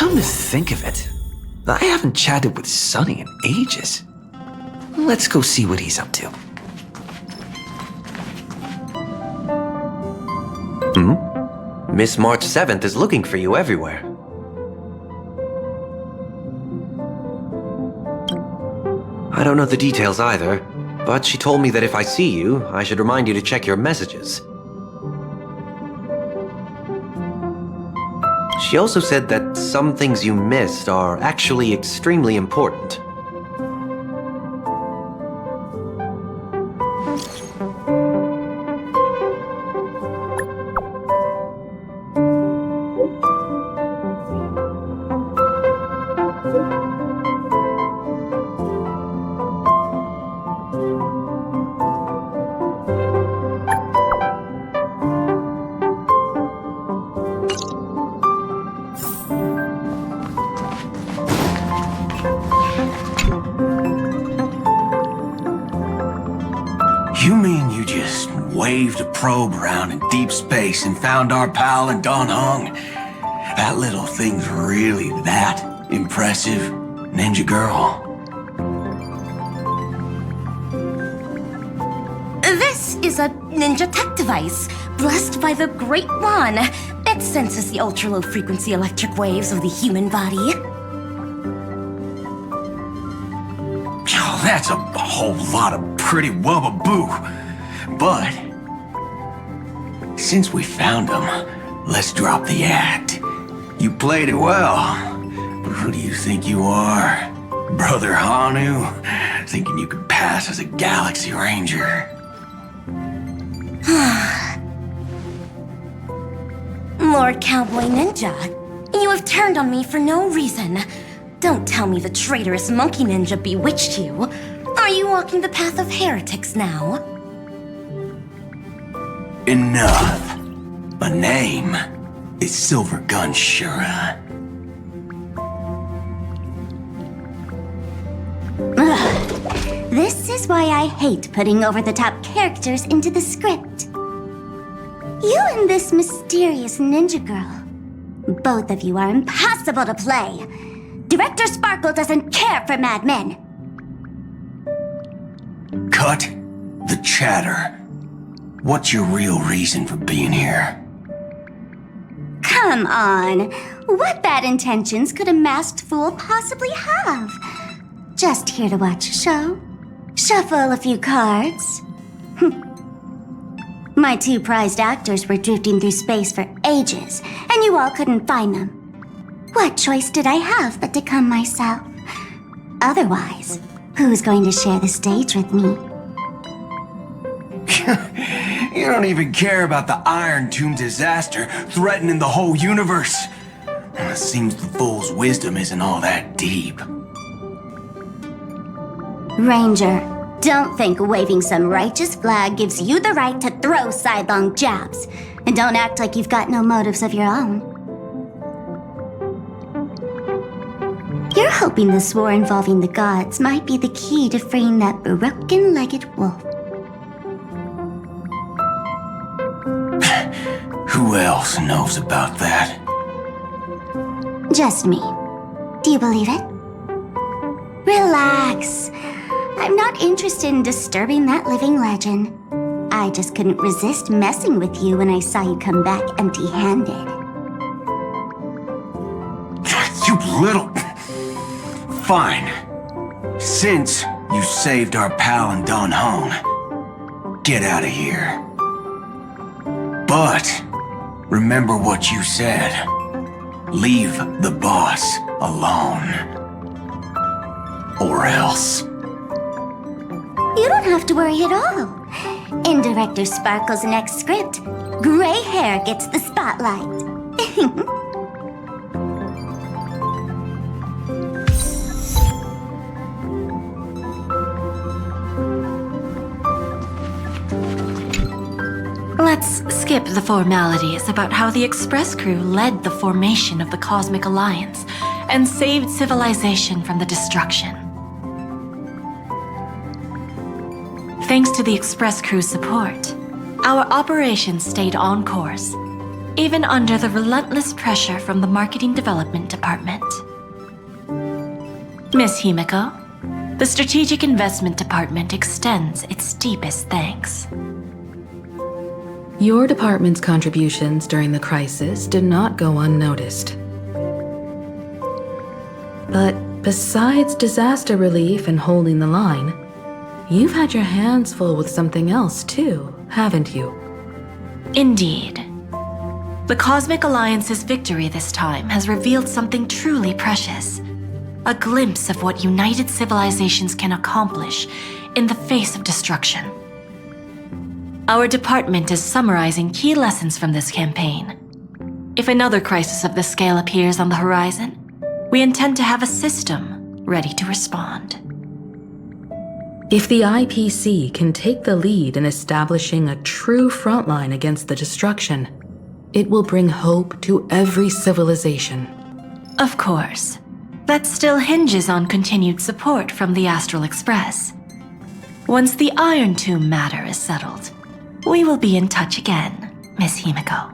Come to think of it, I haven't chatted with Sonny in ages. Let's go see what he's up to. Miss March 7th is looking for you everywhere. I don't know the details either, but she told me that if I see you, I should remind you to check your messages. She also said that some things you missed are actually extremely important. You mean you just waved a probe around in deep space and found our pal in Don Hung? That little thing's really that impressive, ninja girl. This is a ninja tech device, blessed by the Great One. It senses the ultra-low frequency electric waves of the human body. Oh, that's a whole lot of pretty wubbaboo. But since we found him, let's drop the act. You played it well, but who do you think you are? Brother Hanu? Thinking you could pass as a Galaxy Ranger? Lord Cowboy Ninja, you have turned on me for no reason. Don't tell me the traitorous monkey ninja bewitched you. Are you walking the path of heretics now? Enough. My name is Silver Gun Shura. Ugh. This is why I hate putting over-the-top characters into the script. You and this mysterious ninja girl, both of you are impossible to play. Director Sparkle doesn't care for mad men. Cut the chatter. What's your real reason for being here? Come on. What bad intentions could a masked fool possibly have? Just here to watch a show? Shuffle a few cards? My two prized actors were drifting through space for ages, and you all couldn't find them. What choice did I have but to come myself? Otherwise, who's going to share the stage with me? You don't even care about the Iron Tomb disaster threatening the whole universe. It seems the fool's wisdom isn't all that deep. Ranger, don't think waving some righteous flag gives you the right to throw sidelong jabs. And don't act like you've got no motives of your own. You're hoping this war involving the gods might be the key to freeing that broken-legged wolf. Who else knows about that? Just me. Do you believe it? Relax. I'm not interested in disturbing that living legend. I just couldn't resist messing with you when I saw you come back empty-handed. You little... Fine. Since you saved our pal in Don Hong, get out of here. But remember what you said. Leave the boss alone. Or else. You don't have to worry at all. In Director Sparkle's next script, gray hair gets the spotlight. Let's skip the formalities about how the Express crew led the formation of the Cosmic Alliance and saved civilization from the destruction. Thanks to the Express crew's support, our operations stayed on course. even under the relentless pressure from the Marketing Development Department. Miss Himiko, the Strategic Investment Department extends its deepest thanks. Your department's contributions during the crisis did not go unnoticed. But besides disaster relief and holding the line, you've had your hands full with something else too, haven't you? Indeed. The Cosmic Alliance's victory this time has revealed something truly precious. A glimpse of what united civilizations can accomplish in the face of destruction. Our department is summarizing key lessons from this campaign. If another crisis of this scale appears on the horizon, we intend to have a system ready to respond. If the IPC can take the lead in establishing a true frontline against the destruction, it will bring hope to every civilization. Of course. That still hinges on continued support from the Astral Express. Once the Iron Tomb matter is settled, we will be in touch again, Miss Himiko.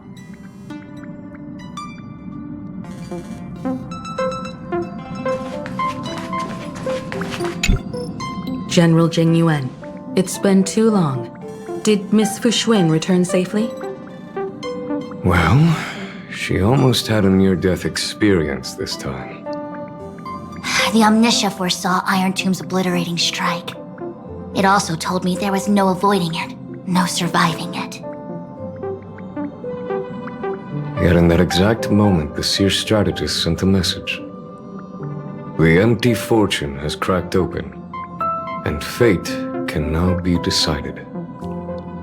General Jing Yuan, it's been too long. Did Miss Fuxuan return safely? Well, she almost had a near-death experience this time. The Omniscia foresaw Iron Tomb's obliterating strike. It also told me there was no avoiding it, no surviving it. Yet in that exact moment, the Seer strategist sent a message. The empty fortune has cracked open, and fate can now be decided.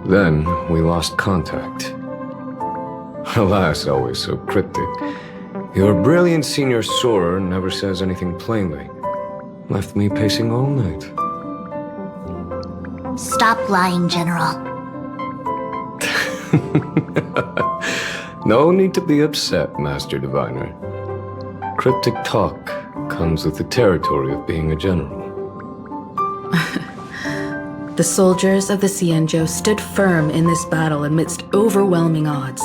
Then we lost contact. Alas, always so cryptic. Your brilliant senior soarer never says anything plainly. Left me pacing all night. Stop lying, General. No need to be upset, Master Diviner. Cryptic talk comes with the territory of being a general. The soldiers of the Xianzhou stood firm in this battle amidst overwhelming odds.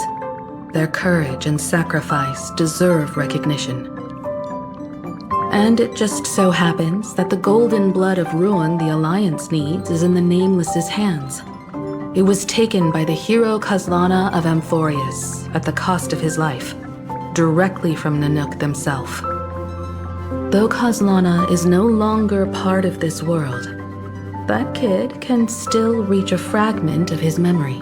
Their courage and sacrifice deserve recognition. And it just so happens that the golden blood of ruin the Alliance needs is in the Nameless's hands. It was taken by the hero Kazlana of Amphorius at the cost of his life, directly from Nanook themselves. Though Kazlana is no longer part of this world, that kid can still reach a fragment of his memory.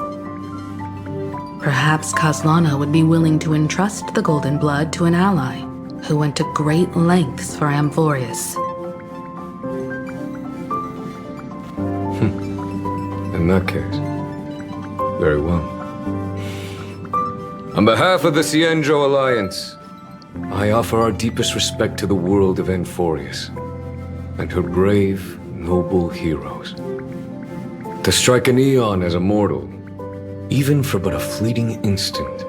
Perhaps Kazlana would be willing to entrust the golden blood to an ally who went to great lengths for Amphorius. In that case, very well. On behalf of the Xianzhou Alliance, I offer our deepest respect to the world of Amphorius and her brave, noble heroes. To strike an eon as a mortal, even for but a fleeting instant,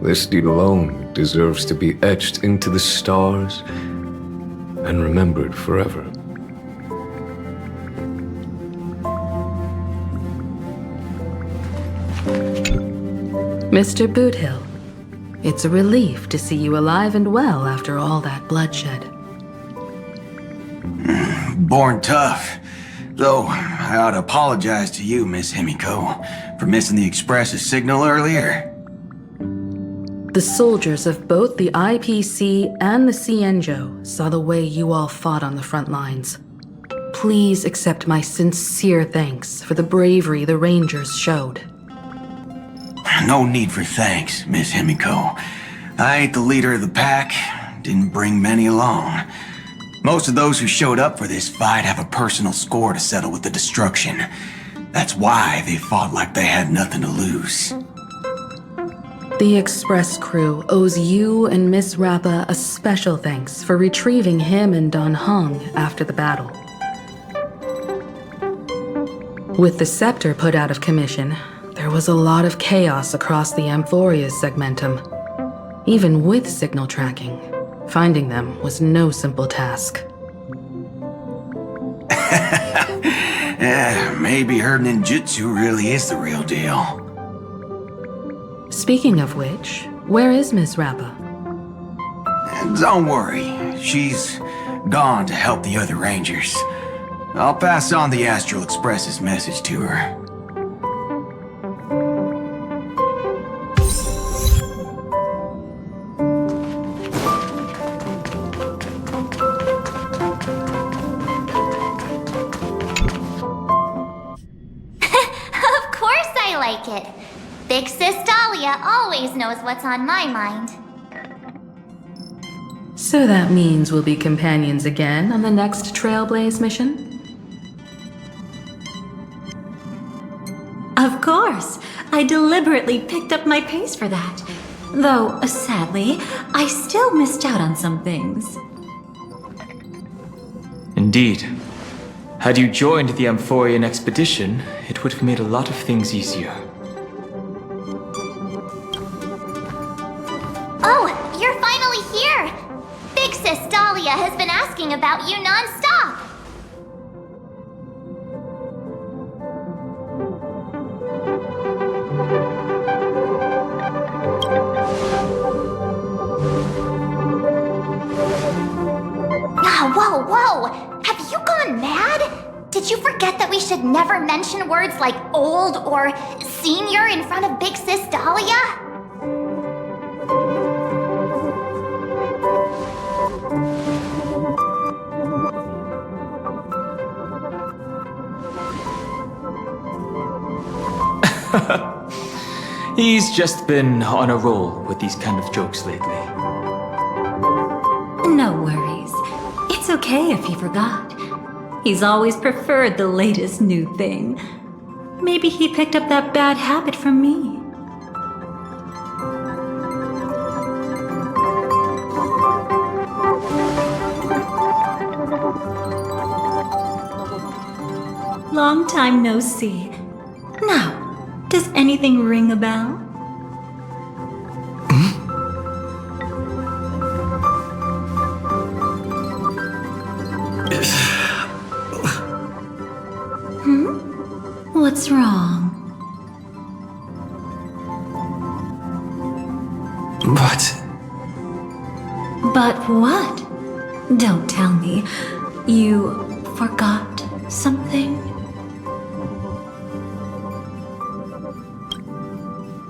this deed alone deserves to be etched into the stars and remembered forever. Mr. Boothill, it's a relief to see you alive and well after all that bloodshed. Born tough. Though, I ought to apologize to you, Miss Himiko, for missing the Express's signal earlier. The soldiers of both the IPC and the Xianzhou saw the way you all fought on the front lines. Please accept my sincere thanks for the bravery the Rangers showed. No need for thanks, Miss Himiko. I ain't the leader of the pack, didn't bring many along. Most of those who showed up for this fight have a personal score to settle with the destruction. That's why they fought like they had nothing to lose. The Express crew owes you and Miss Rappa a special thanks for retrieving him and Don Hung after the battle. With the scepter put out of commission, there was a lot of chaos across the Amphorius segmentum. Even with signal tracking, finding them was no simple task. Maybe her ninjutsu really is the real deal. Speaking of which, where is Miss Rappa? Don't worry, she's gone to help the other rangers. I'll pass on the Astral Express's message to her. Of course I like it. Big Sis Dahlia always knows what's on my mind. So that means we'll be companions again on the next Trailblaze mission? Of course. I deliberately picked up my pace for that. Though, sadly, I still missed out on some things. Indeed. Had you joined the Amphorian expedition, it would have made a lot of things easier. Oh, you're finally here! Big Sis Dahlia has been asking about you non-stop! Whoa! Have you gone mad? Did you forget that we should never mention words like old or senior in front of Big Sis Dahlia? He's just been on a roll with these kind of jokes lately. No worries. It's okay if he forgot. He's always preferred the latest new thing. Maybe he picked up that bad habit from me. Long time no see. Now, does anything ring a bell? What's wrong? But what? Don't tell me. You forgot something?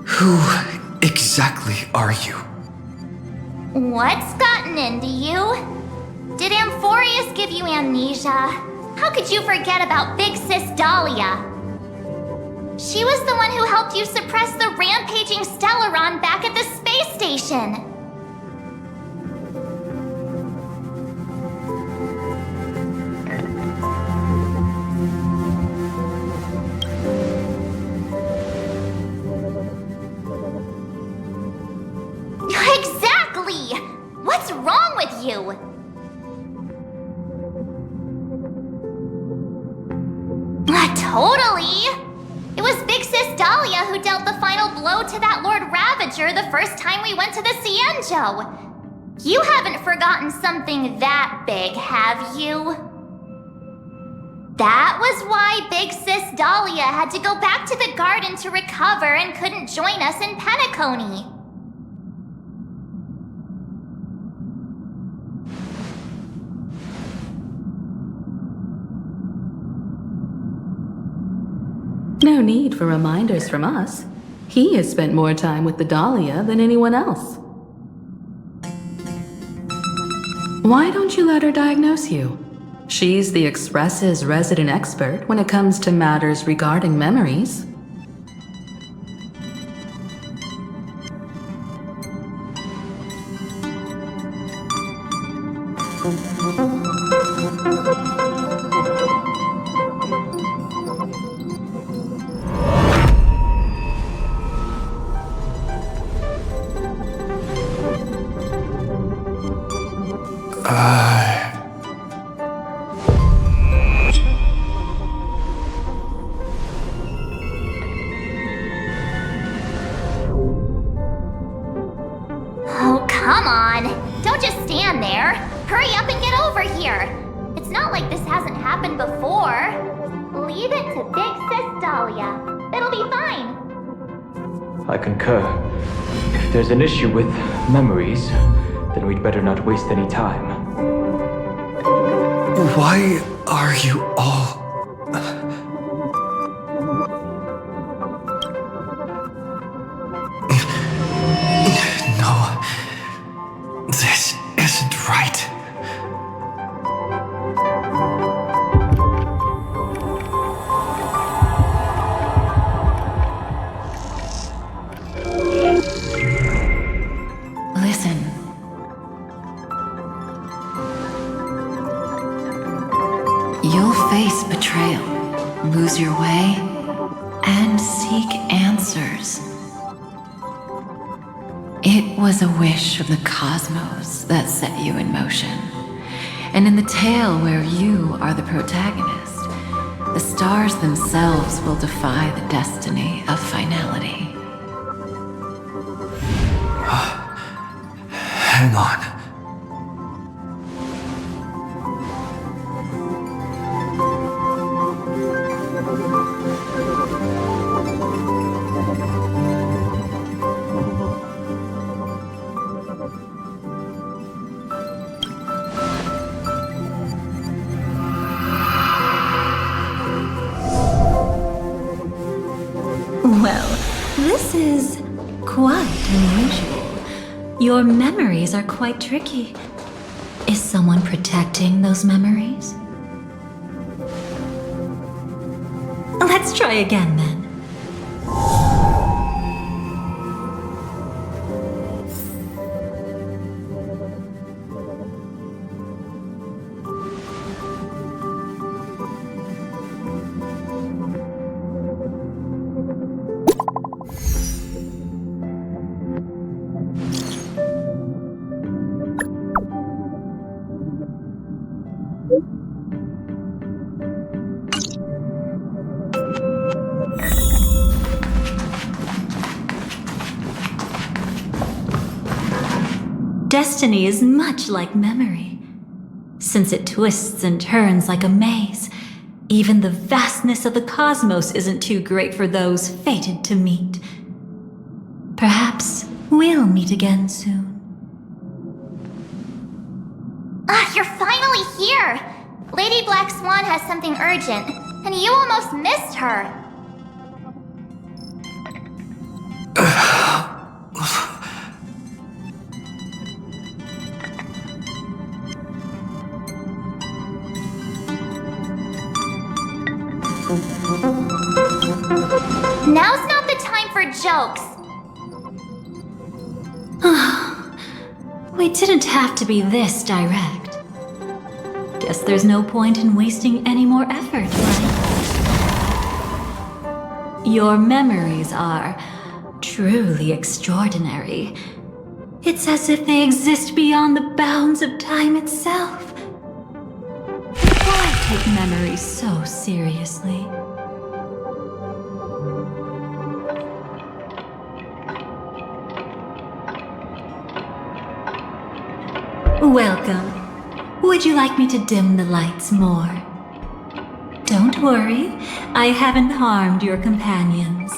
Who exactly are you? What's gotten into you? Did Amphorius give you amnesia? How could you forget about Big Sis Dahlia? She was the one who helped you suppress the rampaging Stellaron back at the space station. Exactly! What's wrong with you? Totally! It was Big Sis Dahlia who dealt the final blow to that Lord Ravager the first time we went to the Cienjo. You haven't forgotten something that big, have you? That was why Big Sis Dahlia had to go back to the garden to recover and couldn't join us in Penacony. No need for reminders from us. He has spent more time with the Dahlia than anyone else. Why don't you let her diagnose you? She's the Express's resident expert when it comes to matters regarding memories. Oh, come on! Don't just stand there! Hurry up and get over here! It's not like this hasn't happened before. Leave it to Big Sis Dahlia. It'll be fine. I concur. If there's an issue with memories, then we'd better not waste any time. Why are you all... No. This isn't right. Listen. You'll face betrayal, lose your way, and seek answers. It was a wish of the cosmos that set you in motion. And in the tale where you are the protagonist, the stars themselves will defy the destiny of finality. Hang on. Well, this is quite unusual. Your memories are quite tricky. Is someone protecting those memories? Let's try again then. Destiny is much like memory. Since it twists and turns like a maze, even the vastness of the cosmos isn't too great for those fated to meet. Perhaps we'll meet again soon. You're finally here! Lady Black Swan has something urgent, and you almost missed her. Now's not the time for jokes. We didn't have to be this direct. Guess there's no point in wasting any more effort, right? Your memories are truly extraordinary. It's as if they exist beyond the bounds of time itself. Why take memories so seriously? Welcome. Would you like me to dim the lights more? Don't worry, I haven't harmed your companions.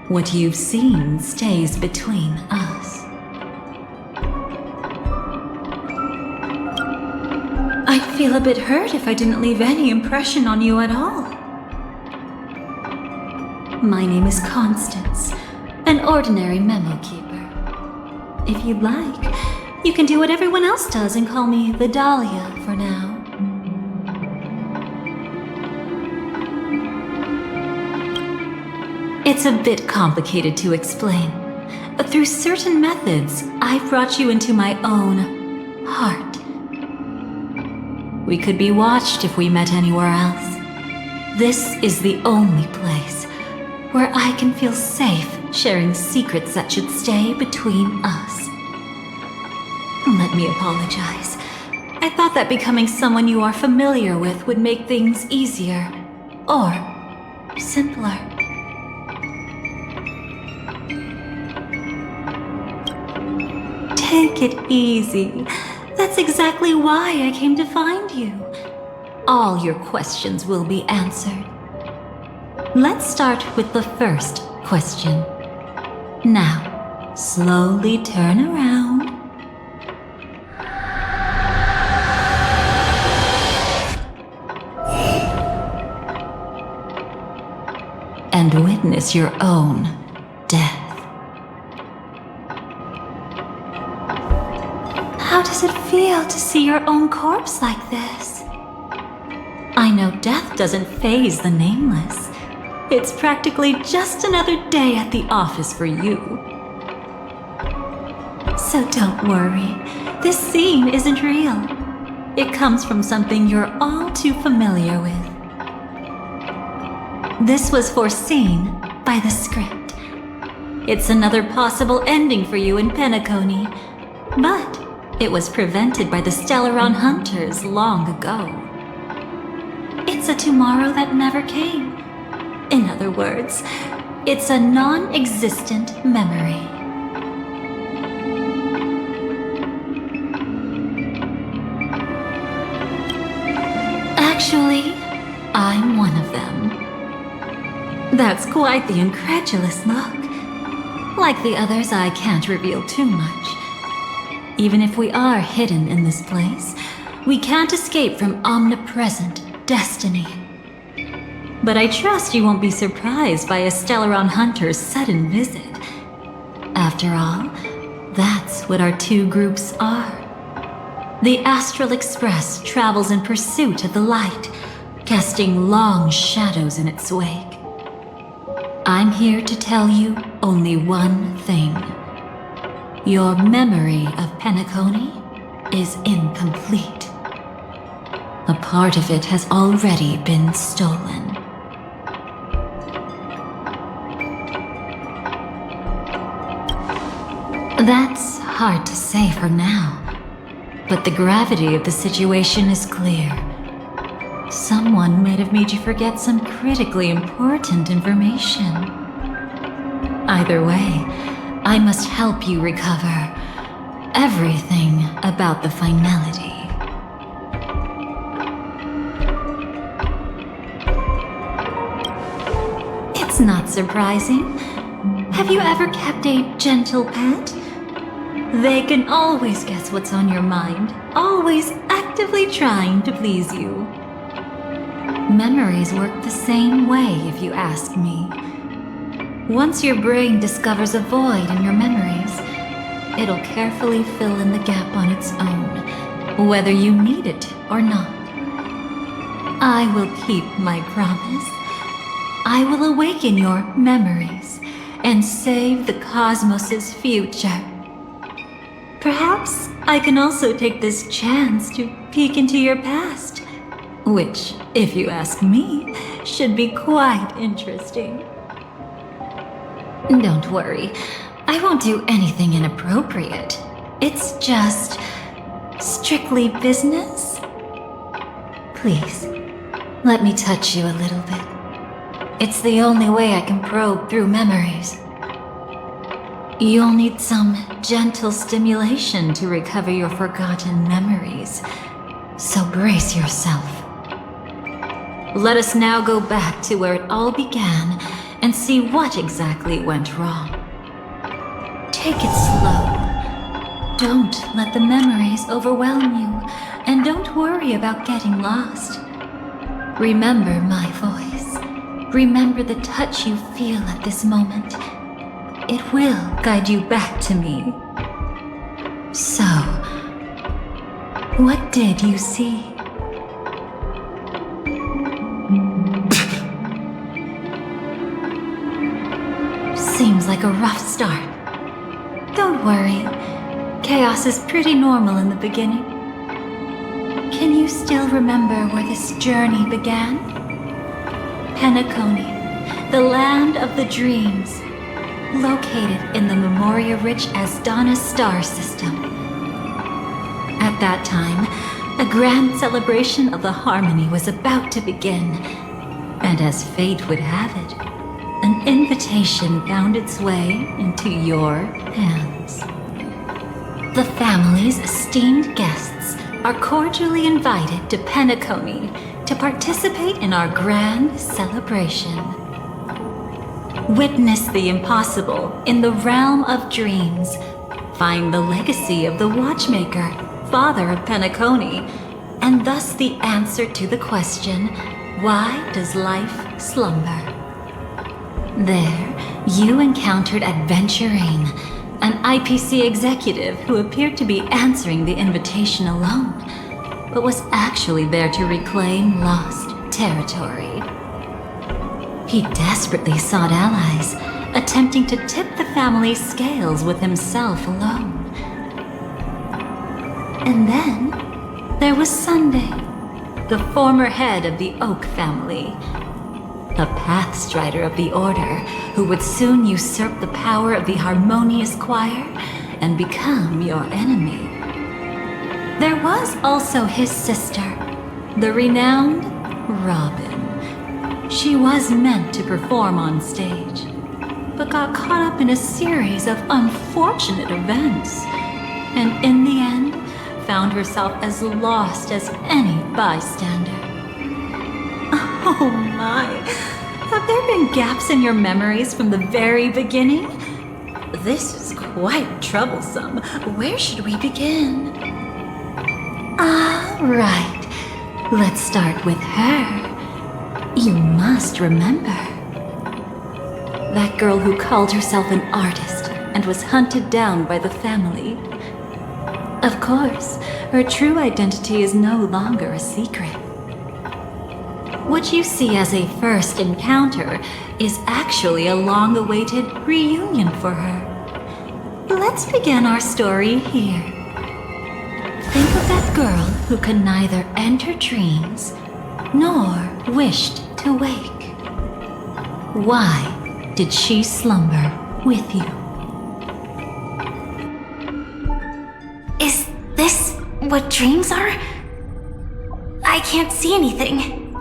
What you've seen stays between us. I'd feel a bit hurt if I didn't leave any impression on you at all. My name is Constance, an ordinary memo keeper. If you'd like, you can do what everyone else does and call me the Dahlia for now. It's a bit complicated to explain, but through certain methods, I've brought you into my own heart. We could be watched if we met anywhere else. This is the only place where I can feel safe sharing secrets that should stay between us. Let me apologize. I thought that becoming someone you are familiar with would make things easier. Or simpler. Take it easy. That's exactly why I came to find you. All your questions will be answered. Let's start with the first question. Now, slowly turn around. And witness your own death. How does it feel to see your own corpse like this? I know death doesn't faze the nameless. It's practically just another day at the office for you. So don't worry, this scene isn't real. It comes from something you're all too familiar with. This was foreseen by the script. It's another possible ending for you in Penacony, but it was prevented by the Stellaron Hunters long ago. It's a tomorrow that never came. In other words, it's a non-existent memory. Actually, I'm one of them. That's quite the incredulous look. Like the others, I can't reveal too much. Even if we are hidden in this place, we can't escape from omnipresent destiny. But I trust you won't be surprised by a Stellaron Hunter's sudden visit. After all, that's what our two groups are. The Astral Express travels in pursuit of the light, casting long shadows in its wake. I'm here to tell you only one thing. Your memory of Penacony is incomplete. A part of it has already been stolen. That's hard to say for now, but the gravity of the situation is clear. Someone might have made you forget some critically important information. Either way, I must help you recover everything about the finality. It's not surprising. Have you ever kept a gentle pet? They can always guess what's on your mind, always actively trying to please you. Memories work the same way, if you ask me. Once your brain discovers a void in your memories, it'll carefully fill in the gap on its own, whether you need it or not. I will keep my promise. I will awaken your memories and save the cosmos's future. Perhaps I can also take this chance to peek into your past, which, if you ask me, should be quite interesting. Don't worry, I won't do anything inappropriate. It's just strictly business. Please, let me touch you a little bit. It's the only way I can probe through memories. You'll need some gentle stimulation to recover your forgotten memories, so brace yourself. Let us now go back to where it all began and see what exactly went wrong. Take it slow. Don't let the memories overwhelm you, and don't worry about getting lost. Remember my voice. Remember the touch you feel at this moment. It will guide you back to me. So, what did you see? Seems like a rough start. Don't worry. Chaos is pretty normal in the beginning. Can you still remember where this journey began? Penacony, the land of the dreams, located in the Memoria-rich Asdana star system. At that time, a grand celebration of the harmony was about to begin, and as fate would have it, an invitation found its way into your hands. The family's esteemed guests are cordially invited to Penacony to participate in our grand celebration. Witness the impossible in the realm of dreams. Find the legacy of the Watchmaker, father of Penacony, and thus the answer to the question, why does life slumber? There, you encountered Adventurine, an IPC executive who appeared to be answering the invitation alone, but was actually there to reclaim lost territory. He desperately sought allies, attempting to tip the family's scales with himself alone. And then there was Sunday, the former head of the Oak family, a Pathstrider of the Order who would soon usurp the power of the Harmonious Choir and become your enemy. There was also his sister, the renowned Robin. She was meant to perform on stage, but got caught up in a series of unfortunate events, and in the end, found herself as lost as any bystander. Oh my, have there been gaps in your memories from the very beginning? This is quite troublesome. Where should we begin? Right, let's start with her. You must remember. That girl who called herself an artist and was hunted down by the family. Of course, her true identity is no longer a secret. What you see as a first encounter is actually a long-awaited reunion for her. Let's begin our story here. Think of that girl who could neither enter dreams nor wished to wake. Why did she slumber with you? Is this what dreams are? I can't see anything.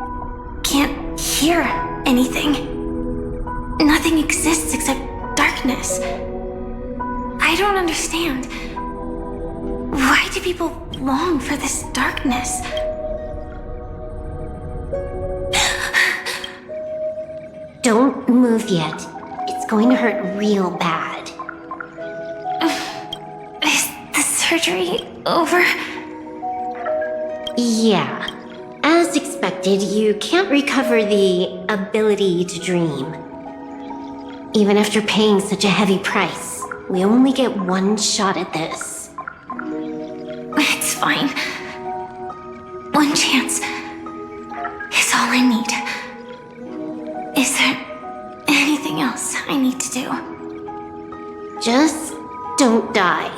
Can't hear anything. Nothing exists except darkness. I don't understand. Why do people long for this darkness? Don't move yet. It's going to hurt real bad. Is the surgery over? Yeah. As expected, you can't recover the ability to dream. Even after paying such a heavy price, we only get one shot at this. It's fine. One chance is all I need. Is there anything else I need to do? Just don't die.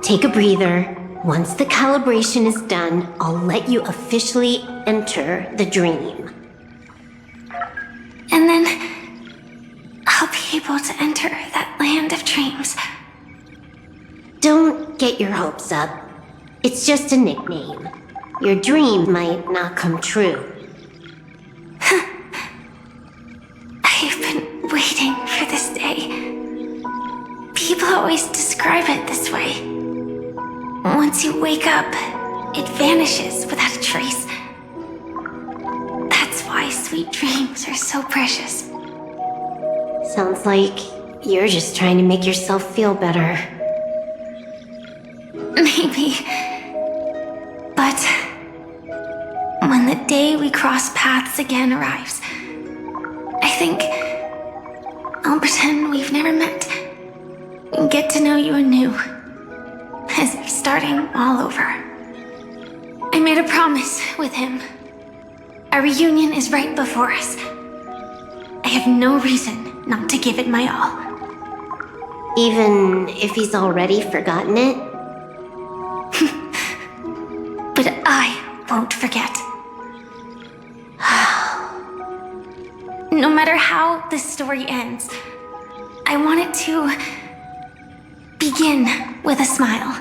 Take a breather. Once the calibration is done, I'll let you officially enter the dream. And then I'll be able to enter that land of dreams. Don't get your hopes up. It's just a nickname. Your dream might not come true. I've been waiting for this day. People always describe it this way. Once you wake up, it vanishes without a trace. That's why sweet dreams are so precious. Sounds like you're just trying to make yourself feel better. Maybe. But when the day we cross paths again arrives, I think I'll pretend we've never met and get to know you anew, as if starting all over. I made a promise with him. Our reunion is right before us. I have no reason not to give it my all. Even if he's already forgotten it? But I won't forget. No matter how this story ends, I want it to begin with a smile.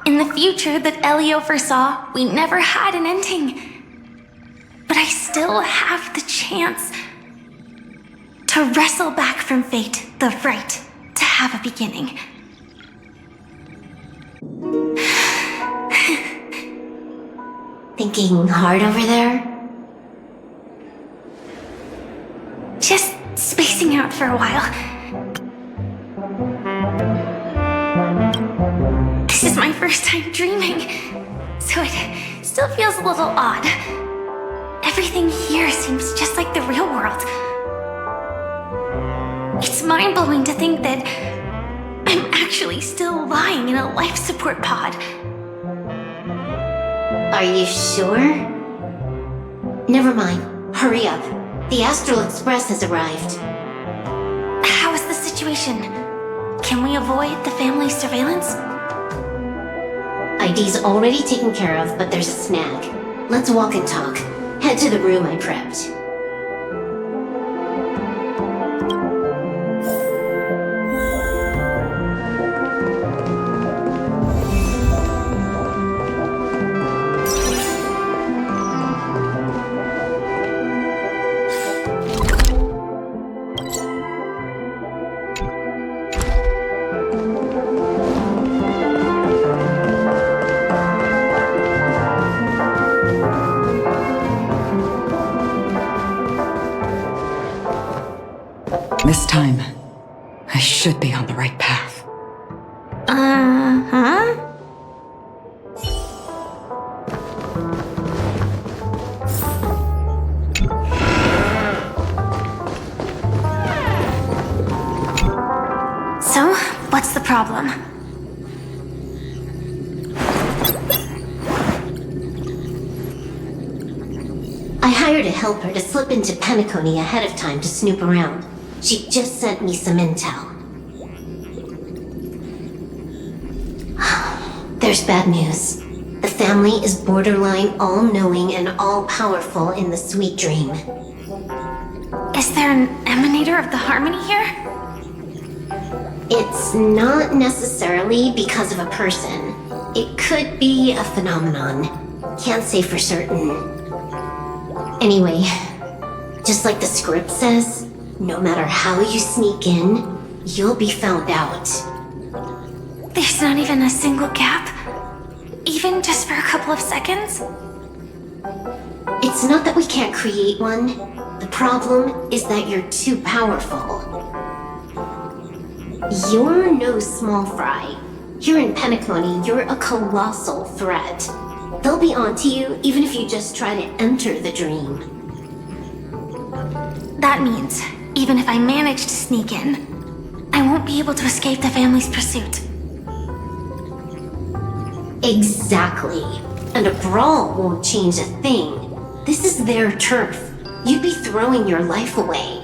In the future that Elio foresaw, we never had an ending. But I still have the chance to wrestle back from fate the right to have a beginning. Thinking hard over there? Just for a while. This is my first time dreaming, so it still feels a little odd. Everything here seems just like the real world. It's mind-blowing to think that I'm actually still lying in a life support pod. Are you sure? Never mind. Hurry up. The Astral Express has arrived. How is the situation? Can we avoid the family's surveillance? ID's already taken care of, but there's a snag. Let's walk and talk. Head to the room I prepped. This time, I should be on the right path. Uh-huh. So, what's the problem? I hired a helper to slip into Penacony ahead of time to snoop around. She just sent me some intel. There's bad news. The family is borderline all-knowing and all-powerful in the sweet dream. Is there an emanator of the harmony here? It's not necessarily because of a person. It could be a phenomenon. Can't say for certain. Anyway, just like the script says, no matter how you sneak in, you'll be found out. There's not even a single gap? Even just for a couple of seconds? It's not that we can't create one. The problem is that you're too powerful. You're no small fry. Here in Penacony, you're a colossal threat. They'll be onto you even if you just try to enter the dream. That means, even if I manage to sneak in, I won't be able to escape the family's pursuit. Exactly. And a brawl won't change a thing. This is their turf. You'd be throwing your life away.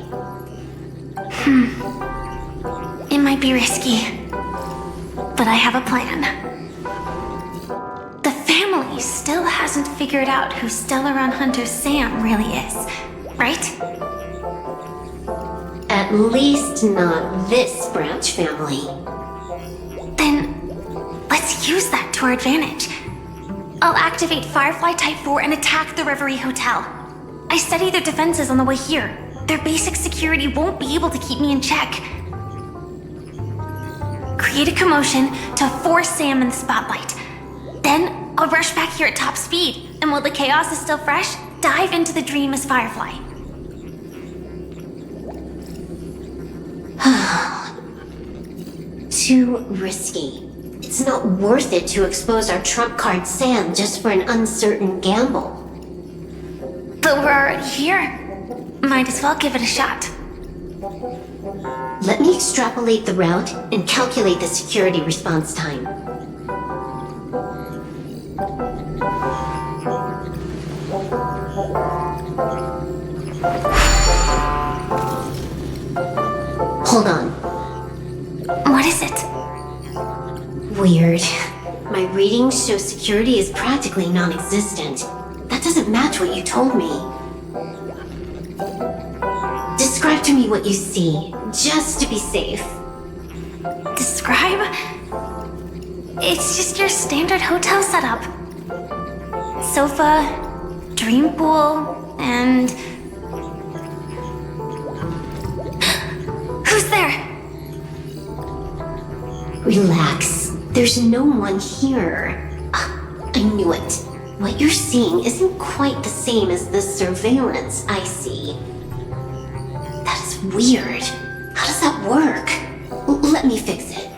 It might be risky, but I have a plan. The family still hasn't figured out who Stellaron Hunter Sam really is, right? At least not this branch family. Then, let's use that to our advantage. I'll activate Firefly Type 4 and attack the Reverie Hotel. I studied their defenses on the way here. Their basic security won't be able to keep me in check. Create a commotion to force Sam in the spotlight. Then, I'll rush back here at top speed, and while the chaos is still fresh, dive into the dream as Firefly. Too risky. It's not worth it to expose our trump card Sam just for an uncertain gamble. But we're already here. Might as well give it a shot. Let me extrapolate the route and calculate the security response time. Hold on. What is it? Weird. My readings show security is practically non-existent. That doesn't match what you told me. Describe to me what you see, just to be safe. Describe? It's just your standard hotel setup. Sofa, dream pool, and... Who's there? Relax. There's no one here. I knew it. What you're seeing isn't quite the same as the surveillance I see. That is weird. How does that work? Let me fix it.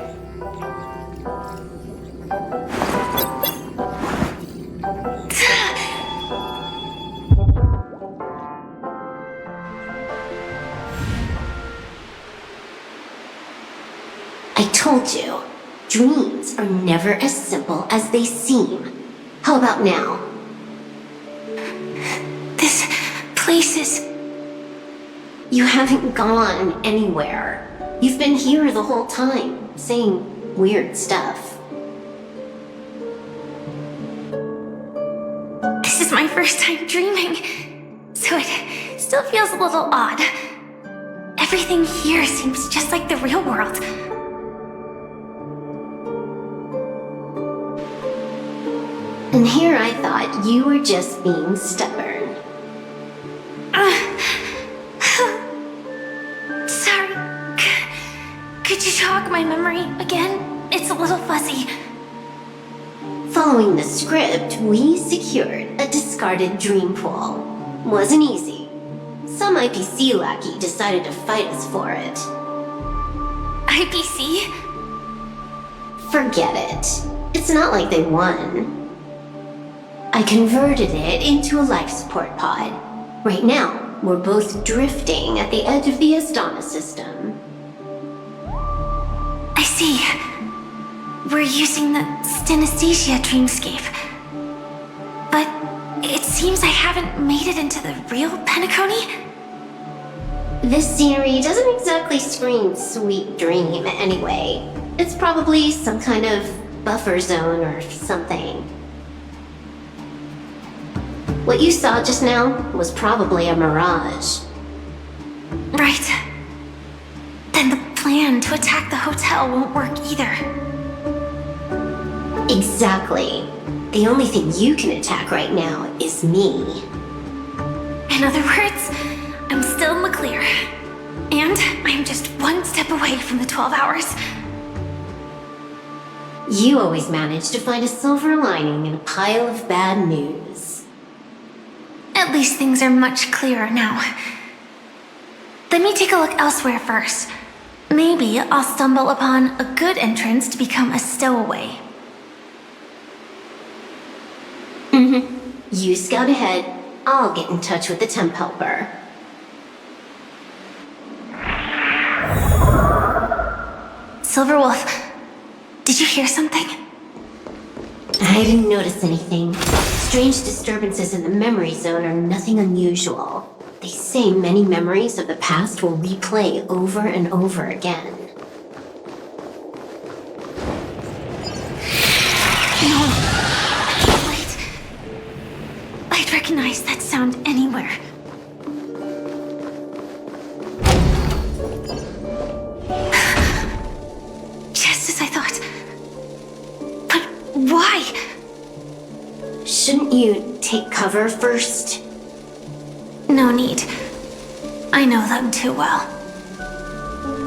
I told you, dreams are never as simple as they seem. How about now? This place is... You haven't gone anywhere. You've been here the whole time, saying weird stuff. This is my first time dreaming, so it still feels a little odd. Everything here seems just like the real world. And here I thought you were just being stubborn. Sorry. Could you jog my memory again? It's a little fuzzy. Following the script, we secured a discarded dream pool. Wasn't easy. Some IPC lackey decided to fight us for it. IPC? Forget it. It's not like they won. I converted it into a life support pod. Right now, we're both drifting at the edge of the Astana system. I see. We're using the Synesthesia dreamscape. But it seems I haven't made it into the real Penacony? This scenery doesn't exactly scream sweet dream anyway. It's probably some kind of buffer zone or something. What you saw just now was probably a mirage. Right. Then the plan to attack the hotel won't work either. Exactly. The only thing you can attack right now is me. In other words, I'm still in the clear. And I'm just one step away from the 12 hours. You always manage to find a silver lining in a pile of bad news. At least things are much clearer now. Let me take a look elsewhere first. Maybe I'll stumble upon a good entrance to become a stowaway. You scout ahead. I'll get in touch with the temp helper. Silverwolf, did you hear something? I didn't notice anything. Strange disturbances in the memory zone are nothing unusual. They say many memories of the past will replay over and over again. No. Wait. I'd recognize that sound anywhere. Just as I thought. But why? Shouldn't you take cover first? No need. I know them too well.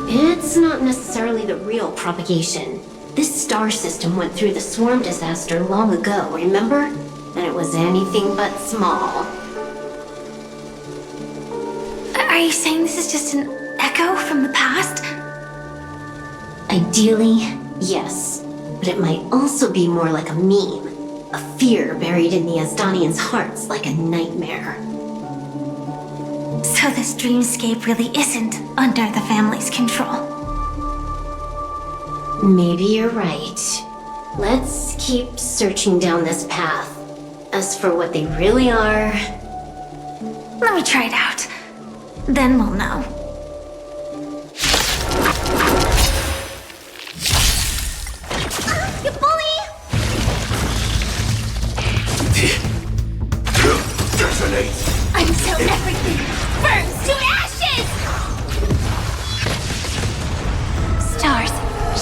It's not necessarily the real propagation. This star system went through the swarm disaster long ago, remember? And it was anything but small. Are you saying this is just an echo from the past? Ideally, yes. But it might also be more like a meme. A fear buried in the Asdanians' hearts like a nightmare. So this dreamscape really isn't under the family's control. Maybe you're right. Let's keep searching down this path. As for what they really are... Let me try it out. Then we'll know. You bully! Resonate. Until everything burns to ashes! Stars,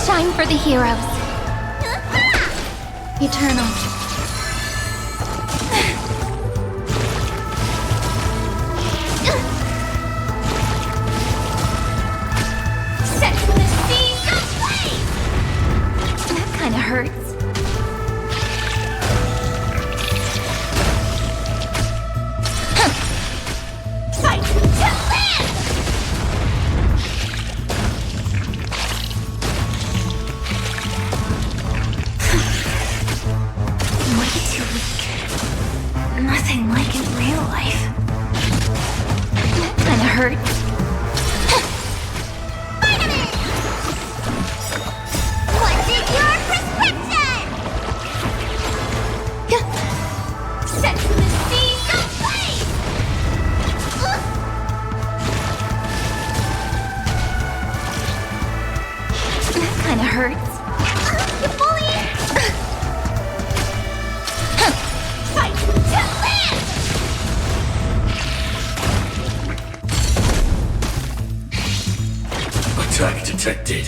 shine for the heroes. Eternal. Set the seas ablaze! That kinda hurts. Fight to live! Way too weak. Nothing like in real life. That kinda hurts. What's in your prescription? Set the seas ablaze! That kinda hurts. You bully! Fight to live! Attack detected.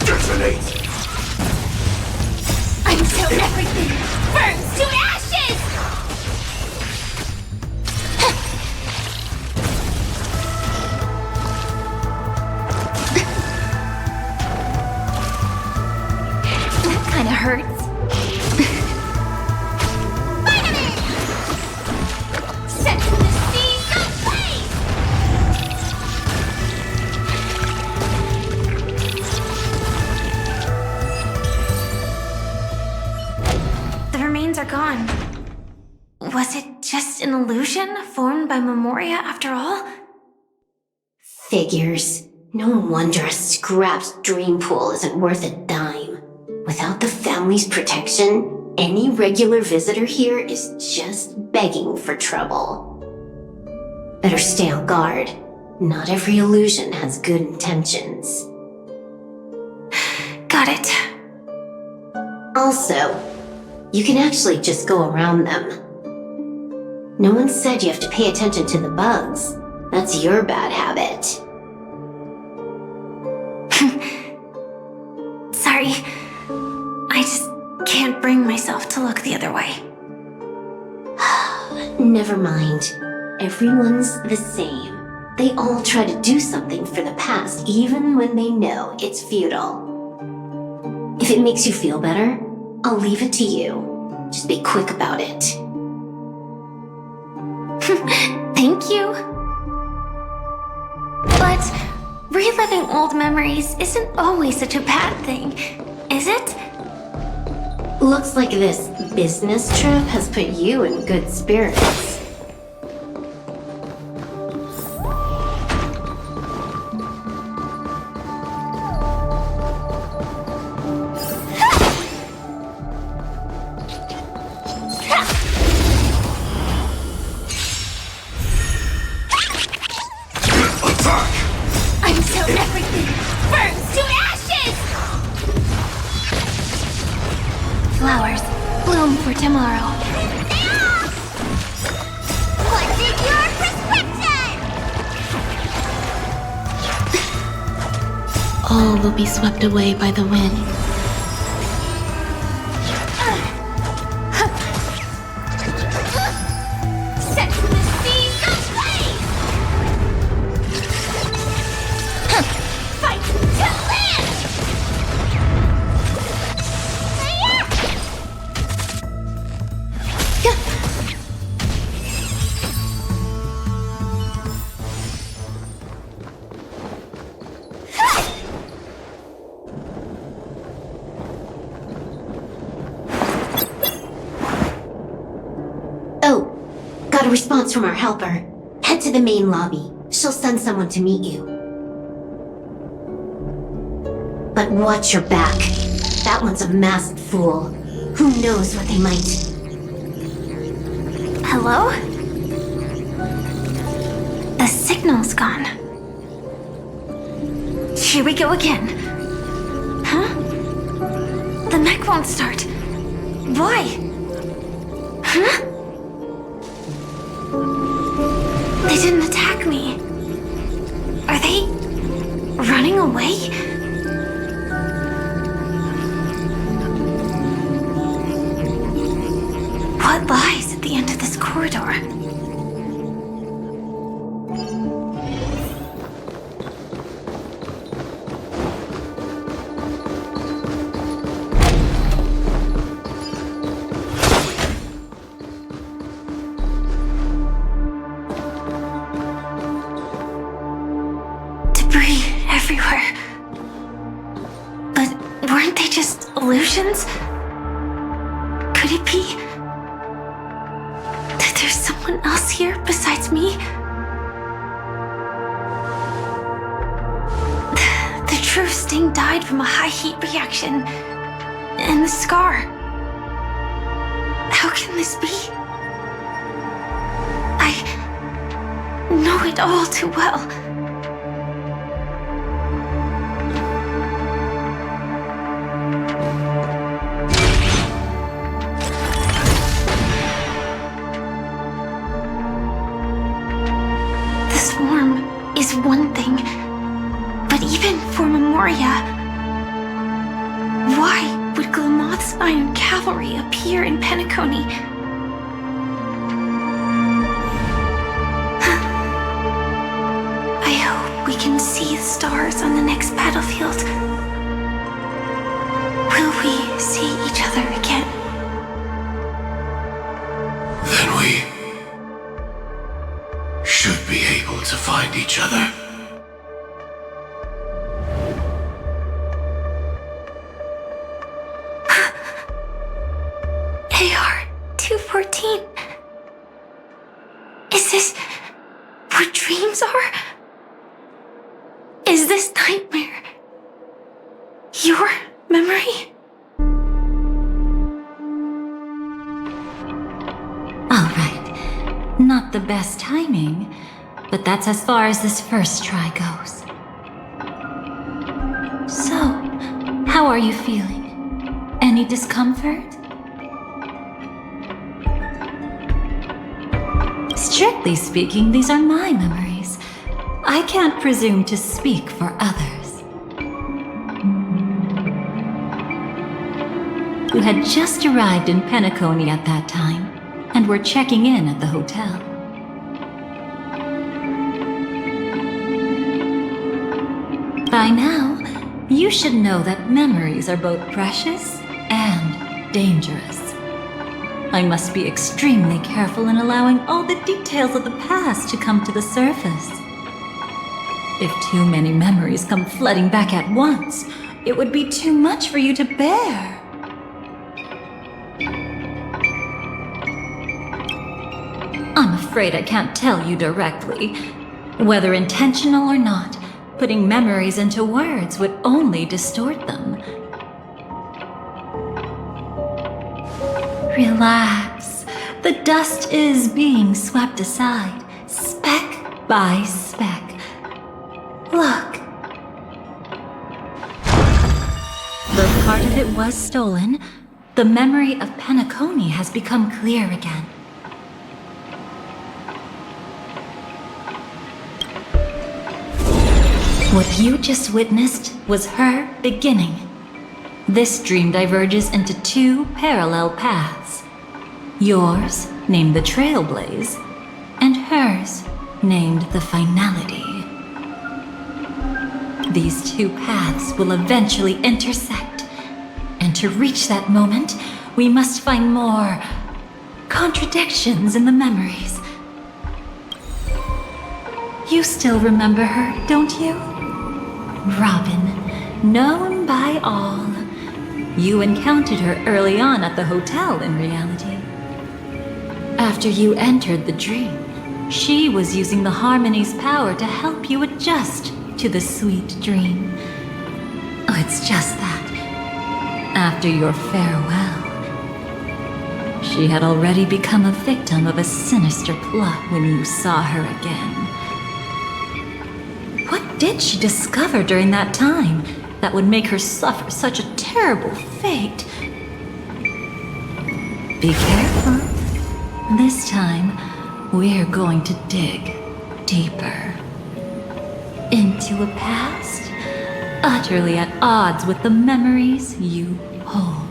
Detonate! Until everything burns to ashes! That kinda hurts. Set the seas ablaze! The remains are gone. Was it just an illusion formed by Memoria after all? Figures. No wonder a scrapped dream pool isn't worth a dime. Without the family's protection, any regular visitor here is just begging for trouble. Better stay on guard. Not every illusion has good intentions. Got it. Also, you can actually just go around them. No one said you have to pay attention to the bugs. That's your bad habit. Sorry. I just can't bring myself to look the other way. Never mind. Everyone's the same. They all try to do something for the past, even when they know it's futile. If it makes you feel better, I'll leave it to you. Just be quick about it. Thank you. But reliving old memories isn't always such a bad thing, is it? Looks like this business trip has put you in good spirits. Until everything burns to ashes! Flowers bloom for tomorrow. What's in your prescription? All will be swept away by the wind. Set the seas ablaze! Fight to live! Oh, got a response from our helper. Head to the main lobby. She'll send someone to meet you. But watch your back. That one's a masked fool. Who knows what they might... Hello? The signal's gone. Here we go again. Huh? The mech won't start. Why? Huh? They didn't attack me. Are they running away? What lies at the end of this corridor? illusions? Could it be that there's someone else here besides me? The true Sting died from a high heat reaction, and the scar. How can this be? I know it all too well. This form is one thing, but even for Memoria, why would Glamoth's Iron Cavalry appear in Penacony? I hope we can see the stars on the next battlefield. Will we see each other again? Then we should be able to find each other. AR-214. Is this what dreams are? Is this nightmare your memory? All right. Not the best timing, but that's as far as this first try goes. So, how are you feeling? Any discomfort? Strictly speaking, these are my memories. I can't presume to speak for others. You had just arrived in Penacony at that time, and were checking in at the hotel. By now, you should know that memories are both precious and dangerous. I must be extremely careful in allowing all the details of the past to come to the surface. If too many memories come flooding back at once, it would be too much for you to bear. I'm afraid I can't tell you directly. Whether intentional or not, putting memories into words would only distort them. Relax. The dust is being swept aside, speck by speck. Look. Though part of it was stolen, the memory of Penacony has become clear again. What you just witnessed was her beginning. This dream diverges into two parallel paths. Yours, named the Trailblaze, and hers, named the Finality. These two paths will eventually intersect, and to reach that moment, we must find more contradictions in the memories. You still remember her, don't you? Robin, known by all. You encountered her early on at the hotel in reality. After you entered the dream, she was using the Harmony's power to help you adjust to the sweet dream. Oh, it's just that. After your farewell, she had already become a victim of a sinister plot when you saw her again. What did she discover during that time that would make her suffer such a terrible fate? Be careful. This time, we're going to dig deeper into a past utterly at odds with the memories you hold.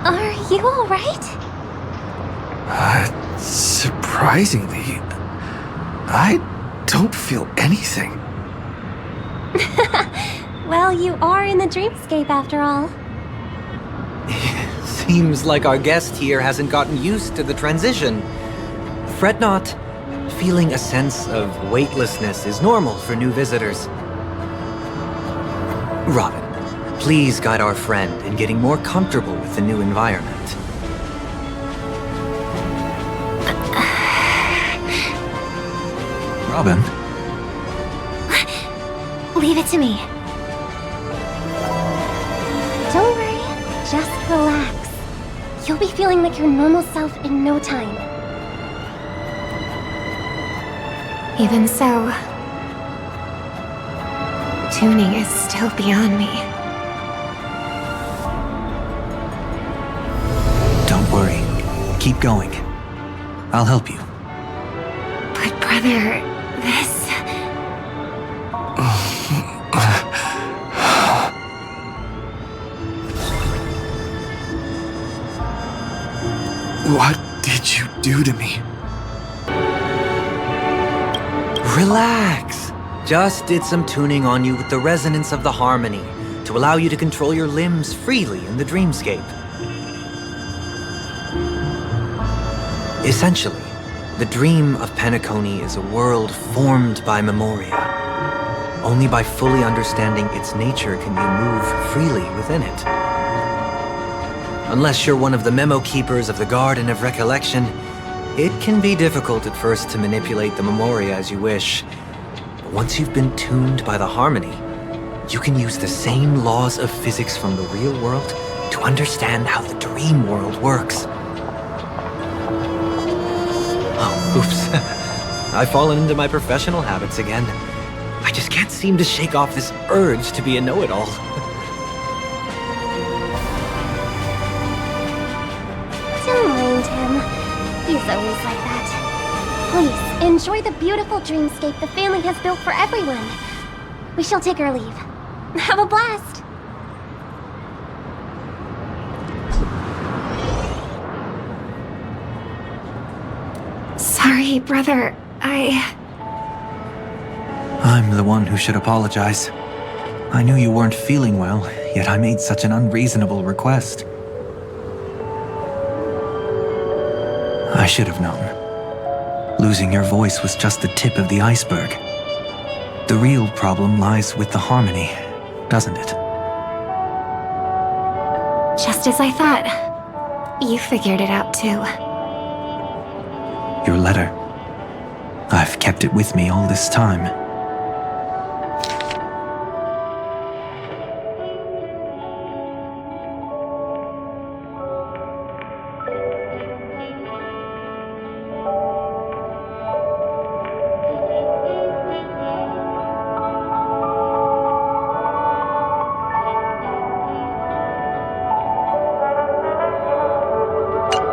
Are you all right? Surprisingly, I don't feel anything. Well, you are in the dreamscape after all. Seems like our guest here hasn't gotten used to the transition. Fret not. Feeling a sense of weightlessness is normal for new visitors. Robin, please guide our friend in getting more comfortable with the new environment. Robin? Leave it to me. Don't worry, just relax. You'll be feeling like your normal self in no time. Even so, tuning is still beyond me. Don't worry. Keep going. I'll help you. But brother, this... What did you do to me? Relax. Just did some tuning on you with the resonance of the harmony to allow you to control your limbs freely in the dreamscape. Essentially, the dream of Penacony is a world formed by memoria. Only by fully understanding its nature can you move freely within it. Unless you're one of the memo keepers of the Garden of Recollection, it can be difficult at first to manipulate the memoria as you wish. But once you've been tuned by the harmony, you can use the same laws of physics from the real world to understand how the dream world works. Oh, oops. I've fallen into my professional habits again. I just can't seem to shake off this urge to be a know-it-all. Don't mind him. He's always like that. Please, enjoy the beautiful dreamscape the family has built for everyone. We shall take our leave. Have a blast! Sorry, brother. I'm the one who should apologize. I knew you weren't feeling well, yet I made such an unreasonable request. I should have known. Losing your voice was just the tip of the iceberg. The real problem lies with the harmony, doesn't it? Just as I thought. You figured it out too. Your letter. I've kept it with me all this time.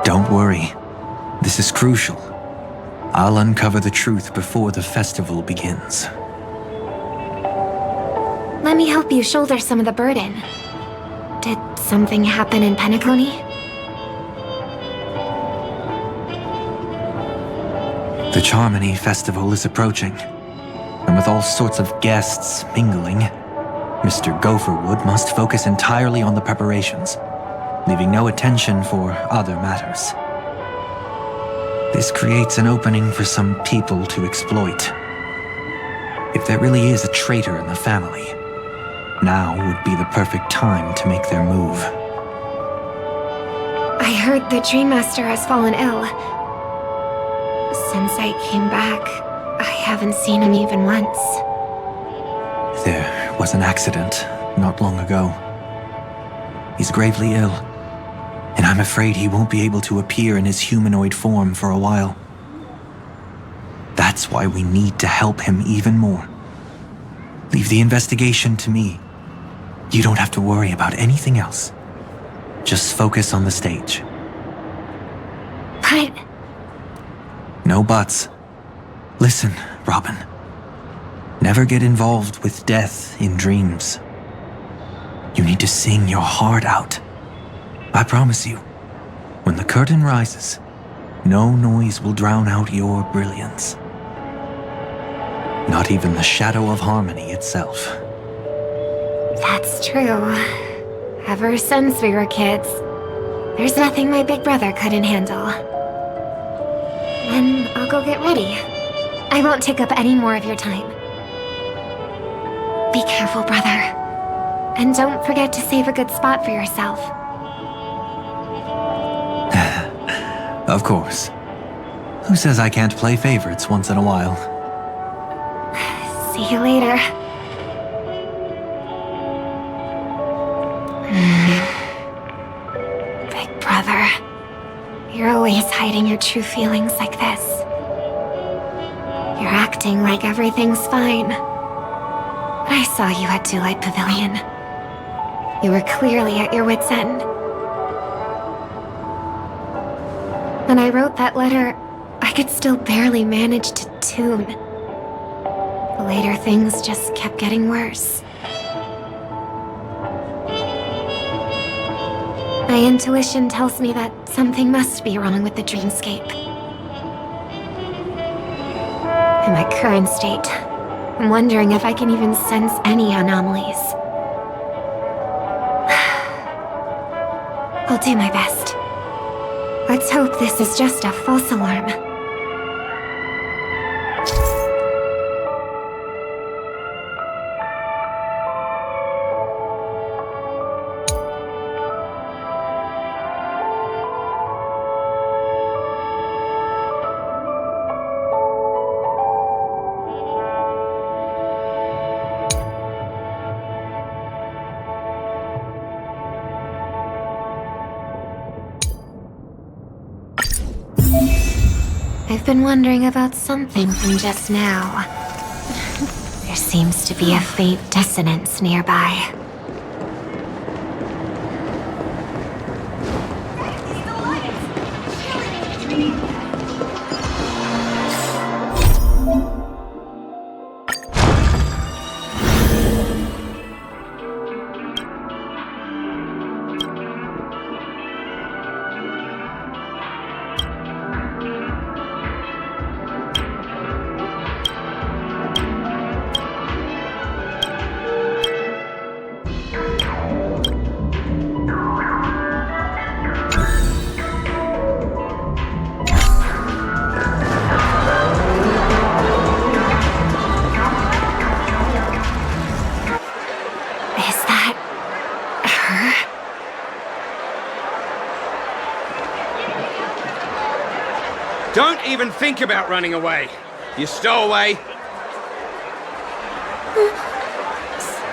Don't worry. This is crucial. I'll uncover the truth before the festival begins. Let me help you shoulder some of the burden. Did something happen in Penacony? The Charmony Festival is approaching, and with all sorts of guests mingling, Mr. Gopherwood must focus entirely on the preparations, leaving no attention for other matters. This creates an opening for some people to exploit. If there really is a traitor in the family, now would be the perfect time to make their move. I heard the Dream Master has fallen ill. Since I came back, I haven't seen him even once. There was an accident not long ago. He's gravely ill, and I'm afraid he won't be able to appear in his humanoid form for a while. That's why we need to help him even more. Leave the investigation to me. You don't have to worry about anything else. Just focus on the stage. But... No buts. Listen, Robin. Never get involved with death in dreams. You need to sing your heart out. I promise you, when the curtain rises, no noise will drown out your brilliance. Not even the shadow of harmony itself. That's true. Ever since we were kids, There's nothing my big brother couldn't handle. Then I'll go get ready. I won't take up any more of your time. Be careful, brother. And don't forget to save a good spot for yourself. Of course. Who says I can't play favorites once in a while? See you later. Big brother, you're always hiding your true feelings like this. You're acting like everything's fine. But I saw you at Daylight Pavilion. You were clearly at your wit's end. When I wrote that letter, I could still barely manage to tune. Later, things just kept getting worse. My intuition tells me that something must be wrong with the dreamscape. In my current state, I'm wondering if I can even sense any anomalies. I'll do my best. Let's hope this is just a false alarm. I've been wondering about something from just now. There seems to be a faint dissonance nearby. Don't even think about running away. You stowaway.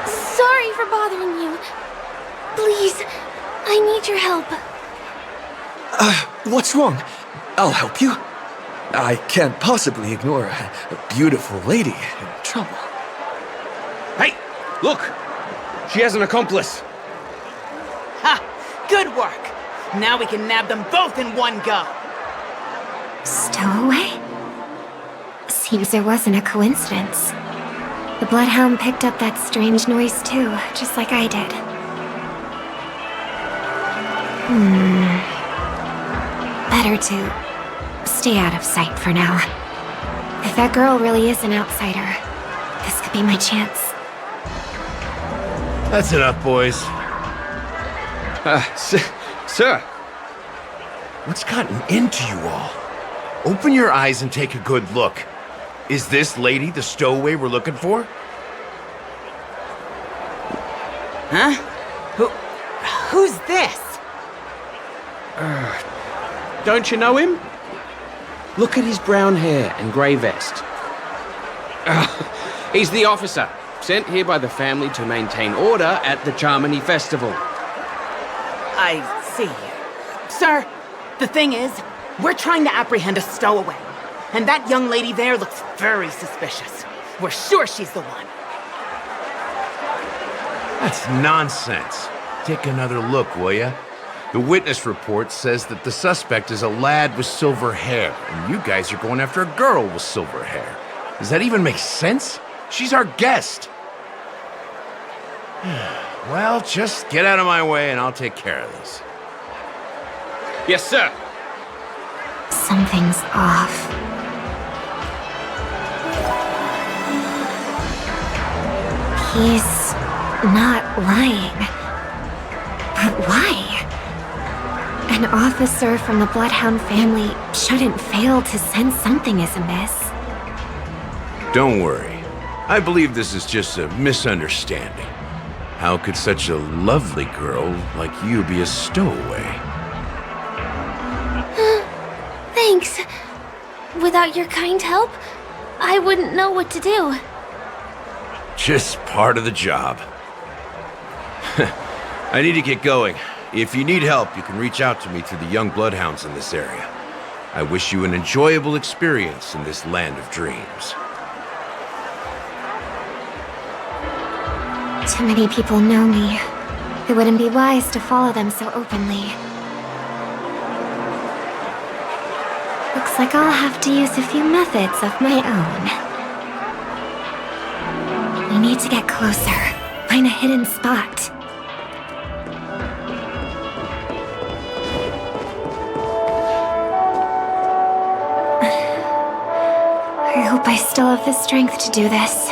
Sorry for bothering you. Please, I need your help. What's wrong? I'll help you. I can't possibly ignore a beautiful lady in trouble. Hey, look! She has an accomplice. Ha! Good work! Now we can nab them both in one go. Stowaway? Seems there wasn't a coincidence. The Bloodhound picked up that strange noise too, just like I did. Better to stay out of sight for now. If that girl really is an outsider, this could be my chance. That's enough, boys. Sir. What's gotten into you all? Open your eyes and take a good look. Is this lady the stowaway we're looking for? Huh? Who's this? Don't you know him? Look at his brown hair and grey vest. He's the officer, sent here by the family to maintain order at the Charmony Festival. I see. Sir, the thing is, we're trying to apprehend a stowaway. And that young lady there looks very suspicious. We're sure she's the one. That's nonsense. Take another look, will ya? The witness report says that the suspect is a lad with silver hair, and you guys are going after a girl with silver hair. Does that even make sense? She's our guest. Well, just get out of my way and I'll take care of this. Yes, sir. Something's off. He's not lying. But why? An officer from the Bloodhound family shouldn't fail to sense something is amiss. Don't worry. I believe this is just a misunderstanding. How could such a lovely girl like you be a stowaway? Thanks. Without your kind help, I wouldn't know what to do. Just part of the job. I need to get going. If you need help, you can reach out to me through the young bloodhounds in this area. I wish you an enjoyable experience in this land of dreams. Too many people know me. It wouldn't be wise to follow them so openly. Looks like I'll have to use a few methods of my own. We need to get closer. Find a hidden spot. I hope I still have the strength to do this.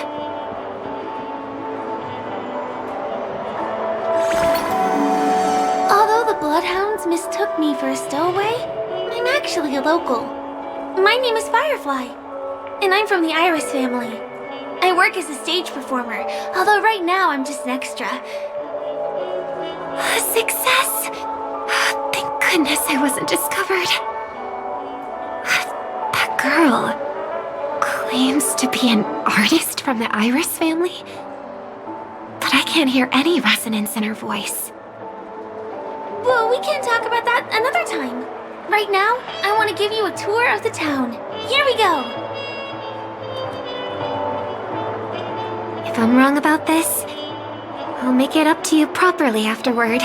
Although the Bloodhounds mistook me for a stowaway, I'm actually a local. My name is Firefly, and I'm from the Iris family. I work as a stage performer, although right now I'm just an extra. A success! Thank goodness I wasn't discovered. That girl claims to be an artist from the Iris family, but I can't hear any resonance in her voice. Well, we can talk about that another time. Right now, I want to give you a tour of the town. Here we go! If I'm wrong about this, I'll make it up to you properly afterward.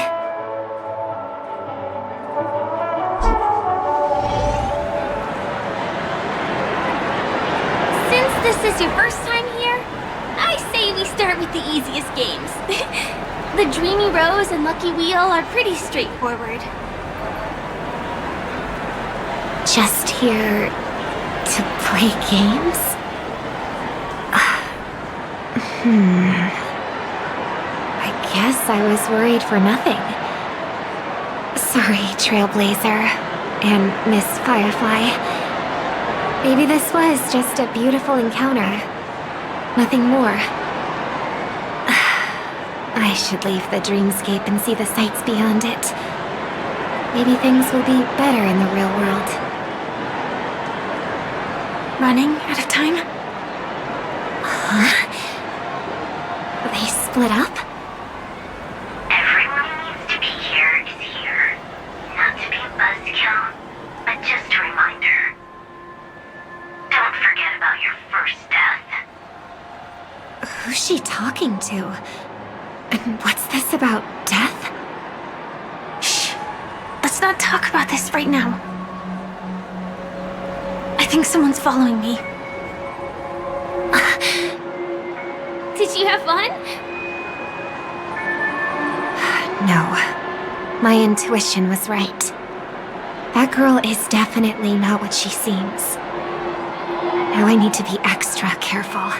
Since this is your first time here, I say we start with the easiest games. The Dreamy Rose and Lucky Wheel are pretty straightforward. Just here to play games? I guess I was worried for nothing. Sorry, Trailblazer and Miss Firefly. Maybe this was just a beautiful encounter. Nothing more. I should leave the dreamscape and see the sights beyond it. Maybe things will be better in the real world. Running out of time? Huh? They split up? Everyone who needs to be here is here. Not to be a buzzkill, but just a reminder. Don't forget about your first death. Who's she talking to? And what's this about death? Shh. Let's not talk about this right now. I think someone's following me. Did you have fun? No. My intuition was right. That girl is definitely not what she seems. Now I need to be extra careful.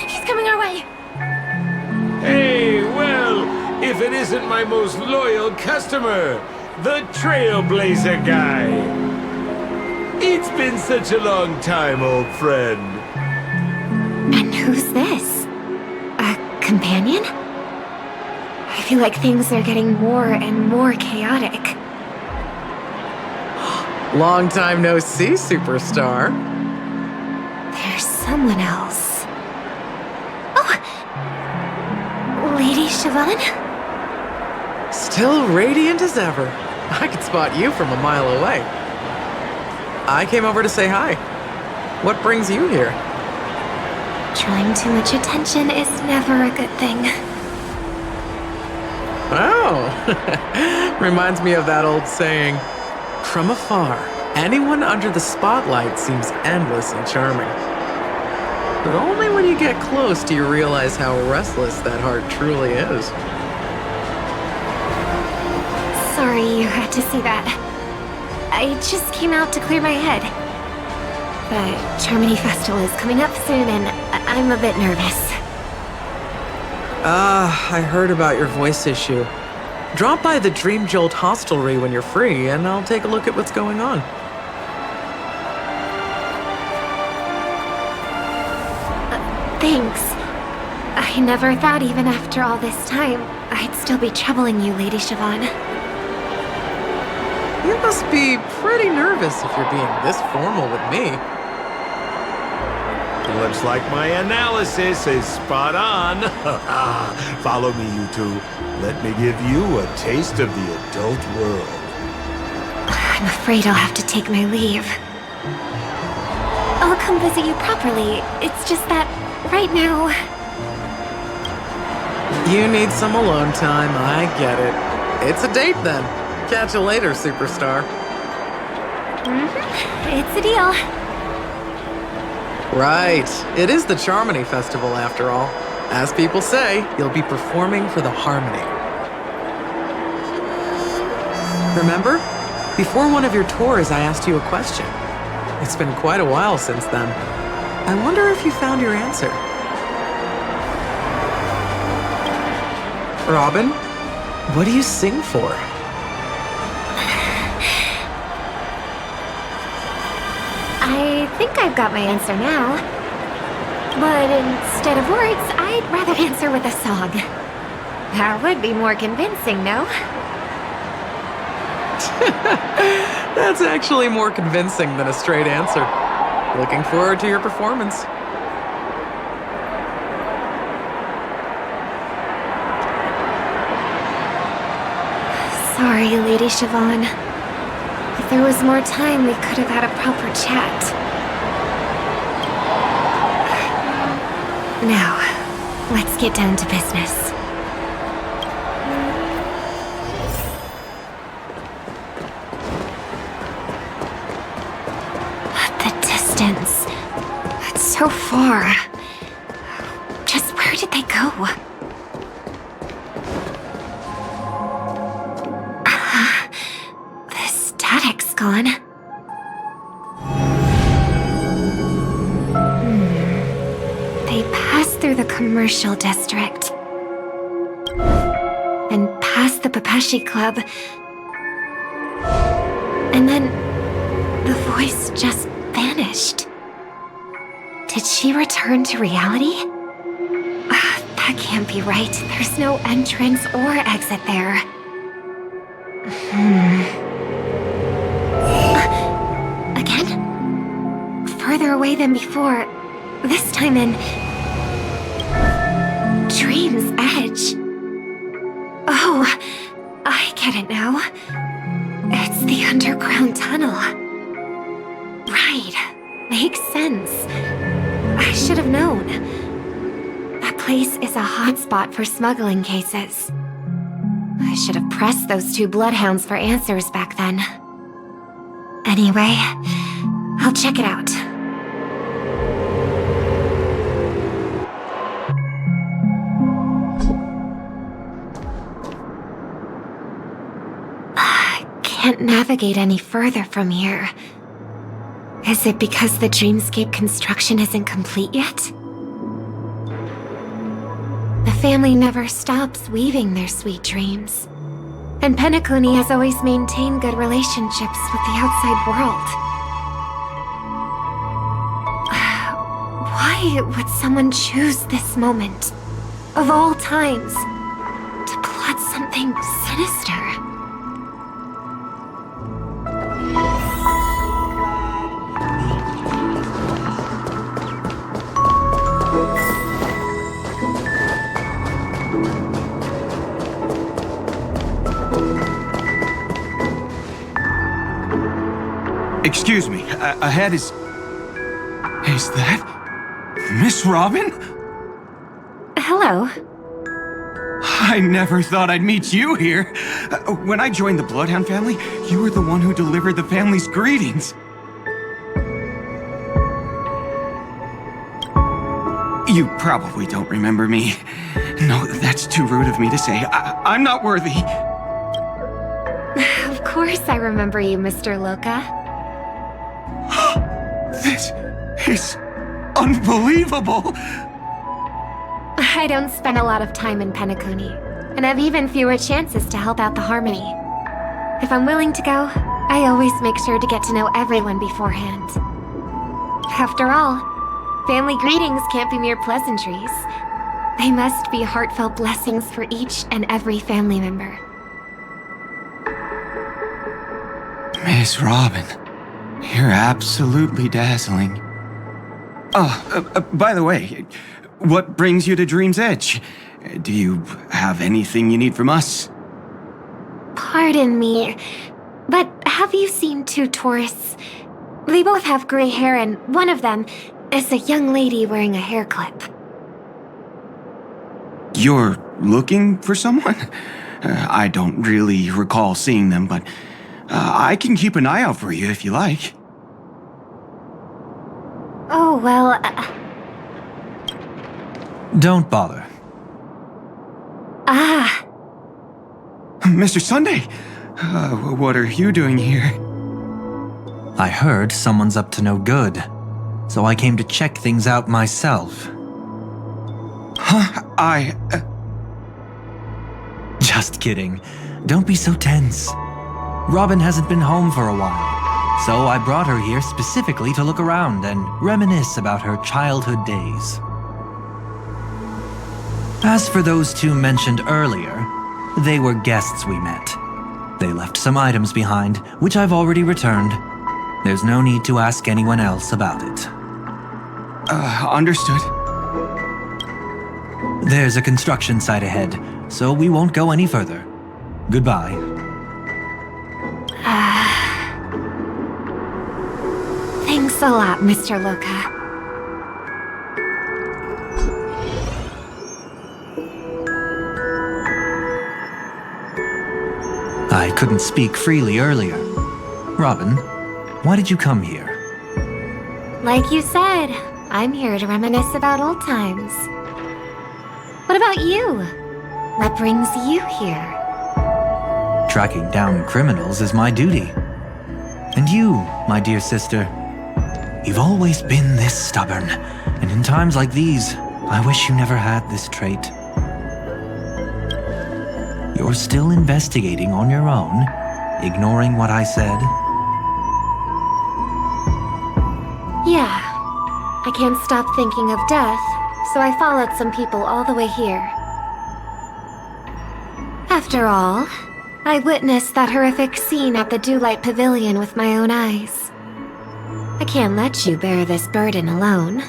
He's coming our way. Hey, well, if it isn't my most loyal customer, the Trailblazer guy. It's been such a long time, old friend. And who's this? A companion? I feel like things are getting more and more chaotic. Long time no see, superstar. There's someone else. Oh! Lady Chevelle? Still radiant as ever. I could spot you from a mile away. I came over to say hi. What brings you here? Drawing too much attention is never a good thing. Oh, reminds me of that old saying, from afar, anyone under the spotlight seems endlessly charming. But only when you get close do you realize how restless that heart truly is. Sorry you had to see that. I just came out to clear my head. The Charmony Festival is coming up soon, and I'm a bit nervous. I heard about your voice issue. Drop by the Dream Jolt hostelry when you're free, and I'll take a look at what's going on. Thanks. I never thought even after all this time, I'd still be troubling you, Lady Siobhan. You must be pretty nervous if you're being this formal with me. Looks like my analysis is spot on. Follow me, you two. Let me give you a taste of the adult world. I'm afraid I'll have to take my leave. I'll come visit you properly. It's just that, right now... You need some alone time, I get it. It's a date then. Catch you later, superstar. It's a deal. Right. It is the Charmony Festival, after all. As people say, you'll be performing for the Harmony. Remember? Before one of your tours, I asked you a question. It's been quite a while since then. I wonder if you found your answer. Robin, what do you sing for? I think I've got my answer now. But instead of words, I'd rather answer with a song. That would be more convincing, no? That's actually more convincing than a straight answer. Looking forward to your performance. Sorry, Lady Siobhan. If there was more time, we could have had a proper chat. Now, let's get down to business. The distance. It's so far. Just where did they go? The static's gone. They passed through the commercial district. And past the Papashi Club. And then the voice just vanished. Did she return to reality? That can't be right. There's no entrance or exit there. Again? Further away than before. This time in... Dream's Edge. Oh, I get it now. It's the underground tunnel. Right. Makes sense. I should have known. That place is a hotspot for smuggling cases. I should have pressed those two bloodhounds for answers back then. Anyway, I'll check it out. I can't navigate any further from here. Is it because the dreamscape construction isn't complete yet? The family never stops weaving their sweet dreams. And Penacony has always maintained good relationships with the outside world. Why would someone choose this moment, of all times, to plot something sinister? Excuse me, ahead is... Is that... Miss Robin? Hello. I never thought I'd meet you here. When I joined the Bloodhound family, you were the one who delivered the family's greetings. You probably don't remember me. No, that's too rude of me to say. I'm not worthy. Of course I remember you, Mr. Loka. This is unbelievable! I don't spend a lot of time in Penacony, and have even fewer chances to help out the Harmony. If I'm willing to go, I always make sure to get to know everyone beforehand. After all, family greetings can't be mere pleasantries. They must be heartfelt blessings for each and every family member. Miss Robin, you're absolutely dazzling. Oh, by the way, what brings you to Dream's Edge? Do you have anything you need from us? Pardon me, but have you seen two tourists? They both have gray hair, and one of them is a young lady wearing a hair clip. You're looking for someone? I don't really recall seeing them, but I can keep an eye out for you if you like. Oh, well... Don't bother. Ah. Mr. Sunday, what are you doing here? I heard someone's up to no good, so I came to check things out myself. Huh? Just kidding. Don't be so tense. Robin hasn't been home for a while, so I brought her here specifically to look around and reminisce about her childhood days. As for those two mentioned earlier, they were guests we met. They left some items behind, which I've already returned. There's no need to ask anyone else about it. Understood. There's a construction site ahead, so we won't go any further. Goodbye. Thanks a lot, Mr. Loka. I couldn't speak freely earlier. Robin, why did you come here? Like you said, I'm here to reminisce about old times. What about you? What brings you here? Tracking down criminals is my duty. And you, my dear sister, you've always been this stubborn, and in times like these, I wish you never had this trait. You're still investigating on your own, ignoring what I said? Yeah. I can't stop thinking of death, so I followed some people all the way here. After all, I witnessed that horrific scene at the Dewlight Pavilion with my own eyes. I can't let you bear this burden alone.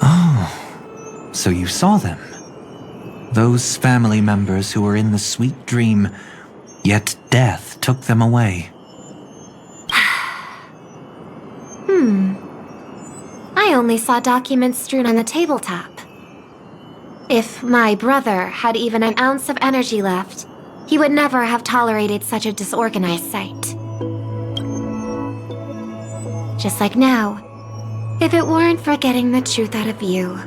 Oh, so you saw them. Those family members who were in the sweet dream, yet death took them away. I only saw documents strewn on the tabletop. If my brother had even an ounce of energy left, he would never have tolerated such a disorganized sight. Just like now, if it weren't for getting the truth out of you.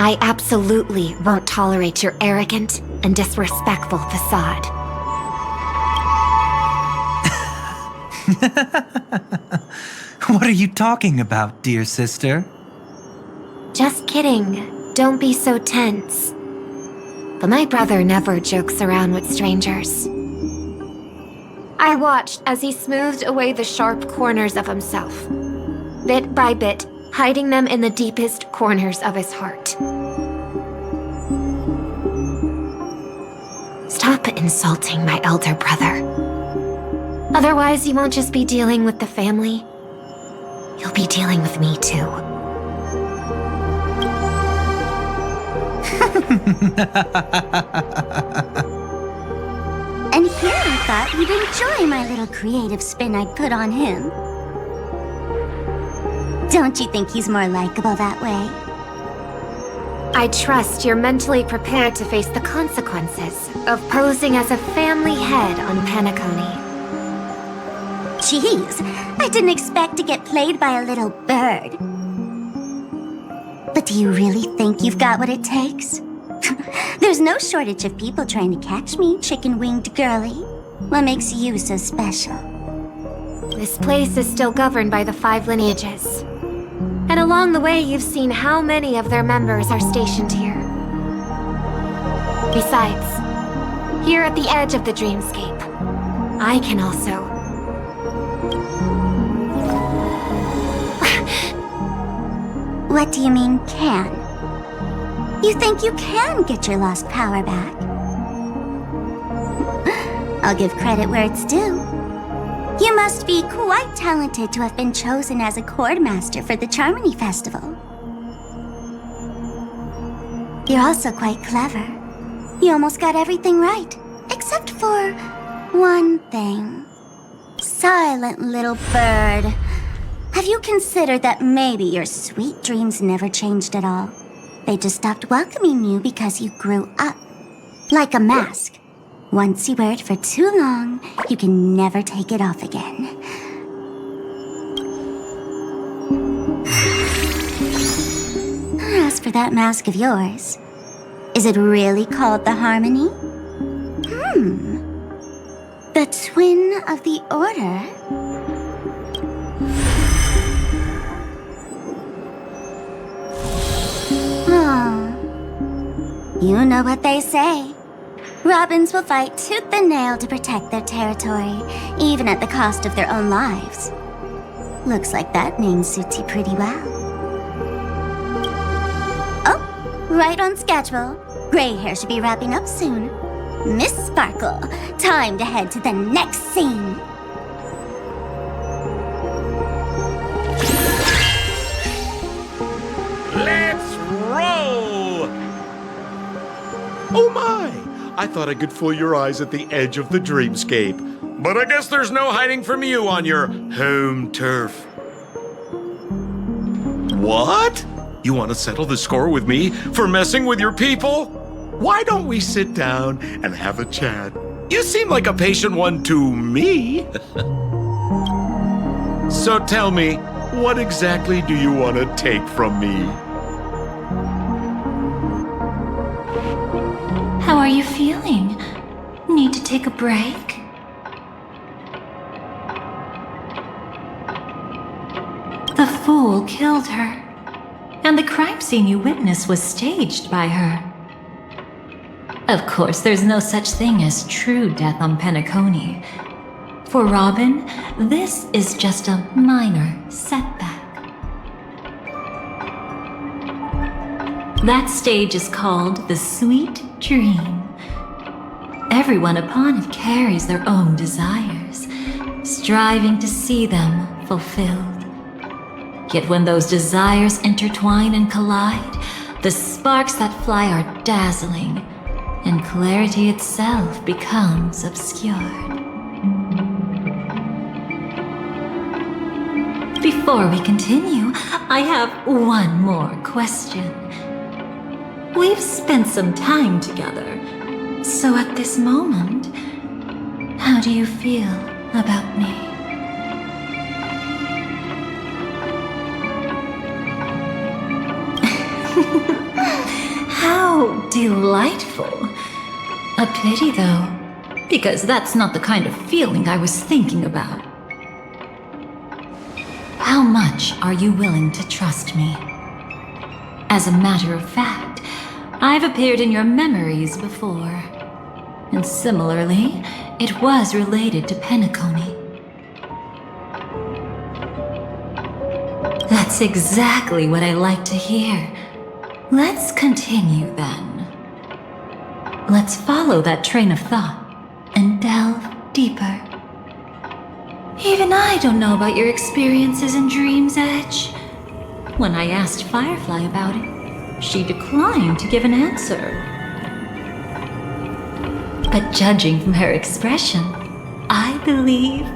I absolutely won't tolerate your arrogant and disrespectful facade. What are you talking about, dear sister? Just kidding. Don't be so tense. But my brother never jokes around with strangers. I watched as he smoothed away the sharp corners of himself, bit by bit, hiding them in the deepest corners of his heart. Stop insulting my elder brother. Otherwise, you won't just be dealing with the family. You'll be dealing with me too. And here I thought you'd enjoy my little creative spin I put on him. Don't you think he's more likable that way? I trust you're mentally prepared to face the consequences of posing as a family head on Penacony. Jeez, I didn't expect to get played by a little bird. But do you really think you've got what it takes? There's no shortage of people trying to catch me, chicken-winged girlie. What makes you so special? This place is still governed by the 5 lineages. And along the way, you've seen how many of their members are stationed here. Besides, here at the edge of the dreamscape, I can also... What do you mean, can? You think you can get your lost power back? I'll give credit where it's due. You must be quite talented to have been chosen as a chord master for the Charmony Festival. You're also quite clever. You almost got everything right, except for one thing. Silent little bird. Have you considered that maybe your sweet dreams never changed at all? They just stopped welcoming you because you grew up. Like a mask. Once you wear it for too long, you can never take it off again. As for that mask of yours, is it really called the Harmony? The twin of the Order? Oh. You know what they say. Robins will fight tooth and nail to protect their territory, even at the cost of their own lives. Looks like that name suits you pretty well. Oh, right on schedule. Gray hair should be wrapping up soon. Miss Sparkle, time to head to the next scene. Let's roll! Oh my! I thought I could fool your eyes at the edge of the dreamscape. But I guess there's no hiding from you on your home turf. What? You want to settle the score with me for messing with your people? Why don't we sit down and have a chat? You seem like a patient one to me. So tell me, what exactly do you want to take from me? How are you feeling? Need to take a break? The fool killed her, and the crime scene you witnessed was staged by her. Of course, there's no such thing as true death on Penacony. For Robin, this is just a minor setback. That stage is called the Sweet Dream. Everyone upon it carries their own desires, striving to see them fulfilled. Yet when those desires intertwine and collide, the sparks that fly are dazzling, and clarity itself becomes obscured. Before we continue, I have one more question. We've spent some time together, so at this moment, how do you feel about me? How delightful. A pity, though, because that's not the kind of feeling I was thinking about. How much are you willing to trust me? As a matter of fact, I've appeared in your memories before. And similarly, it was related to Penacony. That's exactly what I like to hear. Let's continue then. Let's follow that train of thought and delve deeper. Even I don't know about your experiences in Dream's Edge. When I asked Firefly about it, she declined to give an answer. But judging from her expression, I believe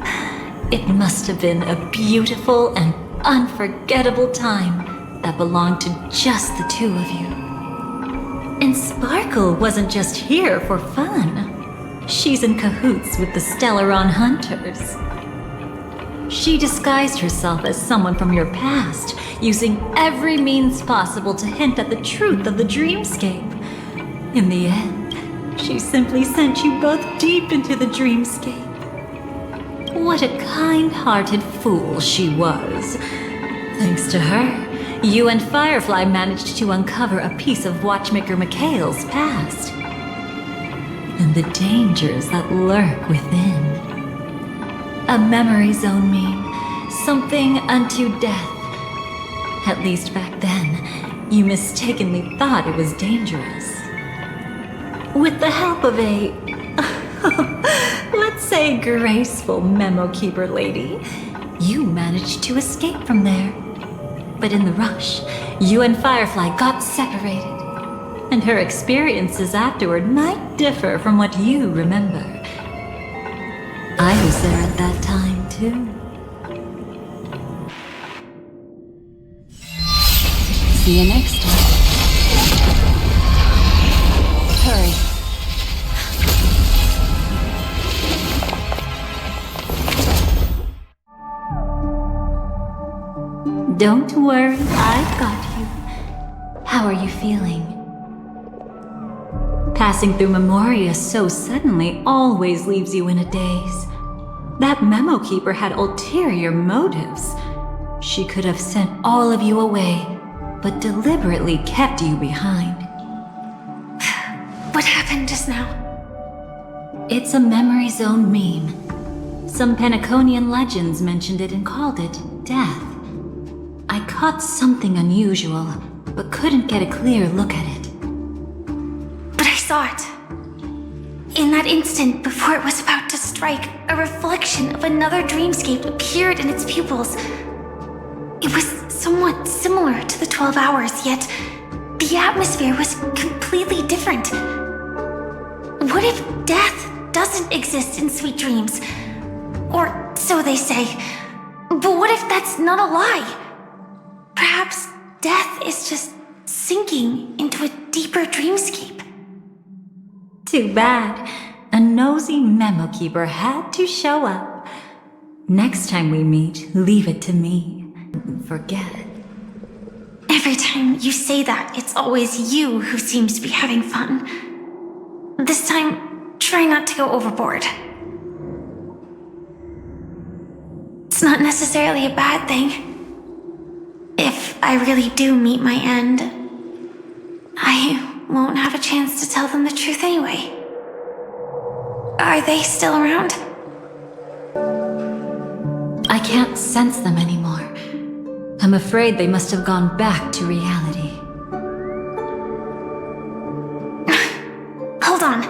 it must have been a beautiful and unforgettable time that belonged to just the two of you. And Sparkle wasn't just here for fun. She's in cahoots with the Stellaron Hunters. She disguised herself as someone from your past, using every means possible to hint at the truth of the dreamscape. In the end, she simply sent you both deep into the dreamscape. What a kind-hearted fool she was. Thanks to her, you and Firefly managed to uncover a piece of Watchmaker Mikhail's past. And the dangers that lurk within. A memory zone meme, something unto death. At least back then, you mistakenly thought it was dangerous. With the help of a, let's say, graceful memo keeper lady, you managed to escape from there. But in the rush, you and Firefly got separated. And her experiences afterward might differ from what you remember. I was there at that time, too. See you next time. Hurry. Don't worry, I've got you. How are you feeling? Passing through Memoria so suddenly always leaves you in a daze. That memo keeper had ulterior motives. She could have sent all of you away, but deliberately kept you behind. What happened just now? It's a memory zone meme. Some Penaconian legends mentioned it and called it death. I caught something unusual, but couldn't get a clear look at it. But I saw it. In that instant, before it was about to strike, a reflection of another dreamscape appeared in its pupils. It was somewhat similar to the 12 hours, yet the atmosphere was completely different. What if death doesn't exist in sweet dreams? Or so they say. But what if that's not a lie? Perhaps death is just sinking into a deeper dreamscape. Too bad. A nosy memo keeper had to show up. Next time we meet, leave it to me. Forget it. Every time you say that, it's always you who seems to be having fun. This time, try not to go overboard. It's not necessarily a bad thing. If I really do meet my end, I won't have a chance to tell them the truth anyway. Are they still around? I can't sense them anymore. I'm afraid they must have gone back to reality. Hold on.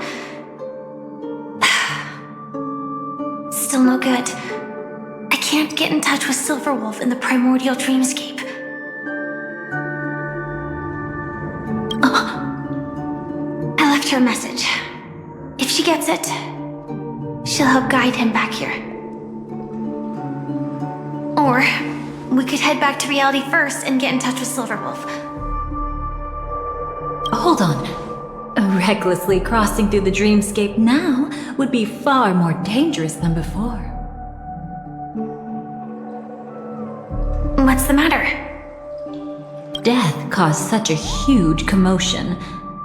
Still no good. I can't get in touch with Silverwolf in the primordial dreamscape. I left her a message. If she gets it, she'll help guide him back here. Or we could head back to reality first and get in touch with Silverwolf. Hold on. Recklessly crossing through the dreamscape now would be far more dangerous than before. What's the matter? Death caused such a huge commotion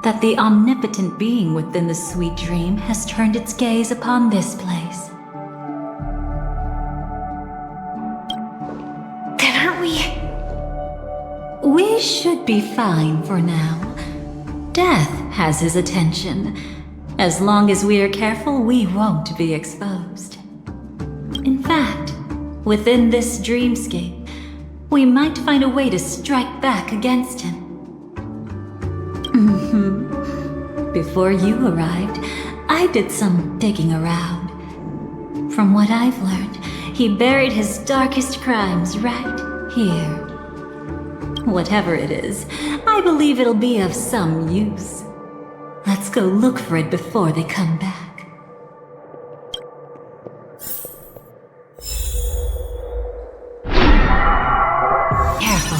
that the omnipotent being within the sweet dream has turned its gaze upon this place. Then aren't we? We should be fine for now. Death has his attention. As long as we are careful, we won't be exposed. In fact, within this dreamscape, we might find a way to strike back against him. Before you arrived, I did some digging around. From what I've learned, he buried his darkest crimes right here. Whatever it is, I believe it'll be of some use. Let's go look for it before they come back. Careful.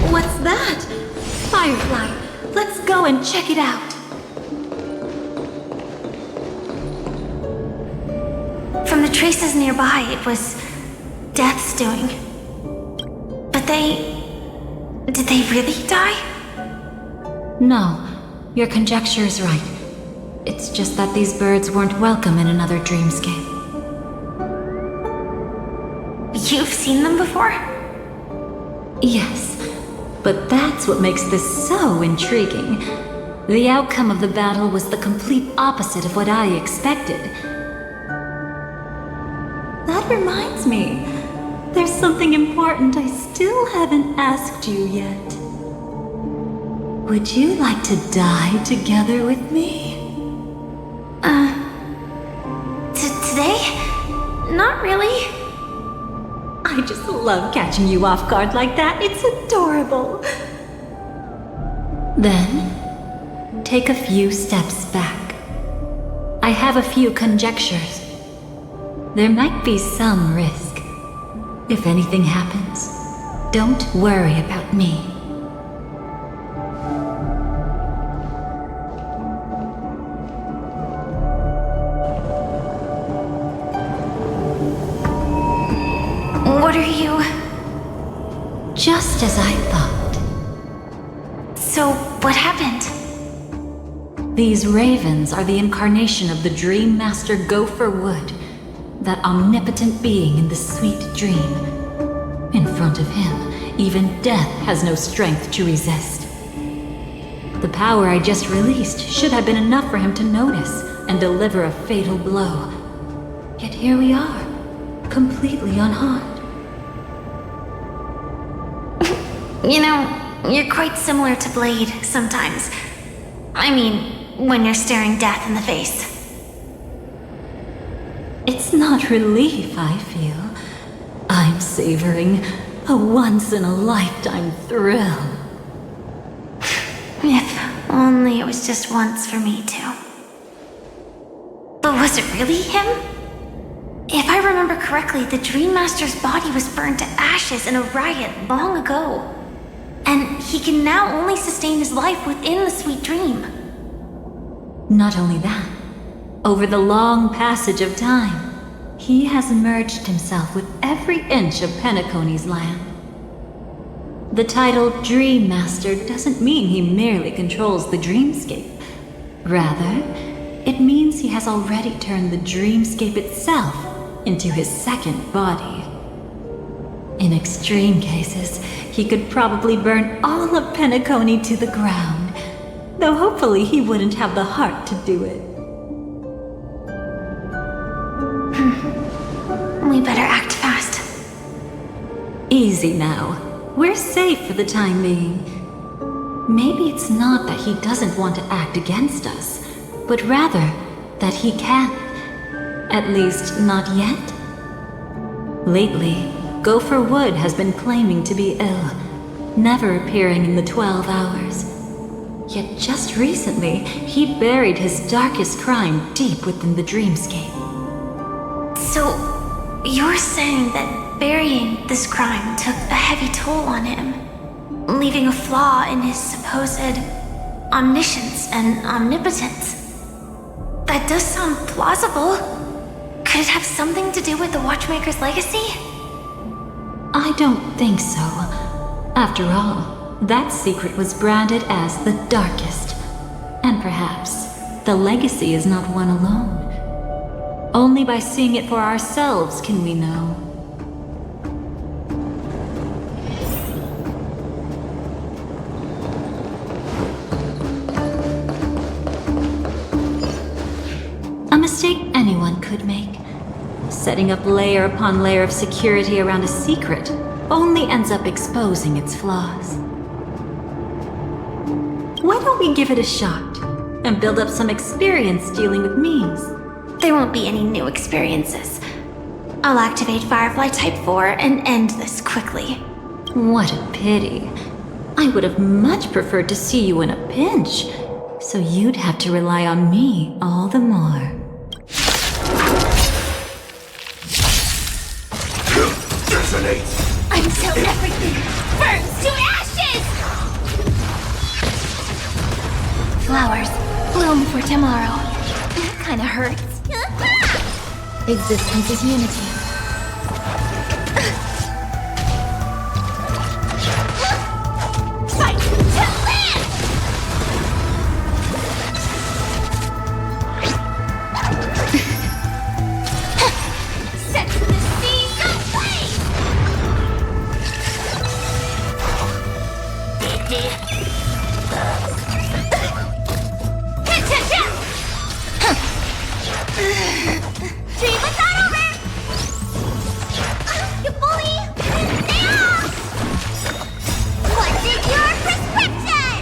What's that? Firefly, let's go and check it out. traces nearby it was Death's doing. But did they really die? No, your conjecture is right. It's just that these birds weren't welcome in another dreamscape. You've seen them before? Yes, but that's what makes this so intriguing. The outcome of the battle was the complete opposite of what I expected. That reminds me, there's something important I still haven't asked you yet. Would you like to die together with me? Today? Not really. I just love catching you off guard like that. It's adorable. Then, take a few steps back. I have a few conjectures. There might be some risk. If anything happens, don't worry about me. What are you? Just as I thought. So, what happened? These ravens are the incarnation of the Dream Master Gopher Wood, that omnipotent being in the sweet dream. In front of him, even death has no strength to resist. The power I just released should have been enough for him to notice and deliver a fatal blow. Yet here we are, completely unharmed. You know, you're quite similar to Blade sometimes. I mean, when you're staring death in the face. It's not relief I feel. I'm savoring a once-in-a-lifetime thrill. If only it was just once for me too. But was it really him? If I remember correctly, the Dream Master's body was burned to ashes in a riot long ago. And he can now only sustain his life within the sweet dream. Not only that, over the long passage of time, he has merged himself with every inch of Penacony's land. The title Dream Master doesn't mean he merely controls the dreamscape. Rather, it means he has already turned the dreamscape itself into his second body. In extreme cases, he could probably burn all of Penacony to the ground, though hopefully he wouldn't have the heart to do it. We better act fast. Easy now. We're safe for the time being. Maybe it's not that he doesn't want to act against us, but rather that he can't. At least, not yet. Lately, Gopher Wood has been claiming to be ill, never appearing in the 12 hours. Yet just recently, he buried his darkest crime deep within the dreamscape. So, you're saying that burying this crime took a heavy toll on him, leaving a flaw in his supposed omniscience and omnipotence. That does sound plausible. Could it have something to do with the Watchmaker's legacy? I don't think so. After all, that secret was branded as the darkest. And perhaps the legacy is not one alone. Only by seeing it for ourselves can we know. A mistake anyone could make. Setting up layer upon layer of security around a secret only ends up exposing its flaws. Why don't we give it a shot and build up some experience dealing with memes? There won't be any new experiences. I'll activate Firefly Type 4 and end this quickly. What a pity. I would have much preferred to see you in a pinch, so you'd have to rely on me all the more. Until everything burns to ashes! Flowers bloom for tomorrow. That kinda hurts. Existence is unity. Fight to live! Set to the seas of flame! Dream is not over! You bully! Stay off! What's in your prescription?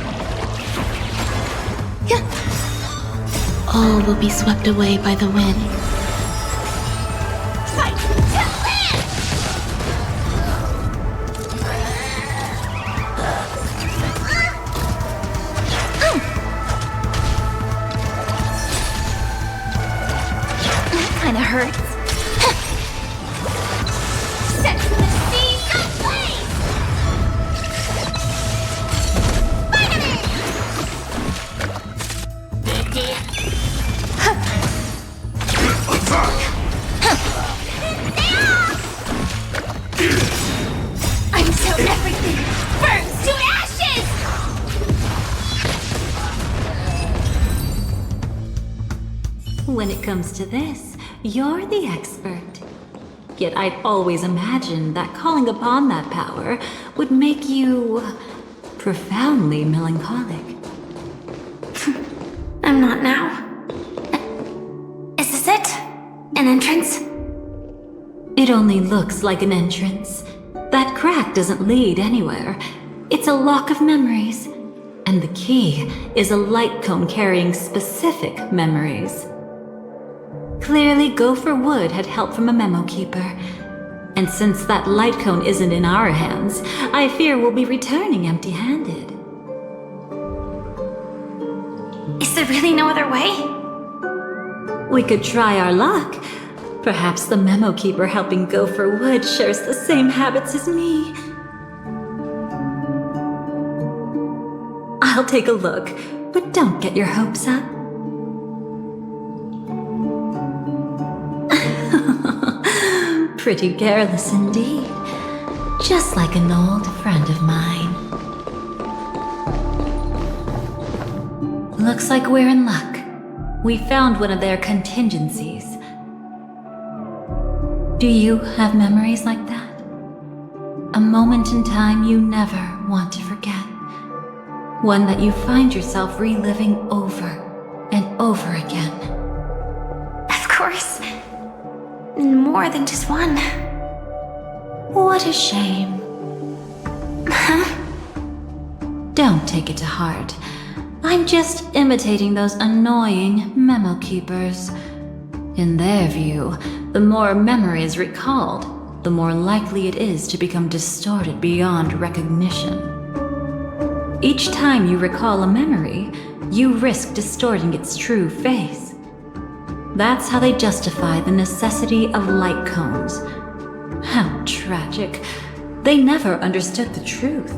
All will be swept away by the wind. Fight to live! That kinda hurts. Set to the seas of flame! Vitamin! Until everything burns to ashes! When it comes to this, you're the expert. Yet I'd always imagined that calling upon that power would make you profoundly melancholic. I'm not now. Is this it? An entrance? It only looks like an entrance. That crack doesn't lead anywhere. It's a lock of memories. And the key is a light cone carrying specific memories. Clearly, Gopher Wood had help from a memo keeper. And since that light cone isn't in our hands, I fear we'll be returning empty-handed. Is there really no other way? We could try our luck. Perhaps the memo keeper helping Gopher Wood shares the same habits as me. I'll take a look, but don't get your hopes up. Pretty careless indeed. Just like an old friend of mine. Looks like we're in luck. We found one of their contingencies. Do you have memories like that? A moment in time you never want to forget. One that you find yourself reliving over and over again. Of course. More than just one. What a shame. Huh? Don't take it to heart. I'm just imitating those annoying memo keepers. In their view, the more memories recalled, the more likely it is to become distorted beyond recognition. Each time you recall a memory, you risk distorting its true face. That's how they justify the necessity of light cones. How tragic. They never understood the truth.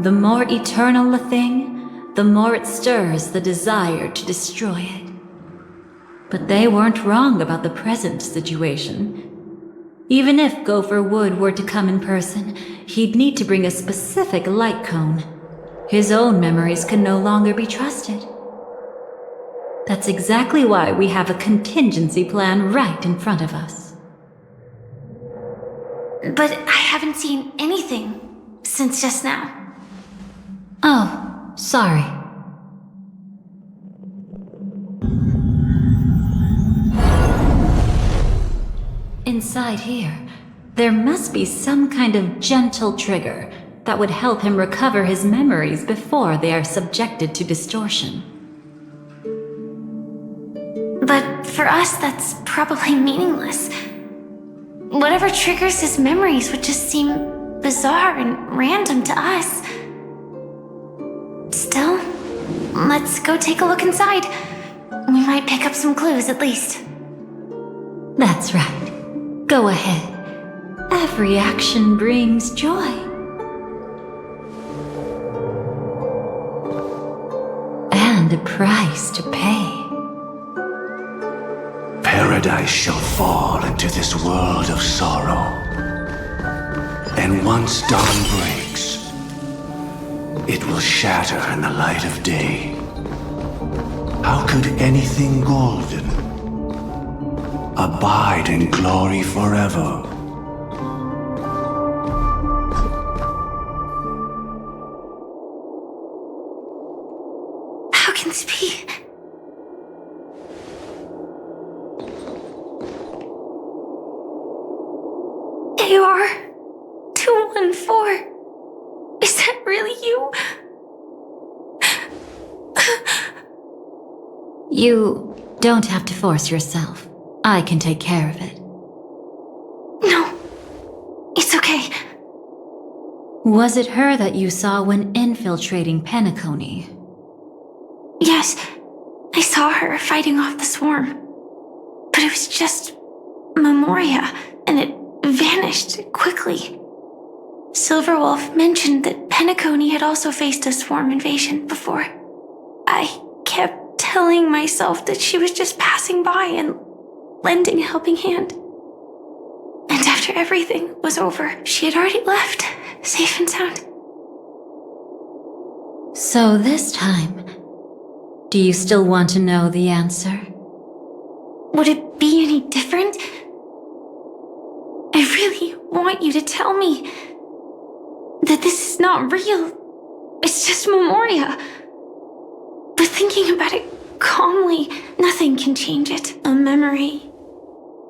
The more eternal a thing, the more it stirs the desire to destroy it. But they weren't wrong about the present situation. Even if Gopher Wood were to come in person, he'd need to bring a specific light cone. His own memories can no longer be trusted. That's exactly why we have a contingency plan right in front of us. But I haven't seen anything since just now. Oh, sorry. Inside here, there must be some kind of gentle trigger that would help him recover his memories before they are subjected to distortion. But for us, that's probably meaningless. Whatever triggers his memories would just seem bizarre and random to us. Still, let's go take a look inside. We might pick up some clues at least. That's right. Go ahead. Every action brings joy. And a price to pay. Parrot. paradise shall fall into this world of sorrow. And once dawn breaks, it will shatter in the light of day. How could anything golden abide in glory forever? How can this be? AR 214. Is that really you? You don't have to force yourself. I can take care of it. No, it's okay. Was it her that you saw when infiltrating Penacony? Yes, I saw her fighting off the swarm. But it was just Memoria, and it vanished quickly. Silverwolf mentioned that Penacony had also faced a swarm invasion before. I kept telling myself that she was just passing by and lending a helping hand. And after everything was over, she had already left, safe and sound. So this time, do you still want to know the answer? Would it be any different? I really want you to tell me that this is not real. It's just Memoria. But thinking about it calmly, nothing can change it. A memory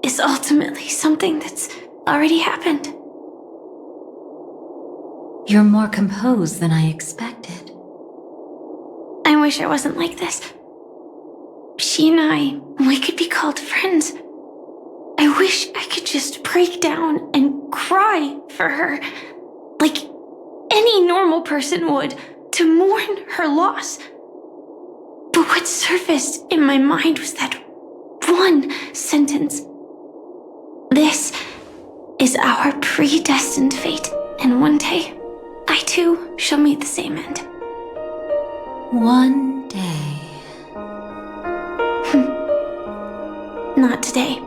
is ultimately something that's already happened. You're more composed than I expected. I wish I wasn't like this. She and I, we could be called friends. I wish I could just break down and cry for her, like any normal person would, to mourn her loss. But what surfaced in my mind was that one sentence. This is our predestined fate, and one day, I too shall meet the same end. One day. Not today.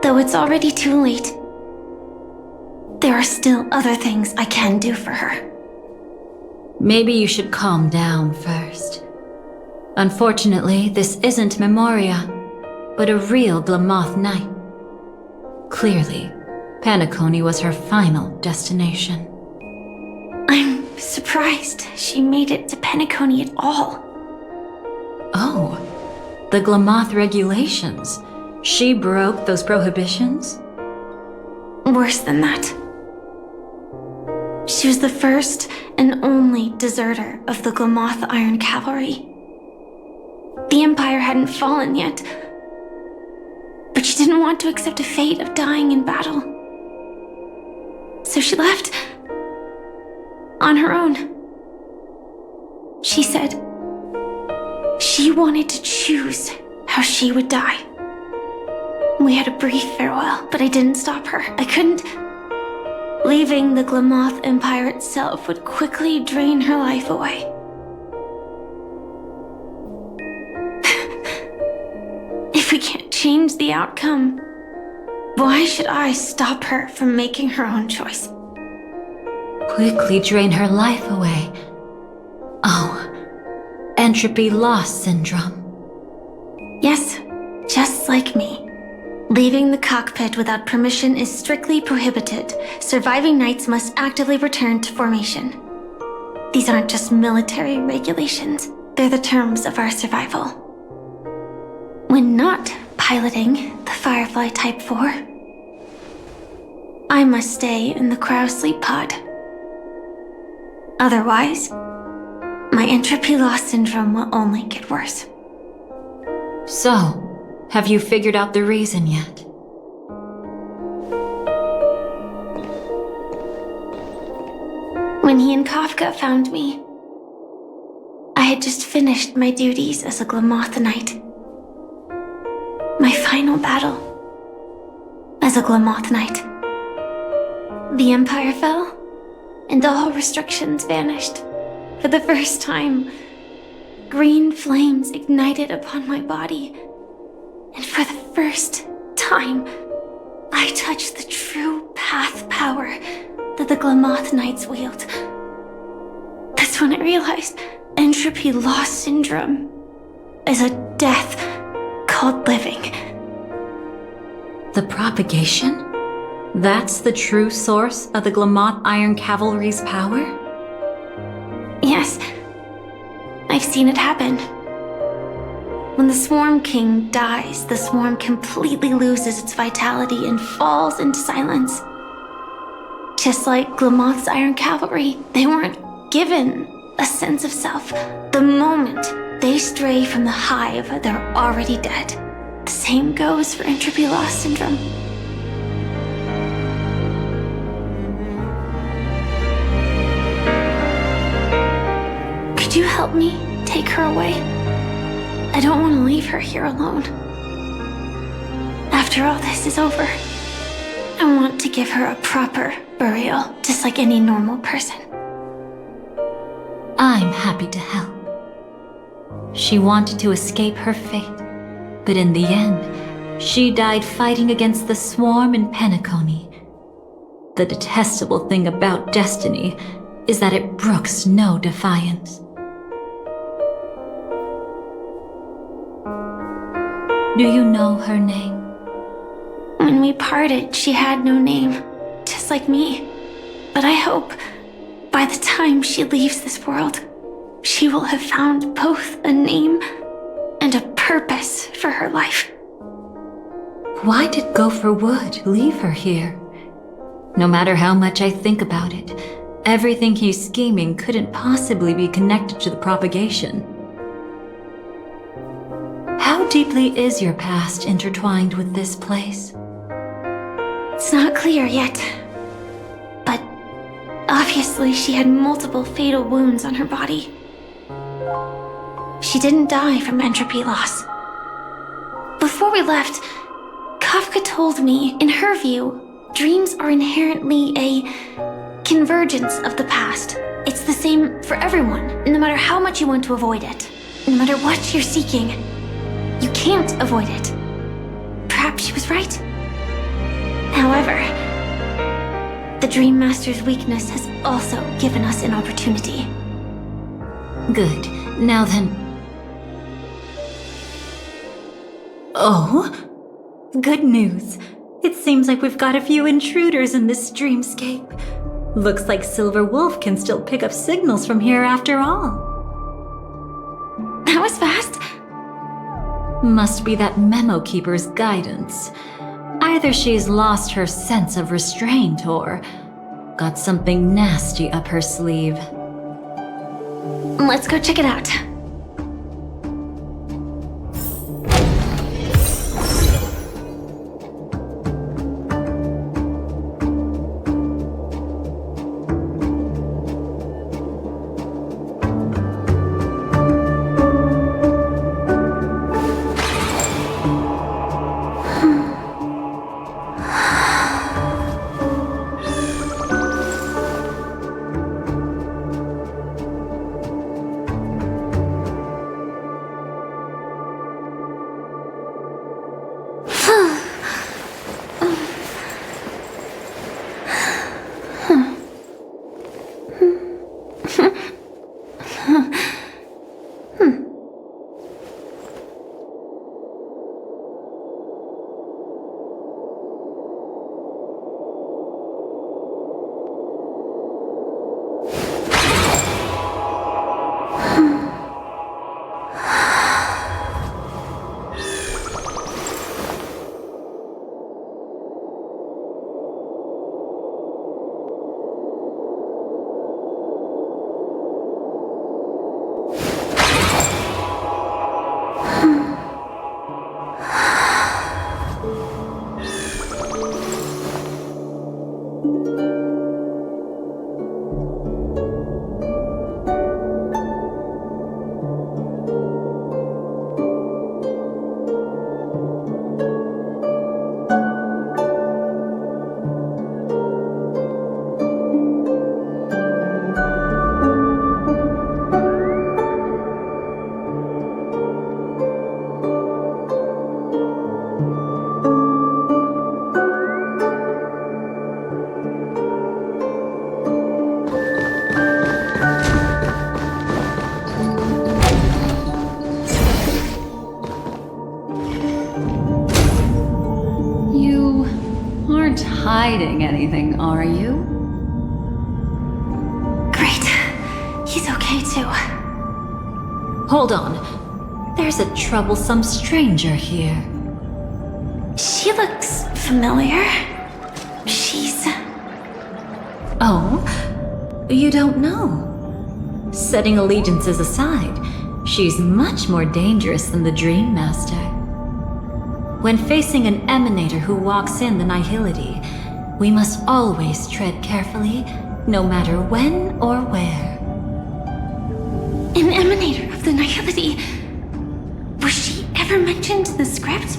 Though it's already too late, there are still other things I can do for her. Maybe you should calm down first. Unfortunately, this isn't Memoria, but a real Glamoth Knight. Clearly, Penacony was her final destination. I'm surprised she made it to Penacony at all. Oh, the Glamoth regulations. She broke those prohibitions? Worse than that. She was the first and only deserter of the Glamoth Iron Cavalry. The Empire hadn't fallen yet, but she didn't want to accept a fate of dying in battle. So she left on her own. She said she wanted to choose how she would die. We had a brief farewell, but I didn't stop her. I couldn't. Leaving the Glamoth Empire itself would quickly drain her life away. If we can't change the outcome, why should I stop her from making her own choice? Quickly drain her life away. Oh, entropy loss syndrome. Yes, just like me. Leaving the cockpit without permission is strictly prohibited. Surviving knights must actively return to formation. These aren't just military regulations, they're the terms of our survival. When not piloting the Firefly Type 4, I must stay in the cryo sleep pod. Otherwise, my entropy loss syndrome will only get worse. So, have you figured out the reason yet? When he and Kafka found me, I had just finished my duties as a Glamoth Knight. My final battle as a Glamoth Knight. The Empire fell, and all restrictions vanished. For the first time, green flames ignited upon my body, And for the first time, I touched the true path power that the Glamoth Knights wield. That's when I realized entropy loss syndrome is a death called living. The propagation? That's the true source of the Glamoth Iron Cavalry's power? Yes, I've seen it happen. When the Swarm King dies, the Swarm completely loses its vitality and falls into silence. Just like Glamoth's Iron Cavalry, they weren't given a sense of self. The moment they stray from the hive, they're already dead. The same goes for entropy loss syndrome. Could you help me take her away? I don't want to leave her here alone. After all this is over, I want to give her a proper burial, just like any normal person. I'm happy to help. She wanted to escape her fate, but in the end, she died fighting against the Swarm in Penacony. The detestable thing about destiny is that it brooks no defiance. Do you know her name? When we parted, she had no name, just like me. But I hope, by the time she leaves this world, she will have found both a name and a purpose for her life. Why did Gopher Wood leave her here? No matter how much I think about it, everything he's scheming couldn't possibly be connected to the propagation. How deeply is your past intertwined with this place? It's not clear yet. But obviously she had multiple fatal wounds on her body. She didn't die from entropy loss. Before we left, Kafka told me, in her view, dreams are inherently a convergence of the past. It's the same for everyone, no matter how much you want to avoid it. No matter what you're seeking, you can't avoid it. Perhaps she was right. However, the Dream Master's weakness has also given us an opportunity. Good. Now then... Oh? Good news. It seems like we've got a few intruders in this dreamscape. Looks like Silver Wolf can still pick up signals from here after all. That was fast. Must be that Memo Keeper's guidance. Either she's lost her sense of restraint or got something nasty up her sleeve. Let's go check it out. hiding anything, are you? Great. He's okay too. Hold on. There's a troublesome stranger here. She looks familiar. She's... Oh? You don't know? Setting allegiances aside, she's much more dangerous than the Dream Master. When facing an emanator who walks in the nihility, we must always tread carefully, no matter when or where. An emanator of the nihility? Was she ever mentioned in the script?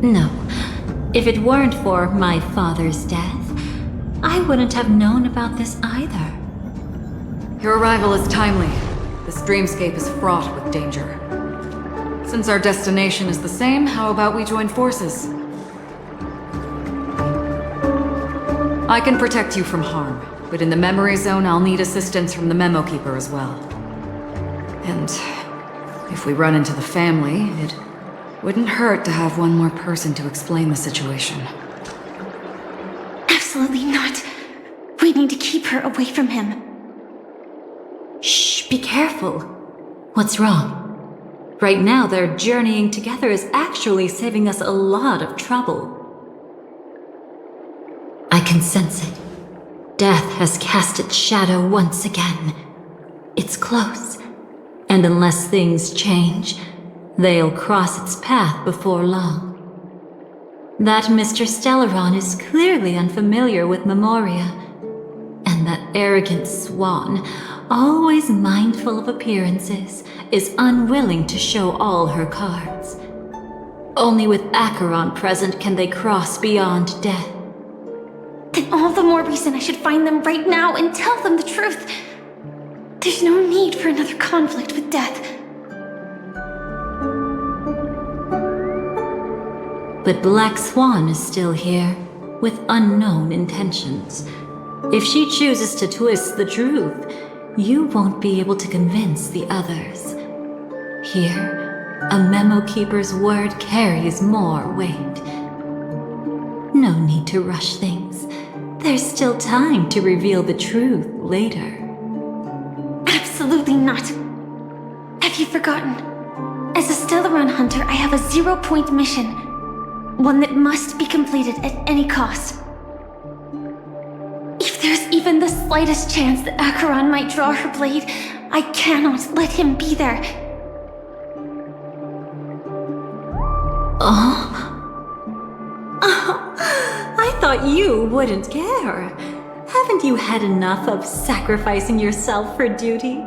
No. If it weren't for my father's death, I wouldn't have known about this either. Your arrival is timely. This dreamscape is fraught with danger. Since our destination is the same, how about we join forces? I can protect you from harm, but in the memory zone I'll need assistance from the Memo Keeper as well. And if we run into the family, it wouldn't hurt to have one more person to explain the situation. Absolutely not. We need to keep her away from him. Shh, be careful. What's wrong? Right now, their journeying together is actually saving us a lot of trouble. I can sense it. Death has cast its shadow once again. It's close. And unless things change, they'll cross its path before long. That Mr. Stellaron is clearly unfamiliar with Memoria. And that arrogant swan, always mindful of appearances, is unwilling to show all her cards. Only with Acheron present can they cross beyond death. Then all the more reason I should find them right now and tell them the truth. There's no need for another conflict with death. But Black Swan is still here, with unknown intentions. If she chooses to twist the truth, you won't be able to convince the others. Here, a Memo Keeper's word carries more weight. No need to rush things. There's still time to reveal the truth later. Absolutely not. Have you forgotten? As a Stellaron hunter, I have a 0-point mission. One that must be completed at any cost. If there's even the slightest chance that Acheron might draw her blade, I cannot let him be there. I thought you wouldn't care. Haven't you had enough of sacrificing yourself for duty?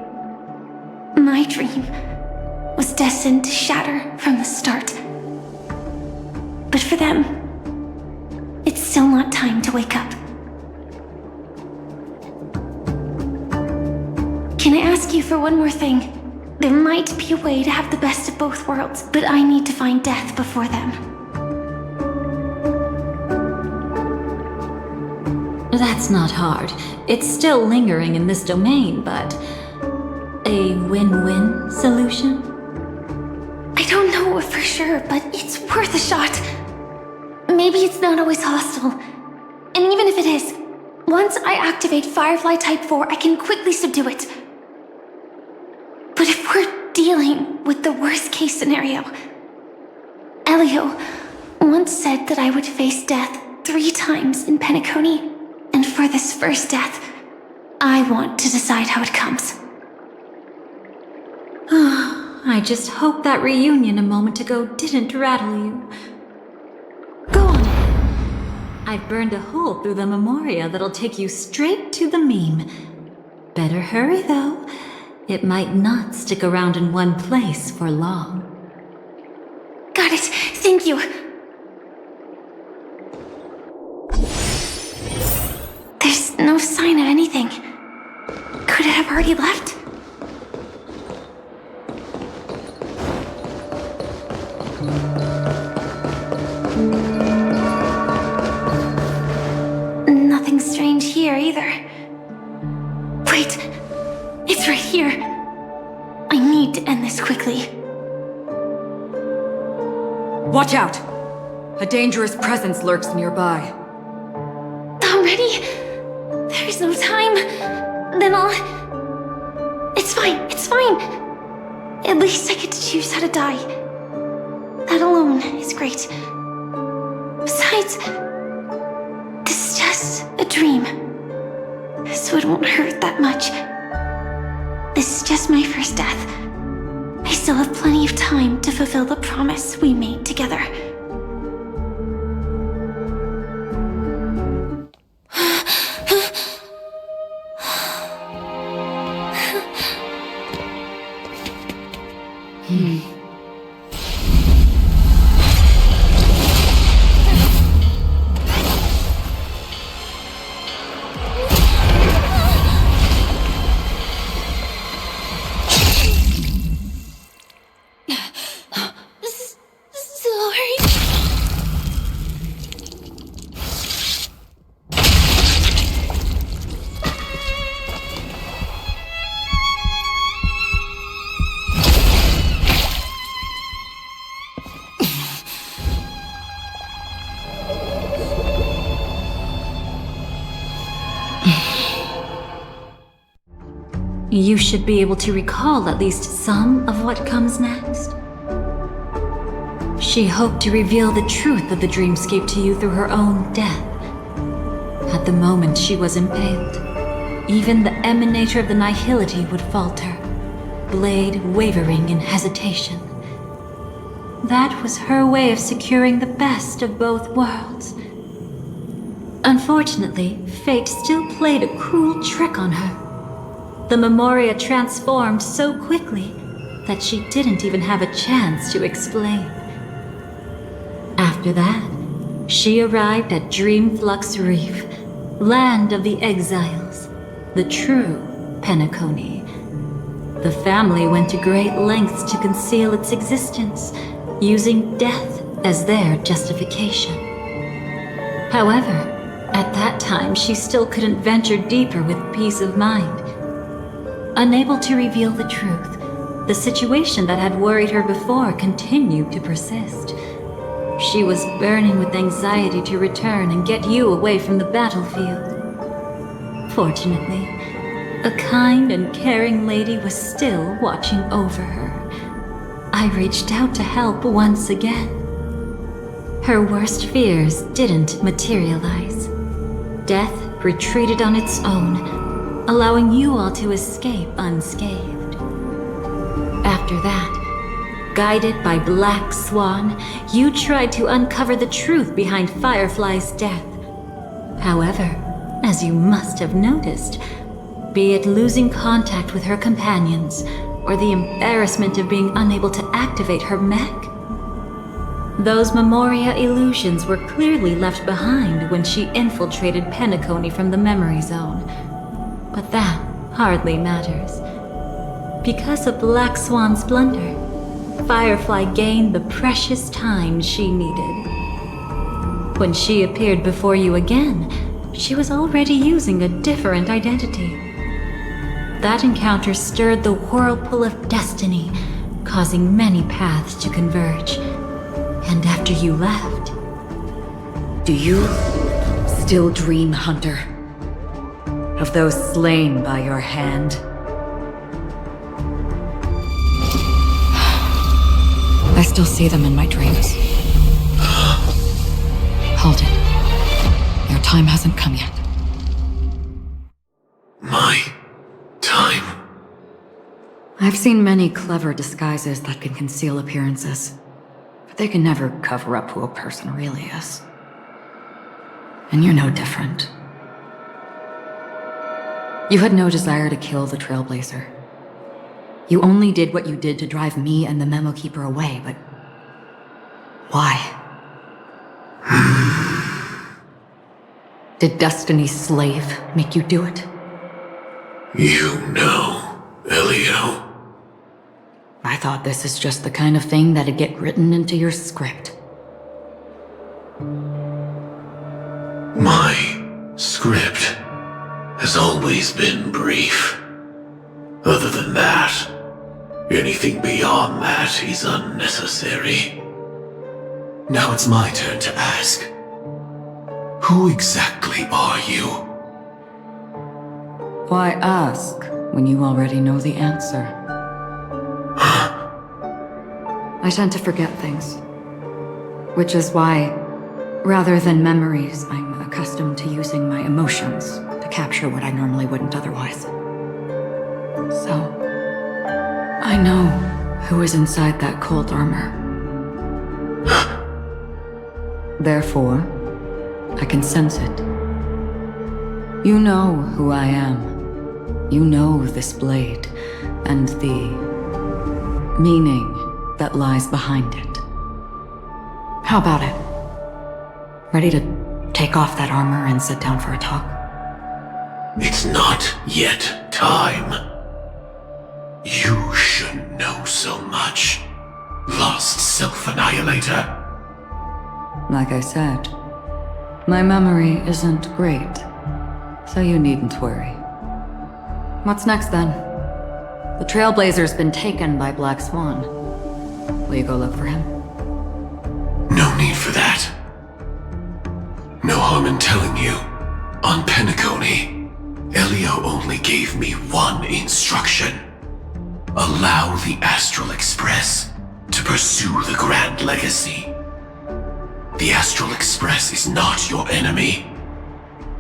My dream was destined to shatter from the start. But for them, it's still not time to wake up. Can I ask you for one more thing? There might be a way to have the best of both worlds, but I need to find death before them. That's not hard. It's still lingering in this domain, but... a win-win solution? I don't know for sure, but it's worth a shot. Maybe it's not always hostile. And even if it is, once I activate Firefly Type 4, I can quickly subdue it. But if we're dealing with the worst-case scenario, Elio once said that I would face death 3 times in Penacony, and for this first death, I want to decide how it comes. I just hope that reunion a moment ago didn't rattle you. Go on. I've burned a hole through the Memoria that'll take you straight to the meme. Better hurry, though. It might not stick around in one place for long. Got it. Thank you. There's no sign of anything. Could it have already left? Nothing strange here either. Wait, it's right here. I need to end this quickly. Watch out! A dangerous presence lurks nearby. already? There's no time. Then I'll... It's fine, it's fine. At least I get to choose how to die. That alone is great. Besides, this is just a dream, so it won't hurt that much. This is just my first death. I still have plenty of time to fulfill the promise we made together. You should be able to recall at least some of what comes next. She hoped to reveal the truth of the dreamscape to you through her own death. At the moment she was impaled, even the emanator of the nihility would falter, blade wavering in hesitation. That was her way of securing the best of both worlds. Unfortunately, fate still played a cruel trick on her. The Memoria transformed so quickly that she didn't even have a chance to explain. After that, she arrived at Dreamflux Reef, land of the exiles, the true Penacony. The family went to great lengths to conceal its existence, using death as their justification. However, at that time she still couldn't venture deeper with peace of mind. Unable to reveal the truth, the situation that had worried her before continued to persist. She was burning with anxiety to return and get you away from the battlefield. Fortunately, a kind and caring lady was still watching over her. I reached out to help once again. Her worst fears didn't materialize. Death retreated on its own, allowing you all to escape unscathed. After that, guided by Black Swan, you tried to uncover the truth behind Firefly's death. However, as you must have noticed, be it losing contact with her companions, or the embarrassment of being unable to activate her mech, those Memoria illusions were clearly left behind when she infiltrated Penacony from the memory zone. But that hardly matters. Because of Black Swan's blunder, Firefly gained the precious time she needed. When she appeared before you again, she was already using a different identity. That encounter stirred the whirlpool of destiny, causing many paths to converge. And after you left... Do you still dream, Hunter? Of those slain by your hand? I still see them in my dreams. Hold it. Your time hasn't come yet. My time? I've seen many clever disguises that can conceal appearances, but they can never cover up who a person really is. And you're no different. You had no desire to kill the Trailblazer. You only did what you did to drive me and the Memo Keeper away, but... why? Did Destiny's slave make you do it? You know, Elio. I thought this is just the kind of thing that'd get written into your script. My script has always been brief. Other than that, anything beyond that is unnecessary. Now it's my turn to ask. Who exactly are you? Why ask when you already know the answer? I tend to forget things. Which is why, rather than memories, I'm accustomed to using my emotions to capture what I normally wouldn't otherwise. So, I know who is inside that cold armor. Therefore, I can sense it. You know who I am. You know this blade, and the meaning that lies behind it. How about it? Ready to take off that armor and sit down for a talk? It's not yet time. You shouldn't know so much, Lost Self-Annihilator. Like I said, my memory isn't great, so you needn't worry. What's next then? The Trailblazer's been taken by Black Swan. Will you go look for him? No need for that. No harm in telling you. On Penacony, Elio only gave me one instruction. Allow the Astral Express to pursue the Grand Legacy. The Astral Express is not your enemy.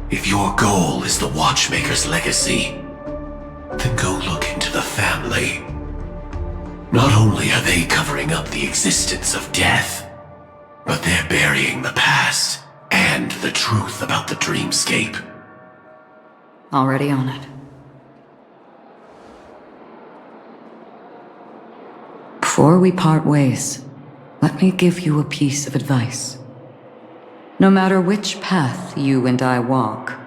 If your goal is the Watchmaker's legacy, then go look into the family. Not only are they covering up the existence of death, but they're burying the past and the truth about the dreamscape. Already on it. Before we part ways, let me give you a piece of advice. No matter which path you and I walk,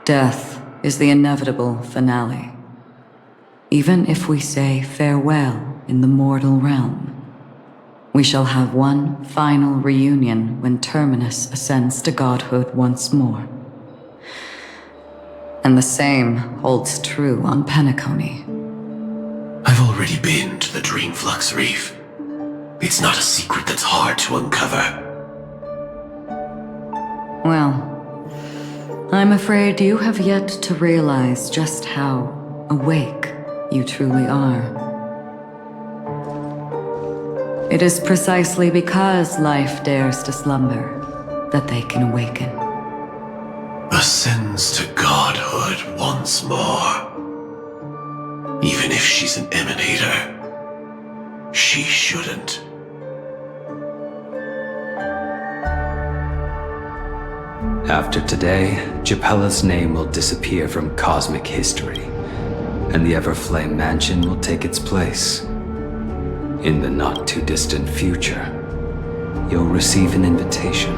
death is the inevitable finale. Even if we say farewell in the mortal realm, we shall have one final reunion when Terminus ascends to godhood once more. And the same holds true on Penacony. I've already been to the Dreamflux Reef. It's not a secret that's hard to uncover. Well, I'm afraid you have yet to realize just how awake you truly are. It is precisely because life dares to slumber that they can awaken. Ascends to godhood once more. Even if she's an emanator, she shouldn't. After today, Japella's name will disappear from cosmic history, and the Everflame Mansion will take its place. In the not-too-distant future, you'll receive an invitation.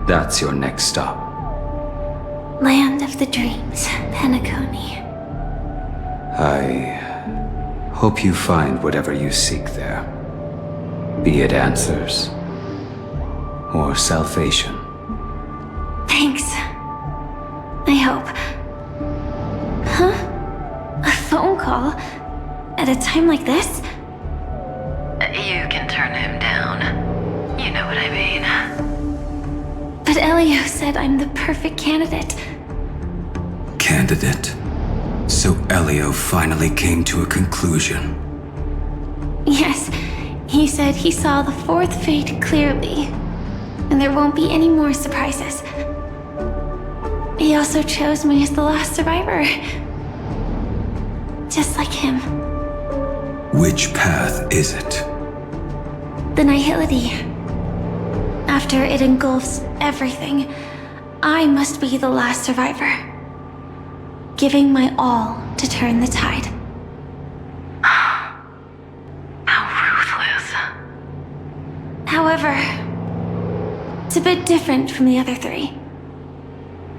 That's your next stop. Land of the Dreams, Penacony. I hope you find whatever you seek there. Be it answers or salvation. Thanks. I hope. Huh? A phone call? At a time like this? You can turn him down. You know what I mean. But Elio said I'm the perfect candidate. Candidate? So Elio finally came to a conclusion. Yes, he said he saw the fourth fate clearly, and there won't be any more surprises. He also chose me as the last survivor. Just like him. Which path is it? The Nihility. After it engulfs everything, I must be the last survivor. Giving my all to turn the tide. How ruthless. However, it's a bit different from the other three.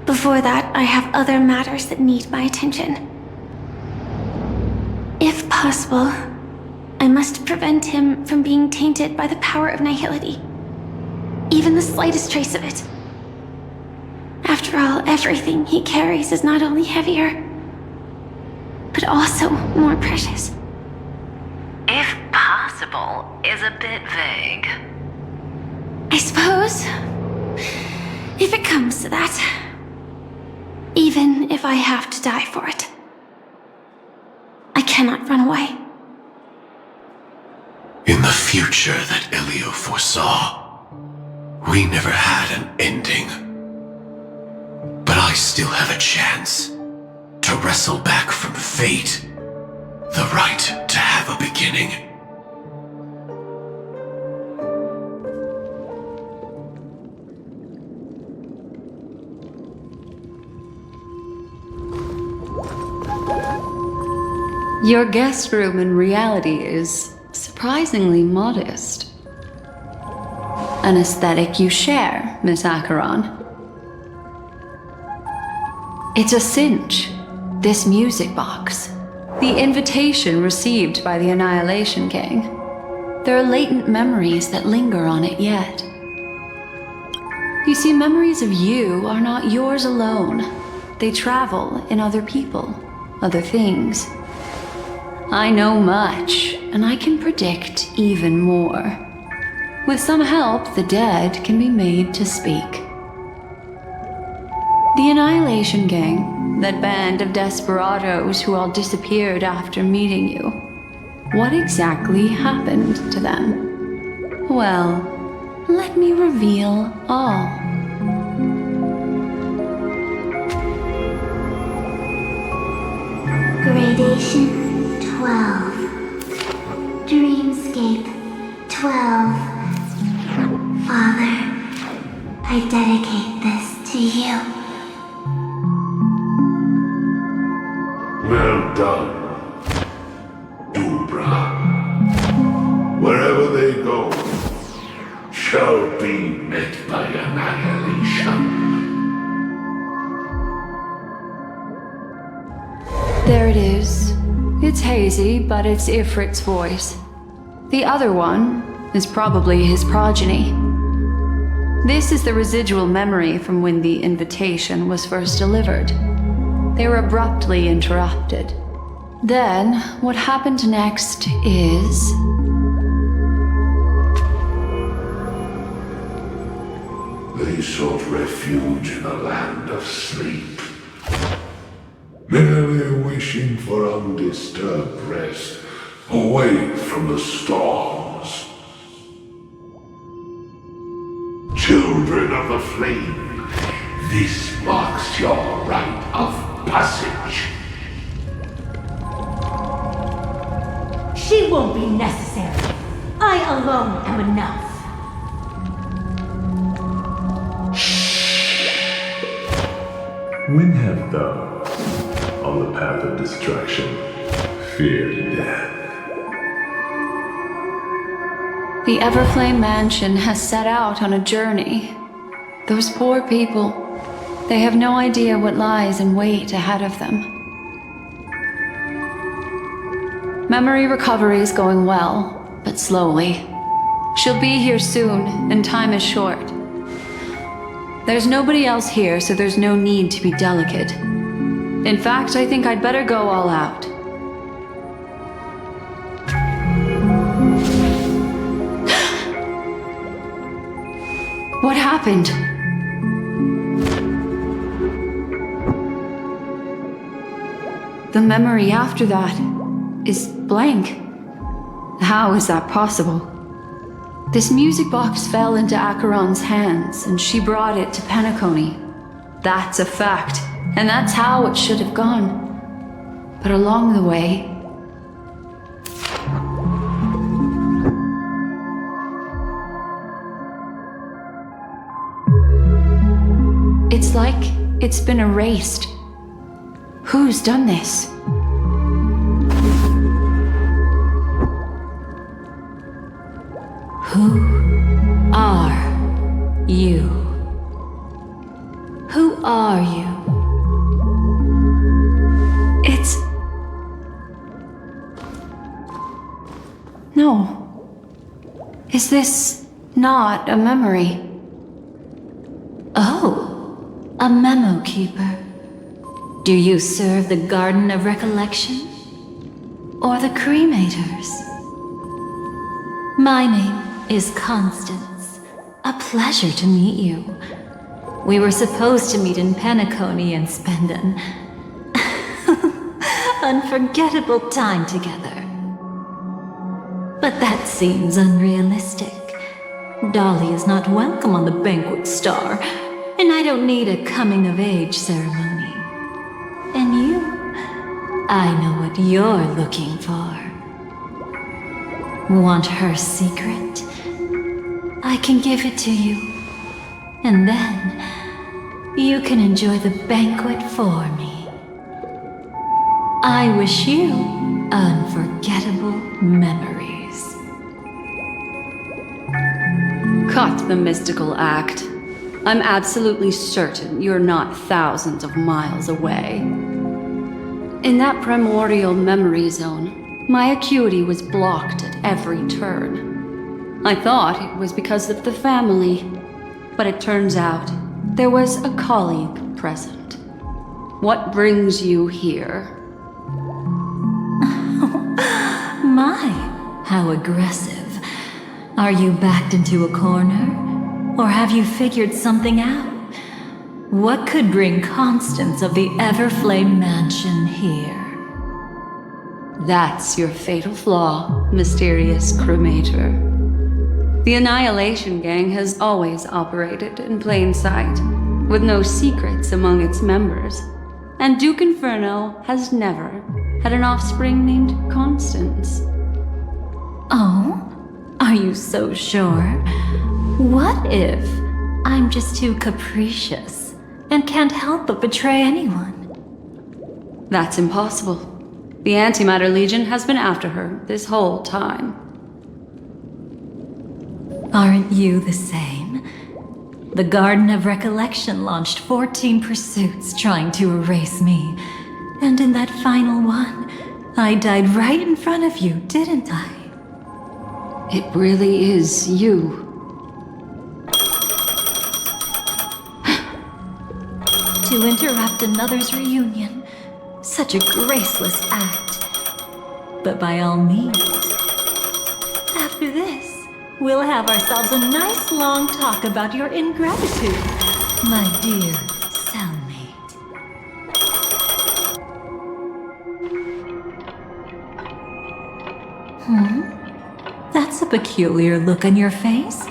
Before that, I have other matters that need my attention. If possible, I must prevent him from being tainted by the power of Nihility. Even the slightest trace of it. After all, everything he carries is not only heavier, but also more precious. If possible is a bit vague. I suppose, if it comes to that, even if I have to die for it, I cannot run away. In the future that Elio foresaw, we never had an ending. But I still have a chance to wrestle back from fate the right to have a beginning. Your guest room in reality is surprisingly modest. An aesthetic you share, Miss Acheron. It's a cinch, this music box. The invitation received by the Annihilation Gang. There are latent memories that linger on it yet. You see, memories of you are not yours alone. They travel in other people, other things. I know much, and I can predict even more. With some help, the dead can be made to speak. The Annihilation Gang, that band of desperados who all disappeared after meeting you. What exactly happened to them? Well, let me reveal all. Gradation 12. Dreamscape 12. Father, I dedicate this to you. Well done, Dubra. Wherever they go, shall be met by annihilation. There it is. It's hazy, but it's Ifrit's voice. The other one is probably his progeny. This is the residual memory from when the invitation was first delivered. They were abruptly interrupted. Then, what happened next is... They sought refuge in a land of sleep, merely wishing for undisturbed rest, away from the storms. Children of the flame, this marks your rite of passage. She won't be necessary. I alone am enough. When have thou, on the path of destruction, feared death? The Everflame Mansion has set out on a journey. Those poor people, they have no idea what lies in wait ahead of them. Memory recovery is going well, but slowly. She'll be here soon, and time is short. There's nobody else here, so there's no need to be delicate. In fact, I think I'd better go all out. What happened? The memory after that is blank. How is that possible? This music box fell into Acheron's hands, and she brought it to Penacony. That's a fact, and that's how it should have gone. But along the way... it's like it's been erased. Who's done this? Who are you? Who are you? It's... no. Is this not a memory? Oh, a memo keeper. Do you serve the Garden of Recollection? Or the Cremators? My name is Constance. A pleasure to meet you. We were supposed to meet in Penacony and spend an unforgettable time together. But that seems unrealistic. Dahlia is not welcome on the Banquet Star, and I don't need a coming-of-age ceremony. And you, I know what you're looking for. Want her secret? I can give it to you. And then, you can enjoy the banquet for me. I wish you unforgettable memories. Cut the mystical act. I'm absolutely certain you're not thousands of miles away. In that primordial memory zone, my acuity was blocked at every turn. I thought it was because of the family, but it turns out there was a colleague present. What brings you here? My, how aggressive. Are you backed into a corner? Or have you figured something out? What could bring Constance of the Everflame Mansion here? That's your fatal flaw, mysterious cremator. The Annihilation Gang has always operated in plain sight, with no secrets among its members. And Duke Inferno has never had an offspring named Constance. Oh? Are you so sure? What if I'm just too capricious and can't help but betray anyone? That's impossible. The Antimatter Legion has been after her this whole time. Aren't you the same? The Garden of Recollection launched 14 pursuits trying to erase me. And in that final one, I died right in front of you, didn't I? It really is you. To interrupt another's reunion. Such a graceless act. But by all means. After this, we'll have ourselves a nice long talk about your ingratitude, my dear cellmate. That's a peculiar look on your face.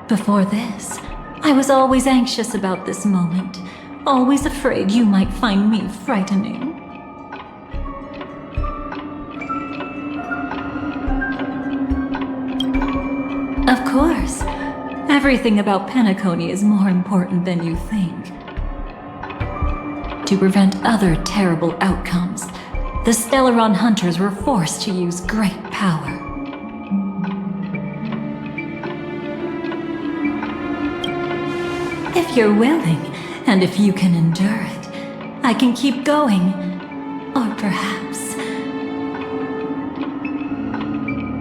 Before this, I was always anxious about this moment. Always afraid you might find me frightening. Of course. Everything about Penacony is more important than you think. To prevent other terrible outcomes, the Stellaron hunters were forced to use great power. If you're willing, and if you can endure it, I can keep going. Or perhaps...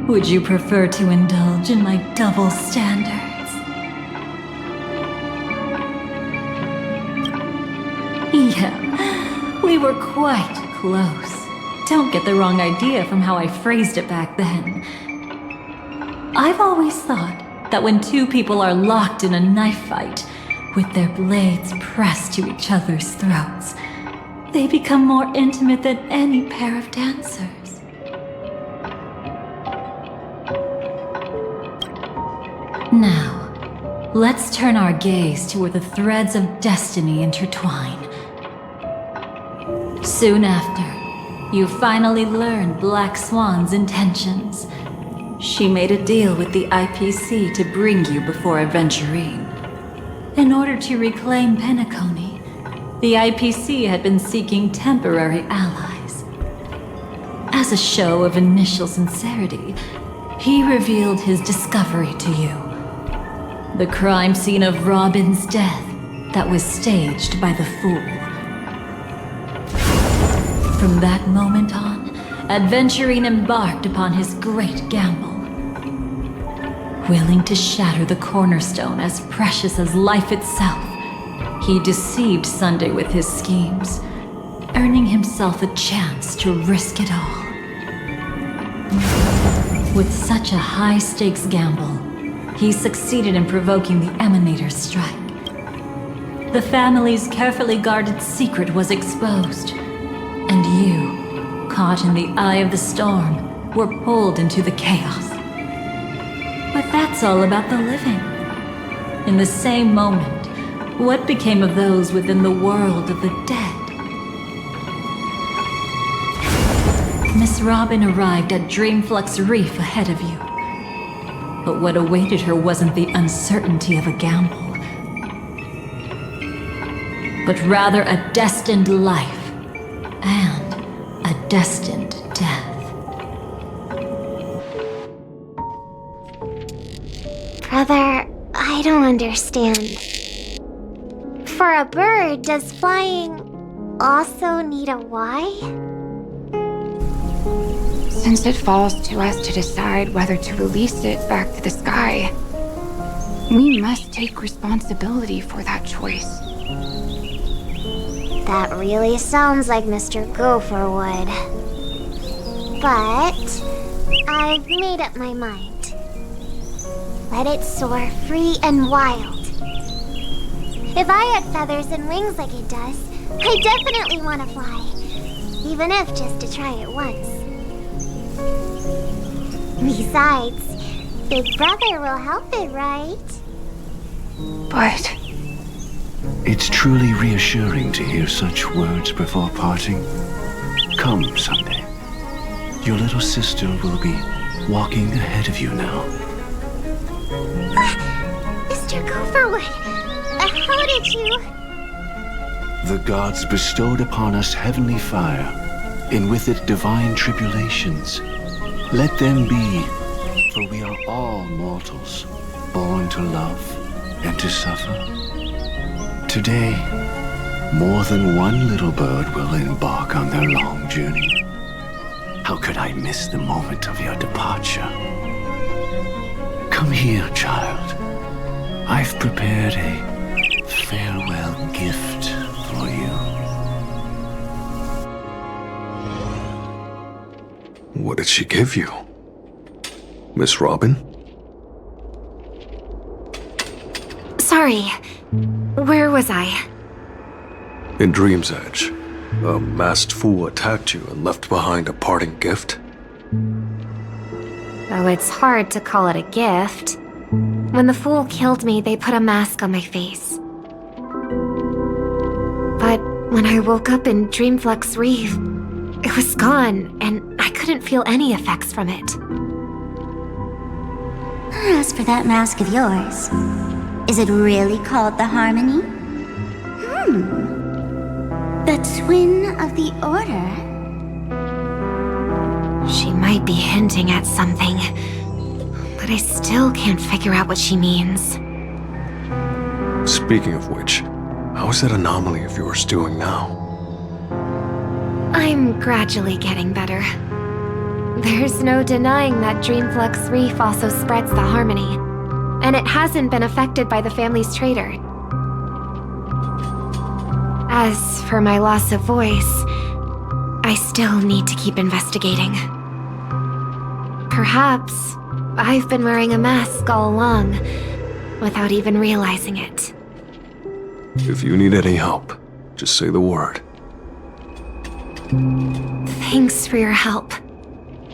would you prefer to indulge in my double standards? Yeah, we were quite close. Don't get the wrong idea from how I phrased it back then. I've always thought that when two people are locked in a knife fight, with their blades pressed to each other's throats, they become more intimate than any pair of dancers. Now, let's turn our gaze to where the threads of destiny intertwine. Soon after, you finally learn Black Swan's intentions. She made a deal with the IPC to bring you before Aventurine. In order to reclaim Penacony, the IPC had been seeking temporary allies. As a show of initial sincerity, he revealed his discovery to you. The crime scene of Robin's death that was staged by the Fool. From that moment on, Aventurine embarked upon his great gamble. Willing to shatter the cornerstone as precious as life itself, he deceived Sunday with his schemes, earning himself a chance to risk it all. With such a high-stakes gamble, he succeeded in provoking the Emanator's strike. The family's carefully guarded secret was exposed, and you, caught in the eye of the storm, were pulled into the chaos. But that's all about the living. In the same moment, what became of those within the world of the dead? Miss Robin arrived at Dreamflux Reef ahead of you. But what awaited her wasn't the uncertainty of a gamble, but rather a destined life and a destined death. Brother, I don't understand. For a bird, does flying also need a why? Since it falls to us to decide whether to release it back to the sky, we must take responsibility for that choice. That really sounds like Mr. Gopher would. But I've made up my mind. Let it soar free and wild. If I had feathers and wings like it does, I definitely want to fly. Even if just to try it once. Besides, Big Brother will help it, right? But It's truly reassuring to hear such words before parting. Come someday. Your little sister will be walking ahead of you now. Mr. Gopherwood, how did you... The gods bestowed upon us heavenly fire, and with it divine tribulations. Let them be, for we are all mortals, born to love and to suffer. Today, more than one little bird will embark on their long journey. How could I miss the moment of your departure? Come here, child. I've prepared a farewell gift for you. What did she give you? Miss Robin? Sorry. Where was I? In Dream's Edge, a masked fool attacked you and left behind a parting gift? Oh, it's hard to call it a gift. When the fool killed me, they put a mask on my face. But when I woke up in Dreamflux Reef, it was gone, and I couldn't feel any effects from it. As for that mask of yours, is it really called the Harmony? The twin of the Order? She might be hinting at something, but I still can't figure out what she means. Speaking of which, how is that anomaly of yours doing now? I'm gradually getting better. There's no denying that Dreamflux Reef also spreads the Harmony, and it hasn't been affected by the family's traitor. As for my loss of voice, I still need to keep investigating. Perhaps I've been wearing a mask all along, without even realizing it. If you need any help, just say the word. Thanks for your help.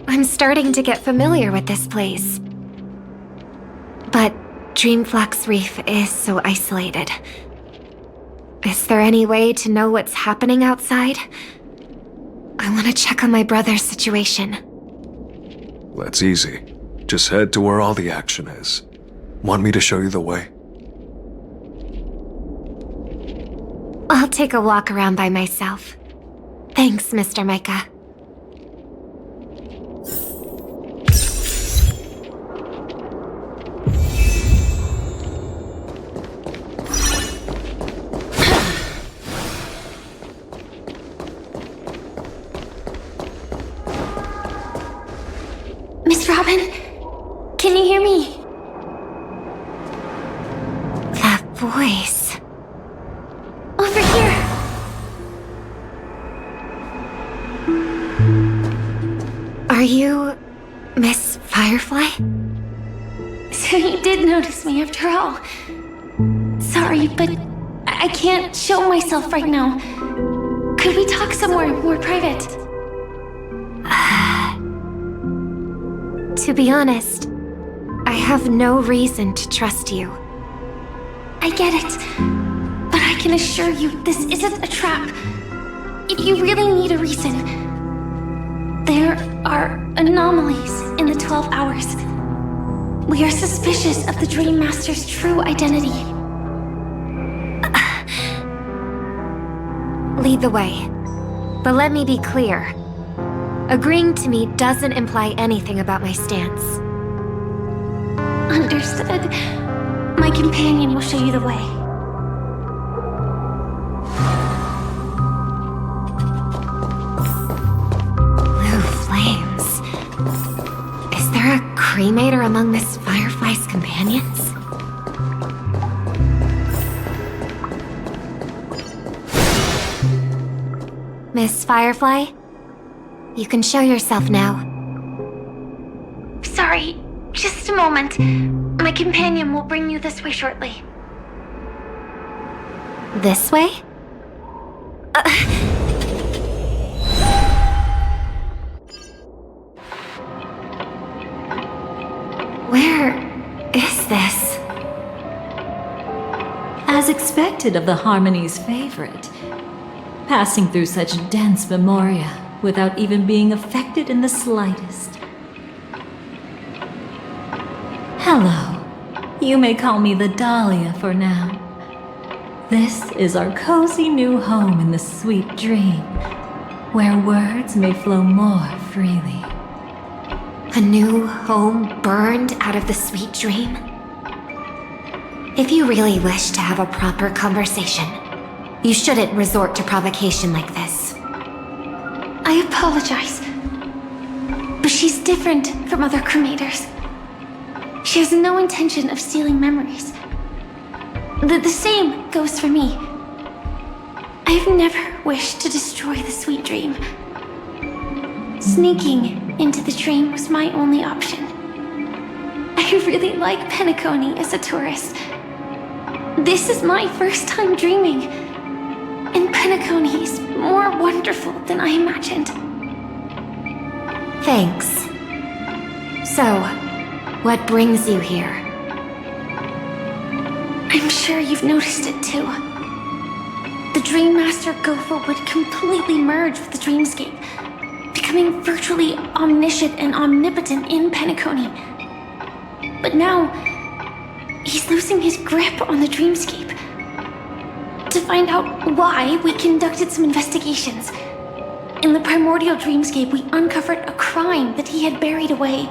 I'm starting to get familiar with this place. But Dreamflux Reef is so isolated. Is there any way to know what's happening outside? I want to check on my brother's situation. That's easy. Just head to where all the action is. Want me to show you the way? I'll take a walk around by myself. Thanks, Mr. Micah. Miss Robin, can you hear me? That voice. Over here. Are you Miss Firefly? So you did notice me after all. Sorry, but I can't show myself right now. Could we talk somewhere more private? To be honest, I have no reason to trust you. I get it, but I can assure you this isn't a trap. If you really need a reason, there are anomalies in the 12 hours. We are suspicious of the Dream Master's true identity. Lead the way. But let me be clear. Agreeing to me doesn't imply anything about my stance. Understood. My companion will show you the way. Blue flames. Is there a cremator among Miss Firefly's companions? Miss Firefly? You can show yourself now. Sorry, just a moment. My companion will bring you this way shortly. This way? Where is this? As expected of the Harmony's favorite, passing through such dense memoria without even being affected in the slightest. Hello. You may call me the Dahlia for now. This is our cozy new home in the sweet dream, where words may flow more freely. A new home burned out of the sweet dream? If you really wish to have a proper conversation, you shouldn't resort to provocation like this. I apologize, but she's different from other cremators. She has no intention of stealing memories. The same goes for me. I've never wished to destroy the sweet dream. Sneaking into the dream was my only option. I really like Penacony as a tourist. This is my first time dreaming, and Penacony is more wonderful than I imagined. Thanks. So, what brings you here? I'm sure you've noticed it too. The Dream Master Gopher would completely merge with the dreamscape, becoming virtually omniscient and omnipotent in Penacony. But now, he's losing his grip on the dreamscape. To find out why, we conducted some investigations. In the primordial dreamscape, we uncovered a crime that he had buried away.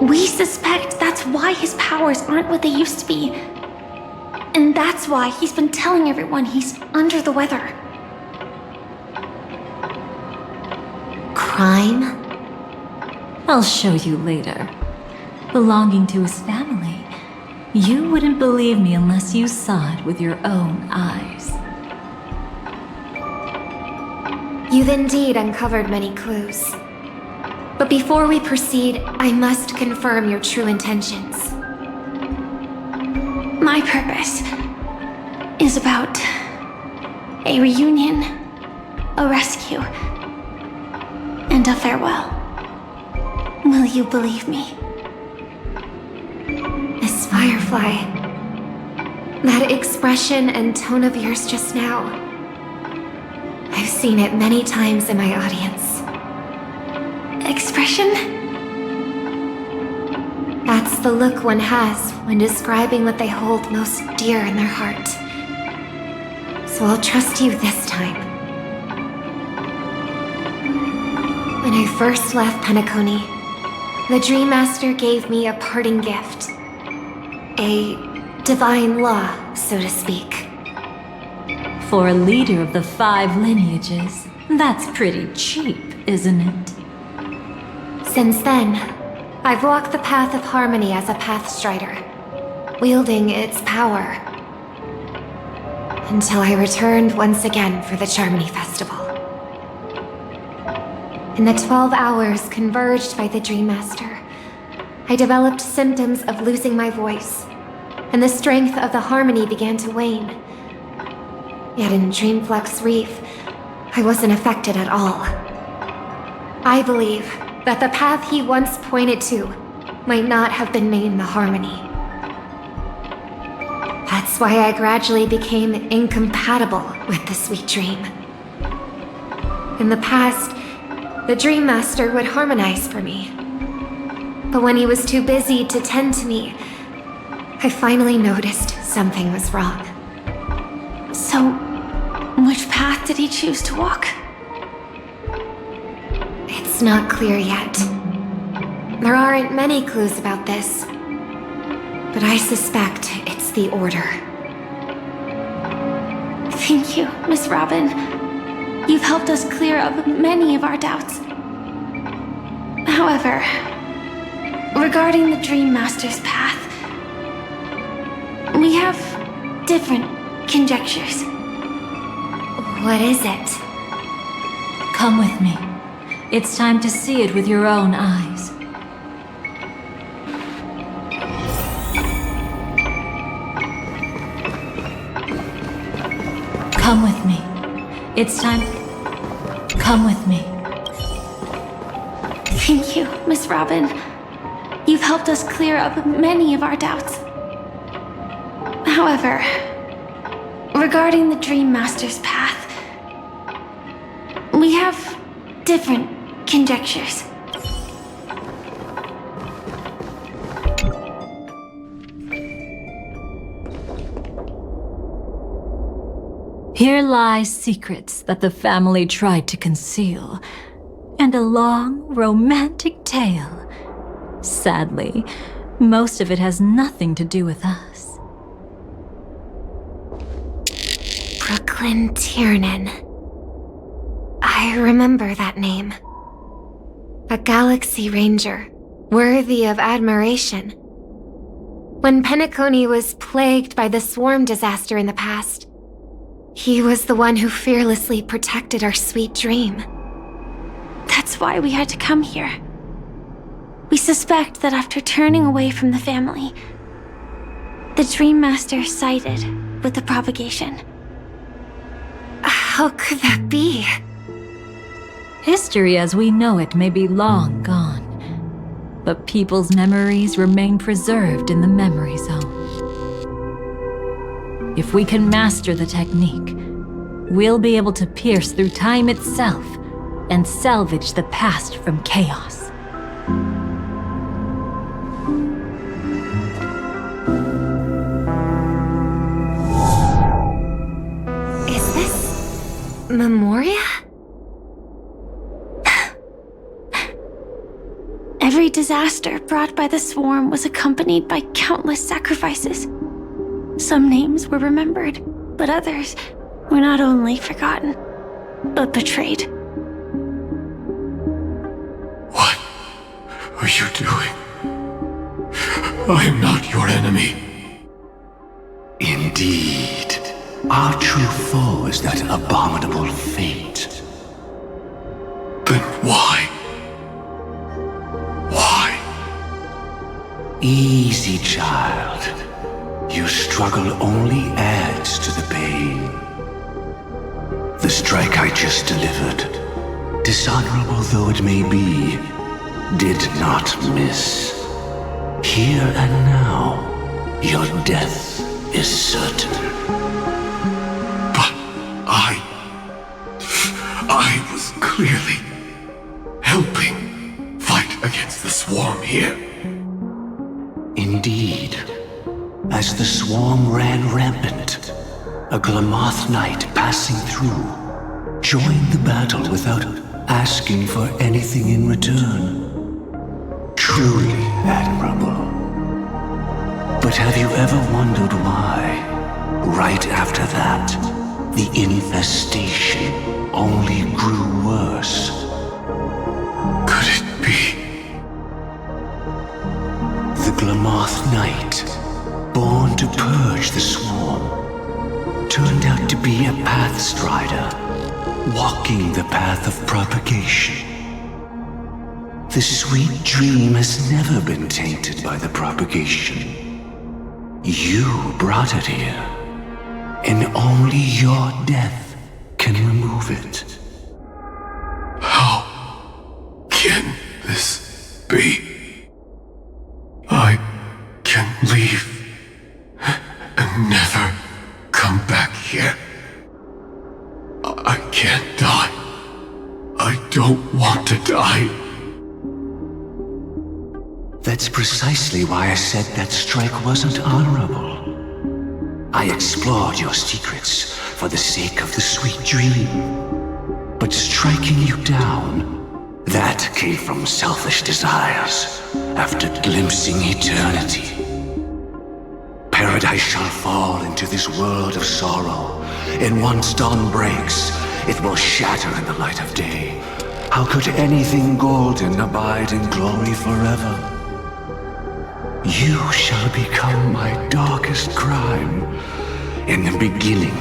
We suspect that's why his powers aren't what they used to be. And that's why he's been telling everyone he's under the weather. Crime? I'll show you later. Belonging to his family, you wouldn't believe me unless you saw it with your own eyes. You've indeed uncovered many clues. But before we proceed, I must confirm your true intentions. My purpose is about a reunion, a rescue, and a farewell. Will you believe me? Miss Firefly, that expression and tone of yours just now, I've seen it many times in my audience. Expression? That's the look one has when describing what they hold most dear in their heart. So I'll trust you this time. When I first left Penacony, the Dream Master gave me a parting gift. A divine law, so to speak. For a leader of the 5 lineages, that's pretty cheap, isn't it? Since then, I've walked the path of harmony as a Pathstrider, wielding its power. Until I returned once again for the Charmony Festival. In the 12 hours converged by the Dream Master, I developed symptoms of losing my voice, and the strength of the harmony began to wane. Yet in Dreamflux Reef, I wasn't affected at all. I believe that the path he once pointed to might not have been named the Harmony. That's why I gradually became incompatible with the sweet dream. In the past, the Dream Master would harmonize for me. But when he was too busy to tend to me, I finally noticed something was wrong. So, which path did he choose to walk? It's not clear yet. There aren't many clues about this, but I suspect it's the Order. Thank you, Miss Robin. You've helped us clear up many of our doubts. However, regarding the Dream Master's path, we have different conjectures. What is it? Come with me. It's time to see it with your own eyes. Come with me. It's time. Come with me. Thank you, Miss Robin. You've helped us clear up many of our doubts. However, regarding the Dream Master's path, we have different conjectures. Here lie secrets that the family tried to conceal, and a long, romantic tale. Sadly, most of it has nothing to do with us. Brooklyn Tiernan. I remember that name. A Galaxy Ranger, worthy of admiration. When Penacony was plagued by the swarm disaster in the past, he was the one who fearlessly protected our sweet dream. That's why we had to come here. We suspect that after turning away from the family, the Dream Master sided with the propagation. How could that be? History as we know it may be long gone, but people's memories remain preserved in the memory zone. If we can master the technique, we'll be able to pierce through time itself and salvage the past from chaos. Is this Memoria? Every disaster brought by the swarm was accompanied by countless sacrifices. Some names were remembered, but others were not only forgotten, but betrayed. What are you doing? I am not your enemy. Indeed. Our true foe is that abominable fate. Then why? Why? Easy, child. Your struggle only adds to the pain. The strike I just delivered, dishonorable though it may be, did not miss. Here and now, your death is certain. But I was clearly helping fight against the swarm here. Indeed. As the swarm ran rampant, a Glamoth knight passing through joined the battle without asking for anything in return. Truly admirable. But have you ever wondered why, right after that, the infestation only grew worse? Could it be? The Glamoth knight, born to purge the swarm, turned out to be a path strider, walking the path of propagation. The sweet dream has never been tainted by the propagation. You brought it here, and only your death can remove it. How can this be? I can leave and never come back here. I can't die. I don't want to die. That's precisely why I said that strike wasn't honorable. I explored your secrets for the sake of the sweet dream. But striking you down, that came from selfish desires after glimpsing eternity. Paradise shall fall into this world of sorrow, and once dawn breaks, it will shatter in the light of day. How could anything golden abide in glory forever? You shall become my darkest crime, in the beginning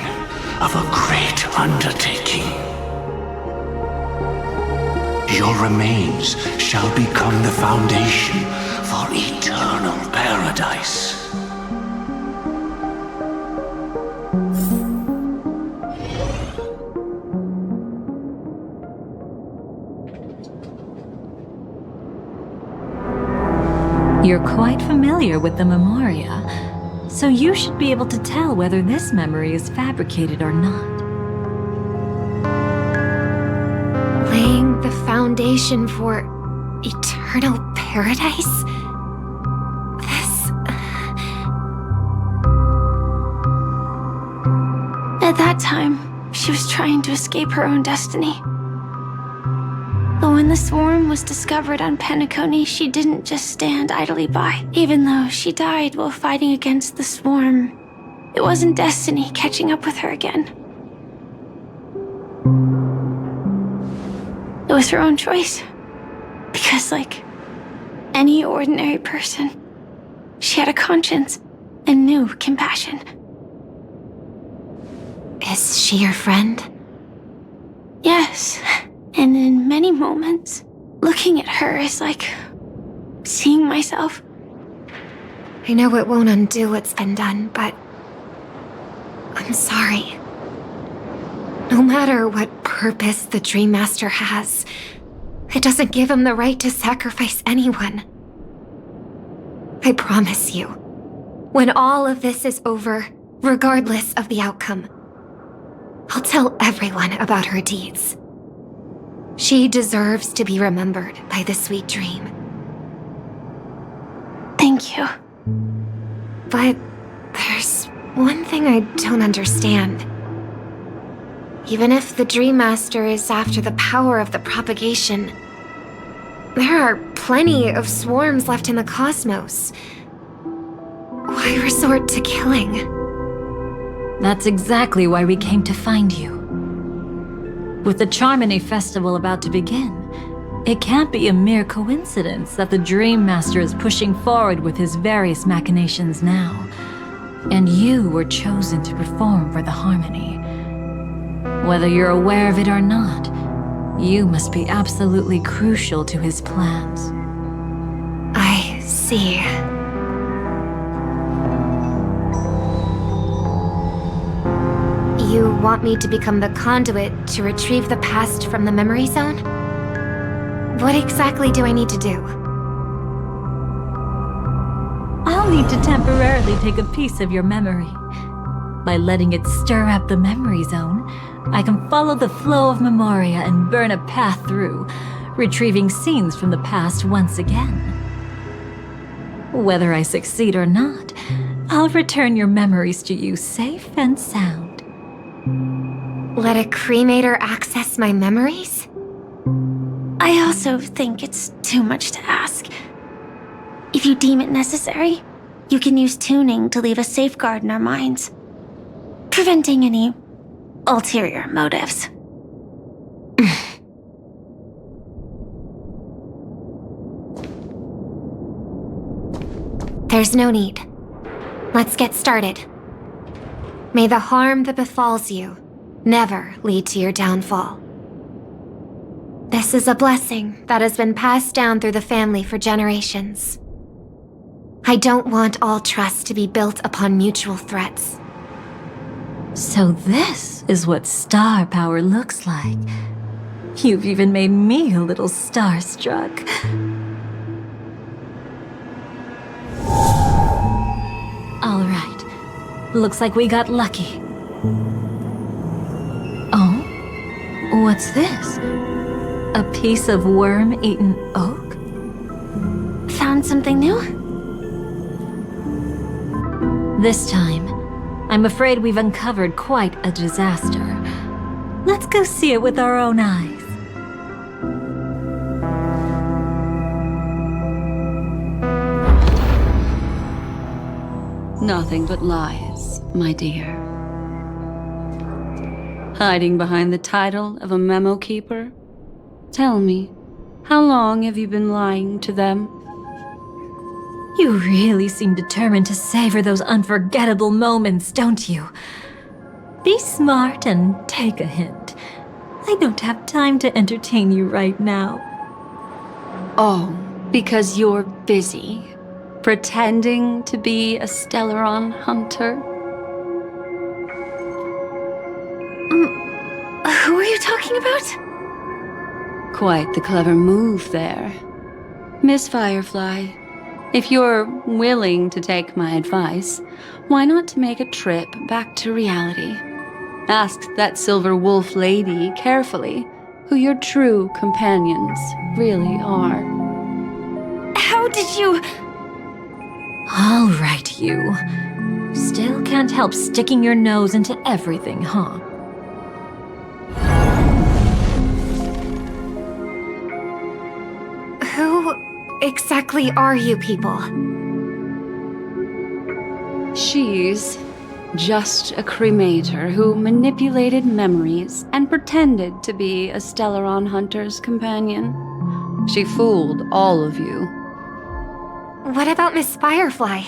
of a great undertaking. Your remains shall become the foundation for eternal paradise. You're quite familiar with the Memoria, so you should be able to tell whether this memory is fabricated or not. Laying the foundation for eternal paradise? At that time, she was trying to escape her own destiny. But when the swarm was discovered on Penacony, she didn't just stand idly by. Even though she died while fighting against the swarm, it wasn't destiny catching up with her again. It was her own choice. Because, like any ordinary person, she had a conscience and knew compassion. Is she your friend? Yes. And in many moments, looking at her is like seeing myself. I know it won't undo what's been done, but I'm sorry. No matter what purpose the Dream Master has, it doesn't give him the right to sacrifice anyone. I promise you, when all of this is over, regardless of the outcome, I'll tell everyone about her deeds. She deserves to be remembered by the sweet dream. Thank you. But there's one thing I don't understand. Even if the Dream Master is after the power of the propagation, there are plenty of swarms left in the cosmos. Why resort to killing? That's exactly why we came to find you. With the Charmony Festival about to begin, it can't be a mere coincidence that the Dream Master is pushing forward with his various machinations now. And you were chosen to perform for the Harmony. Whether you're aware of it or not, you must be absolutely crucial to his plans. I see. You want me to become the conduit to retrieve the past from the memory zone? What exactly do I need to do? I'll need to temporarily take a piece of your memory. By letting it stir up the memory zone, I can follow the flow of Memoria and burn a path through, retrieving scenes from the past once again. Whether I succeed or not, I'll return your memories to you safe and sound. Let a cremator access my memories? I also think it's too much to ask. If you deem it necessary, you can use tuning to leave a safeguard in our minds, preventing any ulterior motives. There's no need. Let's get started. May the harm that befalls you never lead to your downfall. This is a blessing that has been passed down through the family for generations. I don't want all trust to be built upon mutual threats. So this is what star power looks like. You've even made me a little starstruck. All right. Looks like we got lucky. Oh? What's this? A piece of worm-eaten oak? Found something new? This time, I'm afraid we've uncovered quite a disaster. Let's go see it with our own eyes. Nothing but lies, my dear. Hiding behind the title of a memo keeper? Tell me, how long have you been lying to them? You really seem determined to savor those unforgettable moments, don't you? Be smart and take a hint. I don't have time to entertain you right now. Oh, because you're busy, pretending to be a Stellaron hunter? Who are you talking about? Quite the clever move there. Miss Firefly, if you're willing to take my advice, why not make a trip back to reality? Ask that silver wolf lady carefully who your true companions really are. How did you... All right, you. Still can't help sticking your nose into everything, huh? Who exactly are you people? She's just a cremator who manipulated memories and pretended to be a Stellaron hunter's companion. She fooled all of you. What about Miss Firefly?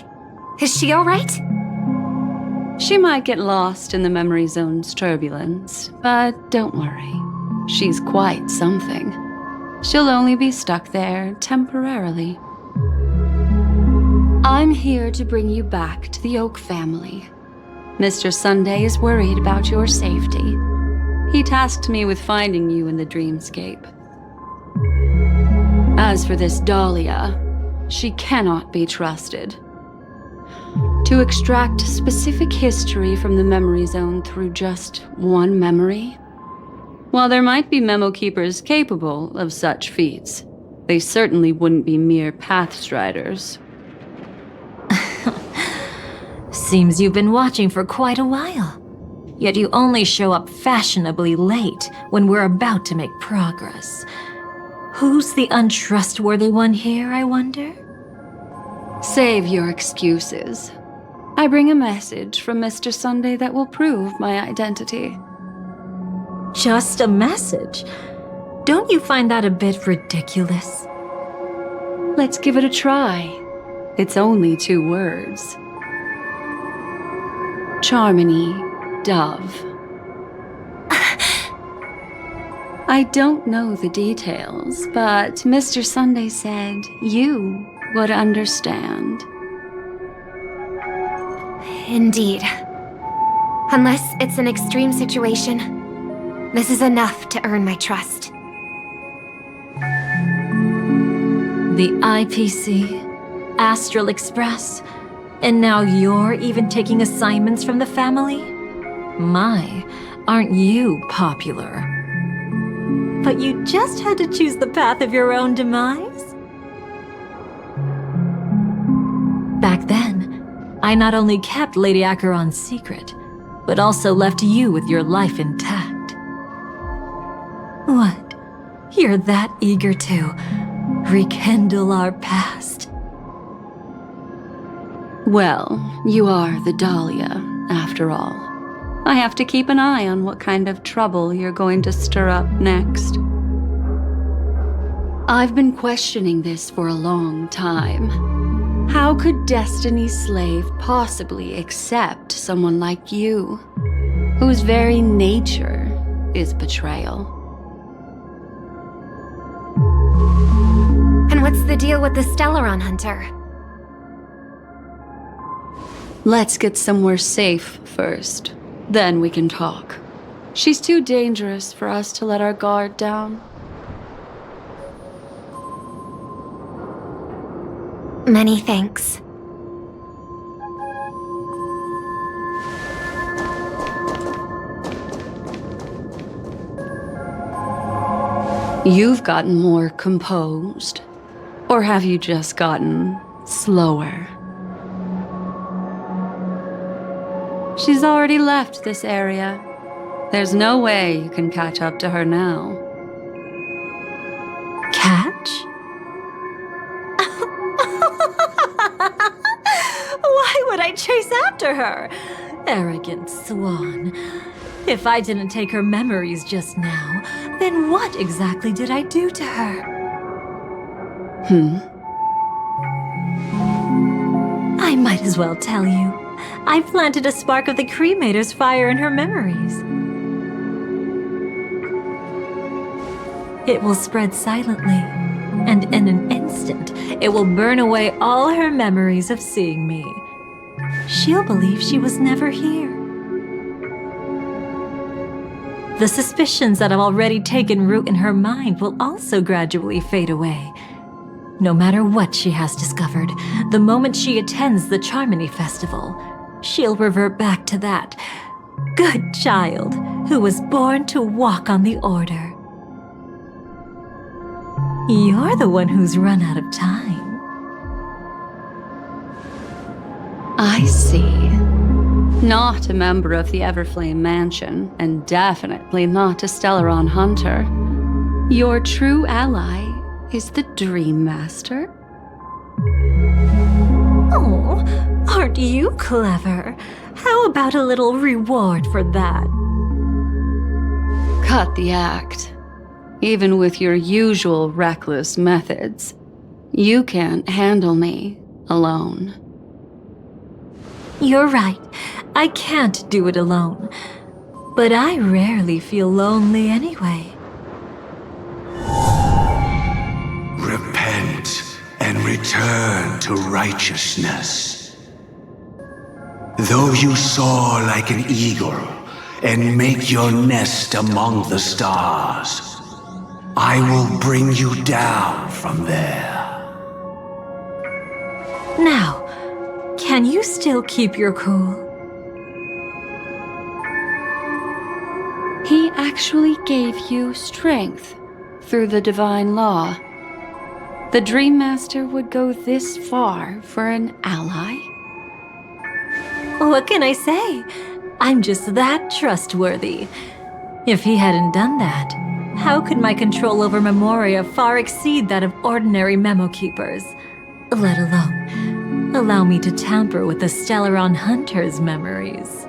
Is she alright? She might get lost in the memory zone's turbulence, but don't worry. She's quite something. She'll only be stuck there temporarily. I'm here to bring you back to the Oak family. Mr. Sunday is worried about your safety. He tasked me with finding you in the dreamscape. As for this Dahlia, she cannot be trusted. To extract specific history from the memory zone through just one memory? While there might be memo keepers capable of such feats, they certainly wouldn't be mere pathstriders. Seems you've been watching for quite a while. Yet you only show up fashionably late when we're about to make progress. Who's the untrustworthy one here, I wonder? Save your excuses. I bring a message from Mr. Sunday that will prove my identity. Just a message? Don't you find that a bit ridiculous? Let's give it a try. It's only 2 words. Charmony, Dove. I don't know the details, but Mr. Sunday said you would understand. Indeed. Unless it's an extreme situation, this is enough to earn my trust. The IPC, Astral Express, and now you're even taking assignments from the family? My, aren't you popular? But you just had to choose the path of your own demise? Back then, I not only kept Lady Acheron's secret, but also left you with your life intact. What? You're that eager to rekindle our past? Well, you are the Dahlia, after all. I have to keep an eye on what kind of trouble you're going to stir up next. I've been questioning this for a long time. How could Destiny's slave possibly accept someone like you, whose very nature is betrayal? What's the deal with the Stellaron Hunter? Let's get somewhere safe first. Then we can talk. She's too dangerous for us to let our guard down. Many thanks. You've gotten more composed. Or have you just gotten slower? She's already left this area. There's no way you can catch up to her now. Catch? Why would I chase after her? Arrogant swan. If I didn't take her memories just now, then what exactly did I do to her? I might as well tell you. I planted a spark of the cremator's fire in her memories. It will spread silently, and in an instant, it will burn away all her memories of seeing me. She'll believe she was never here. The suspicions that have already taken root in her mind will also gradually fade away. No matter what she has discovered, the moment she attends the Charmony Festival, she'll revert back to that good child who was born to walk on the Order. You're the one who's run out of time. I see. Not a member of the Everflame Mansion, and definitely not a Stellaron Hunter. Your true ally is the Dream Master? Oh, aren't you clever? How about a little reward for that? Cut the act. Even with your usual reckless methods, you can't handle me alone. You're right. I can't do it alone. But I rarely feel lonely anyway. Repent and return to righteousness. Though you soar like an eagle and make your nest among the stars, I will bring you down from there. Now, can you still keep your cool? He actually gave you strength through the divine law. The Dream Master would go this far for an ally? What can I say? I'm just that trustworthy. If he hadn't done that, how could my control over Memoria far exceed that of ordinary memo keepers? Let alone allow me to tamper with the Stellaron Hunter's memories.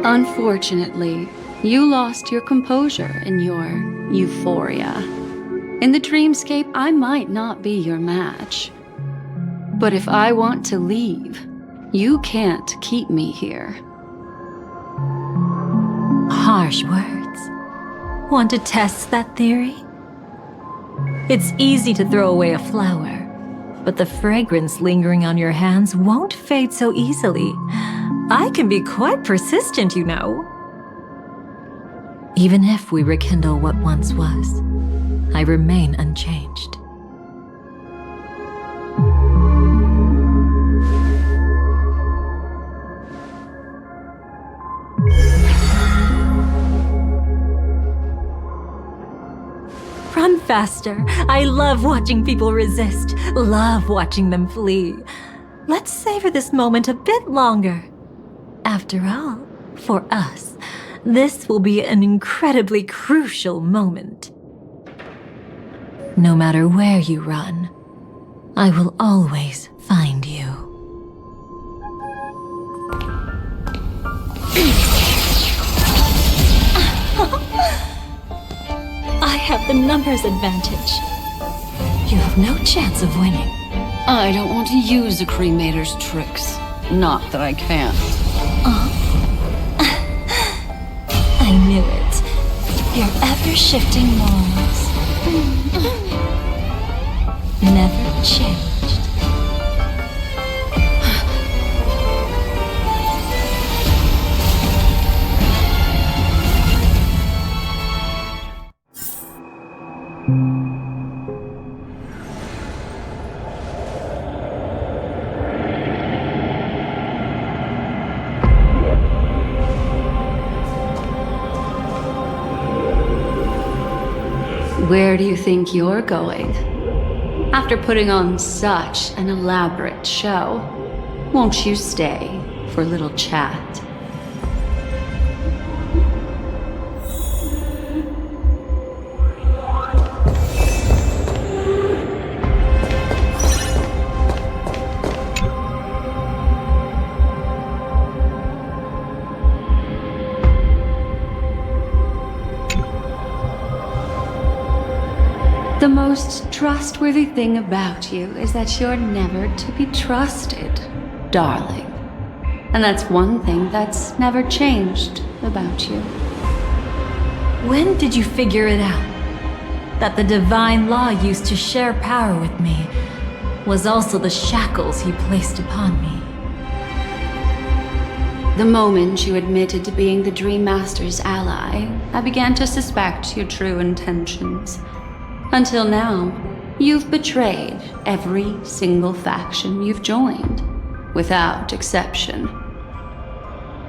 Unfortunately, you lost your composure in your euphoria. In the dreamscape, I might not be your match. But if I want to leave, you can't keep me here. Harsh words. Want to test that theory? It's easy to throw away a flower, but the fragrance lingering on your hands won't fade so easily. I can be quite persistent, you know. Even if we rekindle what once was, I remain unchanged. Run faster. I love watching people resist, love watching them flee. Let's savor this moment a bit longer. After all, for us, this will be an incredibly crucial moment. No matter where you run, I will always find you. I have the numbers advantage. You have no chance of winning. I don't want to use the cremator's tricks. Not that I can't. I knew it. Your ever-shifting morals. Never changed. Where do you think you're going? After putting on such an elaborate show, won't you stay for a little chat? The most trustworthy thing about you is that you're never to be trusted, darling. And that's one thing that's never changed about you. When did you figure it out? That the divine law used to share power with me was also the shackles he placed upon me. The moment you admitted to being the Dream Master's ally, I began to suspect your true intentions. Until now, you've betrayed every single faction you've joined, without exception.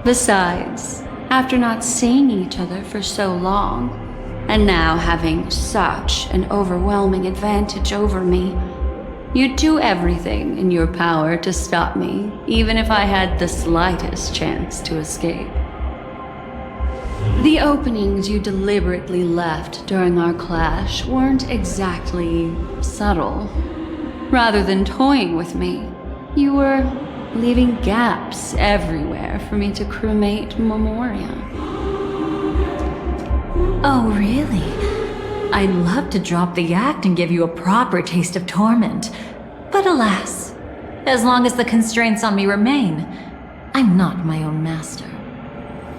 Besides, after not seeing each other for so long, and now having such an overwhelming advantage over me, you'd do everything in your power to stop me, even if I had the slightest chance to escape. The openings you deliberately left during our clash weren't exactly subtle. Rather than toying with me, you were leaving gaps everywhere for me to cremate Memoria. Oh, really? I'd love to drop the act and give you a proper taste of torment. But alas, as long as the constraints on me remain, I'm not my own master.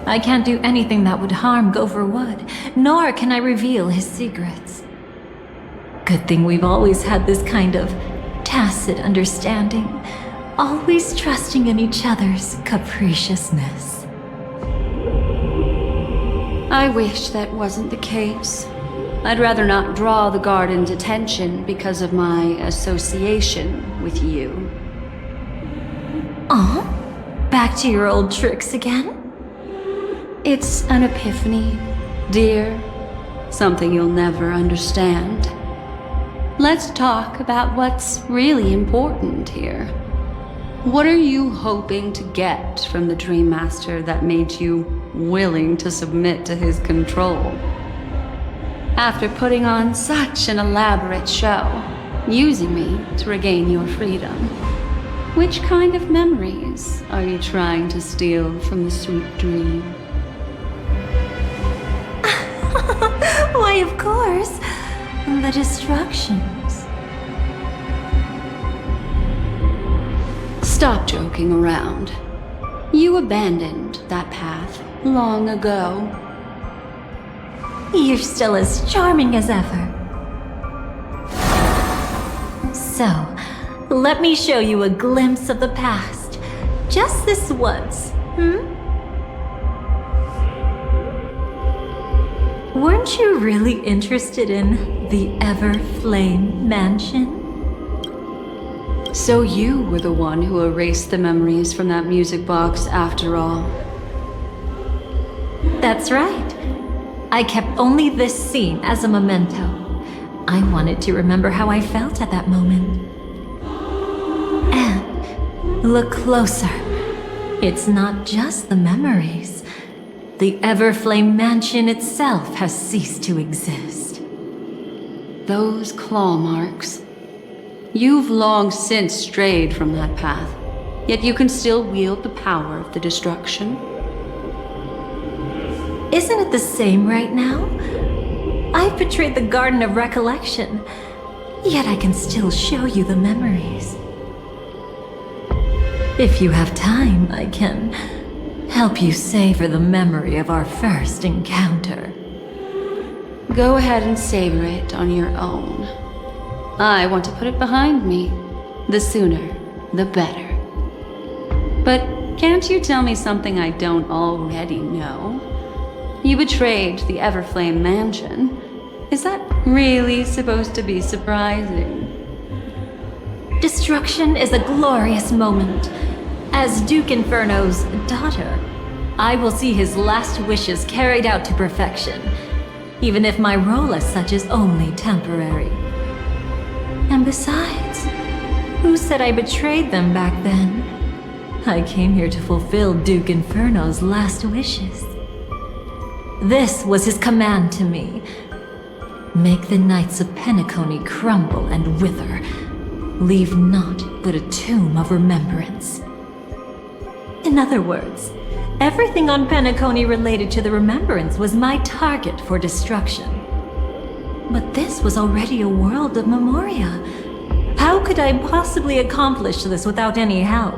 I can't do anything that would harm Gopher Wood, nor can I reveal his secrets. Good thing we've always had this kind of tacit understanding, always trusting in each other's capriciousness. I wish that wasn't the case. I'd rather not draw the Garden's attention because of my association with you. Aw, back to your old tricks again? It's an epiphany, dear. Something you'll never understand. Let's talk about what's really important here. What are you hoping to get from the Dream Master that made you willing to submit to his control? After putting on such an elaborate show, using me to regain your freedom, which kind of memories are you trying to steal from the sweet dream? Why, of course, the destructions. Stop joking around. You abandoned that path long ago. You're still as charming as ever. So, let me show you a glimpse of the past. Just this once, Weren't you really interested in the Everflame Mansion? So you were the one who erased the memories from that music box after all. That's right. I kept only this scene as a memento. I wanted to remember how I felt at that moment. And look closer. It's not just the memories. The Everflame Mansion itself has ceased to exist. Those claw marks. You've long since strayed from that path, yet you can still wield the power of the destruction. Isn't it the same right now? I've betrayed the Garden of Recollection, yet I can still show you the memories. If you have time, I can help you savor the memory of our first encounter. Go ahead and savor it on your own. I want to put it behind me. The sooner, the better. But can't you tell me something I don't already know? You betrayed the Everflame Mansion. Is that really supposed to be surprising? Destruction is a glorious moment. As Duke Inferno's daughter, I will see his last wishes carried out to perfection, even if my role as such is only temporary. And besides, who said I betrayed them back then? I came here to fulfill Duke Inferno's last wishes. This was his command to me. Make the Knights of Penacony crumble and wither. Leave naught but a tomb of remembrance. In other words, everything on Penacony related to the Remembrance was my target for destruction. But this was already a world of Memoria. How could I possibly accomplish this without any help?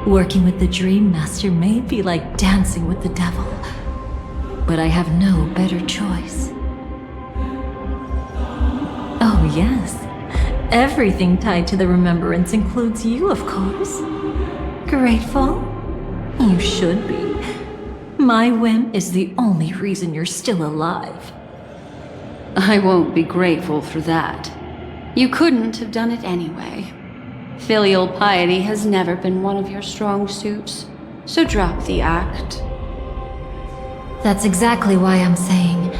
Working with the Dream Master may be like dancing with the devil, but I have no better choice. Oh yes, everything tied to the Remembrance includes you, of course. Grateful? You should be. My whim is the only reason you're still alive. I won't be grateful for that. You couldn't have done it anyway. Filial piety has never been one of your strong suits, so drop the act. That's exactly why I'm saying,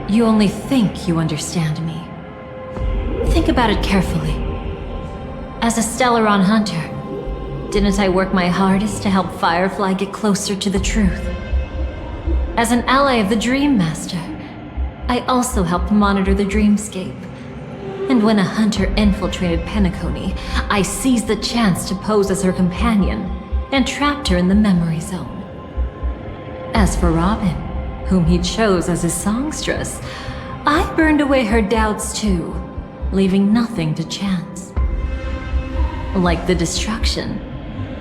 you only think you understand me. Think about it carefully. As a Stellaron hunter, didn't I work my hardest to help Firefly get closer to the truth? As an ally of the Dream Master, I also helped monitor the dreamscape. And when a hunter infiltrated Penacony, I seized the chance to pose as her companion and trapped her in the memory zone. As for Robin, whom he chose as his songstress, I burned away her doubts too, leaving nothing to chance. Like the destruction,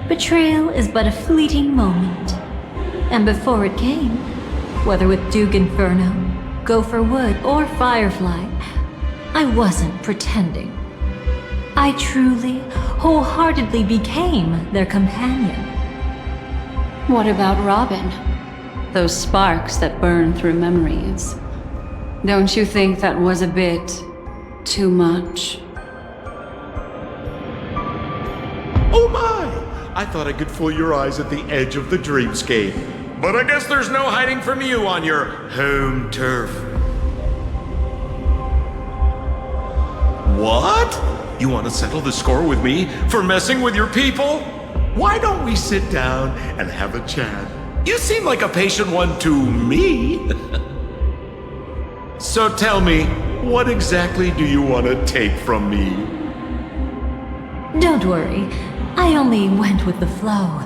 betrayal is but a fleeting moment. And before it came, whether with Duke Inferno, Gopher Wood, or Firefly, I wasn't pretending. I truly, wholeheartedly became their companion. What about Robin? Those sparks that burn through memories. Don't you think that was a bit too much? Oh my! I thought I could fool your eyes at the edge of the dreamscape. But I guess there's no hiding from you on your home turf. What? You want to settle the score with me for messing with your people? Why don't we sit down and have a chat? You seem like a patient one to me. So tell me, what exactly do you want to take from me? Don't worry, I only went with the flow,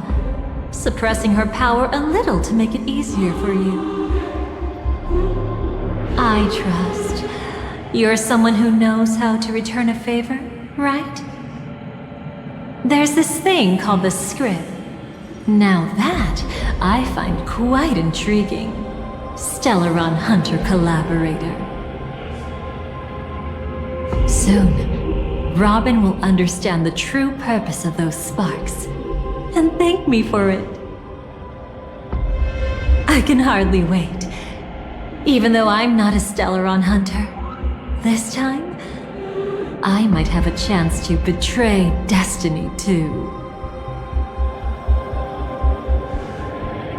suppressing her power a little to make it easier for you. I trust. You're someone who knows how to return a favor, right? There's this thing called the script. Now that, I find quite intriguing. Stellaron Hunter collaborator. Soon, Robin will understand the true purpose of those sparks, and thank me for it. I can hardly wait. Even though I'm not a Stellaron Hunter, this time, I might have a chance to betray destiny too.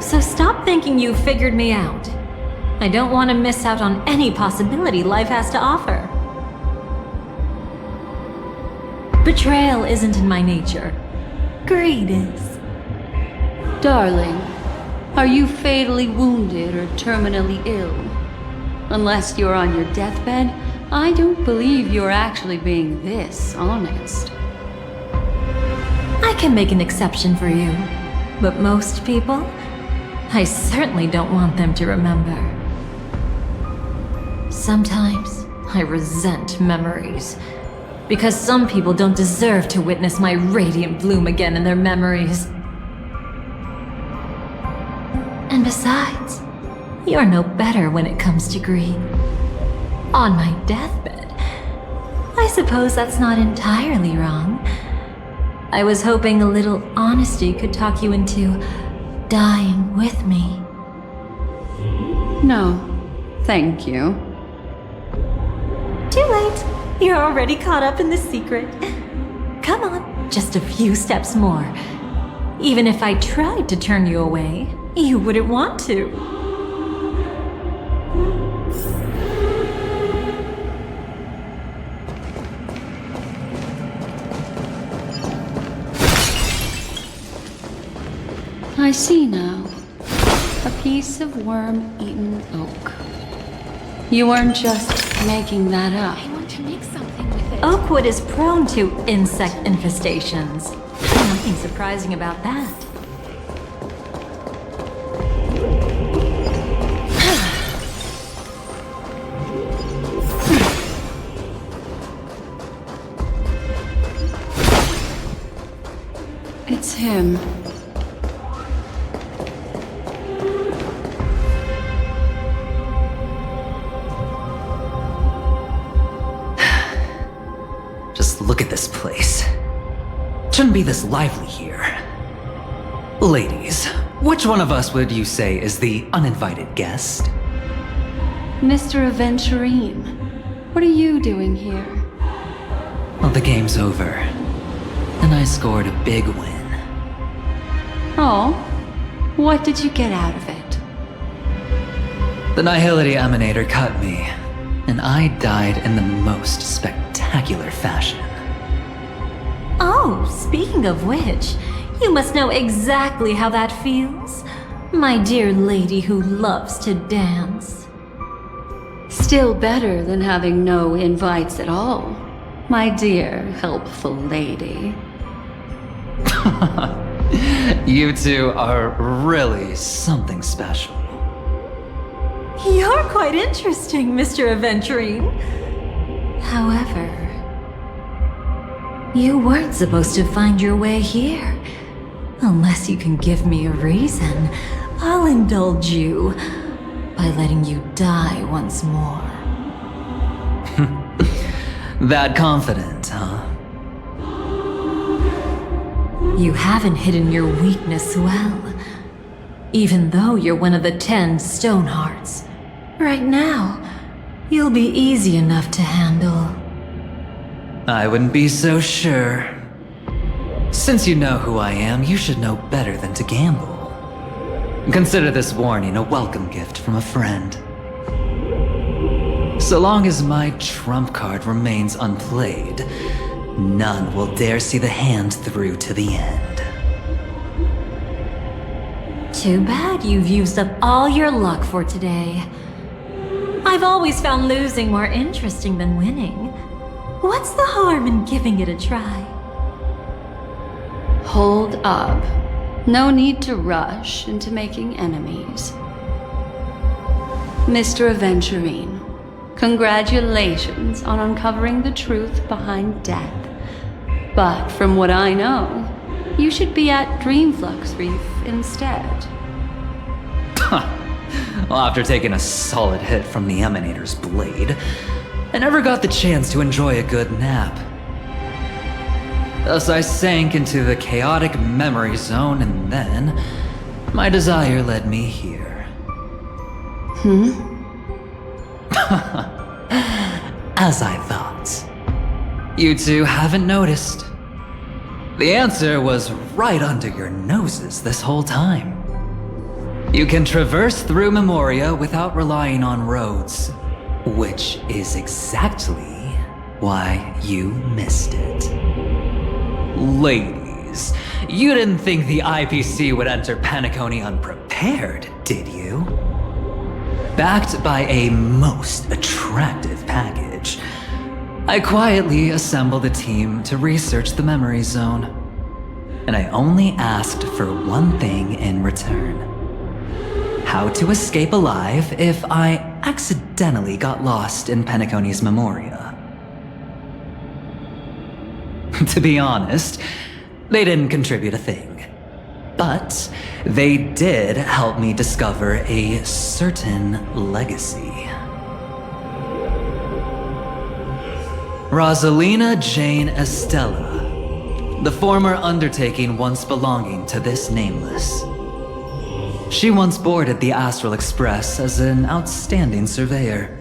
So stop thinking you figured me out. I don't want to miss out on any possibility life has to offer. Betrayal isn't in my nature. Greed is. Darling, are you fatally wounded or terminally ill? Unless you're on your deathbed, I don't believe you're actually being this honest. I can make an exception for you, but most people, I certainly don't want them to remember. Sometimes I resent memories, because some people don't deserve to witness my radiant bloom again in their memories. And besides, You're no better when it comes to greed. On my deathbed, I suppose that's not entirely wrong. I was hoping a little honesty could talk you into dying with me. No, thank you. Too late. You're already caught up in the secret. Come on, just a few steps more. Even if I tried to turn you away, you wouldn't want to. I see now. A piece of worm-eaten oak. You weren't just making that up. I want to make something with it. Oakwood is prone to insect infestations. Nothing surprising about that. It's him. Just look at this place. Shouldn't be this lively here. Ladies, which one of us would you say is the uninvited guest? Mr. Aventurine, what are you doing here? Well, the game's over. And I scored a big win. Oh, what did you get out of it? The Nihility Emanator cut me, and I died in the most spectacular fashion. Oh, speaking of which, you must know exactly how that feels. My dear lady who loves to dance. Still better than having no invites at all, my dear helpful lady. You two are really something special. You're quite interesting, Mr. Aventurine. However, you weren't supposed to find your way here. Unless you can give me a reason, I'll indulge you by letting you die once more. That confident, huh? You haven't hidden your weakness well, even though you're one of the 10 stone hearts. Right now, you'll be easy enough to handle. I wouldn't be so sure. Since you know who I am, you should know better than to gamble. Consider this warning a welcome gift from a friend. So long as my trump card remains unplayed, none will dare see the hand through to the end. Too bad you've used up all your luck for today. I've always found losing more interesting than winning. What's the harm in giving it a try? Hold up. No need to rush into making enemies. Mr. Aventurine, congratulations on uncovering the truth behind death. But from what I know, you should be at Dreamflux Reef instead. Well, after taking a solid hit from the Emanator's blade, I never got the chance to enjoy a good nap. Thus I sank into the chaotic memory zone, and then my desire led me here. As I thought. You two haven't noticed. The answer was right under your noses this whole time. You can traverse through Memoria without relying on roads, which is exactly why you missed it. Ladies, you didn't think the IPC would enter Penacony unprepared, did you? Backed by a most attractive package, I quietly assembled a team to research the memory zone. And I only asked for one thing in return. How to escape alive if I accidentally got lost in Penacony's Memoria. To be honest, they didn't contribute a thing. But they did help me discover a certain legacy. Rosalina Jane Estella, the former undertaking once belonging to this Nameless. She once boarded the Astral Express as an outstanding surveyor.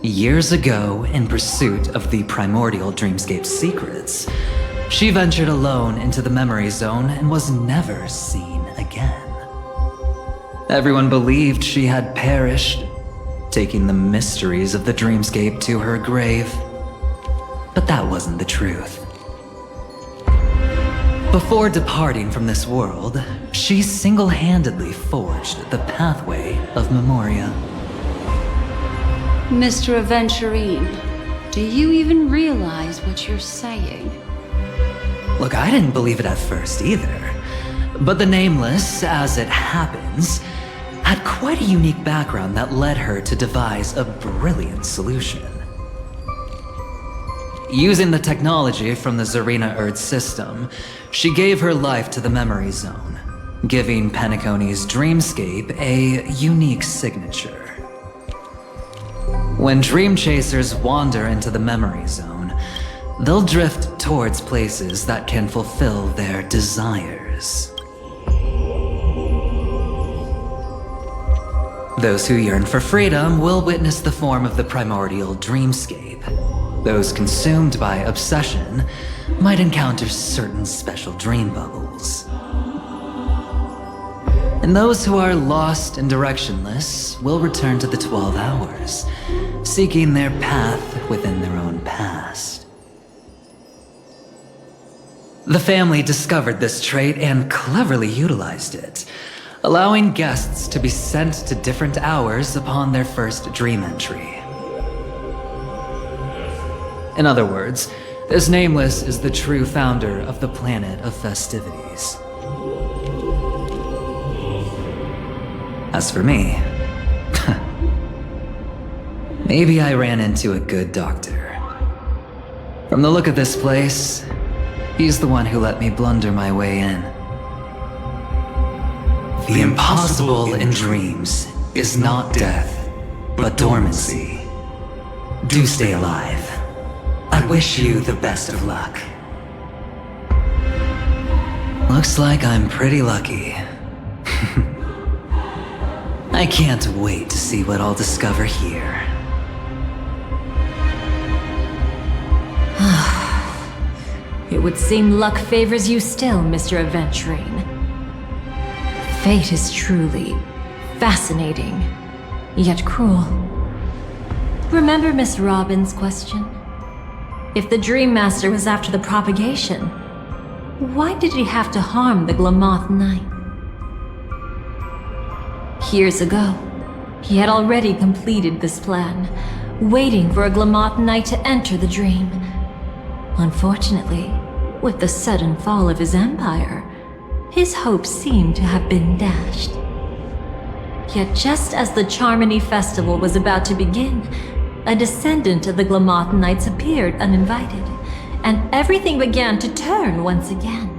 Years ago, in pursuit of the primordial dreamscape secrets, she ventured alone into the memory zone and was never seen again. Everyone believed she had perished, taking the mysteries of the dreamscape to her grave. But that wasn't the truth. Before departing from this world, she single-handedly forged the pathway of Memoria. Mr. Aventurine, do you even realize what you're saying? Look, I didn't believe it at first either. But the Nameless, as it happens, had quite a unique background that led her to devise a brilliant solution. Using the technology from the Zarina Earth system, she gave her life to the memory zone, giving Penacony's dreamscape a unique signature. When dream chasers wander into the memory zone, they'll drift towards places that can fulfill their desires. Those who yearn for freedom will witness the form of the primordial dreamscape. Those consumed by obsession might encounter certain special dream bubbles. And those who are lost and directionless will return to the 12 hours, seeking their path within their own past. The family discovered this trait and cleverly utilized it, allowing guests to be sent to different hours upon their first dream entry. In other words, this Nameless is the true founder of the planet of festivities. As for me, maybe I ran into a good doctor. From the look of this place, he's the one who let me blunder my way in. The impossible in dreams is not death, but dormancy. Do stay alive. I wish you the best of luck. Looks like I'm pretty lucky. I can't wait to see what I'll discover here. It would seem luck favors you still, Mr. Aventurine. Fate is truly fascinating, yet cruel. Remember Miss Robin's question? If the Dream Master was after the propagation, why did he have to harm the Glamoth Knight? Years ago, he had already completed this plan, waiting for a Glamoth Knight to enter the dream. Unfortunately, with the sudden fall of his empire, his hopes seemed to have been dashed. Yet just as the Charmony Festival was about to begin, a descendant of the Glamoth Knights appeared uninvited, and everything began to turn once again.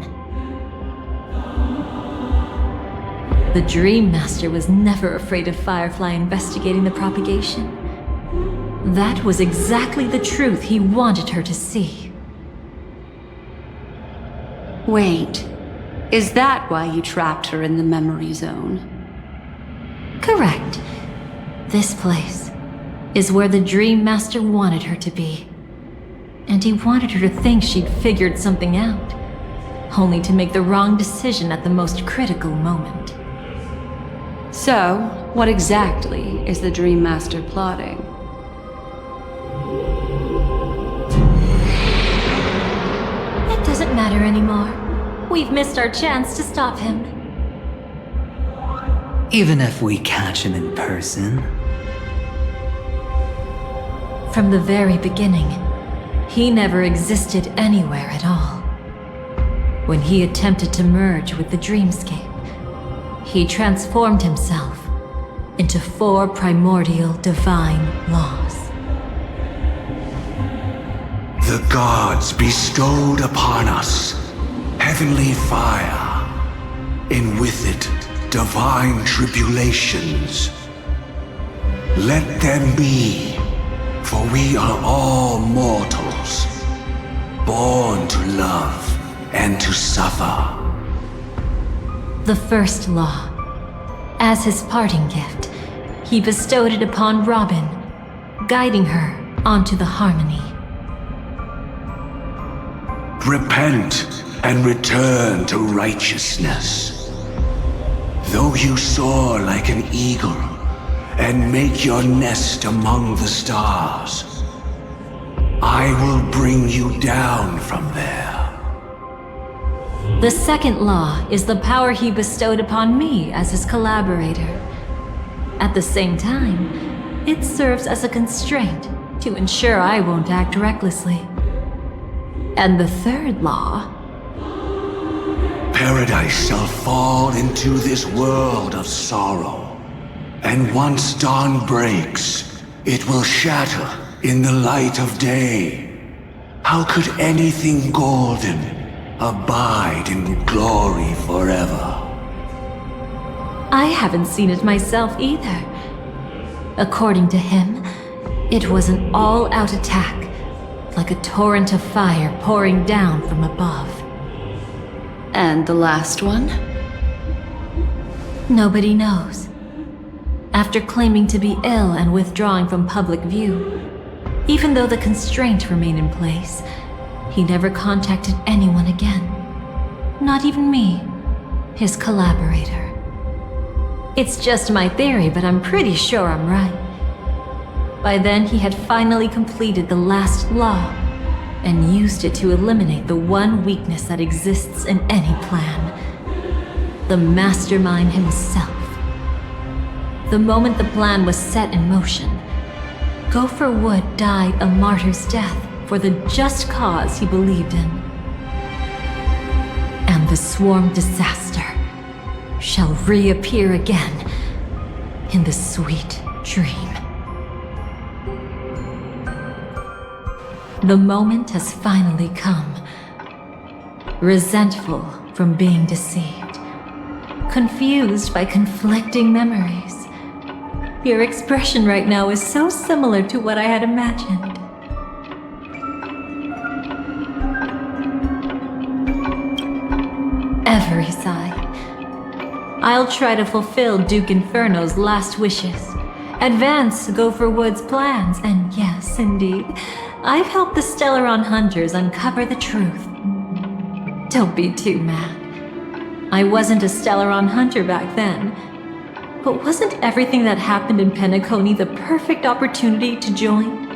The Dream Master was never afraid of Firefly investigating the propagation. That was exactly the truth he wanted her to see. Wait, is that why you trapped her in the memory zone? Correct. This place is where the Dream Master wanted her to be. And he wanted her to think she'd figured something out, only to make the wrong decision at the most critical moment. So, what exactly is the Dream Master plotting? It doesn't matter anymore. We've missed our chance to stop him. Even if we catch him in person? From the very beginning, he never existed anywhere at all. When he attempted to merge with the dreamscape, he transformed himself into 4 primordial divine laws. The gods bestowed upon us heavenly fire, and with it, divine tribulations. Let them be, for we are all mortals, born to love and to suffer. The first law. As his parting gift, he bestowed it upon Robin, guiding her onto the harmony. Repent and return to righteousness. Though you soar like an eagle and make your nest among the stars, I will bring you down from there. The second law is the power he bestowed upon me as his collaborator. At the same time, it serves as a constraint to ensure I won't act recklessly. And the third law... Paradise shall fall into this world of sorrow, and once dawn breaks, it will shatter in the light of day. How could anything golden abide in glory forever? I haven't seen it myself either. According to him, it was an all-out attack, like a torrent of fire pouring down from above. And the last one? Nobody knows. After claiming to be ill and withdrawing from public view, even though the constraint remained in place, he never contacted anyone again. Not even me, his collaborator. It's just my theory, but I'm pretty sure I'm right. By then, he had finally completed the last law and used it to eliminate the one weakness that exists in any plan. The mastermind himself. The moment the plan was set in motion, Gopher Wood died a martyr's death for the just cause he believed in. And the swarm disaster shall reappear again in the sweet dream. The moment has finally come. Resentful from being deceived. Confused by conflicting memories. Your expression right now is so similar to what I had imagined. Every sigh. I'll try to fulfill Duke Inferno's last wishes. Advance Gopher Wood's plans, and yes, indeed, I've helped the Stellaron Hunters uncover the truth. Don't be too mad. I wasn't a Stellaron Hunter back then, but wasn't everything that happened in Penacony the perfect opportunity to join?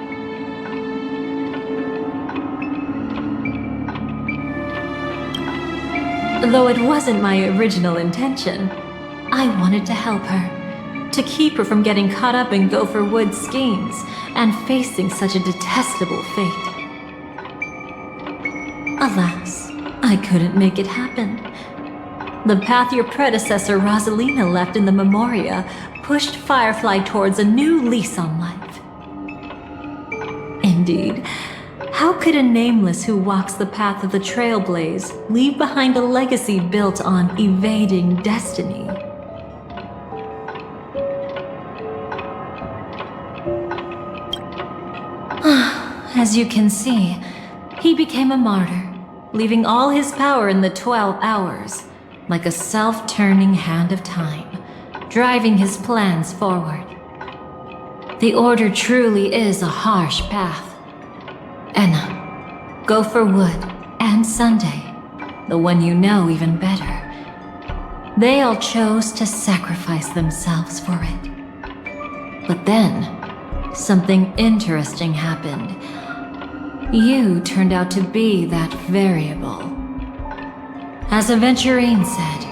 Though it wasn't my original intention, I wanted to help her, to keep her from getting caught up in Gopher Wood's schemes and facing such a detestable fate. Alas, I couldn't make it happen. The path your predecessor Rosalina left in the Memoria pushed Firefly towards a new lease on life. Indeed, how could a nameless who walks the path of the Trailblaze leave behind a legacy built on evading destiny? As you can see, he became a martyr, leaving all his power in the 12 hours, like a self-turning hand of time, driving his plans forward. The Order truly is a harsh path. Enna, Gopher Wood, and Sunday, the one you know even better, they all chose to sacrifice themselves for it. But then, something interesting happened. You turned out to be that variable. As Aventurine said,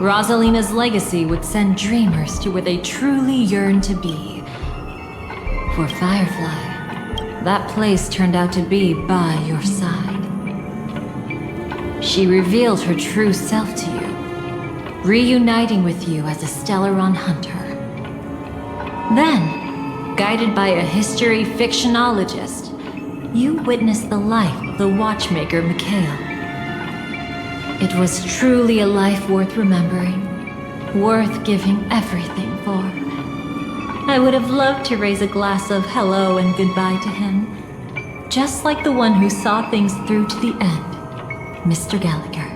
Rosalina's legacy would send dreamers to where they truly yearn to be. For Firefly, that place turned out to be by your side. She revealed her true self to you, reuniting with you as a Stellaron Hunter. Then, guided by a history fictionologist, you witnessed the life of the watchmaker Mikhail. It was truly a life worth remembering, worth giving everything for. I would have loved to raise a glass of hello and goodbye to him, just like the one who saw things through to the end, Mr. Gallagher.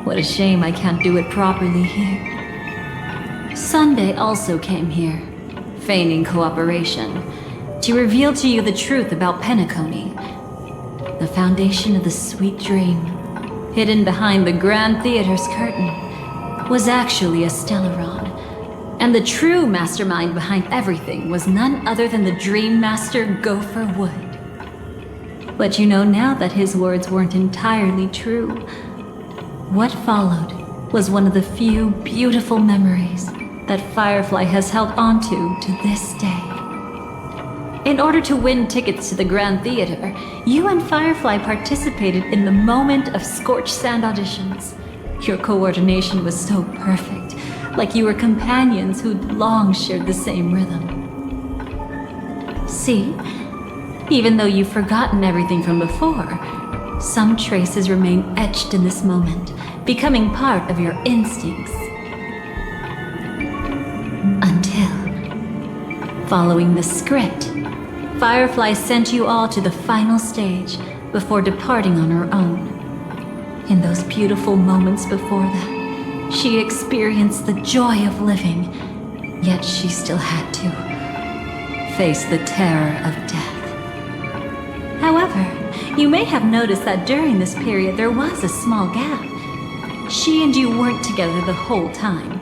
What a shame I can't do it properly here. Sunday also came here, feigning cooperation, to reveal to you the truth about Penacony, the foundation of the sweet dream, hidden behind the Grand Theater's curtain, was actually a Stellaron, and the true mastermind behind everything was none other than the Dream Master Gopher Wood. But you know now that his words weren't entirely true. What followed was one of the few beautiful memories that Firefly has held onto to this day. In order to win tickets to the Grand Theater, you and Firefly participated in the moment of scorched sand auditions. Your coordination was so perfect, like you were companions who'd long shared the same rhythm. See? Even though you've forgotten everything from before, some traces remain etched in this moment, becoming part of your instincts. Until, following the script, Firefly sent you all to the final stage before departing on her own. In those beautiful moments before that, she experienced the joy of living, yet she still had to face the terror of death. However, you may have noticed that during this period there was a small gap. She and you weren't together the whole time.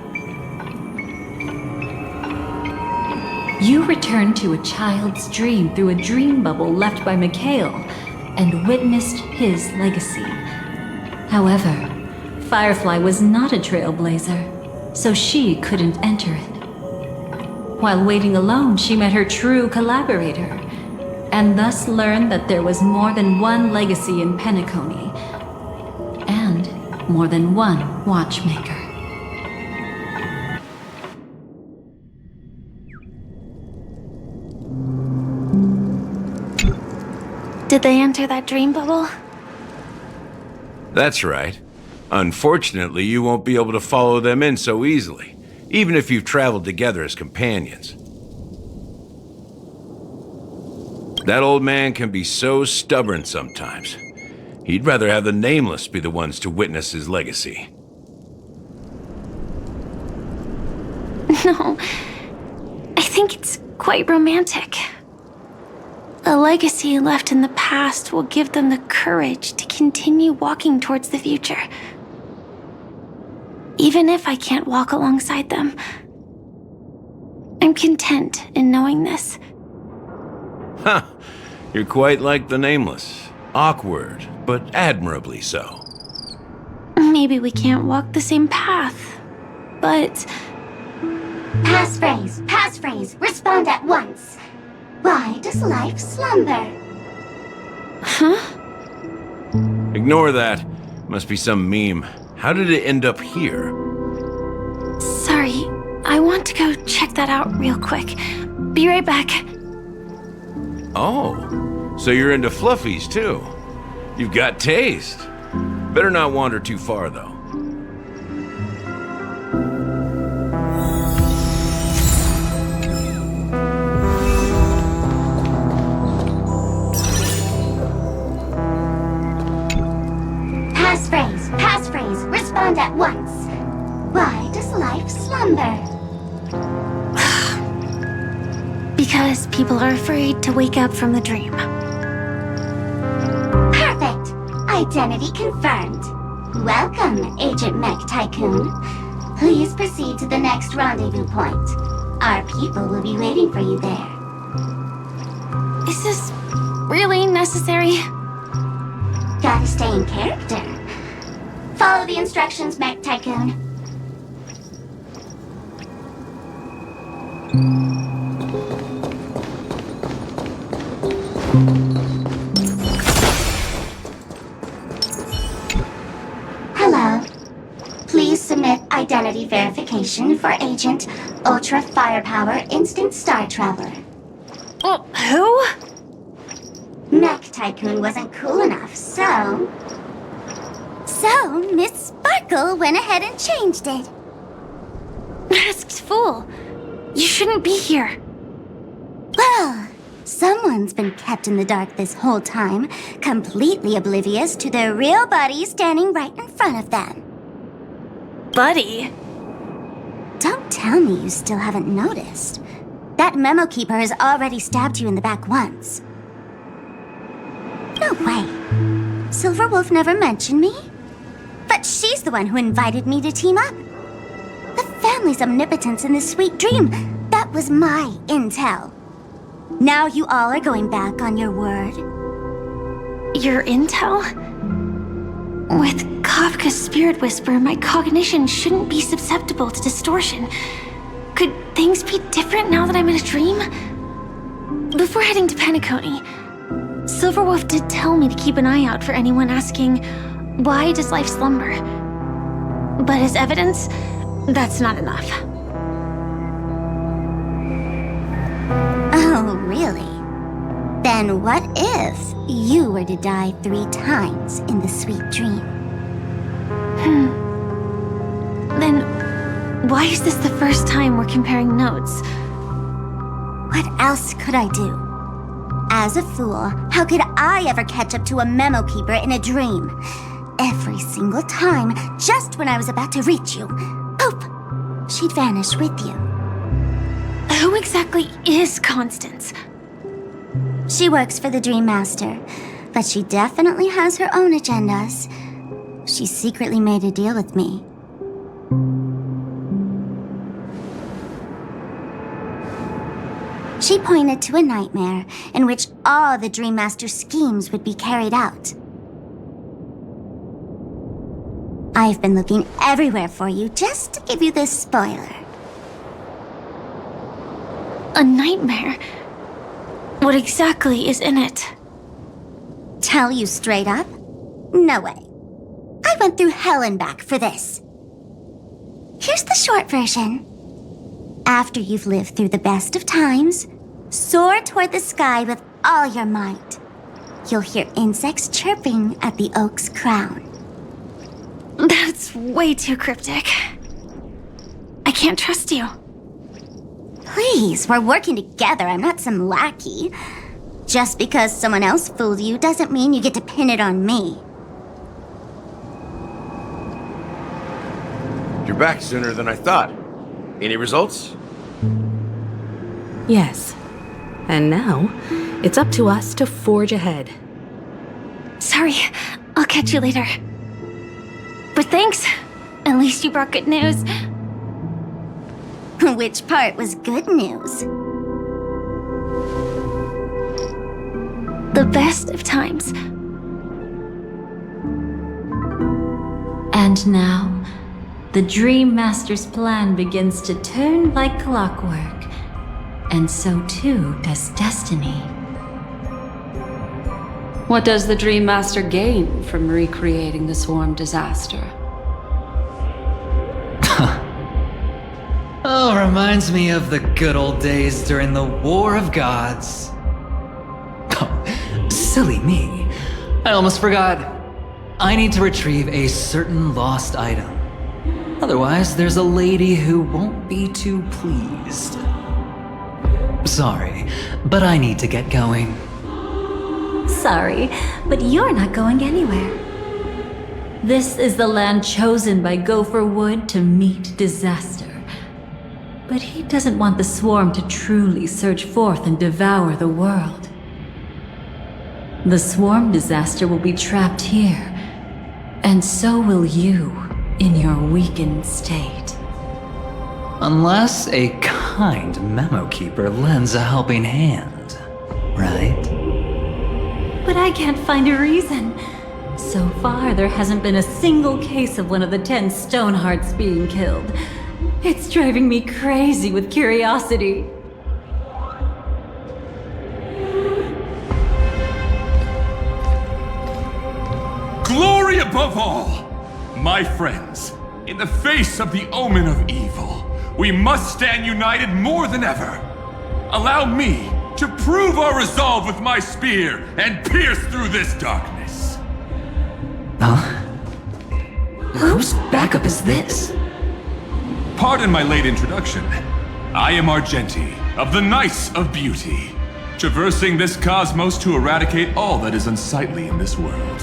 You returned to a child's dream through a dream bubble left by Mikhail and witnessed his legacy. However, Firefly was not a trailblazer, so she couldn't enter it. While waiting alone, she met her true collaborator, and thus learned that there was more than one legacy in Penacony, and more than one watchmaker. Did they enter that dream bubble? That's right. Unfortunately, you won't be able to follow them in so easily, even if you've traveled together as companions. That old man can be so stubborn sometimes. He'd rather have the Nameless be the ones to witness his legacy. No, I think it's quite romantic. A legacy left in the past will give them the courage to continue walking towards the future. Even if I can't walk alongside them, I'm content in knowing this. Huh. You're quite like the Nameless. Awkward, but admirably so. Maybe we can't walk the same path, but... Passphrase, respond at once. Why does life slumber? Huh? Ignore that. Must be some meme. How did it end up here? Sorry, I want to go check that out real quick. Be right back. Oh, so you're into fluffies too. You've got taste. Better not wander too far though. Passphrase, respond at once. Why does life slumber? Because people are afraid to wake up from the dream. Perfect! Identity confirmed. Welcome, Agent Mech Tycoon. Please proceed to the next rendezvous point. Our people will be waiting for you there. Is this really necessary? Gotta stay in character. Follow the instructions, Mech Tycoon. Hello. Please submit identity verification for Agent Ultra Firepower Instant Star Traveler. Who? Mech Tycoon wasn't cool enough, so... So, Miss Sparkle went ahead and changed it. Masked fool! You shouldn't be here. Well, someone's been kept in the dark this whole time, completely oblivious to their real buddy standing right in front of them. Buddy? Don't tell me you still haven't noticed. That memo keeper has already stabbed you in the back once. No way. Silverwolf never mentioned me. But she's the one who invited me to team up. The family's omnipotence in this sweet dream, that was my intel. Now you all are going back on your word. Your intel? With Kafka's spirit whisper, my cognition shouldn't be susceptible to distortion. Could things be different now that I'm in a dream? Before heading to Penacony, Silverwolf did tell me to keep an eye out for anyone asking, why does life slumber? But as evidence, that's not enough. Oh, really? Then what if you were to die 3 times in the sweet dream? Then why is this the first time we're comparing notes? What else could I do? As a fool, how could I ever catch up to a memo keeper in a dream? Every single time, just when I was about to reach you, poof, she'd vanish with you. Who exactly is Constance? She works for the Dream Master, but she definitely has her own agendas. She secretly made a deal with me. She pointed to a nightmare in which all the Dream Master's schemes would be carried out. I've been looking everywhere for you just to give you this spoiler. A nightmare? What exactly is in it? Tell you straight up? No way. I went through hell and back for this. Here's the short version. After you've lived through the best of times, soar toward the sky with all your might. You'll hear insects chirping at the oak's crown. That's way too cryptic. I can't trust you. Please, we're working together. I'm not some lackey. Just because someone else fooled you doesn't mean you get to pin it on me. You're back sooner than I thought. Any results? Yes. And now, it's up to us to forge ahead. Sorry, I'll catch you later. But thanks. At least you brought good news. Which part was good news? The best of times. And now, the Dream Master's plan begins to turn like clockwork. And so too does destiny. What does the Dream Master gain from recreating the swarm disaster? Oh, reminds me of the good old days during the War of Gods. Oh, silly me. I almost forgot. I need to retrieve a certain lost item. Otherwise, there's a lady who won't be too pleased. Sorry, but I need to get going. Sorry, but you're not going anywhere. This is the land chosen by Gopher Wood to meet disaster. But he doesn't want the swarm to truly surge forth and devour the world. The swarm disaster will be trapped here, and so will you in your weakened state. Unless a kind memo keeper lends a helping hand, right? But I can't find a reason. So far, there hasn't been a single case of one of the 10 Stonehearts being killed. It's driving me crazy with curiosity. Glory above all! My friends, in the face of the omen of evil, we must stand united more than ever. Allow me to prove our resolve with my spear and pierce through this darkness. Huh? Whose backup is this? Pardon my late introduction. I am Argenti, of the Knights of Beauty, traversing this cosmos to eradicate all that is unsightly in this world.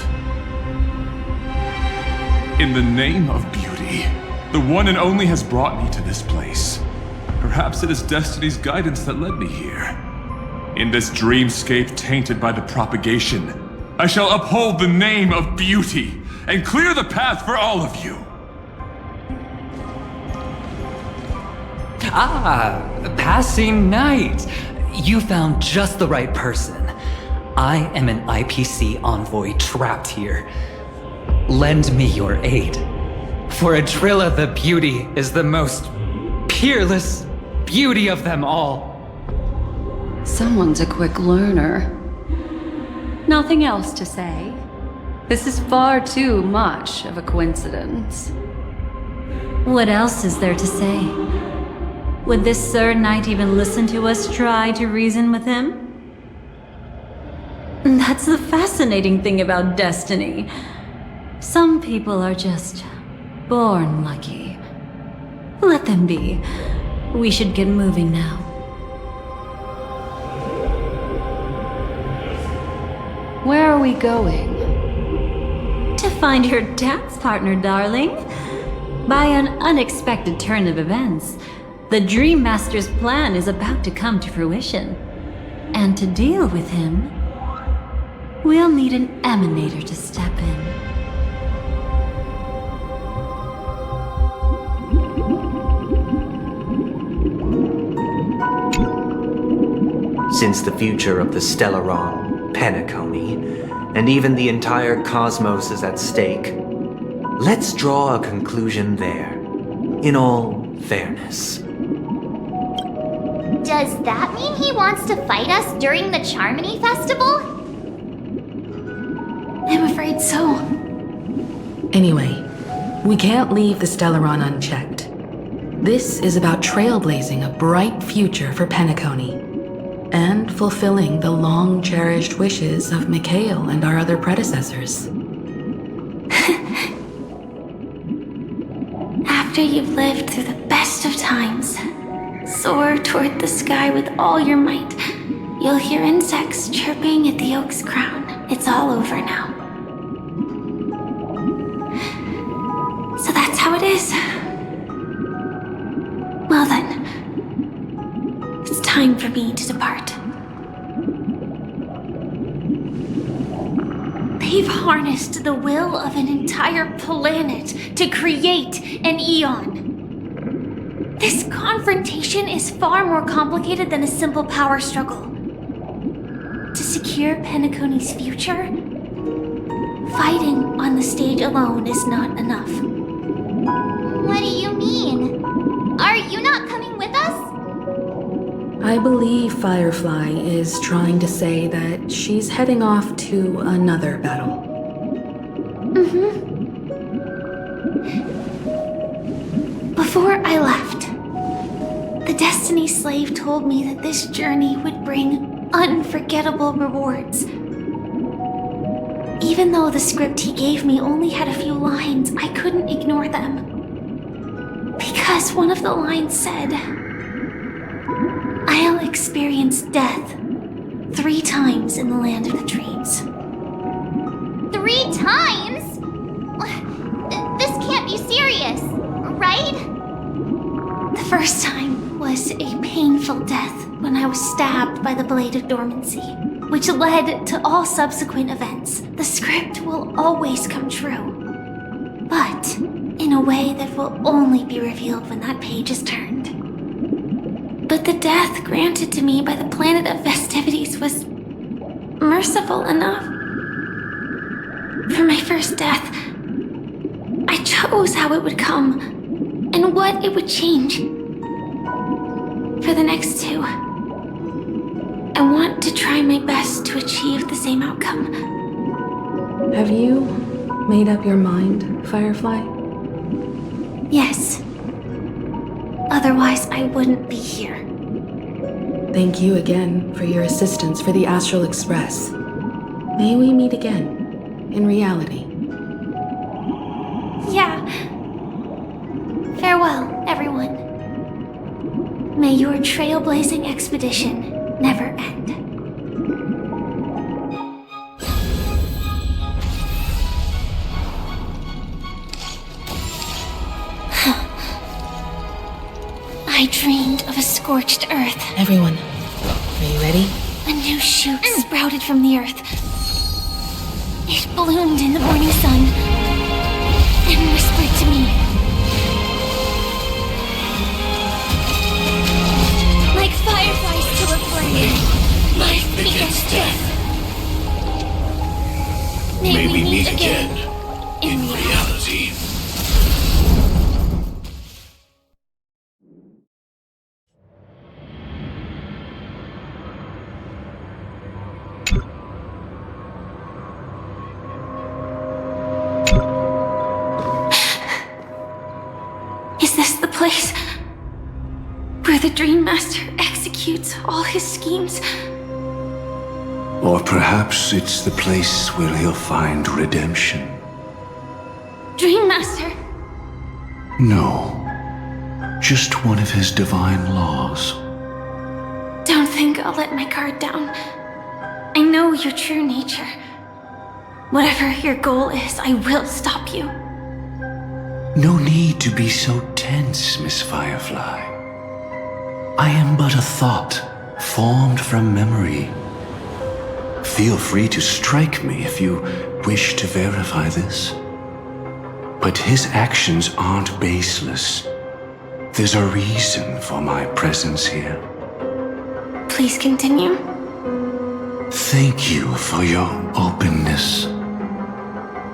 In the name of beauty, the one and only has brought me to this place. Perhaps it is destiny's guidance that led me here. In this dreamscape tainted by the propagation, I shall uphold the name of beauty and clear the path for all of you. Ah, passing knight. You found just the right person. I am an IPC envoy trapped here. Lend me your aid. For Adrilla the Beauty is the most peerless beauty of them all. Someone's a quick learner. Nothing else to say. This is far too much of a coincidence. What else is there to say? Would this Sir Knight even listen to us try to reason with him? That's the fascinating thing about destiny. Some people are just born lucky. Let them be. We should get moving now. Where are we going? To find your dance partner, darling. By an unexpected turn of events, the Dream Master's plan is about to come to fruition. And to deal with him, we'll need an emanator to step in. Since the future of the Stellaron, Penacony, and even the entire cosmos is at stake, let's draw a conclusion there, in all fairness. Does that mean he wants to fight us during the Charmony Festival? I'm afraid so. Anyway, we can't leave the Stellaron unchecked. This is about trailblazing a bright future for Penacony, and fulfilling the long-cherished wishes of Mikhail and our other predecessors. After you've lived through the best of times, soar toward the sky with all your might. You'll hear insects chirping at the oak's crown. It's all over now. So that's how it is. Well then, it's time for me to depart. They've harnessed the will of an entire planet to create an eon. This confrontation is far more complicated than a simple power struggle. To secure Penacony's future, fighting on the stage alone is not enough. What do you mean? Are you not coming with us? I believe Firefly is trying to say that she's heading off to another battle. Before I left, the Destiny Slave told me that this journey would bring unforgettable rewards. Even though the script he gave me only had a few lines, I couldn't ignore them. Because one of the lines said, "I'll experience death 3 times in the land of the dreams." 3 times? This can't be serious, right? The first time was a painful death when I was stabbed by the Blade of Dormancy, which led to all subsequent events. The script will always come true, but in a way that will only be revealed when that page is turned. But the death granted to me by the planet of festivities was merciful enough. For my first death, I chose how it would come and what it would change. For the next 2, I want to try my best to achieve the same outcome. Have you made up your mind, Firefly? Yes. Otherwise, I wouldn't be here. Thank you again for your assistance for the Astral Express. May we meet again, in reality. Yeah, Farewell, everyone. May your trailblazing expedition never end. I dreamed of a scorched earth. Everyone, are you ready? A new shoot sprouted from the earth. It bloomed in the morning sun and whispered to me. Like fireflies to a flame, life begets death. May we meet again in reality. Is this the place where the Dream Master executes all his schemes? Or perhaps it's the place where he'll find redemption. Dream Master! No. Just one of his divine laws. Don't think I'll let my guard down. I know your true nature. Whatever your goal is, I will stop you. No need to be so tense, Miss Firefly. I am but a thought, formed from memory. Feel free to strike me if you wish to verify this. But his actions aren't baseless. There's a reason for my presence here. Please continue. Thank you for your openness.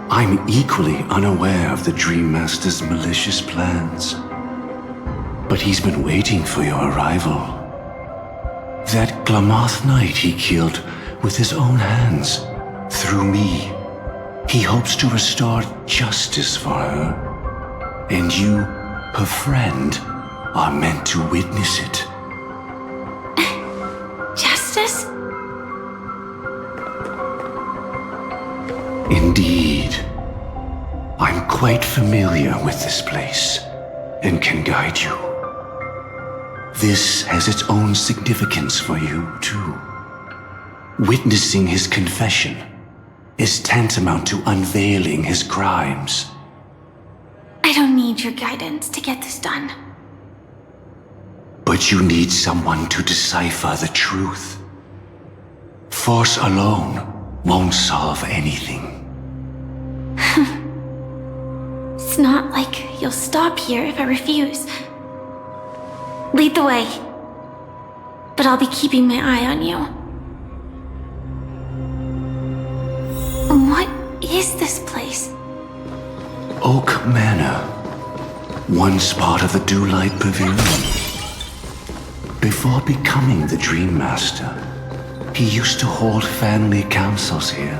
I'm equally unaware of the Dream Master's malicious plans. But he's been waiting for your arrival. That Glamoth Knight he killed with his own hands, through me. He hopes to restore justice for her. And you, her friend, are meant to witness it. Justice? Indeed. I'm quite familiar with this place and can guide you. This has its own significance for you, too. Witnessing his confession is tantamount to unveiling his crimes. I don't need your guidance to get this done. But you need someone to decipher the truth. Force alone won't solve anything. It's not like you'll stop here if I refuse. Lead the way. But I'll be keeping my eye on you. What is this place? Oak Manor. Once part of the Dewlight Pavilion. Before becoming the Dream Master, he used to hold family councils here.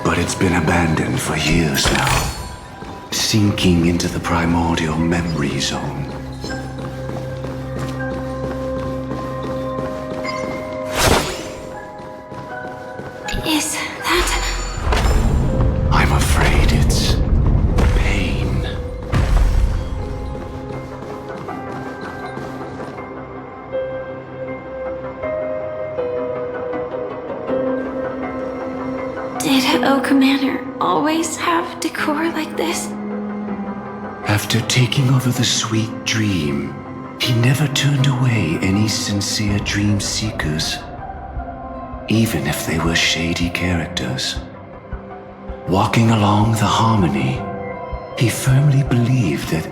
But it's been abandoned for years now, sinking into the primordial memory zone. Is that... I'm afraid it's pain. Did Oak Manor always have decor like this? After taking over the sweet dream, he never turned away any sincere dream seekers, even if they were shady characters. Walking along the harmony, he firmly believed that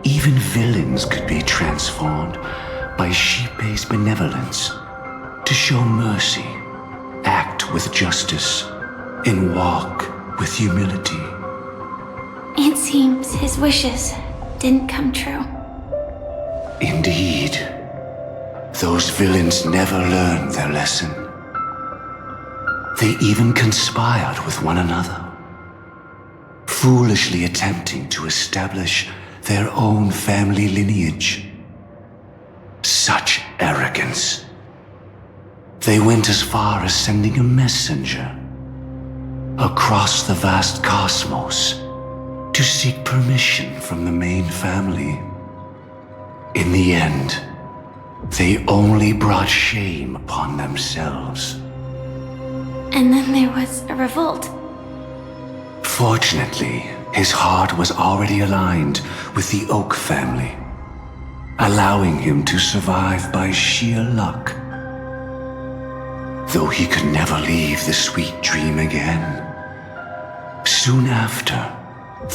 even villains could be transformed by Shippei's benevolence to show mercy, act with justice, and walk with humility. It seems his wishes didn't come true. Indeed. Those villains never learned their lesson. They even conspired with one another, foolishly attempting to establish their own family lineage. Such arrogance. They went as far as sending a messenger across the vast cosmos to to seek permission from the main family. In the end, they only brought shame upon themselves. And then there was a revolt. Fortunately, his heart was already aligned with the Oak family, allowing him to survive by sheer luck. Though he could never leave the sweet dream again. Soon after,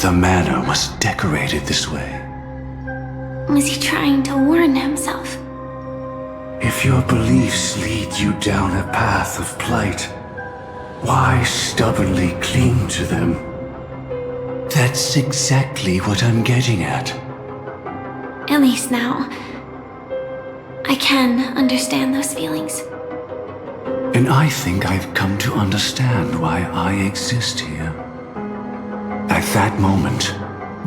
the manor was decorated this way. Was he trying to warn himself? If your beliefs lead you down a path of plight, why stubbornly cling to them? That's exactly what I'm getting at. At least now, I can understand those feelings. And I think I've come to understand why I exist here. At that moment,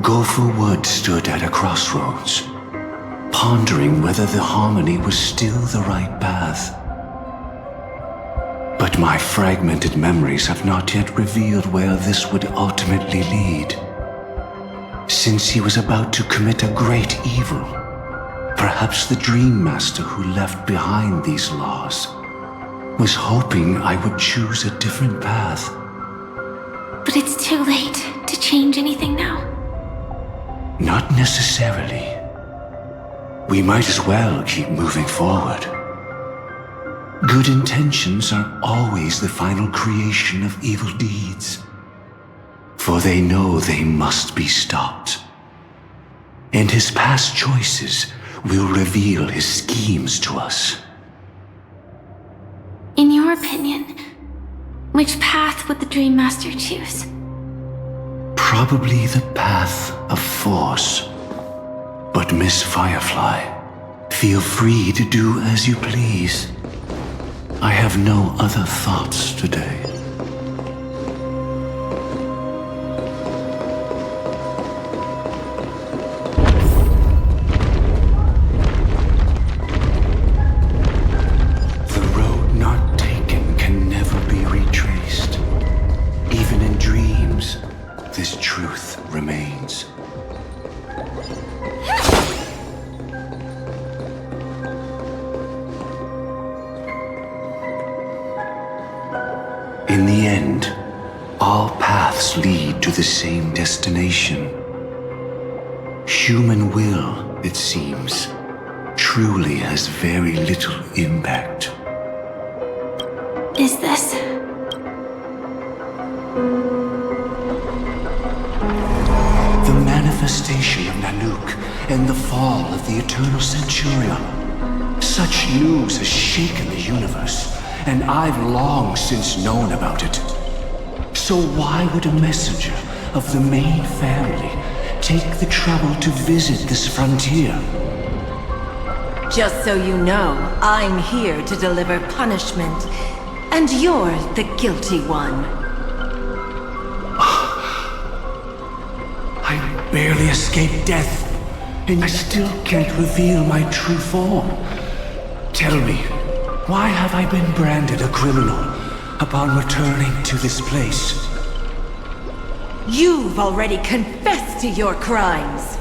Gopher Wood stood at a crossroads, pondering whether the harmony was still the right path. But my fragmented memories have not yet revealed where this would ultimately lead. Since he was about to commit a great evil, perhaps the Dream Master who left behind these laws was hoping I would choose a different path. But it's too late to change anything now. Not necessarily. We might as well keep moving forward. Good intentions are always the final creation of evil deeds, for they know they must be stopped. And his past choices will reveal his schemes to us. In your opinion, which path would the Dream Master choose? Probably the path of force. But Miss Firefly, feel free to do as you please. I have no other thoughts today. This truth remains. In the end, all paths lead to the same destination. Human will, it seems, truly has very little impact. Is this... manifestation of Nanook and the fall of the Eternal Centurion. Such news has shaken the universe, and I've long since known about it. So why would a messenger of the main family take the trouble to visit this frontier? Just so you know, I'm here to deliver punishment, and you're the guilty one. Barely escaped death, and I still can't reveal my true form. Tell me, why have I been branded a criminal upon returning to this place? You've already confessed to your crimes.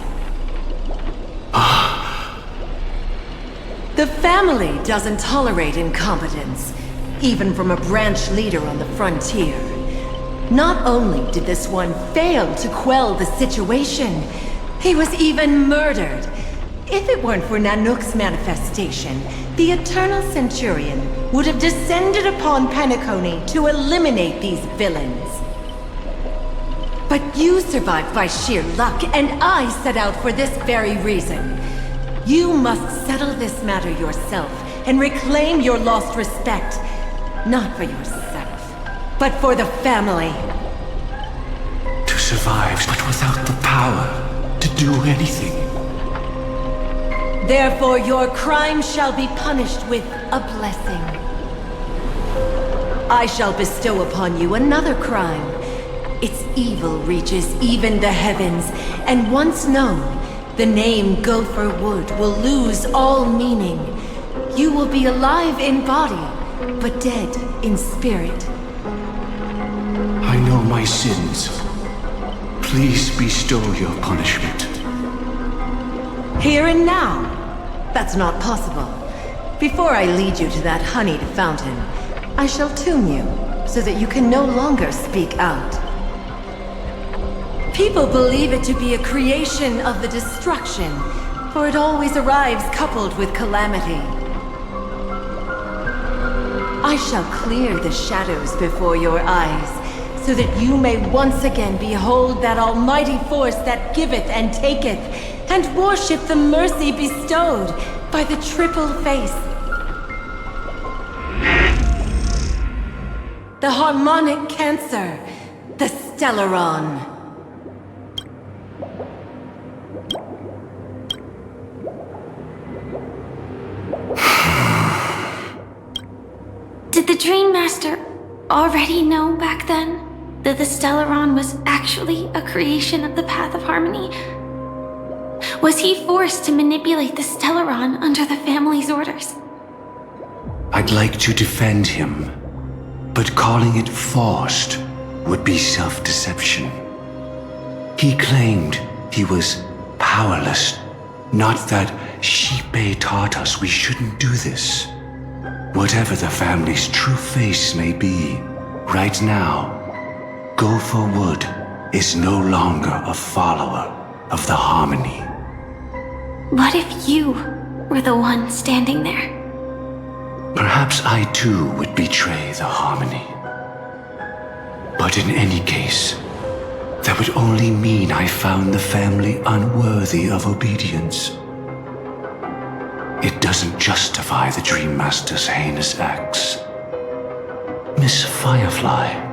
The family doesn't tolerate incompetence, even from a branch leader on the frontier. Not only did this one fail to quell the situation, he was even murdered. If it weren't for Nanook's manifestation, the Eternal Centurion would have descended upon Penacony to eliminate these villains. But you survived by sheer luck, and I set out for this very reason. You must settle this matter yourself and reclaim your lost respect, not for yourself, but for the family. To survive, but without the power to do anything. Therefore, your crime shall be punished with a blessing. I shall bestow upon you another crime. Its evil reaches even the heavens, and once known, the name Gopher Wood will lose all meaning. You will be alive in body, but dead in spirit. I know my sins. Please bestow your punishment. Here and now? That's not possible. Before I lead you to that honeyed fountain, I shall tune you so that you can no longer speak out. People believe it to be a creation of the destruction, for it always arrives coupled with calamity. I shall clear the shadows before your eyes, so that you may once again behold that almighty force that giveth and taketh, and worship the mercy bestowed by the triple face. The harmonic cancer, the Stellaron. Did the Dream Master already know back then that the Stellaron was actually a creation of the Path of Harmony? Was he forced to manipulate the Stellaron under the family's orders? I'd like to defend him, but calling it forced would be self-deception. He claimed he was powerless, not that Shipe taught us we shouldn't do this. Whatever the family's true face may be, right now, Go for Wood is no longer a follower of the Harmony. What if you were the one standing there? Perhaps I too would betray the Harmony. But in any case, that would only mean I found the family unworthy of obedience. It doesn't justify the Dream Master's heinous acts. Miss Firefly,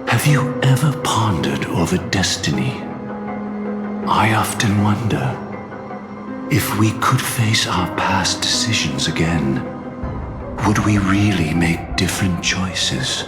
have you ever pondered over destiny? I often wonder if we could face our past decisions again, would we really make different choices?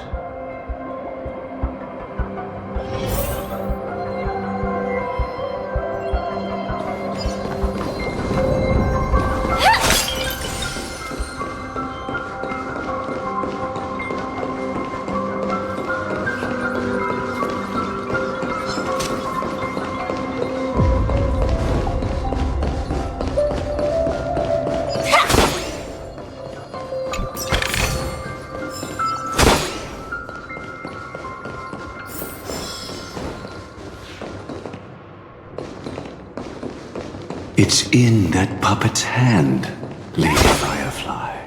It's in that puppet's hand, Lady Firefly.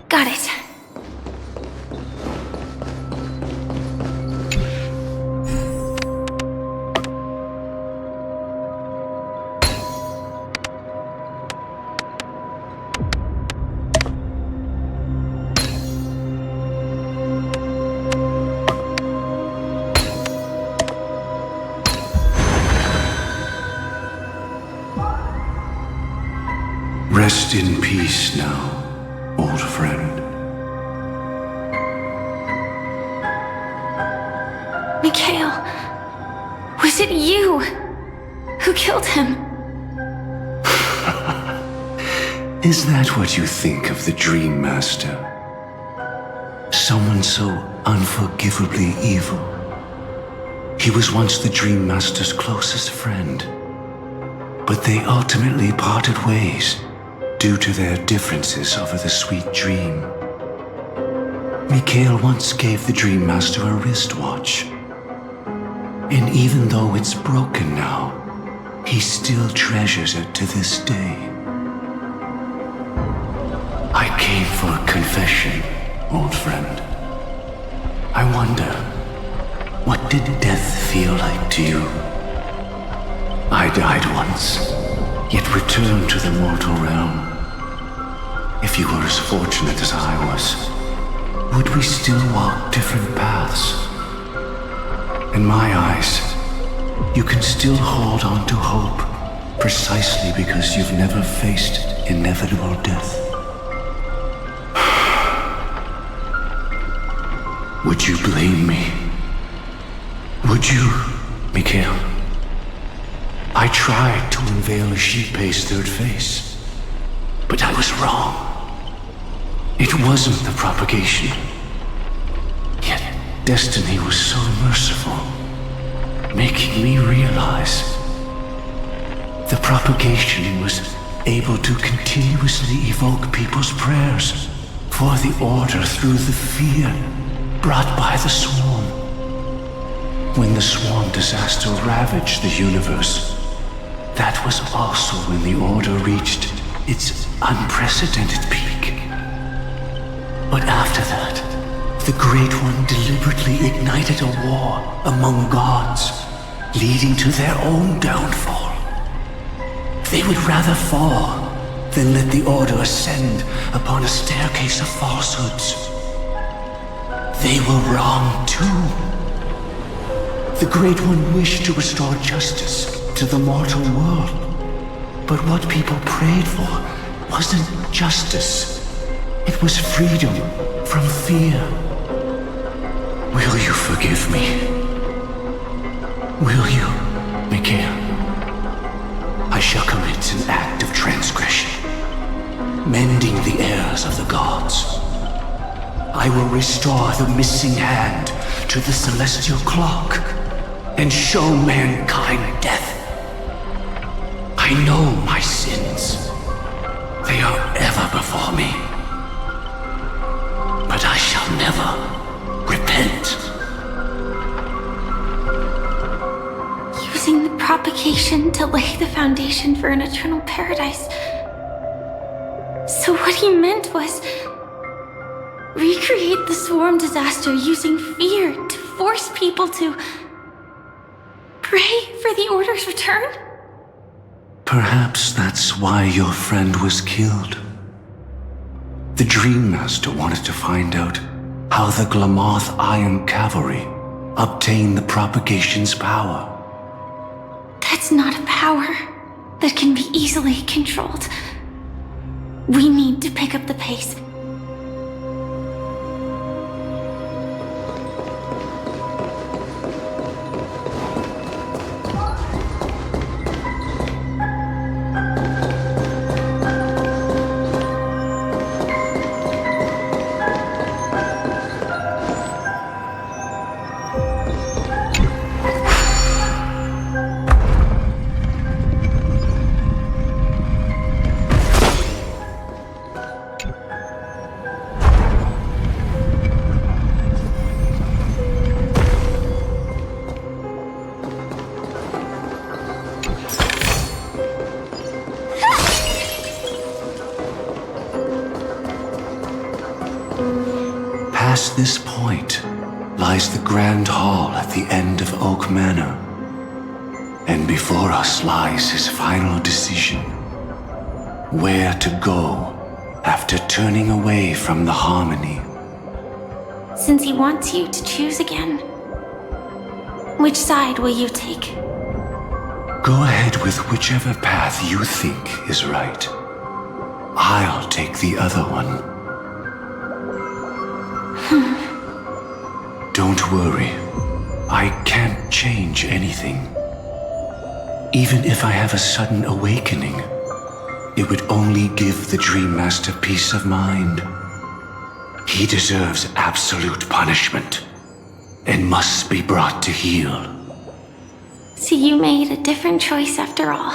Got it. Rest in peace now, old friend. Mikhail, was it you who killed him? Is that what you think of the Dream Master? Someone so unforgivably evil. He was once the Dream Master's closest friend, but they ultimately parted ways due to their differences over the sweet dream. Mikhail once gave the Dream Master a wristwatch, and even though it's broken now, he still treasures it to this day. I came for a confession, old friend. I wonder, what did death feel like to you? I died once, yet returned to the mortal realm. If you were as fortunate as I was, would we still walk different paths? In my eyes, you can still hold on to hope precisely because you've never faced inevitable death. Would you blame me? Would you, Mikhail? I tried to unveil Shipe's third face, but I was wrong. It wasn't the propagation. Yet destiny was so merciful. making me realize the propagation was able to continuously evoke people's prayers for the Order through the fear brought by the Swarm. When the Swarm disaster ravaged the universe, that was also when the Order reached its unprecedented peak. But after that, the Great One deliberately ignited a war among gods, leading to their own downfall. They would rather fall than let the Order ascend upon a staircase of falsehoods. They were wrong too. The Great One wished to restore justice to the mortal world. But what people prayed for wasn't justice. It was freedom from fear. Will you forgive me? Will you, Mikhail? I shall commit an act of transgression, mending the errors of the gods. I will restore the missing hand to the celestial clock and show mankind death. I know my sins. They are ever before me. But I shall never repent. Using the propagation to lay the foundation for an eternal paradise. So what he meant was recreate the Swarm disaster using fear to force people to pray for the Order's return? Perhaps that's why your friend was killed. The Dream Master wanted to find out how the Glamoth Iron Cavalry obtained the propagation's power. That's not a power that can be easily controlled. We need to pick up the pace. Past this point lies the Grand Hall at the end of Oak Manor. And before us lies his final decision. Where to go after turning away from the Harmony. Since he wants you to choose again, which side will you take? Go ahead with whichever path you think is right. I'll take the other one. Don't worry. I can't change anything. Even if I have a sudden awakening, it would only give the Dream Master peace of mind. He deserves absolute punishment and must be brought to heel. So you made a different choice after all.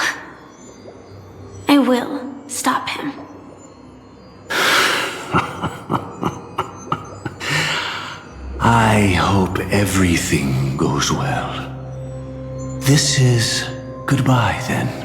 I will stop him. I hope everything goes well. This is goodbye, then.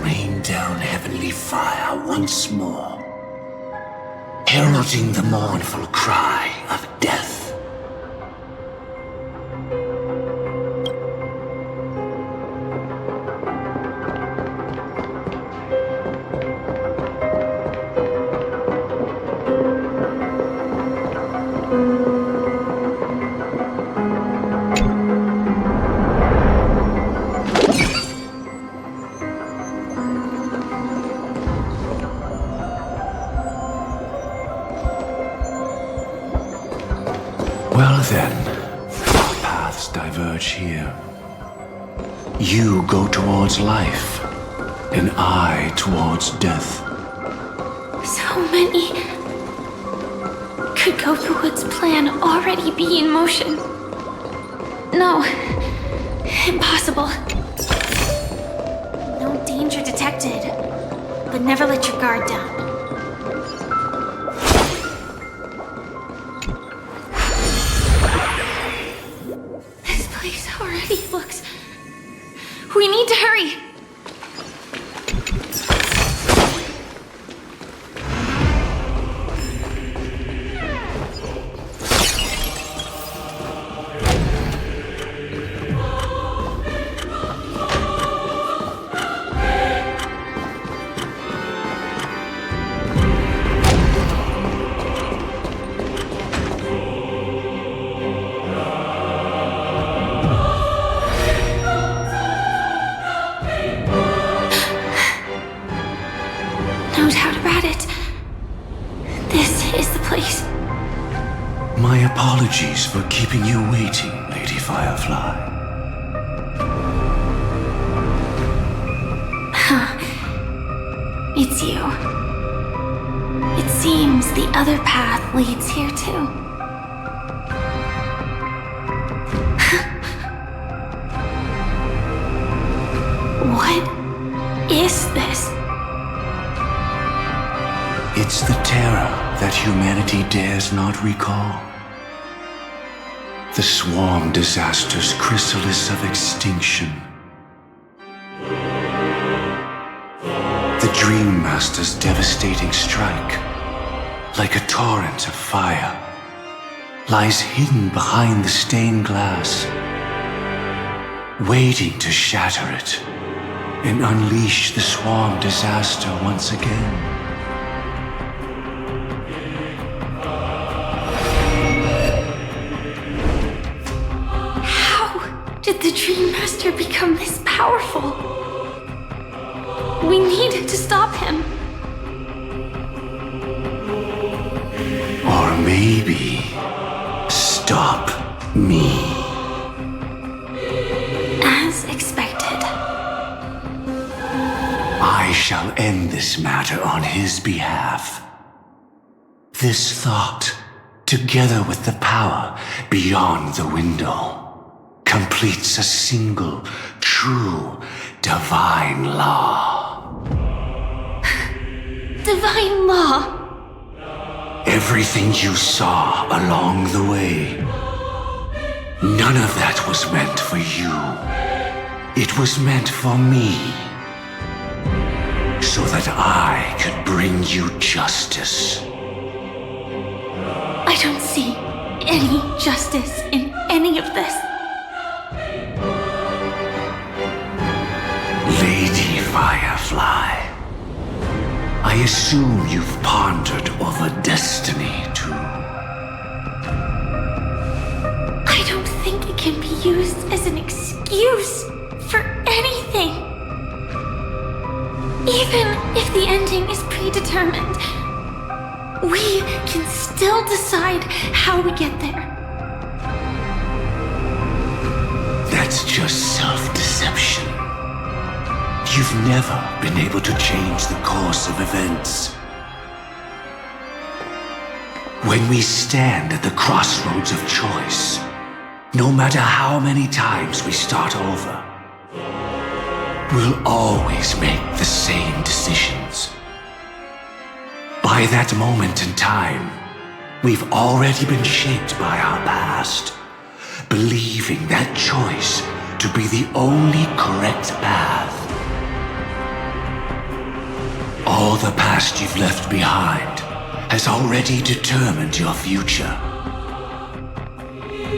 Rain down heavenly fire once more, heralding the mournful cry of death. then, our paths diverge here. You go towards life, and I towards death. So many. Could Gokuwood's plan already be in motion? No. Impossible. No danger detected. But never let your guard down. This place already looks... We need to hurry! No doubt about it. This is the place. My apologies for keeping you waiting, Lady Firefly. It's you. It seems the other path leads here too. What is this? It's the terror that humanity dares not recall. The swarm disaster's chrysalis of extinction. The Dream Master's devastating strike, like a torrent of fire, lies hidden behind the stained glass, waiting to shatter it and unleash the swarm disaster once again. Did the Dream Master become this powerful? We need to stop him. Or maybe stop me. As expected. I shall end this matter on his behalf. This thought, together with the power beyond the window, completes a single, true, divine law. Divine law? Everything you saw along the way, none of that was meant for you. It was meant for me. So that I could bring you justice. I don't see any justice in any of this. Lady Firefly, I assume you've pondered over destiny, too. I don't think it can be used as an excuse for anything. Even if the ending is predetermined, we can still decide how we get there. That's just self-deception. You've never been able to change the course of events. When we stand at the crossroads of choice, no matter how many times we start over, we'll always make the same decisions. By that moment in time, we've already been shaped by our past, believing that choice to be the only correct path. All the past you've left behind has already determined your future.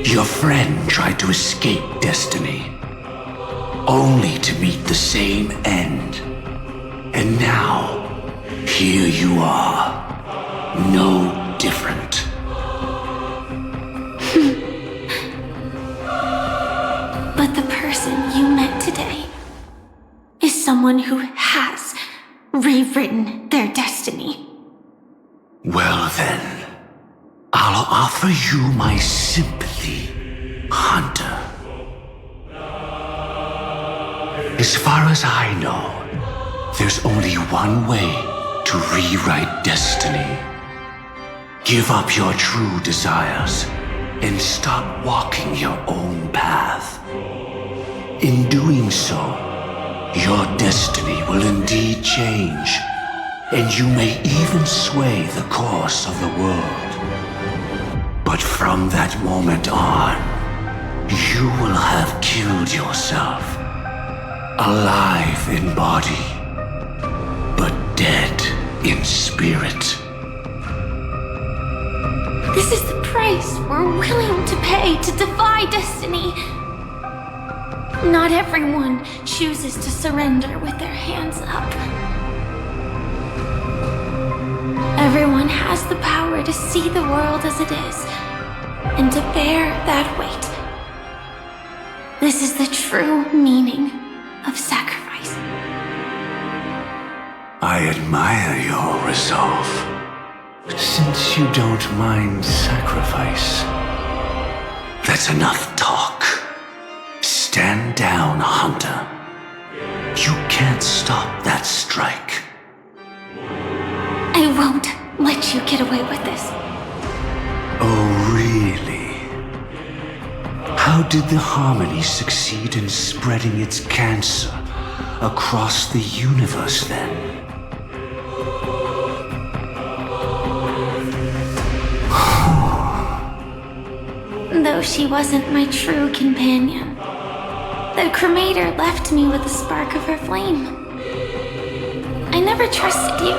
Your friend tried to escape destiny, only to meet the same end. And now, here you are, no different. But the person you met today is someone who has rewritten their destiny. Well then, I'll offer you my sympathy. the Hunter. As far as I know, there's only one way to rewrite destiny. Give up your true desires and stop walking your own path. In doing so, your destiny will indeed change, and you may even sway the course of the world. But from that moment on, you will have killed yourself, alive in body, but dead in spirit. This is the price we're willing to pay to defy destiny. Not everyone chooses to surrender with their hands up. Everyone has the power to see the world as it is, and to bear that weight. This is the true meaning of sacrifice. I admire your resolve. Since you don't mind sacrifice, that's enough talk. Stand down, Hunter. You can't stop that strike. I won't let you get away with this. Oh, really? How did the Harmony succeed in spreading its cancer across the universe then? Though she wasn't my true companion, the cremator left me with a spark of her flame. I never trusted you.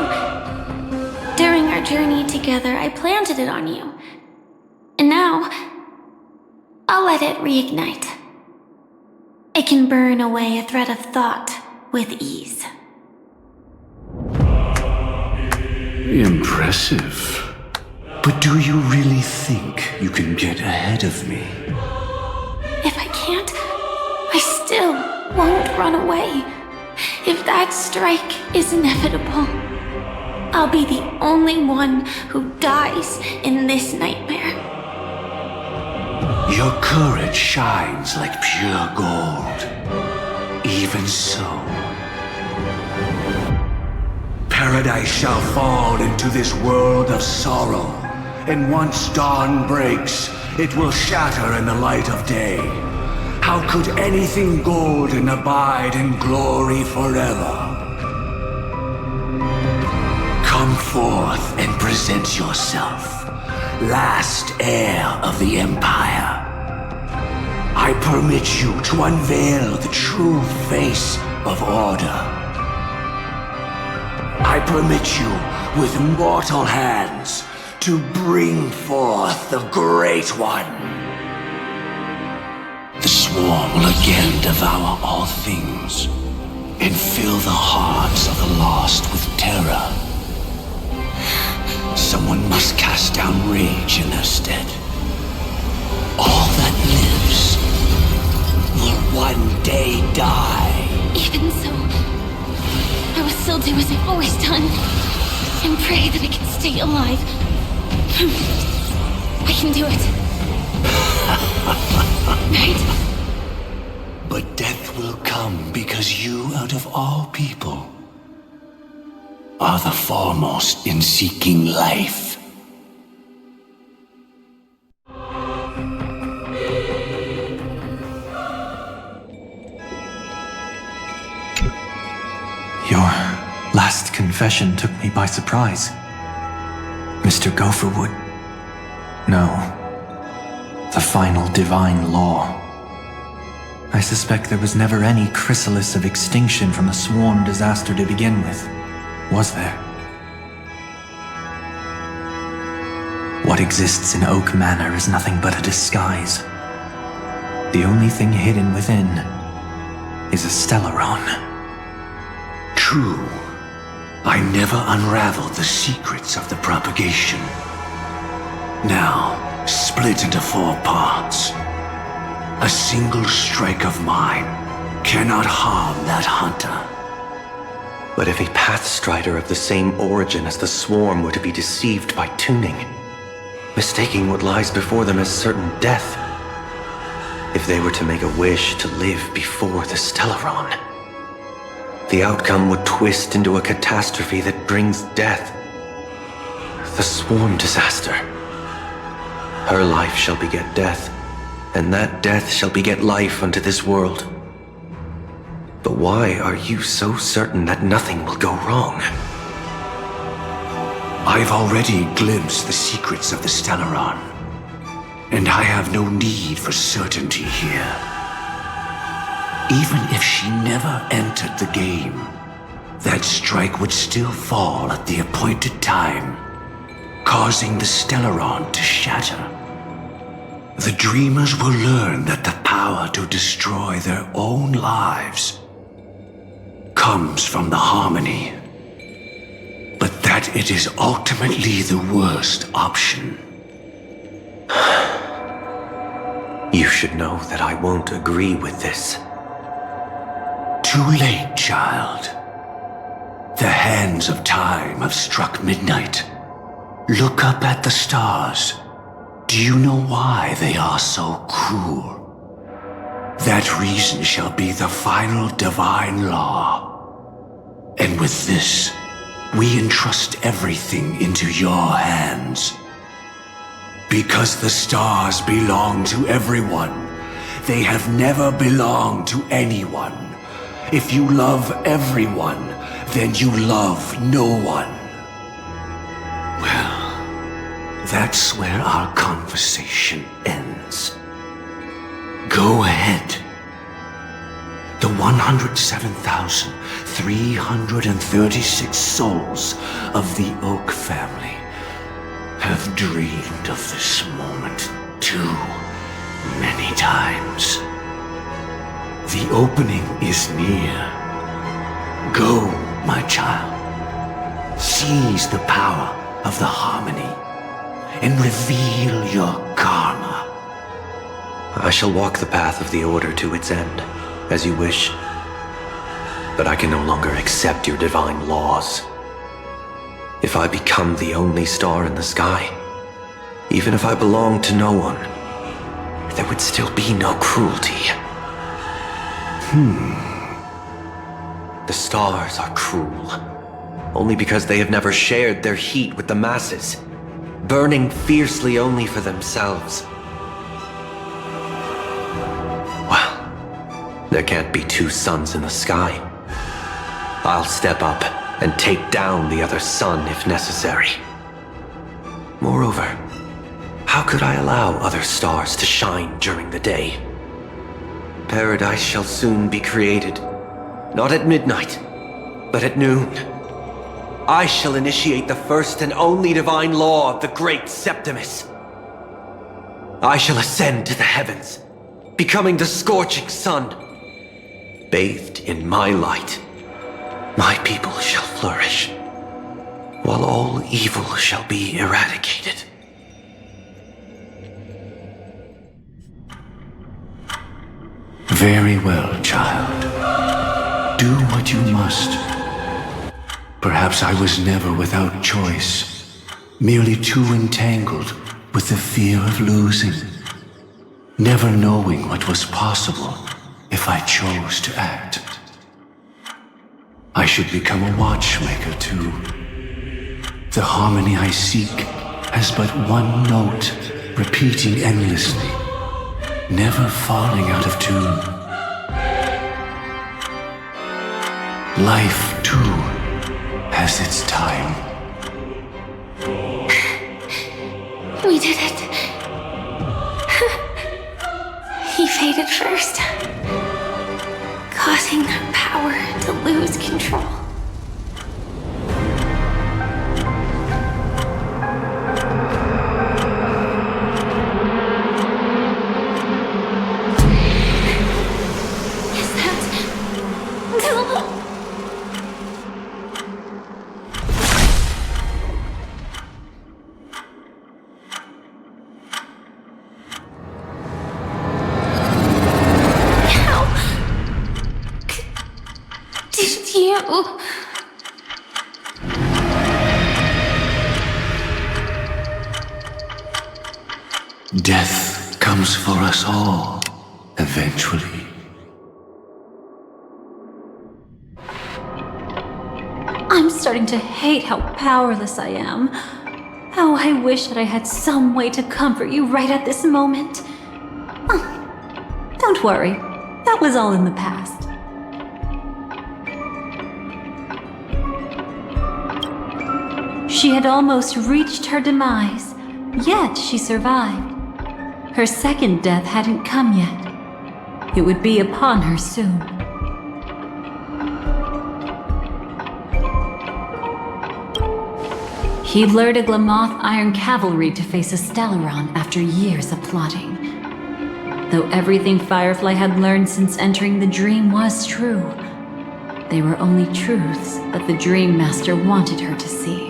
During our journey together, I planted it on you. And now, I'll let it reignite. It can burn away a thread of thought with ease. Impressive. But do you really think you can get ahead of me? If I can't, I still won't run away. If that strike is inevitable, I'll be the only one who dies in this nightmare. Your courage shines like pure gold. Even so, paradise shall fall into this world of sorrow, and once dawn breaks, it will shatter in the light of day. How could anything golden abide in glory forever? Come forth and present yourself, last heir of the Empire. I permit you to unveil the true face of order. I permit you, with mortal hands, to bring forth the Great One. The swarm will again devour all things, and fill the hearts of the lost with terror. Someone must cast down rage in their stead. All that lives will one day die. Even so, I will still do as I've always done, and pray that I can stay alive. I can do it. Right? But death will come because you, out of all people, are the foremost in seeking life. Your last confession took me by surprise. Mr. Gopherwood. No. The final divine law. I suspect there was never any chrysalis of extinction from a swarm disaster to begin with, was there? What exists in Oak Manor is nothing but a disguise. The only thing hidden within is a Stellaron. True. I never unraveled the secrets of the propagation. Now, split into 4 parts. A single strike of mine cannot harm that hunter. But if a Pathstrider of the same origin as the Swarm were to be deceived by tuning, mistaking what lies before them as certain death, If they were to make a wish to live before the Stellaron, the outcome would twist into a catastrophe that brings death. The swarm disaster. Her life shall beget death, and that death shall beget life unto this world. But why are you so certain that nothing will go wrong? I've already glimpsed the secrets of the Stellaron, and I have no need for certainty here. Even if she never entered the game, that strike would still fall at the appointed time, causing the Stellaron to shatter. The dreamers will learn that the power to destroy their own lives comes from the harmony, but that it is ultimately the worst option. You should know that I won't agree with this. Too late, child. The hands of time have struck midnight. Look up at the stars. Do you know why they are so cruel? That reason shall be the final divine law. And with this, we entrust everything into your hands. Because the stars belong to everyone, they have never belonged to anyone. If you love everyone, then you love no one. Well, that's where our conversation ends. Go ahead. The 107,336 souls of the Oak family have dreamed of this moment too many times. The opening is near. Go, my child. Seize the power of the harmony and reveal your karma. I shall walk the path of the Order to its end, as you wish. But I can no longer accept your divine laws. If I become the only star in the sky, even if I belong to no one, there would still be no cruelty. The stars are cruel, only because they have never shared their heat with the masses, burning fiercely only for themselves. Well, there can't be two suns in the sky. I'll step up and take down the other sun if necessary. Moreover, how could I allow other stars to shine during the day? Paradise shall soon be created, not at midnight, but at noon. I shall initiate the first and only divine law of the great Septimus. I shall ascend to the heavens, becoming the scorching sun. Bathed in my light, my people shall flourish, while all evil shall be eradicated. Very well, child. Do what you must. Perhaps I was never without choice, merely too entangled with the fear of losing, never knowing what was possible if I chose to act. I should become a watchmaker too. The harmony I seek has but one note, repeating endlessly, never falling out of tune. Life too has its time. We did it. He faded first, causing their power to lose control. Is that Dahlia? Did you... Death comes for us all, Eventually. I'm starting to hate how powerless I am. How I wish that I had some way to comfort you right at this moment. Oh, don't worry, that was all in the past. She had almost reached her demise, yet she survived. Her second death hadn't come yet. It would be upon her soon. He lured a Glamoth Iron Cavalry to face a Stellaron after years of plotting. Though everything Firefly had learned since entering the dream was true, they were only truths that the Dream Master wanted her to see.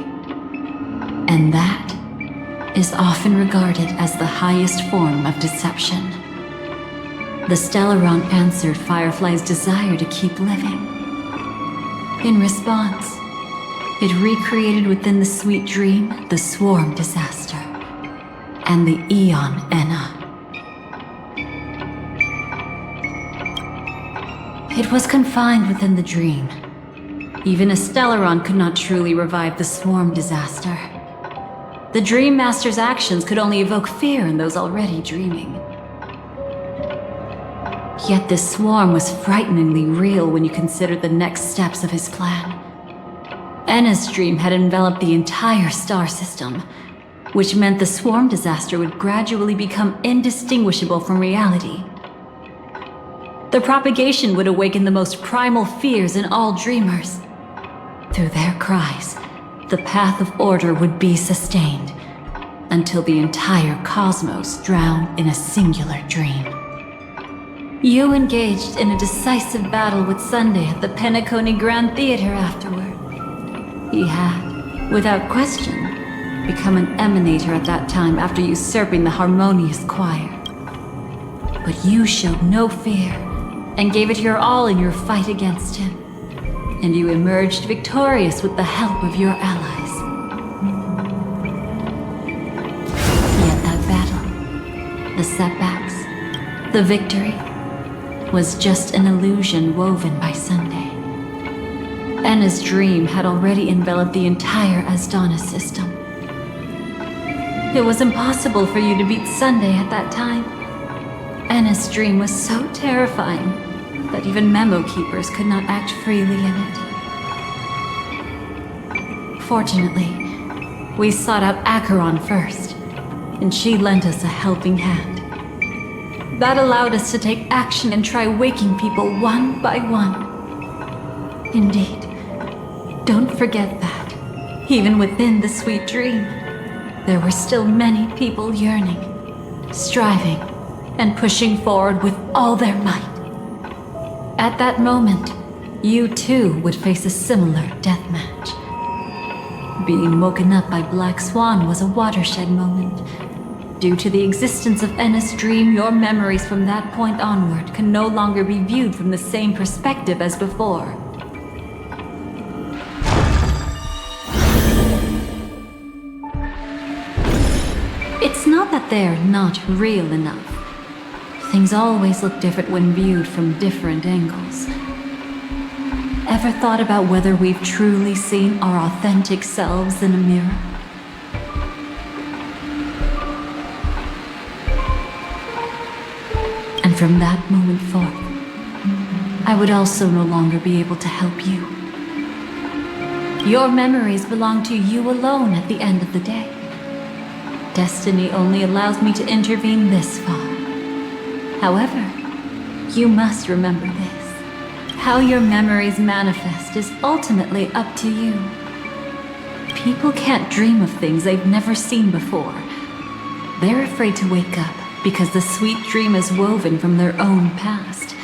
And that is often regarded as the highest form of deception. The Stellaron answered Firefly's desire to keep living. In response, it recreated within the sweet dream the Swarm disaster and the Eon Enna. It was confined within the dream. Even a Stellaron could not truly revive the Swarm disaster. The Dream Master's actions could only evoke fear in those already dreaming. Yet this swarm was frighteningly real when you consider the next steps of his plan. Enna's dream had enveloped the entire star system, which meant the swarm disaster would gradually become indistinguishable from reality. The propagation would awaken the most primal fears in all dreamers. Through their cries, the path of order would be sustained, until the entire cosmos drowned in a singular dream. You engaged in a decisive battle with Sunday at the Penacony Grand Theater afterward. He had, without question, become an emanator at that time after usurping the Harmonious Choir. But you showed no fear, and gave it your all in your fight against him. And you emerged victorious with the help of your allies. Yet that battle, the setbacks, the victory, was just an illusion woven by Sunday. Enna's dream had already enveloped the entire Asdana system. It was impossible for you to beat Sunday at that time. Enna's dream was so terrifying that even Memo Keepers could not act freely in it. Fortunately, we sought out Acheron first, and she lent us a helping hand. That allowed us to take action and try waking people one by one. Indeed, don't forget that, even within the sweet dream, there were still many people yearning, striving, and pushing forward with all their might. At that moment, you too would face a similar deathmatch. Being woken up by Black Swan was a watershed moment. Due to the existence of Enna's dream, your memories from that point onward can no longer be viewed from the same perspective as before. It's not that they're not real enough. Things always look different when viewed from different angles. Ever thought about whether we've truly seen our authentic selves in a mirror? And from that moment forth, I would also no longer be able to help you. Your memories belong to you alone at the end of the day. Destiny only allows me to intervene this far. However, you must remember this. How your memories manifest is ultimately up to you. People can't dream of things they've never seen before. They're afraid to wake up because the sweet dream is woven from their own past.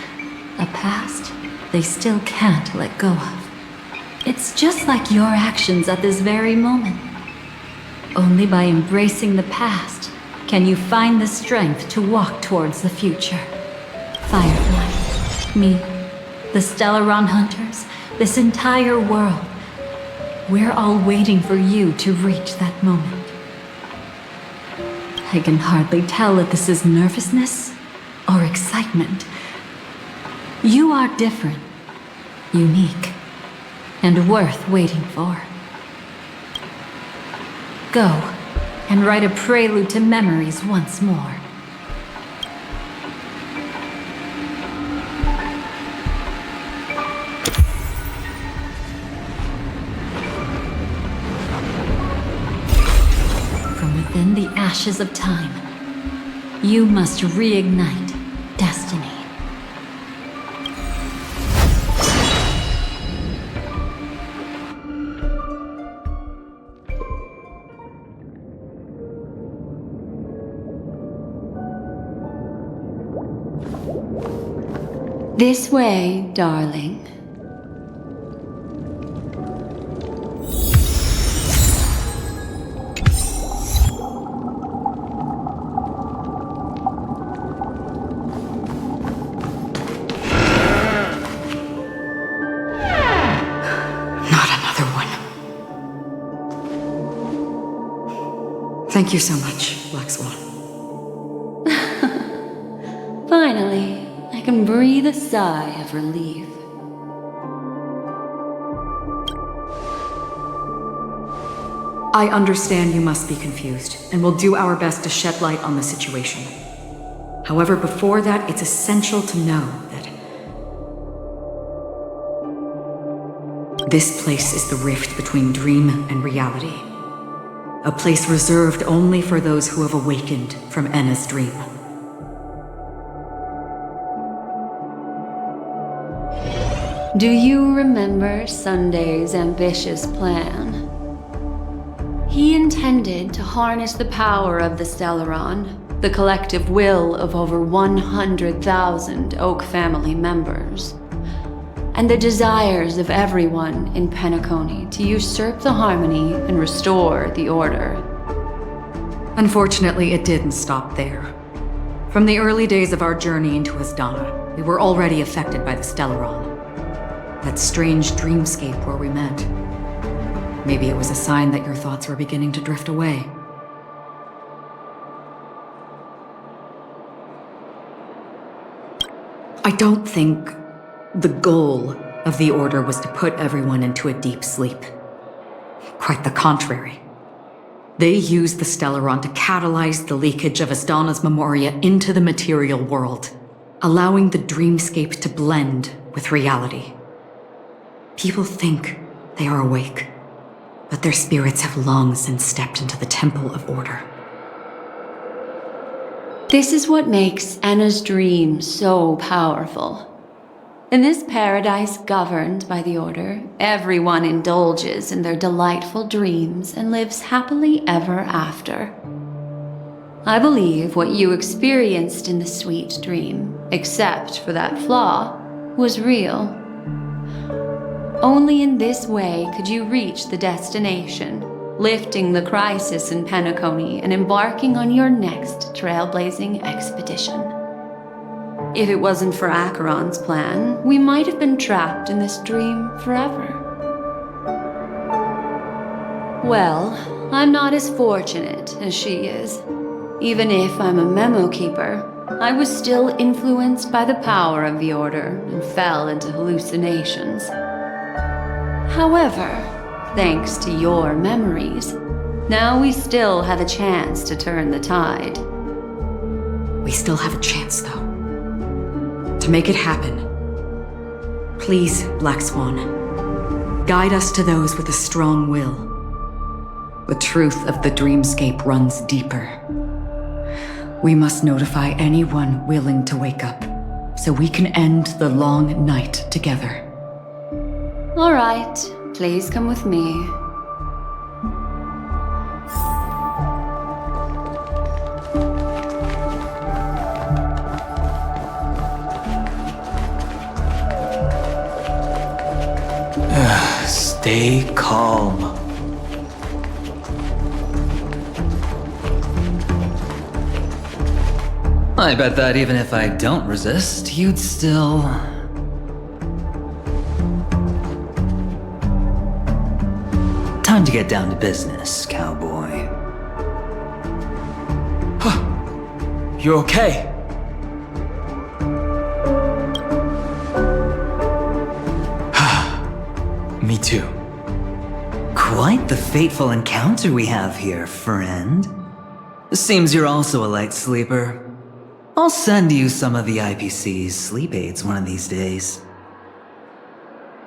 A past they still can't let go of. It's just like your actions at this very moment. Only by embracing the past can you find the strength to walk towards the future. Firefly, me, the Stellaron Hunters, this entire world. We're all waiting for you to reach that moment. I can hardly tell if this is nervousness or excitement. You are different, unique, and worth waiting for. Go and write a prelude to memories once more. From within the ashes of time, you must reignite destiny. This way, darling. Not another one. Thank you so much, Black Swan. Finally, I can breathe a sigh of relief. I understand you must be confused, and will do our best to shed light on the situation. However, before that, it's essential to know that this place is the rift between dream and reality. A place reserved only for those who have awakened from Enna's dream. Do you remember Sunday's ambitious plan? He intended to harness the power of the Stellaron, the collective will of over 100,000 Oak family members, and the desires of everyone in Penacony to usurp the harmony and restore the order. Unfortunately, it didn't stop there. From the early days of our journey into Asdana, we were already affected by the Stellaron. That strange dreamscape where we met. Maybe it was a sign that your thoughts were beginning to drift away. I don't think the goal of the Order was to put everyone into a deep sleep. Quite the contrary. They used the Stellaron to catalyze the leakage of Asdana's Memoria into the material world, allowing the dreamscape to blend with reality. People think they are awake, but their spirits have long since stepped into the Temple of Order. This is what makes Enna's dream so powerful. In this paradise governed by the Order, everyone indulges in their delightful dreams and lives happily ever after. I believe what you experienced in the sweet dream, except for that flaw, was real. Only in this way could you reach the destination, lifting the crisis in Penacony and embarking on your next trailblazing expedition. If it wasn't for Acheron's plan, we might have been trapped in this dream forever. Well, I'm not as fortunate as she is. Even if I'm a memo keeper, I was still influenced by the power of the Order and fell into hallucinations. However, thanks to your memories, now we still have a chance to turn the tide. We still have a chance, though. To make it happen, please, Black Swan, guide us to those with a strong will. The truth of the dreamscape runs deeper. We must notify anyone willing to wake up, so we can end the long night together. All right, please come with me. Stay calm. I bet that even if I don't resist, you'd still... Time to get down to business, cowboy. Huh. You okay? Me too. Quite the fateful encounter we have here, friend. Seems you're also a light sleeper. I'll send you some of the IPC's sleep aids one of these days.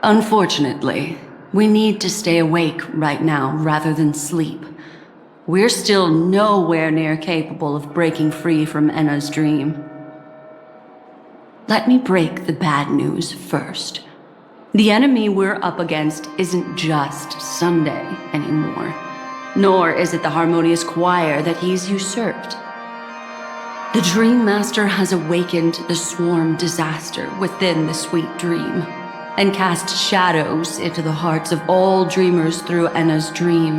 Unfortunately, we need to stay awake right now rather than sleep. We're still nowhere near capable of breaking free from Enna's dream. Let me break the bad news first. The enemy we're up against isn't just Sunday anymore, nor is it the harmonious choir that he's usurped. The Dream Master has awakened the swarm disaster within the sweet dream, and cast shadows into the hearts of all dreamers through Enna's dream.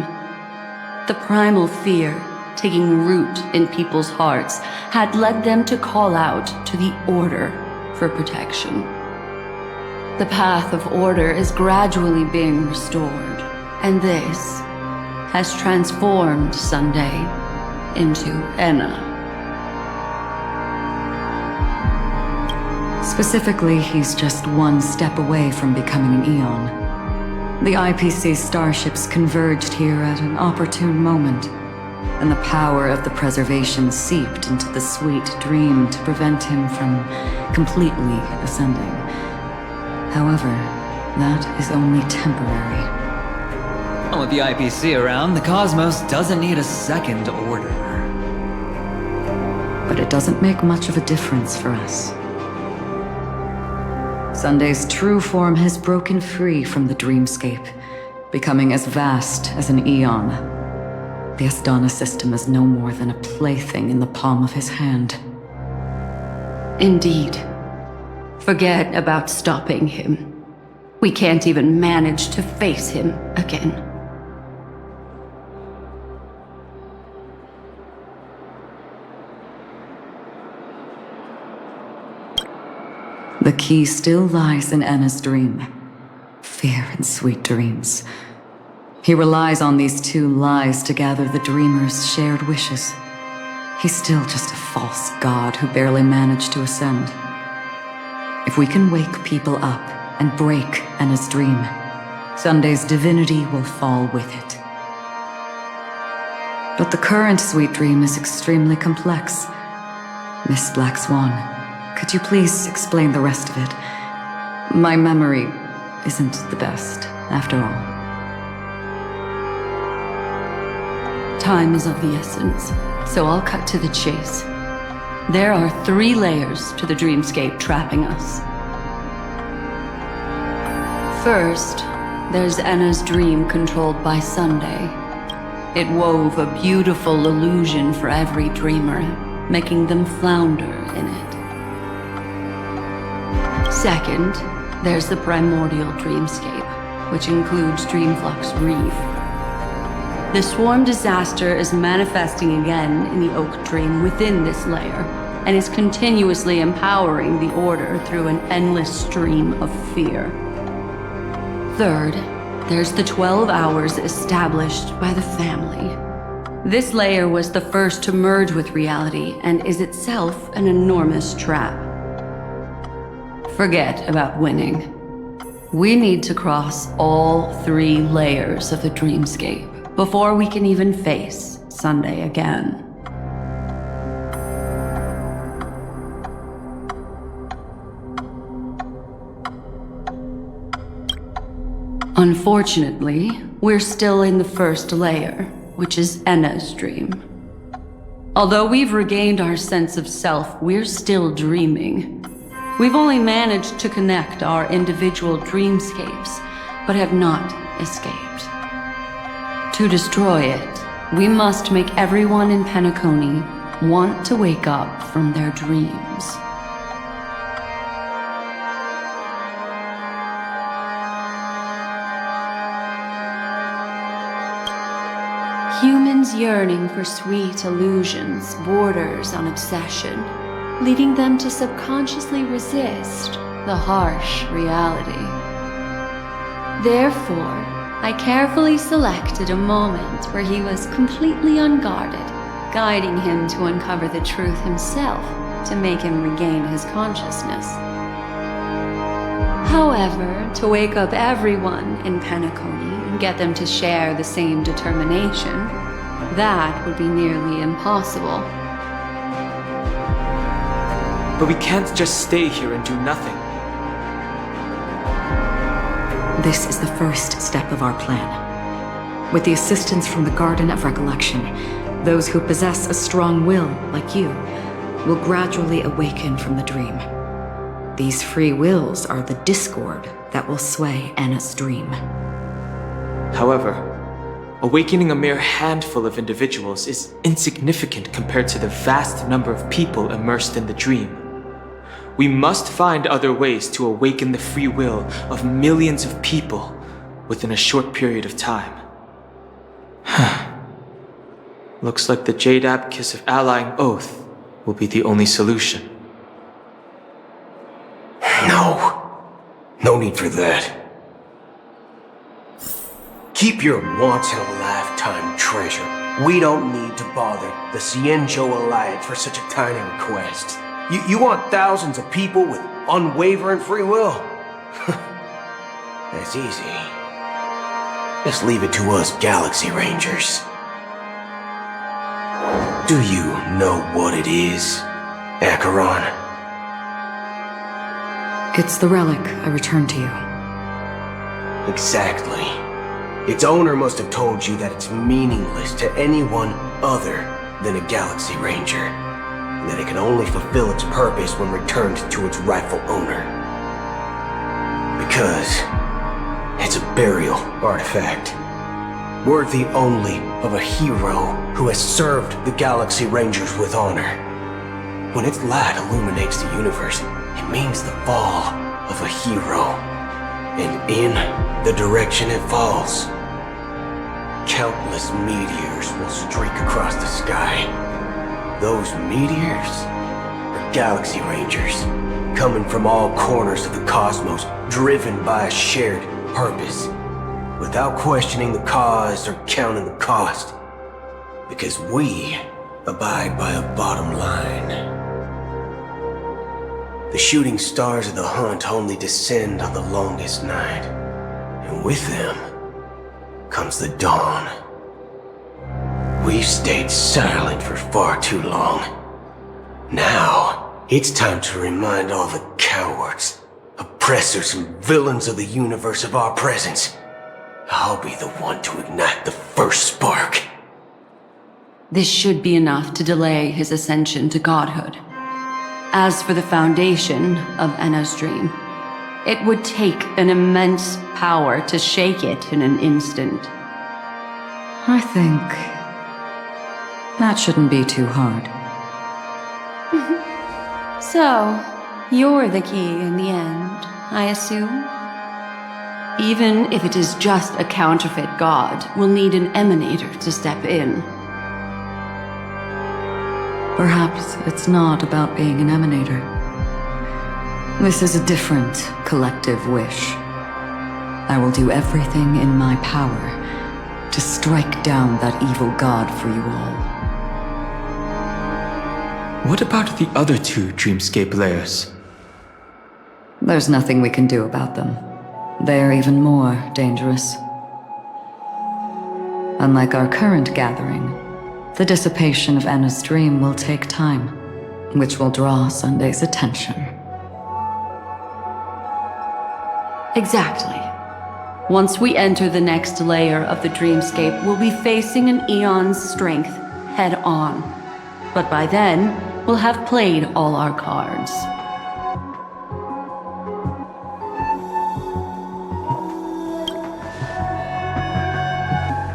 The primal fear taking root in people's hearts had led them to call out to the Order for protection. The path of order is gradually being restored, and this has transformed Sunday into Enna. Specifically, he's just one step away from becoming an Eon. The IPC starships converged here at an opportune moment, and the power of the preservation seeped into the sweet dream to prevent him from completely ascending. However, that is only temporary. With the IPC around, the cosmos doesn't need a second order. But it doesn't make much of a difference for us. Sunday's true form has broken free from the dreamscape, becoming as vast as an eon. The Astana system is no more than a plaything in the palm of his hand. Indeed. Forget about stopping him. We can't even manage to face him again. The key still lies in Enna's dream. Fear and sweet dreams. He relies on these two lies to gather the dreamer's shared wishes. He's still just a false god who barely managed to ascend. If we can wake people up and break Enna's dream, Sunday's divinity will fall with it. But the current sweet dream is extremely complex. Miss Black Swan, could you please explain the rest of it? My memory isn't the best, after all. Time is of the essence, so I'll cut to the chase. There are 3 layers to the dreamscape trapping us. First, there's Enna's dream controlled by Sunday. It wove a beautiful illusion for every dreamer, making them flounder in it. Second, there's the primordial dreamscape, which includes Dreamflux Reef. The swarm disaster is manifesting again in the Oak Dream within this layer, and is continuously empowering the Order through an endless stream of fear. Third, there's the 12 hours established by the family. This layer was the first to merge with reality and is itself an enormous trap. Forget about winning. We need to cross all 3 layers of the dreamscape before we can even face Sunday again. Unfortunately, we're still in the first layer, which is Enna's dream. Although we've regained our sense of self, we're still dreaming. We've only managed to connect our individual dreamscapes, but have not escaped. To destroy it, we must make everyone in Penacony want to wake up from their dreams. Humans yearning for sweet illusions borders on obsession, leading them to subconsciously resist the harsh reality. Therefore, I carefully selected a moment where he was completely unguarded, guiding him to uncover the truth himself to make him regain his consciousness. However, to wake up everyone in Penacony and get them to share the same determination, that would be nearly impossible. But we can't just stay here and do nothing. This is the first step of our plan. With the assistance from the Garden of Recollection, those who possess a strong will, like you, will gradually awaken from the dream. These free wills are the discord that will sway Anna's dream. However, awakening a mere handful of individuals is insignificant compared to the vast number of people immersed in the dream. We must find other ways to awaken the free will of millions of people within a short period of time. Looks like the Jade Abacus of Allying Oath will be the only solution. No need for that. Keep your once-in-a-lifetime treasure. We don't need to bother the Cienjo Alliance for such a tiny request. You want thousands of people with unwavering free will? That's easy. Just leave it to us Galaxy Rangers. Do you know what it is, Acheron? It's the relic I returned to you. Exactly. Its owner must have told you that it's meaningless to anyone other than a Galaxy Ranger, and that it can only fulfill its purpose when returned to its rightful owner. Because it's a burial artifact, worthy only of a hero who has served the Galaxy Rangers with honor. When its light illuminates the universe, it means the fall of a hero. And in the direction it falls, countless meteors will streak across the sky. Those meteors are Galaxy Rangers, coming from all corners of the cosmos, driven by a shared purpose, without questioning the cause or counting the cost, because we abide by a bottom line. The shooting stars of the hunt only descend on the longest night, and with them comes the dawn. We've stayed silent for far too long. Now, it's time to remind all the cowards, oppressors, and villains of the universe of our presence. I'll be the one to ignite the first spark. This should be enough to delay his ascension to godhood. As for the foundation of Anna's dream, it would take an immense power to shake it in an instant. I think that shouldn't be too hard. So, you're the key in the end, I assume? Even if it is just a counterfeit god, we'll need an emanator to step in. Perhaps it's not about being an emanator. This is a different collective wish. I will do everything in my power to strike down that evil god for you all. What about the other two dreamscape layers? There's nothing we can do about them. They're even more dangerous. Unlike our current gathering, the dissipation of Anna's dream will take time, which will draw Sunday's attention. Exactly. Once we enter the next layer of the dreamscape, we'll be facing an eon's strength head on. But by then, we'll have played all our cards.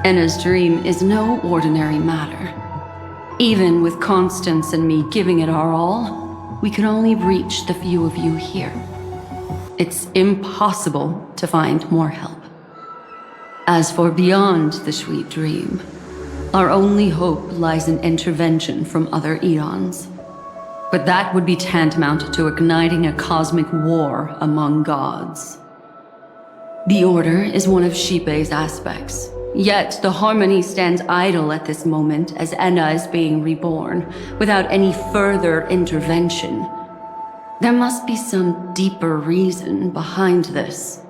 Anna's dream is no ordinary matter. Even with Constance and me giving it our all, we can only reach the few of you here. It's impossible to find more help. As for beyond the sweet dream, our only hope lies in intervention from other eons. But that would be tantamount to igniting a cosmic war among gods. The Order is one of Xipe's aspects. Yet the Harmony stands idle at this moment as Anna is being reborn, without any further intervention. There must be some deeper reason behind this.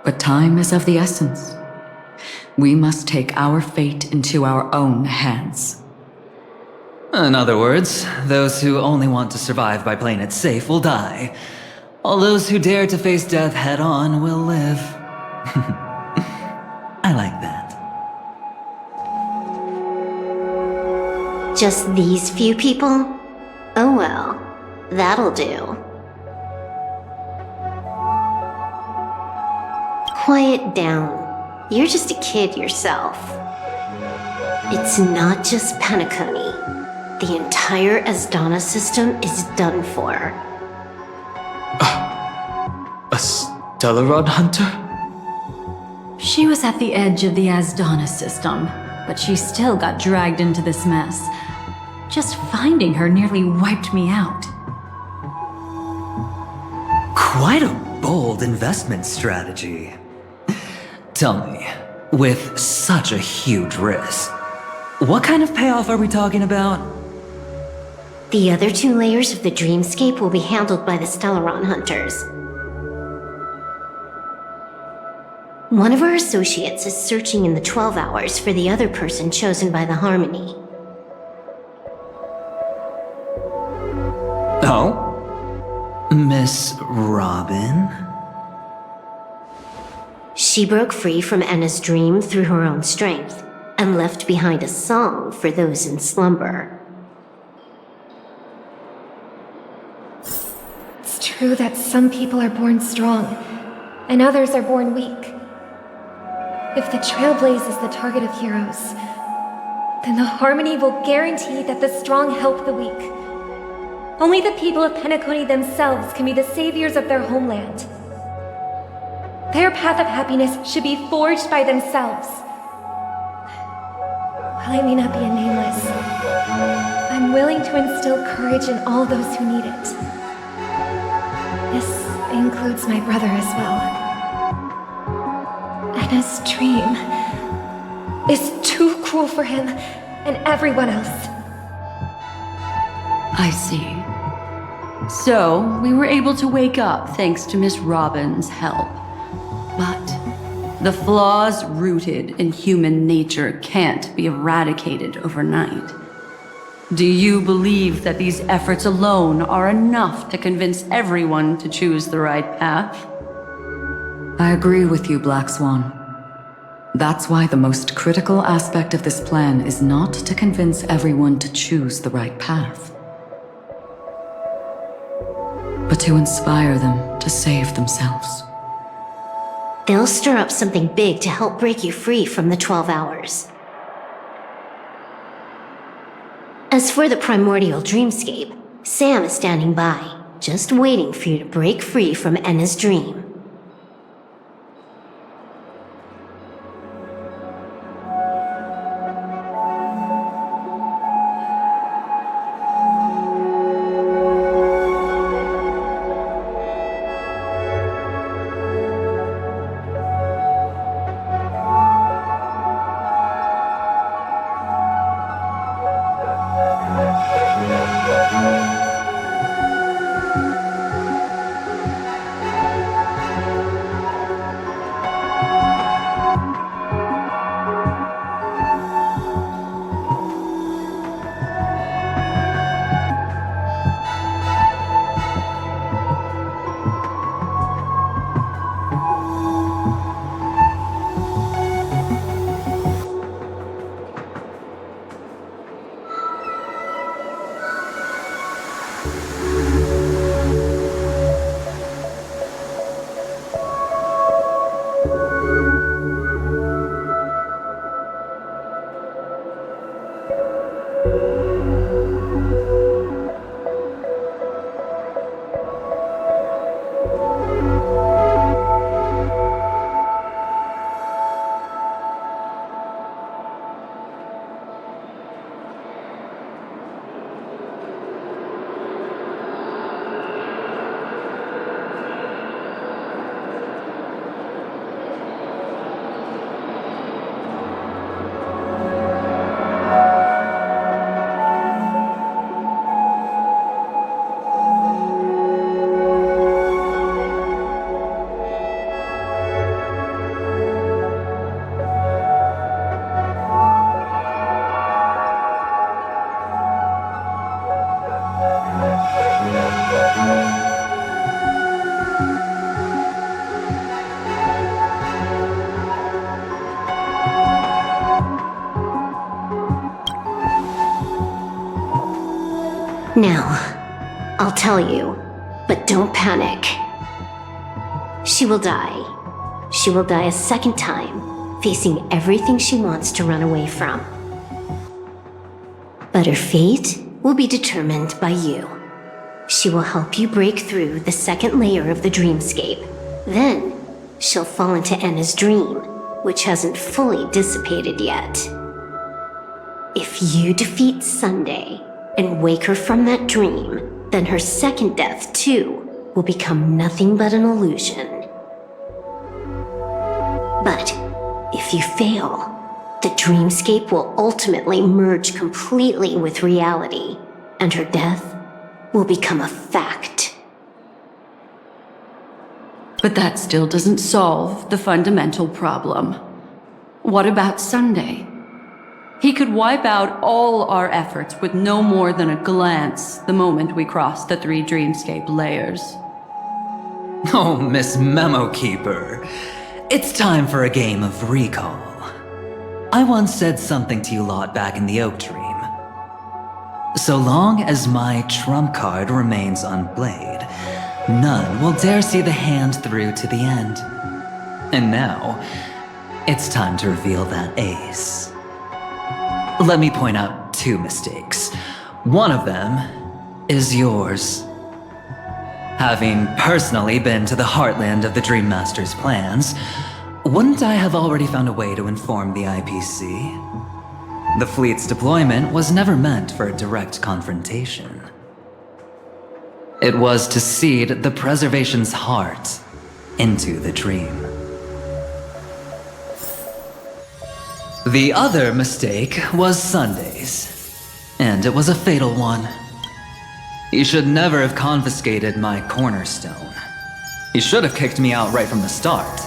But time is of the essence. We must take our fate into our own hands. In other words, those who only want to survive by playing it safe will die. All those who dare to face death head-on will live. I like that. Just these few people? Oh well, that'll do. Quiet down. You're just a kid yourself. It's not just Penacony. The entire Asdana system is done for. A Stellaron hunter? She was at the edge of the Asdana system, but she still got dragged into this mess. Just finding her nearly wiped me out. Quite a bold investment strategy. Tell me, with such a huge risk, what kind of payoff are we talking about? The other 2 layers of the dreamscape will be handled by the Stellaron hunters. One of our associates is searching in the 12 hours for the other person chosen by the Harmony. Oh? Miss Robin? She broke free from Enna's dream through her own strength, and left behind a song for those in slumber. It's true that some people are born strong, and others are born weak. If the Trailblaze is the target of heroes, then the Harmony will guarantee that the strong help the weak. Only the people of Penacony themselves can be the saviors of their homeland. Their path of happiness should be forged by themselves. While I may not be a nameless, I'm willing to instill courage in all those who need it. This includes my brother as well. Anna's dream is too cruel for him and everyone else. I see. So, we were able to wake up thanks to Miss Robin's help. But the flaws rooted in human nature can't be eradicated overnight. Do you believe that these efforts alone are enough to convince everyone to choose the right path? I agree with you, Black Swan. That's why the most critical aspect of this plan is not to convince everyone to choose the right path, but to inspire them to save themselves. They'll stir up something big to help break you free from the 12 hours. As for the primordial dreamscape, Sam is standing by, just waiting for you to break free from Enna's dream. Now, I'll tell you, but don't panic. She will die. She will die a second time, facing everything she wants to run away from. But her fate will be determined by you. She will help you break through the second layer of the dreamscape. Then, she'll fall into Anna's dream, which hasn't fully dissipated yet. If you defeat Sunday and wake her from that dream, then her second death, too, will become nothing but an illusion. But if you fail, the dreamscape will ultimately merge completely with reality, and her death will become a fact. But that still doesn't solve the fundamental problem. What about Sunday? He could wipe out all our efforts with no more than a glance the moment we cross the 3 dreamscape layers. Oh, Miss Memo Keeper. It's time for a game of recall. I once said something to you lot back in the Oak Dream. So long as my trump card remains unplayed, none will dare see the hand through to the end. And now, it's time to reveal that ace. Let me point out 2 mistakes. One of them is yours. Having personally been to the heartland of the Dream Master's plans, wouldn't I have already found a way to inform the IPC? The fleet's deployment was never meant for a direct confrontation. It was to seed the preservation's heart into the dream. The other mistake was Sunday's, and it was a fatal one. He should never have confiscated my cornerstone. He should have kicked me out right from the start.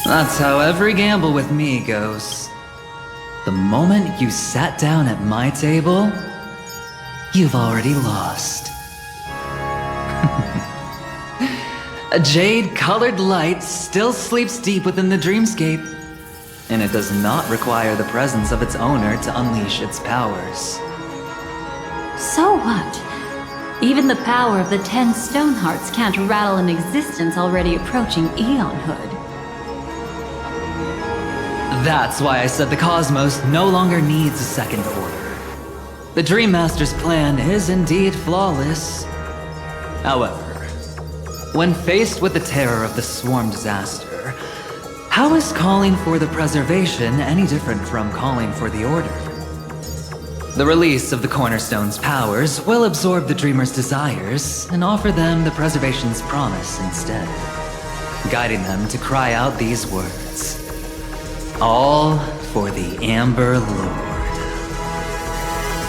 That's how every gamble with me goes. The moment you sat down at my table, you've already lost. A jade-colored light still sleeps deep within the dreamscape, and it does not require the presence of its owner to unleash its powers. So what? Even the power of the 10 stone hearts can't rattle an existence already approaching eonhood. That's why I said the cosmos no longer needs a second order. The Dream Master's plan is indeed flawless. However, when faced with the terror of the swarm disaster, how is calling for the preservation any different from calling for the order? The release of the Cornerstone's powers will absorb the Dreamer's desires and offer them the preservation's promise instead, guiding them to cry out these words. All for the Amber Lord.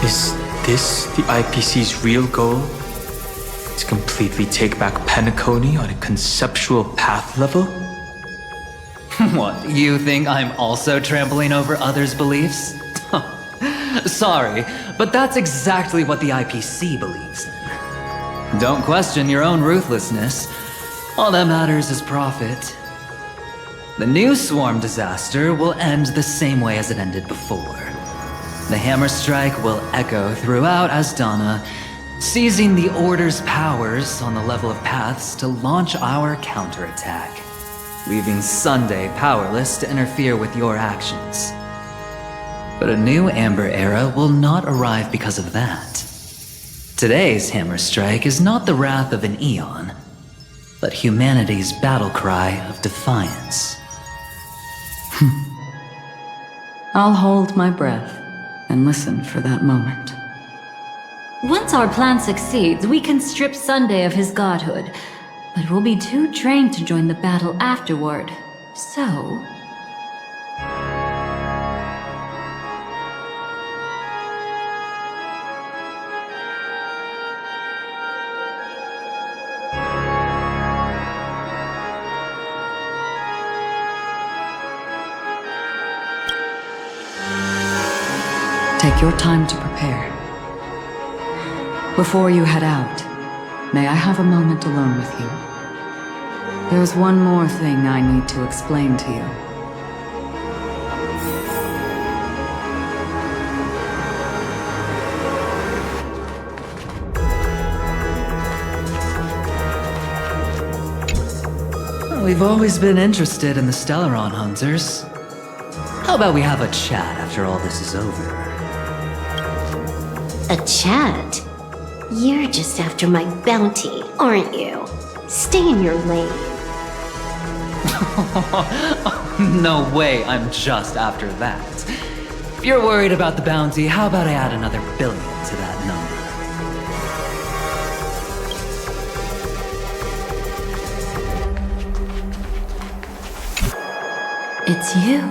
Is this the IPC's real goal? To completely take back Penacony on a conceptual path level? What, you think I'm also trampling over others' beliefs? Sorry, but that's exactly what the IPC believes in. Don't question your own ruthlessness. All that matters is profit. The new swarm disaster will end the same way as it ended before. The hammer strike will echo throughout Asdana, seizing the Order's powers on the level of paths to launch our counterattack, leaving Sunday powerless to interfere with your actions. But a new Amber Era will not arrive because of that. Today's hammer strike is not the wrath of an eon, but humanity's battle cry of defiance. I'll hold my breath and listen for that moment. Once our plan succeeds, we can strip Sunday of his godhood, but we'll be too drained to join the battle afterward. So... Take your time to prepare. Before you head out, may I have a moment alone with you? There's one more thing I need to explain to you. We've always been interested in the Stellaron hunters. How about we have a chat after all this is over? A chat? You're just after my bounty, aren't you? Stay in your lane. No way, I'm just after that. If you're worried about the bounty, how about I add another billion to that number? It's you.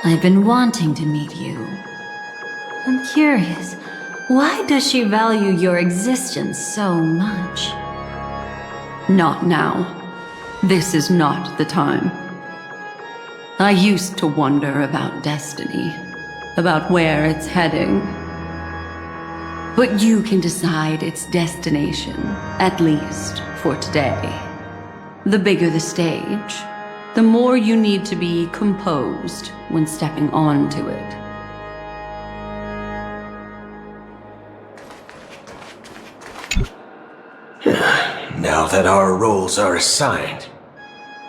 I've been wanting to meet you. I'm curious, why does she value your existence so much? Not now. This is not the time. I used to wonder about destiny, about where it's heading. But you can decide its destination, at least for today. The bigger the stage, the more you need to be composed when stepping onto it. Now that our roles are assigned,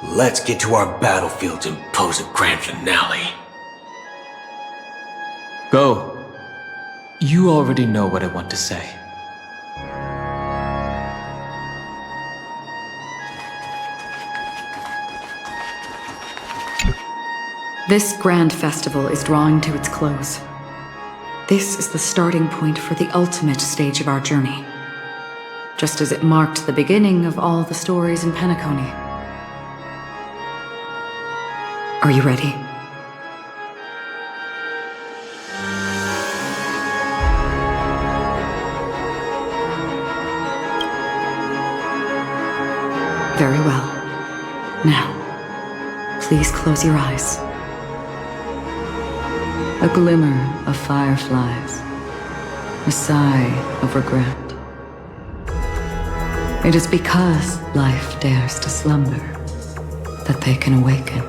let's get to our battlefields and pose a grand finale. Go. You already know what I want to say. This grand festival is drawing to its close. This is the starting point for the ultimate stage of our journey. Just as it marked the beginning of all the stories in Penacony. Are you ready? Very well. Now, please close your eyes. A glimmer of fireflies. A sigh of regret. It is because life dares to slumber that they can awaken.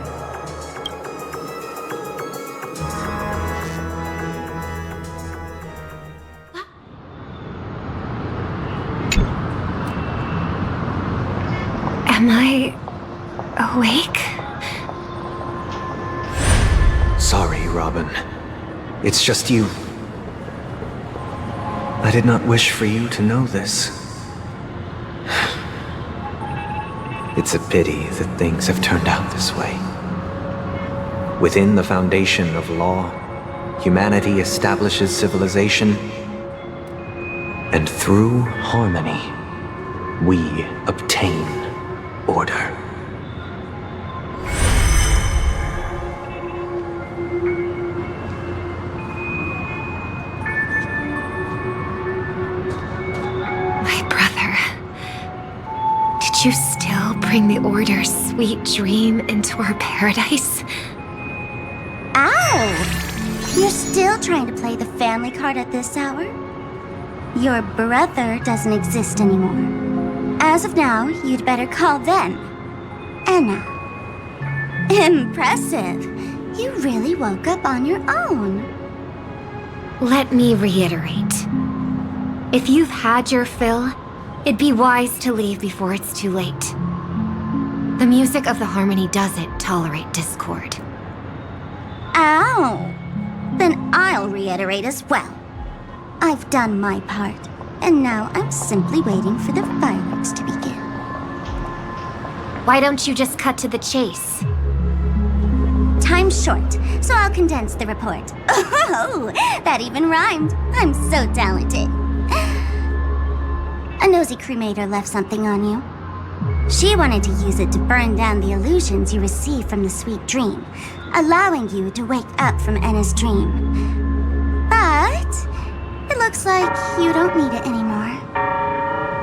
Am I awake? Sorry, Robin. It's just you. I did not wish for you to know this. It's a pity that things have turned out this way. Within the foundation of law, humanity establishes civilization, and through harmony, we obtain order. Did you still bring the Order's sweet dream into our paradise? Ow! You're still trying to play the family card at this hour? Your brother doesn't exist anymore. As of now, you'd better call them Anna. Impressive. You really woke up on your own. Let me reiterate. If you've had your fill, it'd be wise to leave before it's too late. The music of the harmony doesn't tolerate discord. Ow! Then I'll reiterate as well. I've done my part, and now I'm simply waiting for the fireworks to begin. Why don't you just cut to the chase? Time's short, so I'll condense the report. Oh, that even rhymed. I'm so talented. A nosy cremator left something on you. She wanted to use it to burn down the illusions you received from the sweet dream, allowing you to wake up from Enna's dream. But it looks like you don't need it anymore.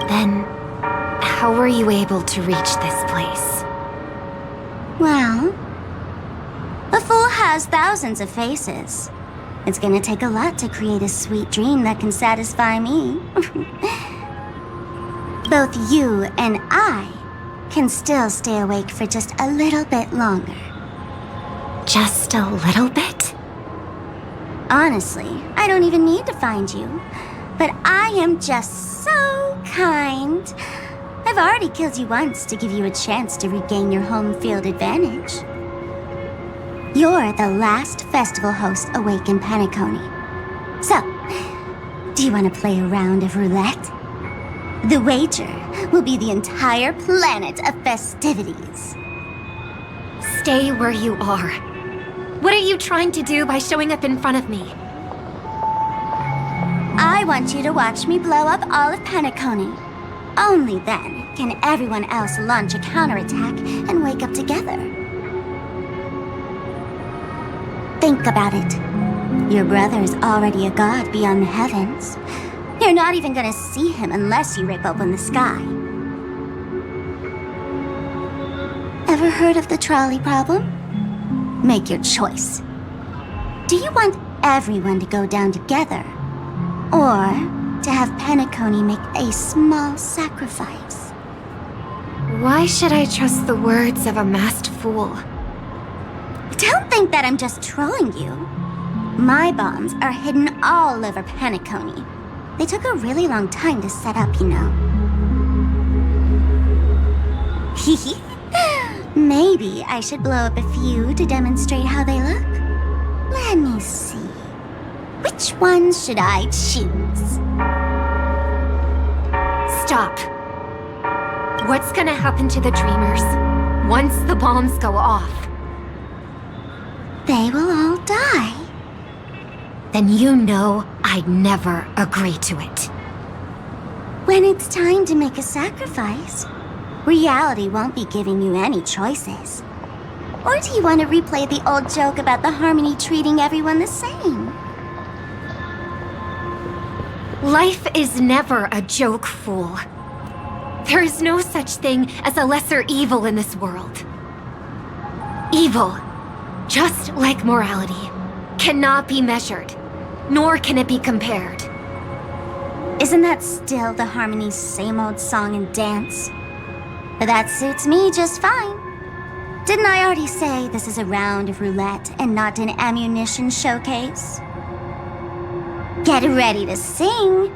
Then, how were you able to reach this place? Well, a fool has thousands of faces. It's gonna take a lot to create a sweet dream that can satisfy me. Both you and I can still stay awake for just a little bit longer. Just a little bit? Honestly, I don't even need to find you. But I am just so kind. I I've already killed you once to give you a chance to regain your home field advantage. You're the last festival host awake in Penacony. So, do you want to play a round of roulette? The wager will be the entire planet of festivities. Stay where you are. What are you trying to do by showing up in front of me? I want you to watch me blow up all of Penacony. Only then can everyone else launch a counterattack and wake up together. Think about it. Your brother is already a god beyond the heavens. You're not even gonna see him unless you rip open the sky. Ever heard of the trolley problem? Make your choice. Do you want everyone to go down together? Or to have Penacony make a small sacrifice? Why should I trust the words of a masked fool? Don't think that I'm just trolling you. My bombs are hidden all over Penacony. They took a really long time to set up, you know. Maybe I should blow up a few to demonstrate how they look. Let me see. Which ones should I choose? Stop. What's gonna happen to the dreamers once the bombs go off? They will all die. Then you know I'd never agree to it. When it's time to make a sacrifice, reality won't be giving you any choices. Or do you want to replay the old joke about the Harmony treating everyone the same? Life is never a joke, fool. There is no such thing as a lesser evil in this world. Evil, just like morality, cannot be measured, nor can it be compared. Isn't that still the Harmony's same old song and dance? But that suits me just fine. Didn't I already say this is a round of roulette and not an ammunition showcase? Get ready to sing.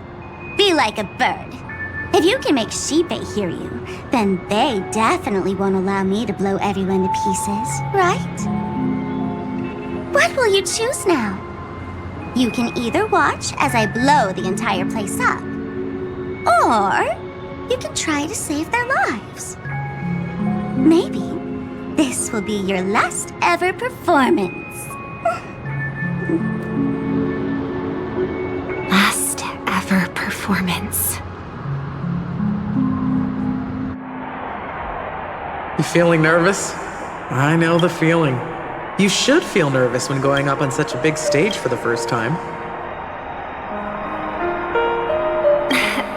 Be like a bird. If you can make Sheepei hear you, then they definitely won't allow me to blow everyone to pieces, right? What will you choose now? You can either watch as I blow the entire place up, or you can try to save their lives. Maybe this will be your last ever performance. Last ever performance. You feeling nervous? I know the feeling. You should feel nervous when going up on such a big stage for the first time.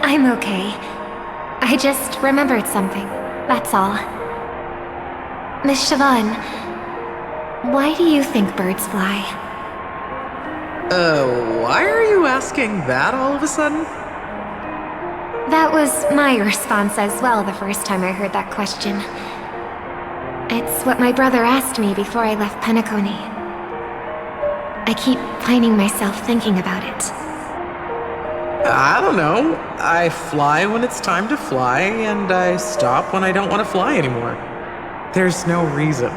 I'm okay. I just remembered something, that's all. Miss Siobhan, why do you think birds fly? Why are you asking that all of a sudden? That was my response as well the first time I heard that question. It's what my brother asked me before I left Penacony. I keep finding myself thinking about it. I don't know. I fly when it's time to fly, and I stop when I don't want to fly anymore. There's no reason.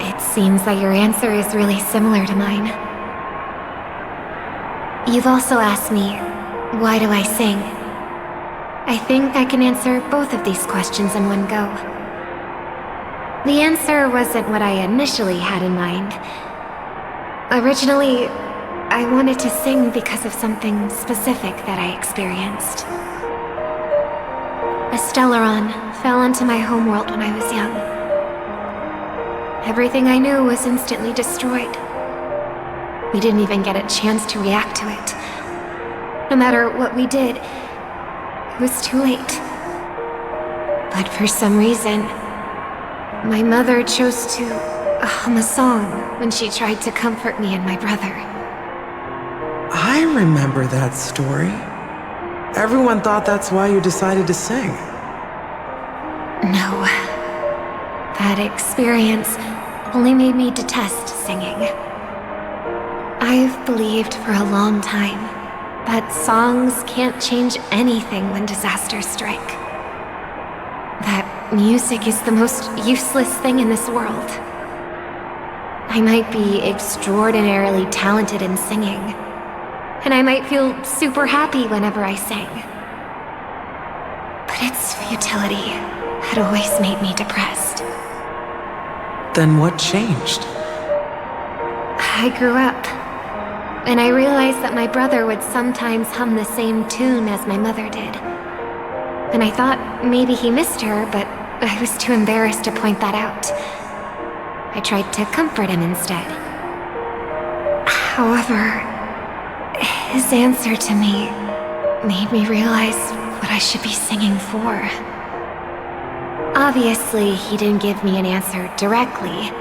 It seems that your answer is really similar to mine. You've also asked me, why do I sing? I think I can answer both of these questions in one go. The answer wasn't what I initially had in mind. Originally, I wanted to sing because of something specific that I experienced. A Stellaron fell onto my homeworld when I was young. Everything I knew was instantly destroyed. We didn't even get a chance to react to it. No matter what we did, it was too late. But for some reason, my mother chose to hum a song when she tried to comfort me and my brother. I remember that story. Everyone thought that's why you decided to sing. No. That experience only made me detest singing. I've believed for a long time But songs can't change anything when disasters strike. That music is the most useless thing in this world. I might be extraordinarily talented in singing, and I might feel super happy whenever I sing. But its futility had always made me depressed. Then what changed? I grew up, and I realized that my brother would sometimes hum the same tune as my mother did. And I thought maybe he missed her, but I was too embarrassed to point that out. I tried to comfort him instead. However, his answer to me made me realize what I should be singing for. Obviously, he didn't give me an answer directly,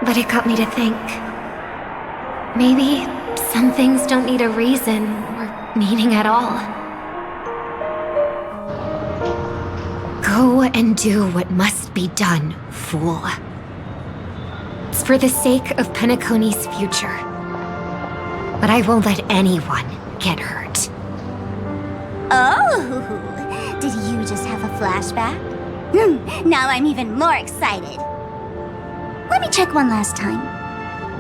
but it got me to think. Maybe some things don't need a reason or meaning at all. Go and do what must be done, fool. It's for the sake of Penacony's future. But I won't let anyone get hurt. Oh, did you just have a flashback? Now I'm even more excited. Let me check one last time.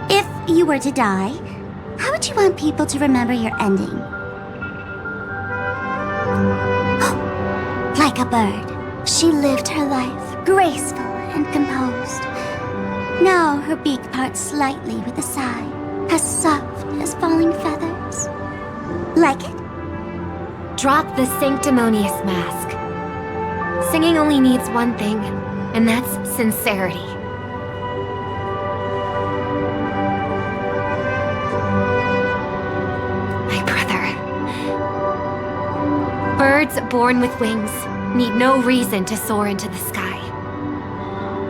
If you were to die, how would you want people to remember your ending? Like a bird, she lived her life, graceful and composed. Now her beak parts slightly with a sigh, as soft as falling feathers. Like it? Drop the sanctimonious mask. Singing only needs one thing, and that's sincerity. My brother. Birds born with wings need no reason to soar into the sky.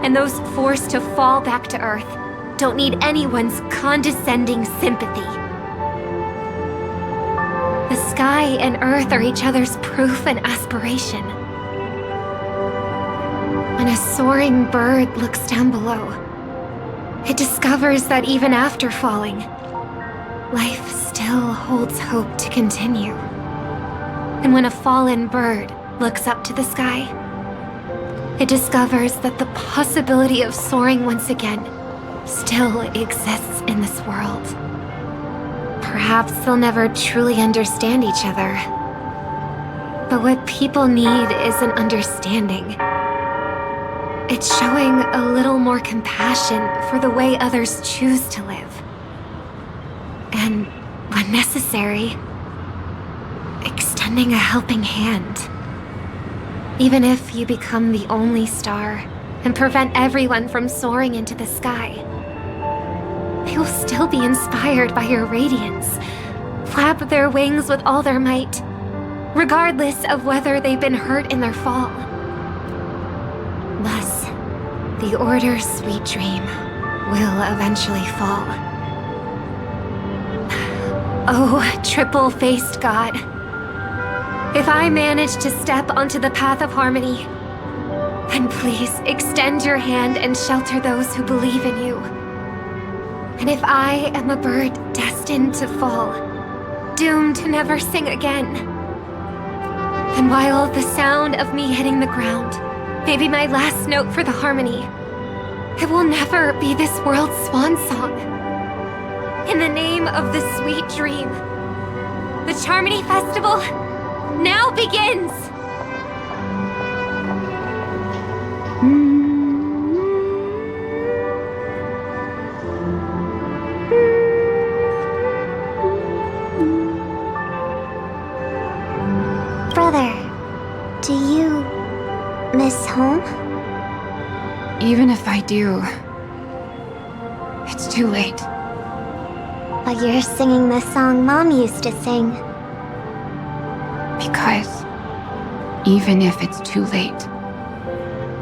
And those forced to fall back to Earth don't need anyone's condescending sympathy. The sky and Earth are each other's proof and aspiration. When a soaring bird looks down below, it discovers that even after falling, life still holds hope to continue. And when a fallen bird looks up to the sky, it discovers that the possibility of soaring once again still exists in this world. Perhaps they'll never truly understand each other. But what people need is an understanding. It's showing a little more compassion for the way others choose to live. And, when necessary, extending a helping hand. Even if you become the only star and prevent everyone from soaring into the sky, they will still be inspired by your radiance, flap their wings with all their might, regardless of whether they've been hurt in their fall. Thus, the Order's sweet dream will eventually fall. Oh, triple-faced god. If I manage to step onto the path of harmony, then please extend your hand and shelter those who believe in you. And if I am a bird destined to fall, doomed to never sing again, then while the sound of me hitting the ground may be my last note for the harmony, it will never be this world's swan song. In the name of the sweet dream, the Charmony Festival now begins! Brother, do you miss home? Even if I do, it's too late. But you're singing the song Mom used to sing. Because even if it's too late,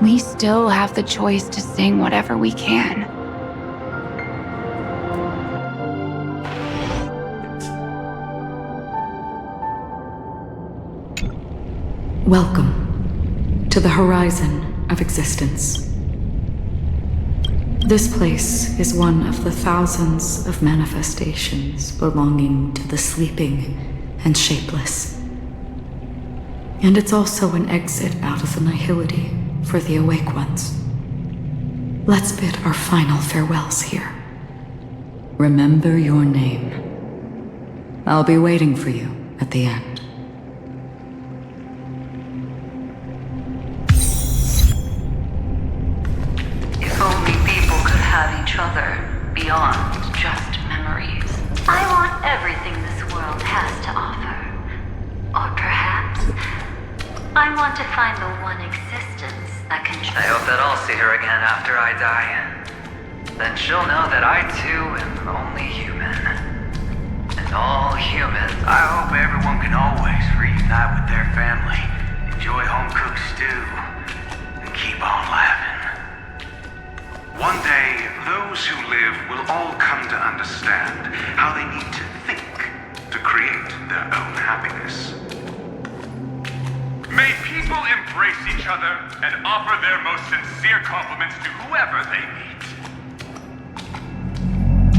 we still have the choice to sing whatever we can. Welcome to the horizon of existence. This place is one of the thousands of manifestations belonging to the sleeping and shapeless. And it's also an exit out of the nihility for the awake ones. Let's bid our final farewells here. Remember your name. I'll be waiting for you at the end. If only people could have each other beyond just memories. I want everything this world has to offer. Or perhaps I want to find the one existence that can... I hope that I'll see her again after I die. Then she'll know that I too am only human. And all humans... I hope everyone can always reunite with their family, enjoy home-cooked stew, and keep on laughing. One day, those who live will all come to understand how they need to think to create their own happiness. May people embrace each other and offer their most sincere compliments to whoever they meet.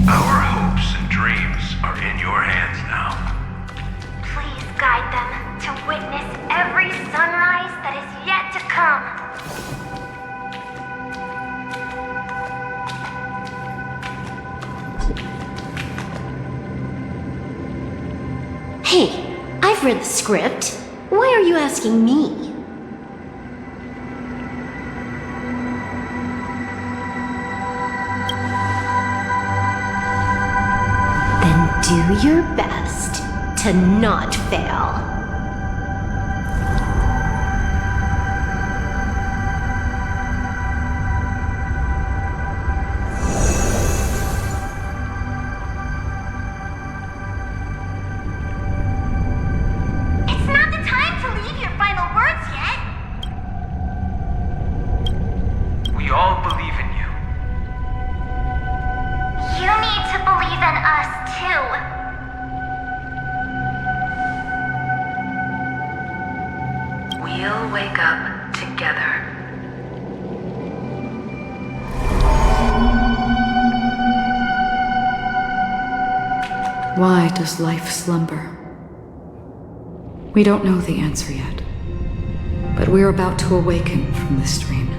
Our hopes and dreams are in your hands now. Please guide them to witness every sunrise that is yet to come. Hey, I've read the script. Why are you asking me? Do your best to not fail. It's not the time to leave your final words yet. We all believe in you. You need to believe in us too. We'll wake up together. Why does life slumber? We don't know the answer yet, but we're about to awaken from this dream.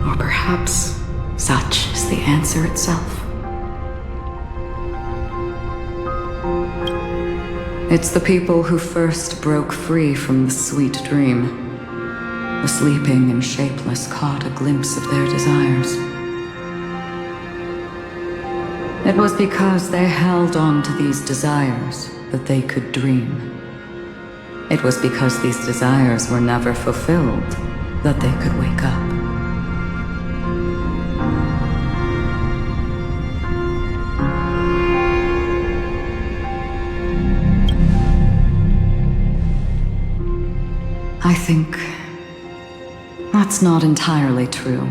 Or perhaps such is the answer itself. It's the people who first broke free from the sweet dream. The sleeping and shapeless caught a glimpse of their desires. It was because they held on to these desires that they could dream. It was because these desires were never fulfilled that they could wake up. I think that's not entirely true.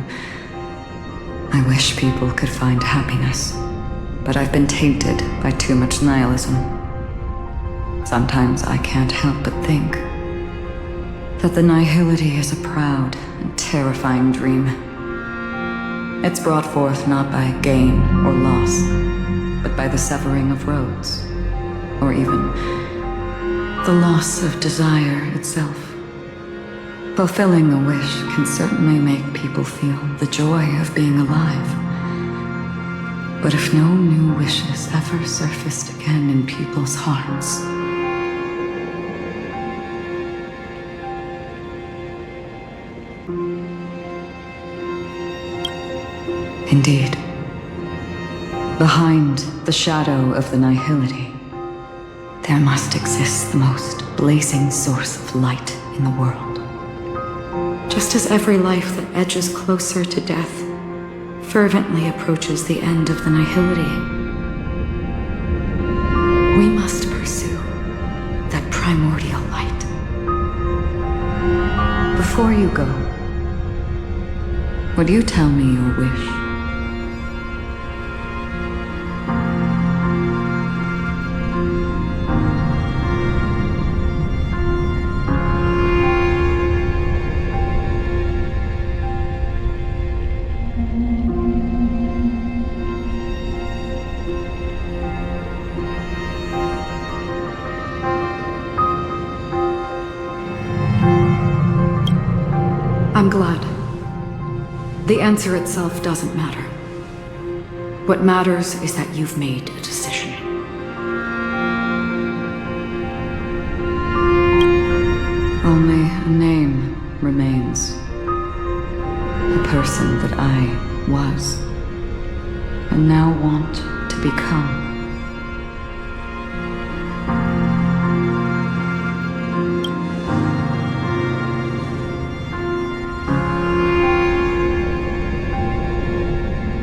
I wish people could find happiness, but I've been tainted by too much nihilism. Sometimes I can't help but think that the nihility is a proud and terrifying dream. It's brought forth not by gain or loss, but by the severing of roads, or even the loss of desire itself. Fulfilling a wish can certainly make people feel the joy of being alive. But if no new wishes ever surfaced again in people's hearts, indeed, behind the shadow of the nihility, there must exist the most blazing source of light in the world. Just as every life that edges closer to death fervently approaches the end of the nihility, we must pursue that primordial light. Before you go, would you tell me your wish? I'm glad. The answer itself doesn't matter. What matters is that you've made a decision. Only a name remains. The person that I was, and now want to become.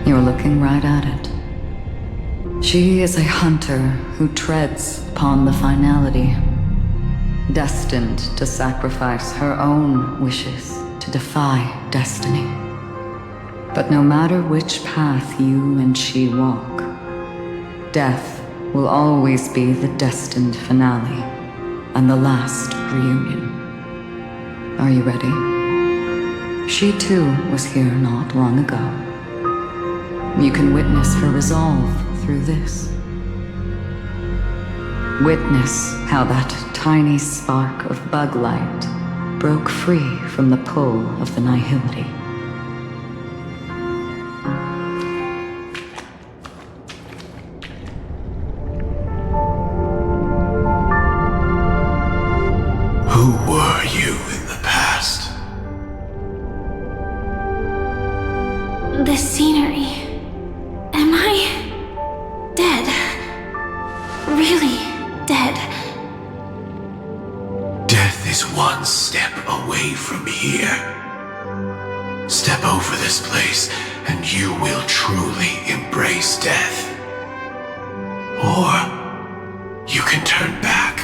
You're looking right at it. She is a hunter who treads upon the finality, destined to sacrifice her own wishes to defy destiny. But no matter which path you and she walk, death will always be the destined finale and the last reunion. Are you ready? She too was here not long ago. You can witness her resolve through this. Witness how that tiny spark of bug light broke free from the pull of the nihility. Who were you in the past? The scenery. Am I dead? Really dead? Death is one step away from here. Step over this place and you will truly embrace death. Or you can turn back.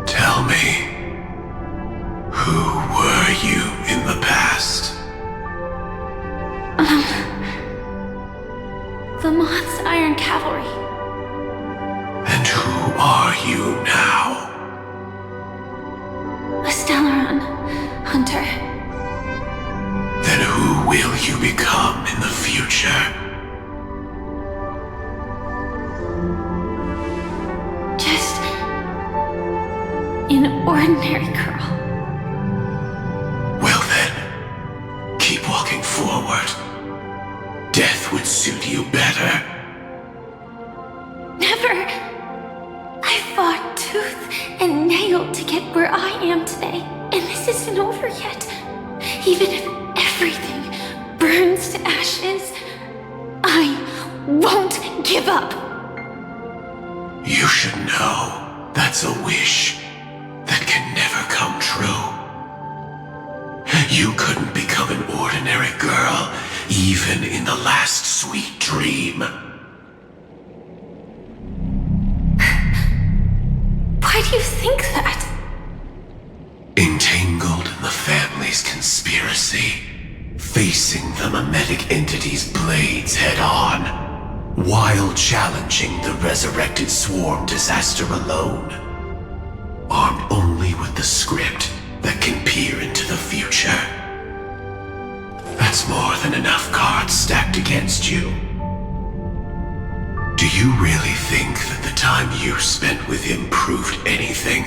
Tell me, who were you in the past? The Moth's Iron Cavalry. And who are you now? A Stellaron hunter. Then who will you become in the future? Just an ordinary girl. Well then, keep walking forward. Death would suit you better. Never. I fought tooth and nail to get where I am today, and this isn't over yet. Even if everything burns to ashes, I won't give up. You should know that's a wish that can never come true. You couldn't become an ordinary girl, even in the last sweet dream. Why do you think that? Entangled in the family's conspiracy, facing the mimetic entity's blades head-on, while challenging the resurrected swarm disaster alone, armed only with the script that can peer into the future. That's more than enough cards stacked against you. Do you really think that the time you spent with him proved anything?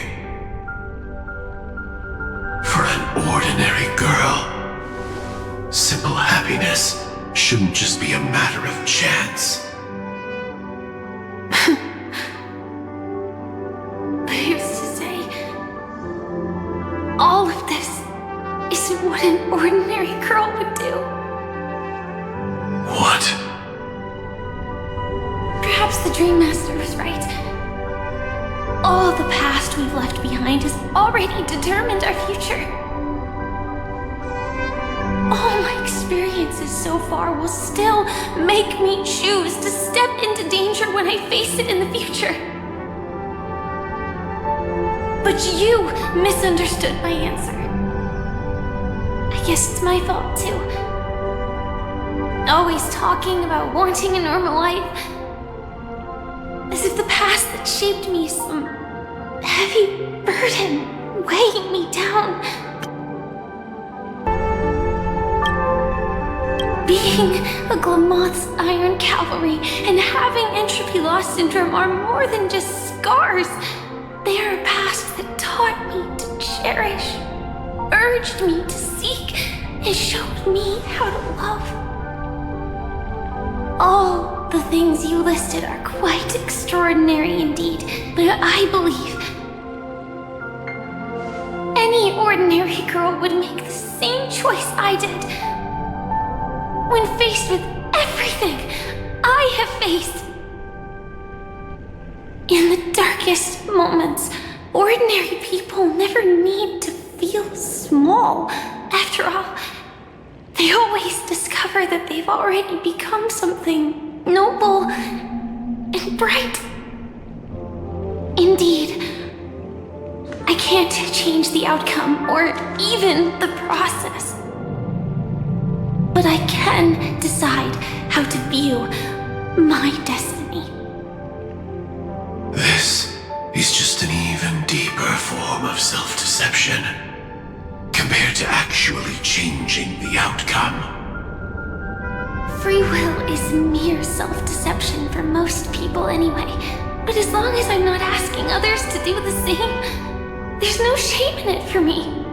For an ordinary girl, simple happiness shouldn't just be a matter of chance. But who's to say all of this isn't what an ordinary girl would do? What? Perhaps the Dream Master was right. All the past we've left behind has already determined our future. All my experiences so far will still make me choose to step into danger when I face it in the future. But you misunderstood my answer. I guess it's my fault too. Always talking about wanting a normal life, as if the past that shaped me is some heavy burden weighing me down. Being a Glamoth's Iron Cavalry and having Entropy Loss Syndrome are more than just scars. They are a past that taught me to cherish. urged me to seek and showed me how to love. All the things you listed are quite extraordinary indeed, but I believe any ordinary girl would make the same choice I did. When faced with everything I have faced. In the darkest moments, ordinary people never need to feel small. After all, they always discover that they've already become something noble and bright. Indeed, I can't change the outcome or even the process. But I can decide how to view my destiny. This is just an even deeper form of self-deception compared to actually changing the outcome. Free will is mere self-deception for most people anyway. But as long as I'm not asking others to do the same, there's no shame in it for me.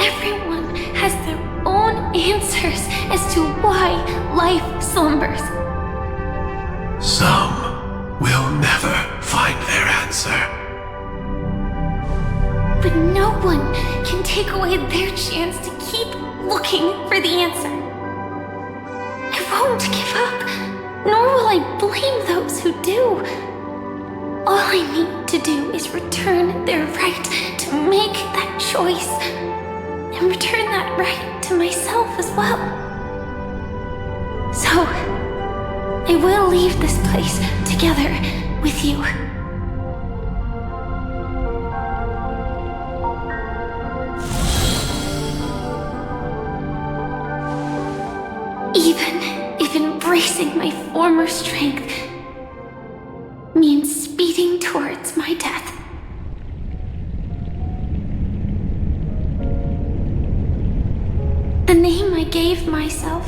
Everyone has their own answers as to why life slumbers. Some will never find their answer. But no one can take away their chance to keep looking for the answer. I won't give up, nor will I blame those who do. All I need to do is return their right to make that choice, and return that right to myself as well. So, I will leave this place together with you. Even if embracing my former strength means speeding towards my death. The name I gave myself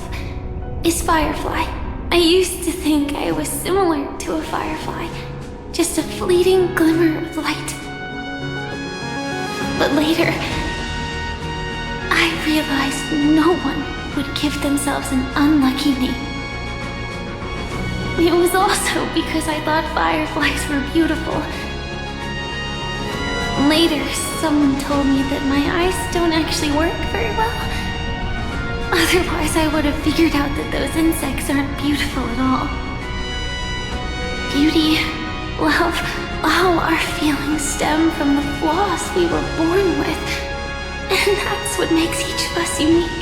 is Firefly. I used to think I was similar to a firefly, just a fleeting glimmer of light. But later, I realized no one would give themselves an unlucky name. It was also because I thought fireflies were beautiful. Later, someone told me that my eyes don't actually work very well. Otherwise, I would have figured out that those insects aren't beautiful at all. Beauty, love, all our feelings stem from the flaws we were born with. And that's what makes each of us unique.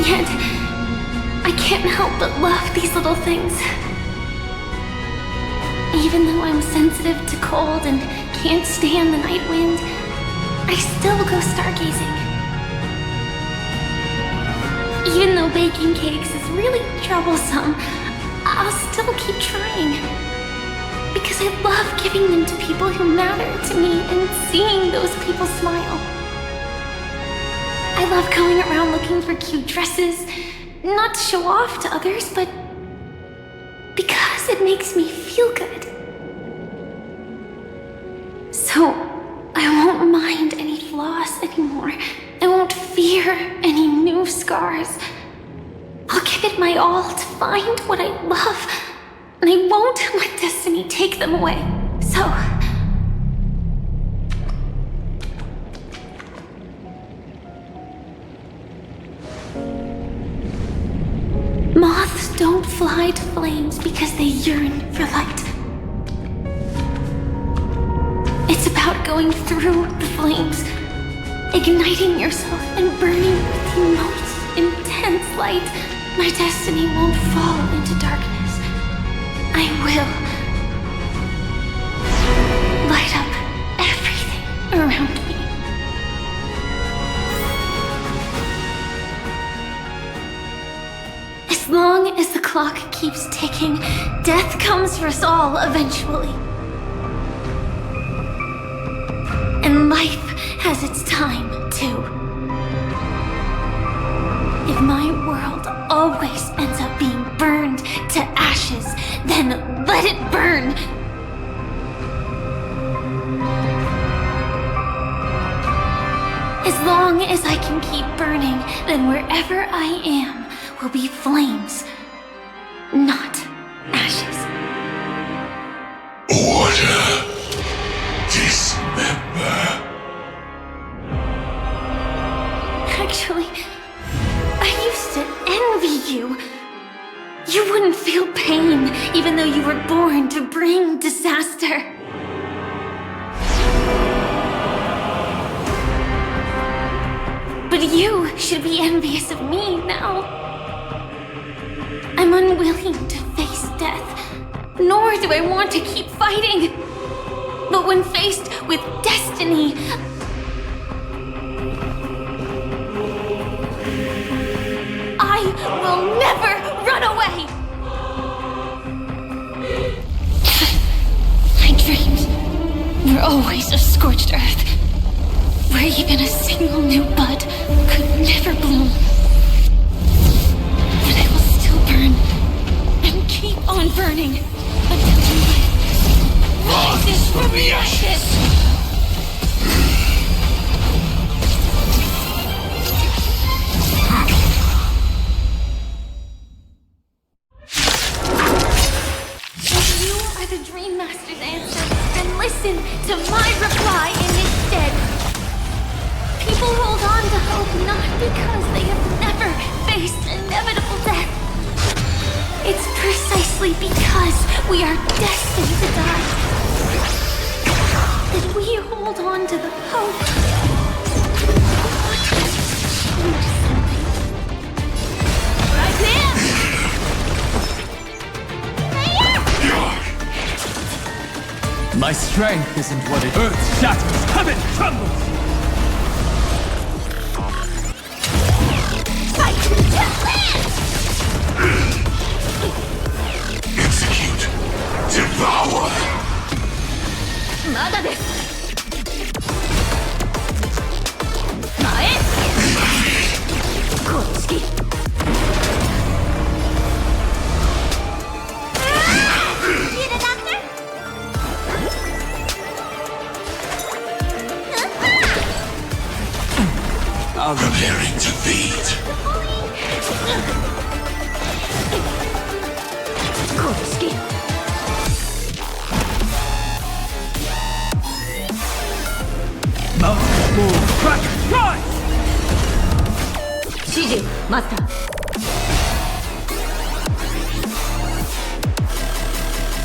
Yet, I can't help but love these little things. Even though I'm sensitive to cold and can't stand the night wind, I still go stargazing. Even though baking cakes is really troublesome, I'll still keep trying. Because I love giving them to people who matter to me and seeing those people smile. I love going around looking for cute dresses, not to show off to others, but because it makes me feel good. So, I won't mind any flaws anymore. I won't fear any new scars. I'll give it my all to find what I love, and I won't let destiny take them away. So, moths don't fly to flames because they yearn for light. It's about going through the flames, igniting yourself and burning with the most intense light. My destiny won't fall into darkness. I will light up everything around me. As long as the clock keeps ticking, death comes for us all eventually. And life has its time, too. If my world always ends up being burned to ashes, then let it burn! long as I can keep burning, then wherever I am will be flames, not ashes. Order. Dismember. Actually, I used to envy you. You wouldn't feel pain, even though you were born to bring disaster. But you should be envious of me now. I'm unwilling to face death, nor do I want to keep fighting. But when faced with destiny, I will never run away! My dreams were always of scorched earth, where even a single new bud could never bloom. But I will still burn, and keep on burning, until new life rises from the ashes! The Dream Master's answer, then listen to my reply in its stead. People hold on to hope not because they have never faced inevitable death. It's precisely because we are destined to die that we hold on to the hope of change something. Right there! My strength isn't what it Earth shatters, heaven trembles! Fight to land! Execute. Devour. まだです。前。公式。See the doctor? Preparing to feed. Cracker, rise! 指示、マスター。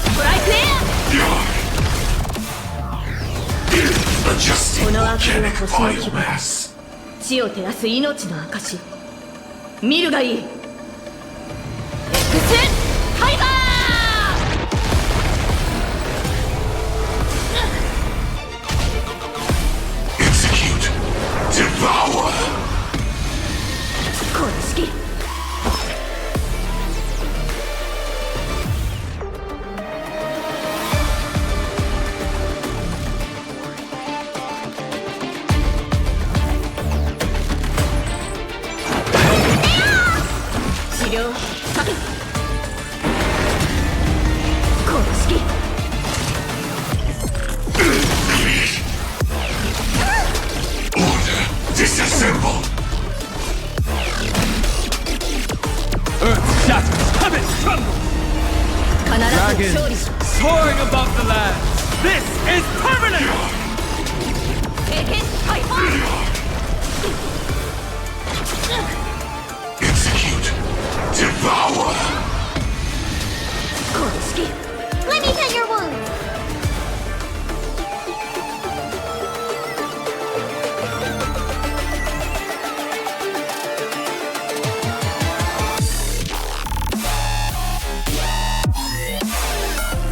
ストライクエア Adjusting この悪夢は volcanic 星の規模 biomass. 地を照らす命の証見るがいい X ファイバー Execute. Devour. この式 治療かけ公式 Order. Disassemble. Earth shatters, heaven trembles! 必ず勝利 Dragons soaring above the land! This is permanent! 経験ハイパー Execute. Devour. 公式 Let me tend your wounds.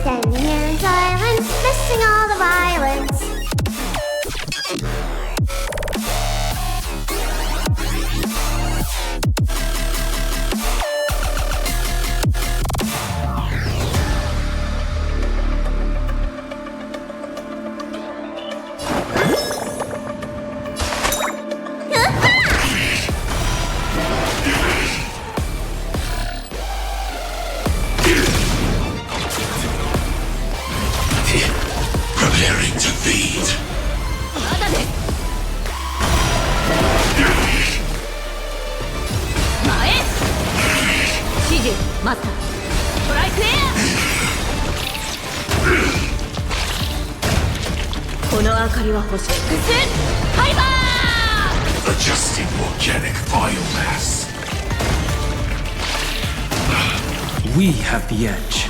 Standing here in silence, missing all the violence. Preparing to feed. まだですトライクエアこの明かりは欲しい。ファイバー Adjusting organic biomass. We have the edge.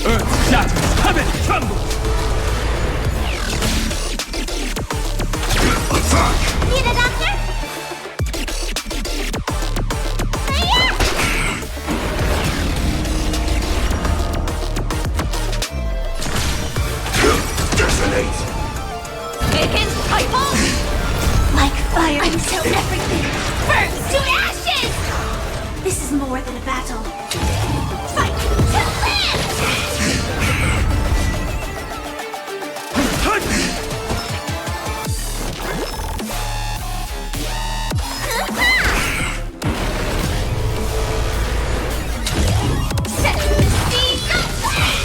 Earth shatters, heaven trembles! Attack! Need a doctor? Detonate! Against Hypo! Like fire until everything burns to ashes! This is more than a battle. Fight to live! Set the seas afire!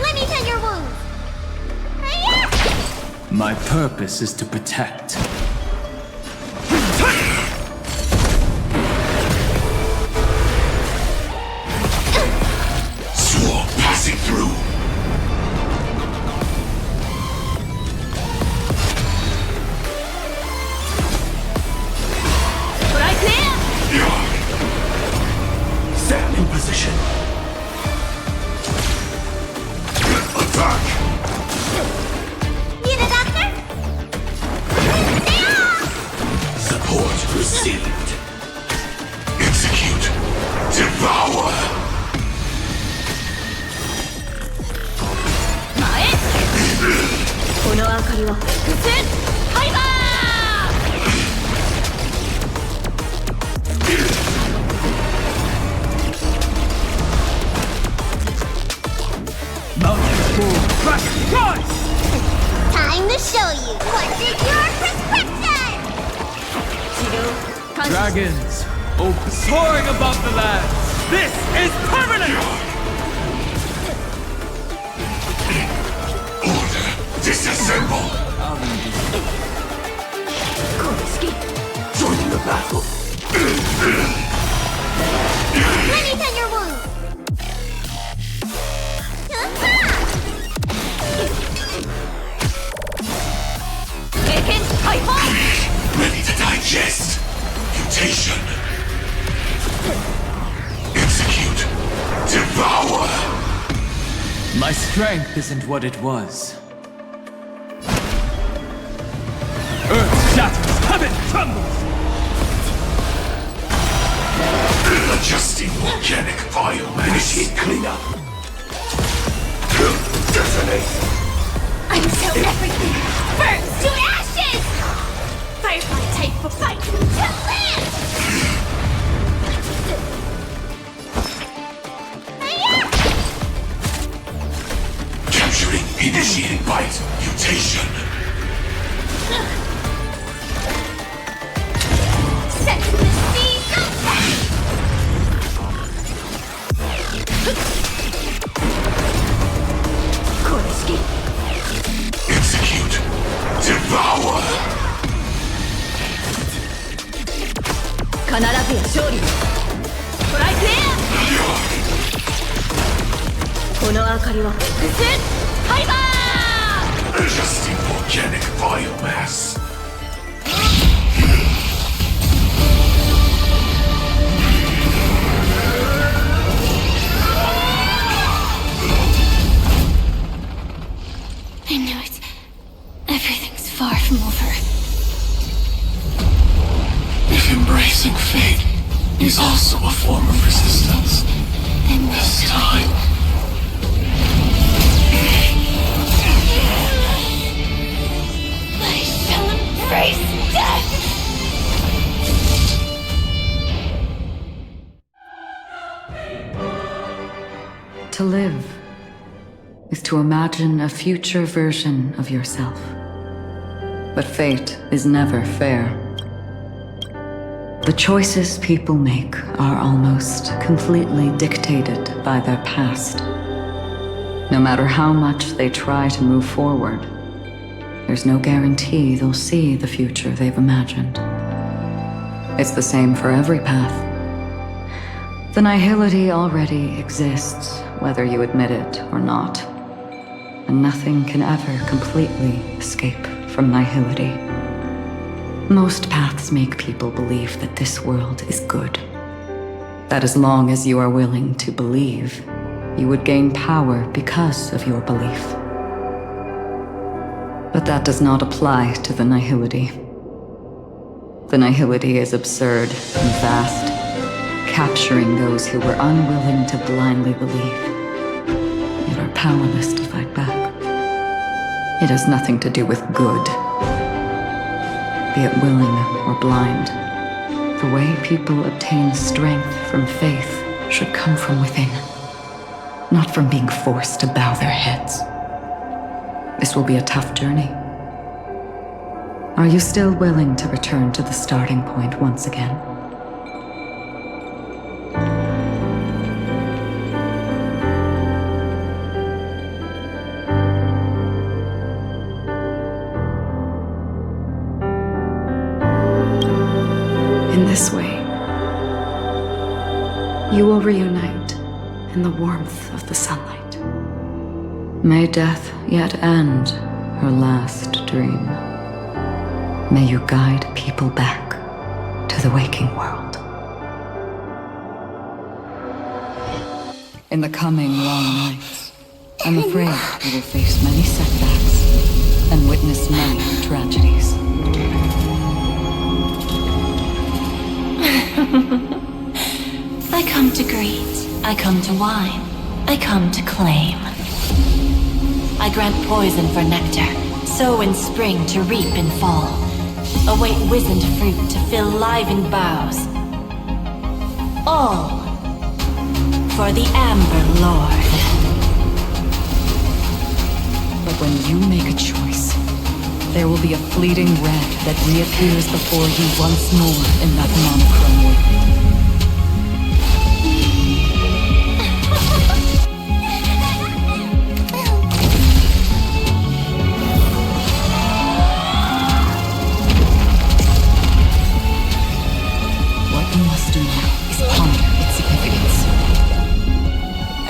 Let me tend your wounds. My purpose is to protect. Swarm passing through. Right there. Stand in position. Attack! Need a doctor? Support received. Execute. Devour. Time to show you what's in your prescription! Dragons, soaring above the lands. This is permanent! Order. Disassemble. Join the battle. Let me tend your wounds! Against Hypo! Ready to digest. Mutation. Execute. Devour. My strength isn't what it was. Earth shatters, heaven trembles! Adjusting organic biomass. Initiate cleanup. Detonate. Until everything burns to ashes! Firefly type for fight to live! Capturing. Initiating bite. Mutation. Set the seas afire! Execute. Devour. 必ずや勝利トライクエアこの明かりはファイバー Adjusting organic biomass. I knew it. Everything's far from over. If embracing fate is also a form of resistance, Then this time. I shall embrace death! To live is to imagine a future version of yourself. But fate is never fair. The choices people make are almost completely dictated by their past. No matter how much they try to move forward, there's no guarantee they'll see the future they've imagined. It's the same for every path. The nihility already exists, whether you admit it or not. And nothing can ever completely escape from nihility. Most paths make people believe that this world is good. That as long as you are willing to believe, you would gain power because of your belief. But that does not apply to the nihility. The nihility is absurd and vast, capturing those who were unwilling to blindly believe, yet are powerless to fight back. It has nothing to do with good. Be it willing or blind, the way people obtain strength from faith should come from within, not from being forced to bow their heads. This will be a tough journey. Are you still willing to return to the starting point once again? In this way, you will reunite in the warmth of the sunlight. May death yet end her last dream. May you guide people back to the waking world. In the coming long nights, I'm afraid we will face many setbacks and witness many tragedies. I come to greet, I come to whine, I come to claim. I grant poison for nectar, sow in spring to reap in fall. Await wizened fruit to fill livened boughs. All for the Amber Lord. But when you make a choice, there will be a fleeting red that reappears before you once more in that monochrome world.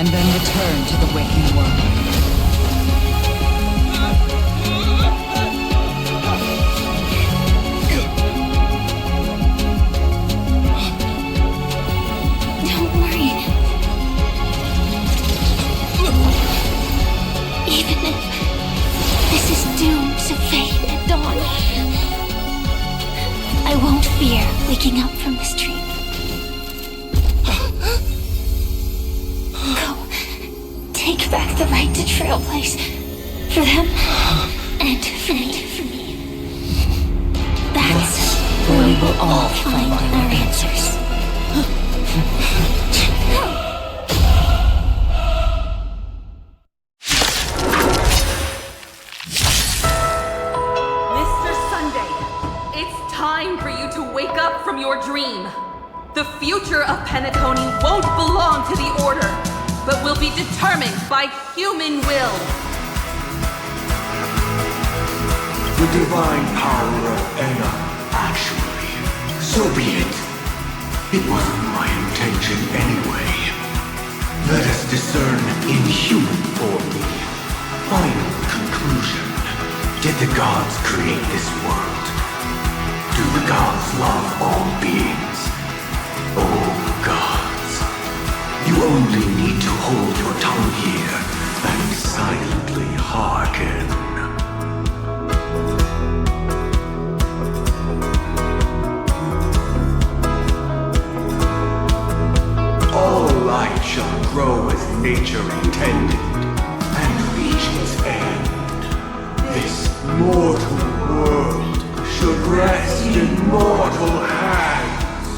And then return to the waking world. Don't worry. Even if this is doomed to fade at dawn, I won't fear waking up from this dream. Take back the right to trailblaze for them and for me. That's where we will all find our answers. Mr. Sunday, it's time for you to wake up from your dream. The future of Penacony won't belong to the Order, but will be determined by human will. The divine power of Enna, actually. So be it. It wasn't my intention anyway. Let us discern in human form the final conclusion. Did the gods create this world? Do the gods love all beings? Oh, gods. You only need to hold your tongue here and silently hearken. All life shall grow as nature intended and reach its end. This mortal world should rest in mortal hands.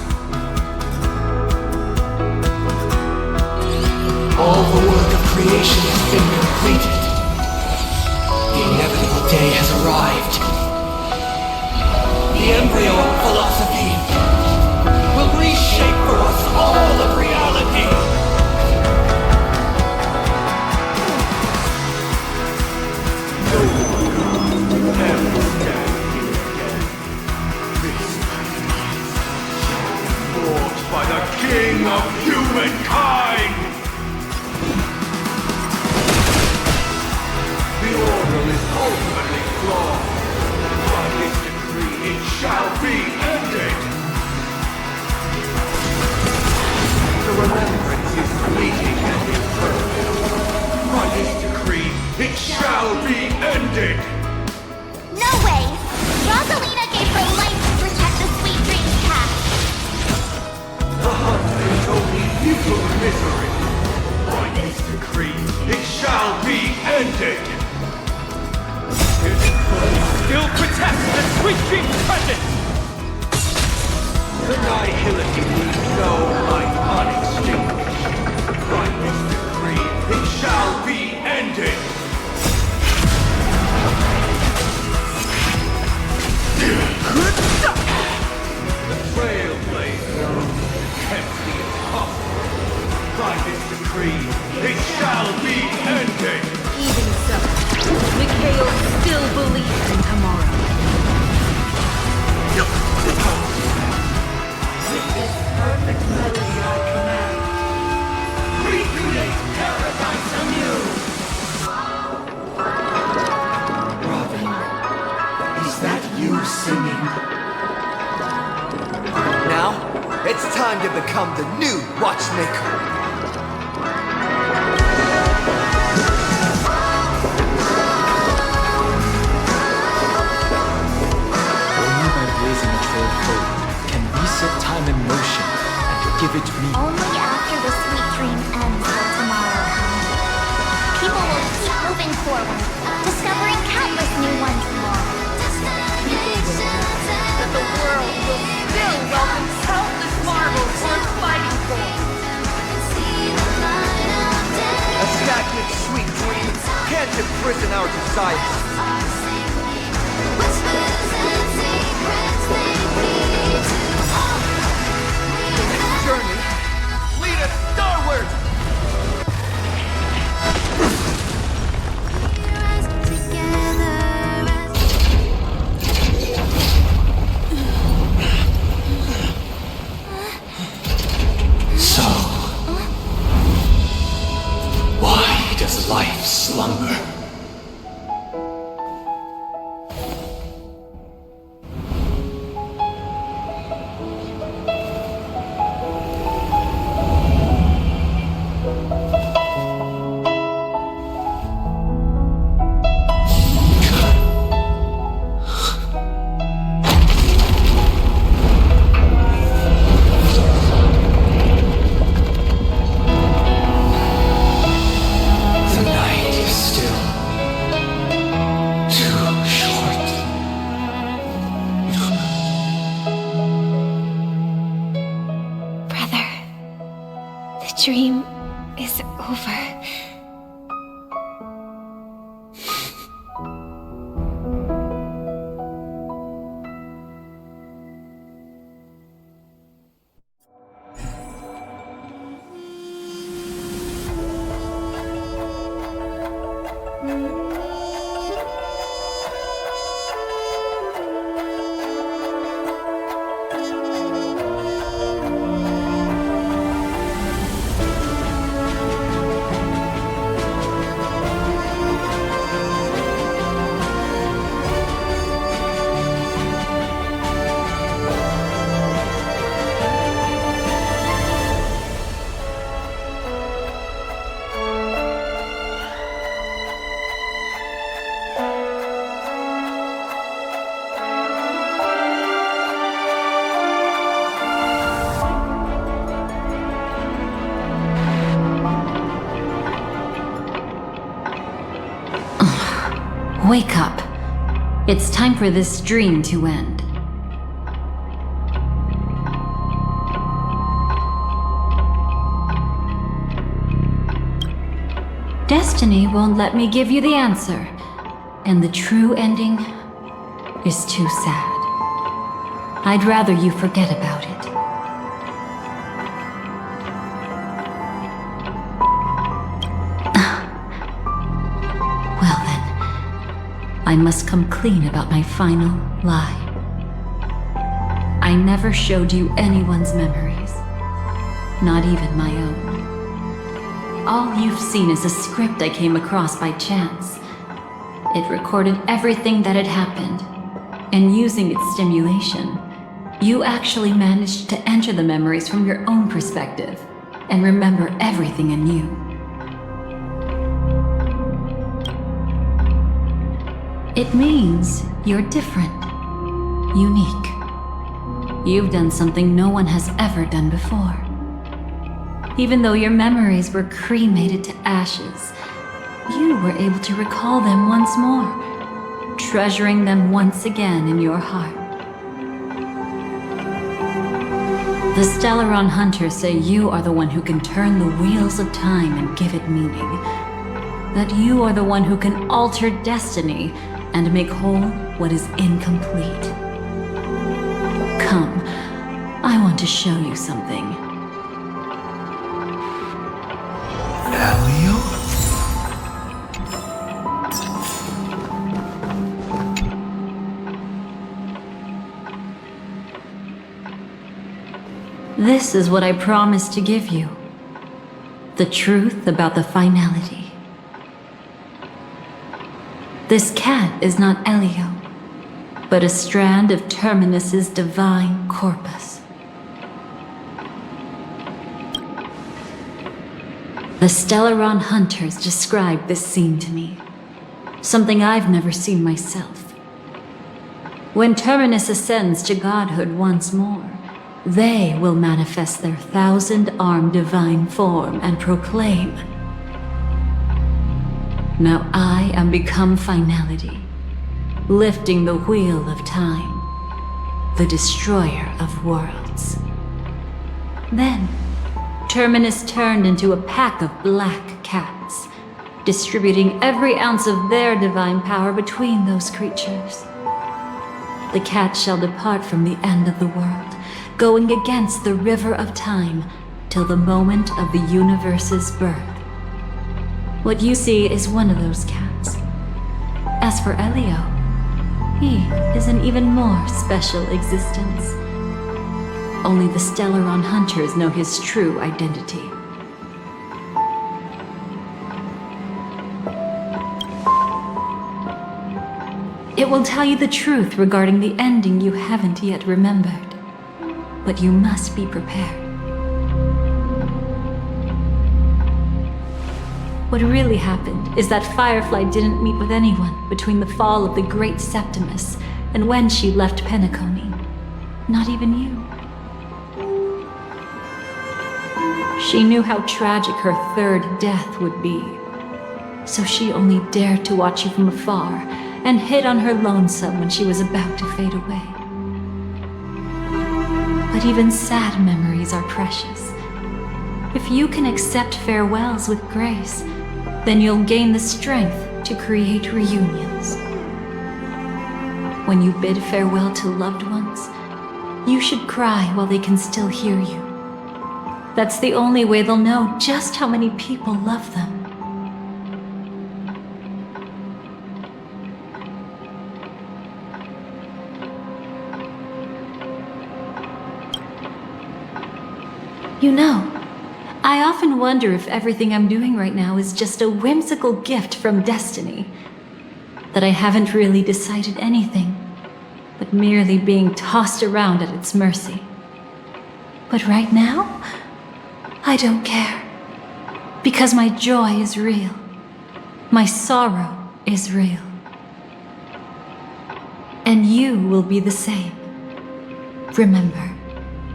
All the work of creation has been completed. The inevitable day has arrived. The embryo of philosophy will reshape for us all of reality. No more king of humankind! The order is ultimately flawed. By this decree, it shall be ended! The remembrance is fleeting and imperfect. By this decree, it shall be ended! No way! Rosalina gave her life to protect the Sweet Dreams path. The hunt is only futile misery. By this decree, it shall be ended! His blood still protects the Sweet Dreams presence! The nihility leaves no light unextinguished. By this decree, it shall be ended! The Trailblazer attempts the impossible. By this decree, it shall be ended! Even so, Mikhail still believes in tomorrow. With this perfect melody I command, recreate paradise anew! Robin, is that you singing? Now, it's time to become the new Watchmaker. Only by blazing a trail forward can we set time in motion and give it meaning. Only after the Sweet Dream ends will tomorrow come. People will keep moving forward, discovering countless new ones more. That the world will still welcome countless marvels worth fighting for. A stagnant sweet dream can't imprison our desires. This journey, lead us starward! So, why does life slumber? The night is still too short. Brother, the dream is over. Wake up. It's time for this dream to end. Destiny won't let me give you the answer, and the true ending is too sad. I'd rather you forget about it. Well then, I must come clean about my final lie. I never showed you anyone's memories. not even my own. All you've seen is a script I came across by chance. It recorded everything that had happened, and using its stimulation, you actually managed to enter the memories from your own perspective and remember everything anew. It means you're different, unique. You've done something no one has ever done before. Even though your memories were cremated to ashes, you were able to recall them once more, treasuring them once again in your heart. The Stellaron Hunters say you are the one who can turn the wheels of time and give it meaning. That you are the one who can alter destiny and make whole what is incomplete. Come, I want to show you something. Elio? This is what I promised to give you. The truth about the finality. This cat is not Elio, but a strand of Terminus's divine corpus. The Stellaron Hunters described this scene to me, something I've never seen myself. When Terminus ascends to godhood once more, they will manifest their 1,000-armed divine form and proclaim, "Now I am become finality, lifting the wheel of time, the destroyer of worlds." Then, Terminus turned into a pack of black cats, distributing every ounce of their divine power between those creatures. The cats shall depart from the end of the world, going against the river of time till the moment of the universe's birth. What you see is one of those cats. As for Elio, he is an even more special existence. Only the Stellaron Hunters know his true identity. It will tell you the truth regarding the ending you haven't yet remembered. But you must be prepared. What really happened is that Firefly didn't meet with anyone between the fall of the Great Septimus and when she left Penacony. Not even you. She knew how tragic her third death would be, so she only dared to watch you from afar and hid on her lonesome when she was about to fade away. But even sad memories are precious. If you can accept farewells with grace, then you'll gain the strength to create reunions. When you bid farewell to loved ones, you should cry while they can still hear you. That's the only way they'll know just how many people love them. You know, I often wonder if everything I'm doing right now is just a whimsical gift from destiny. That I haven't really decided anything, but merely being tossed around at its mercy. But right now, I don't care. Because my joy is real. My sorrow is real. And you will be the same. Remember,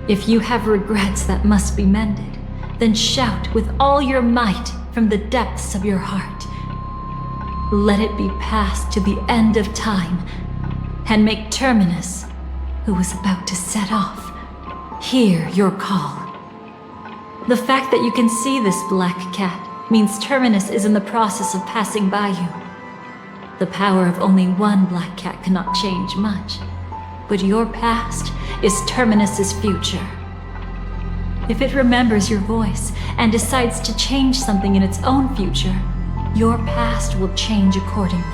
if you have regrets that must be mended, then shout with all your might from the depths of your heart. Let it be passed to the end of time, and make Terminus, who was about to set off, hear your call. The fact that you can see this black cat means Terminus is in the process of passing by you. The power of only one black cat cannot change much, but your past is Terminus's future. If it remembers your voice and decides to change something in its own future, your past will change accordingly.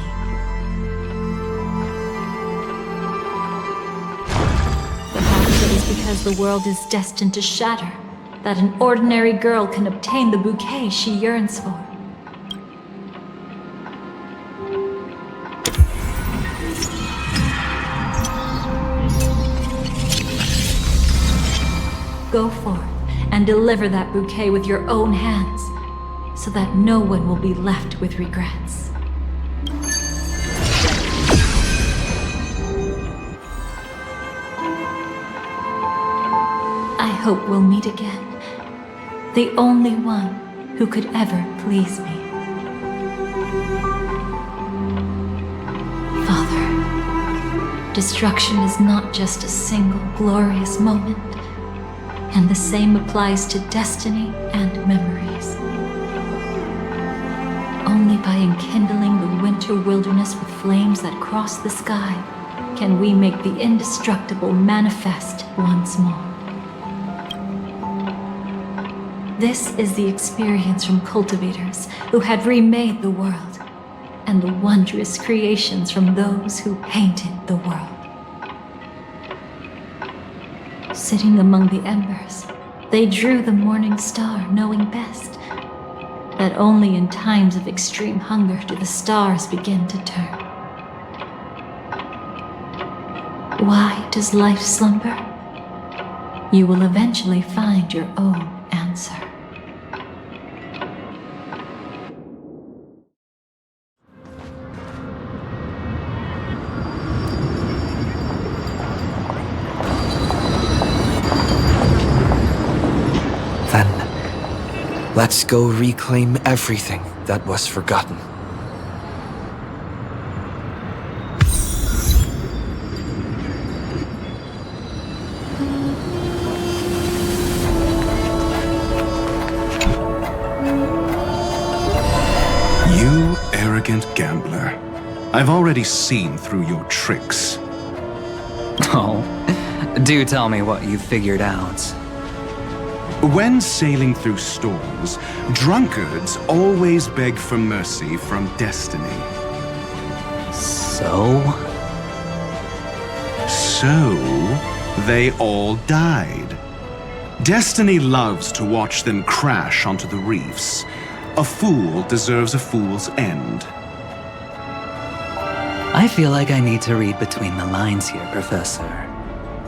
Perhaps it is because the world is destined to shatter that an ordinary girl can obtain the bouquet she yearns for. Go forth and deliver that bouquet with your own hands, so that no one will be left with regrets. I hope we'll meet again. The only one who could ever please me. Father, destruction is not just a single glorious moment, and the same applies to destiny and memories. Only by enkindling the winter wilderness with flames that cross the sky can we make the indestructible manifest once more. This is the experience from cultivators who had remade the world, and the wondrous creations from those who painted the world. Sitting among the embers, they drew the morning star, knowing best that only in times of extreme hunger do the stars begin to turn. Why does life slumber? You will eventually find your own answer. Then, let's go reclaim everything that was forgotten. You arrogant gambler. I've already seen through your tricks. Oh, do tell me what you figured out. When sailing through storms, drunkards always beg for mercy from destiny. So? So, they all died. Destiny loves to watch them crash onto the reefs. A fool deserves a fool's end. I feel like I need to read between the lines here, Professor.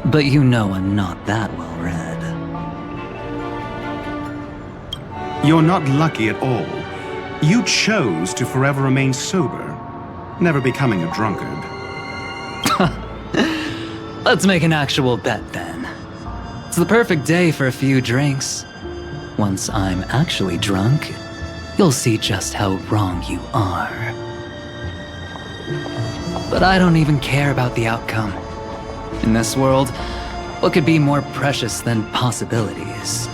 But you know I'm not that well read. You're not lucky at all. You chose to forever remain sober, never becoming a drunkard. Let's make an actual bet then. It's the perfect day for a few drinks. Once I'm actually drunk, you'll see just how wrong you are. But I don't even care about the outcome. In this world, what could be more precious than possibilities?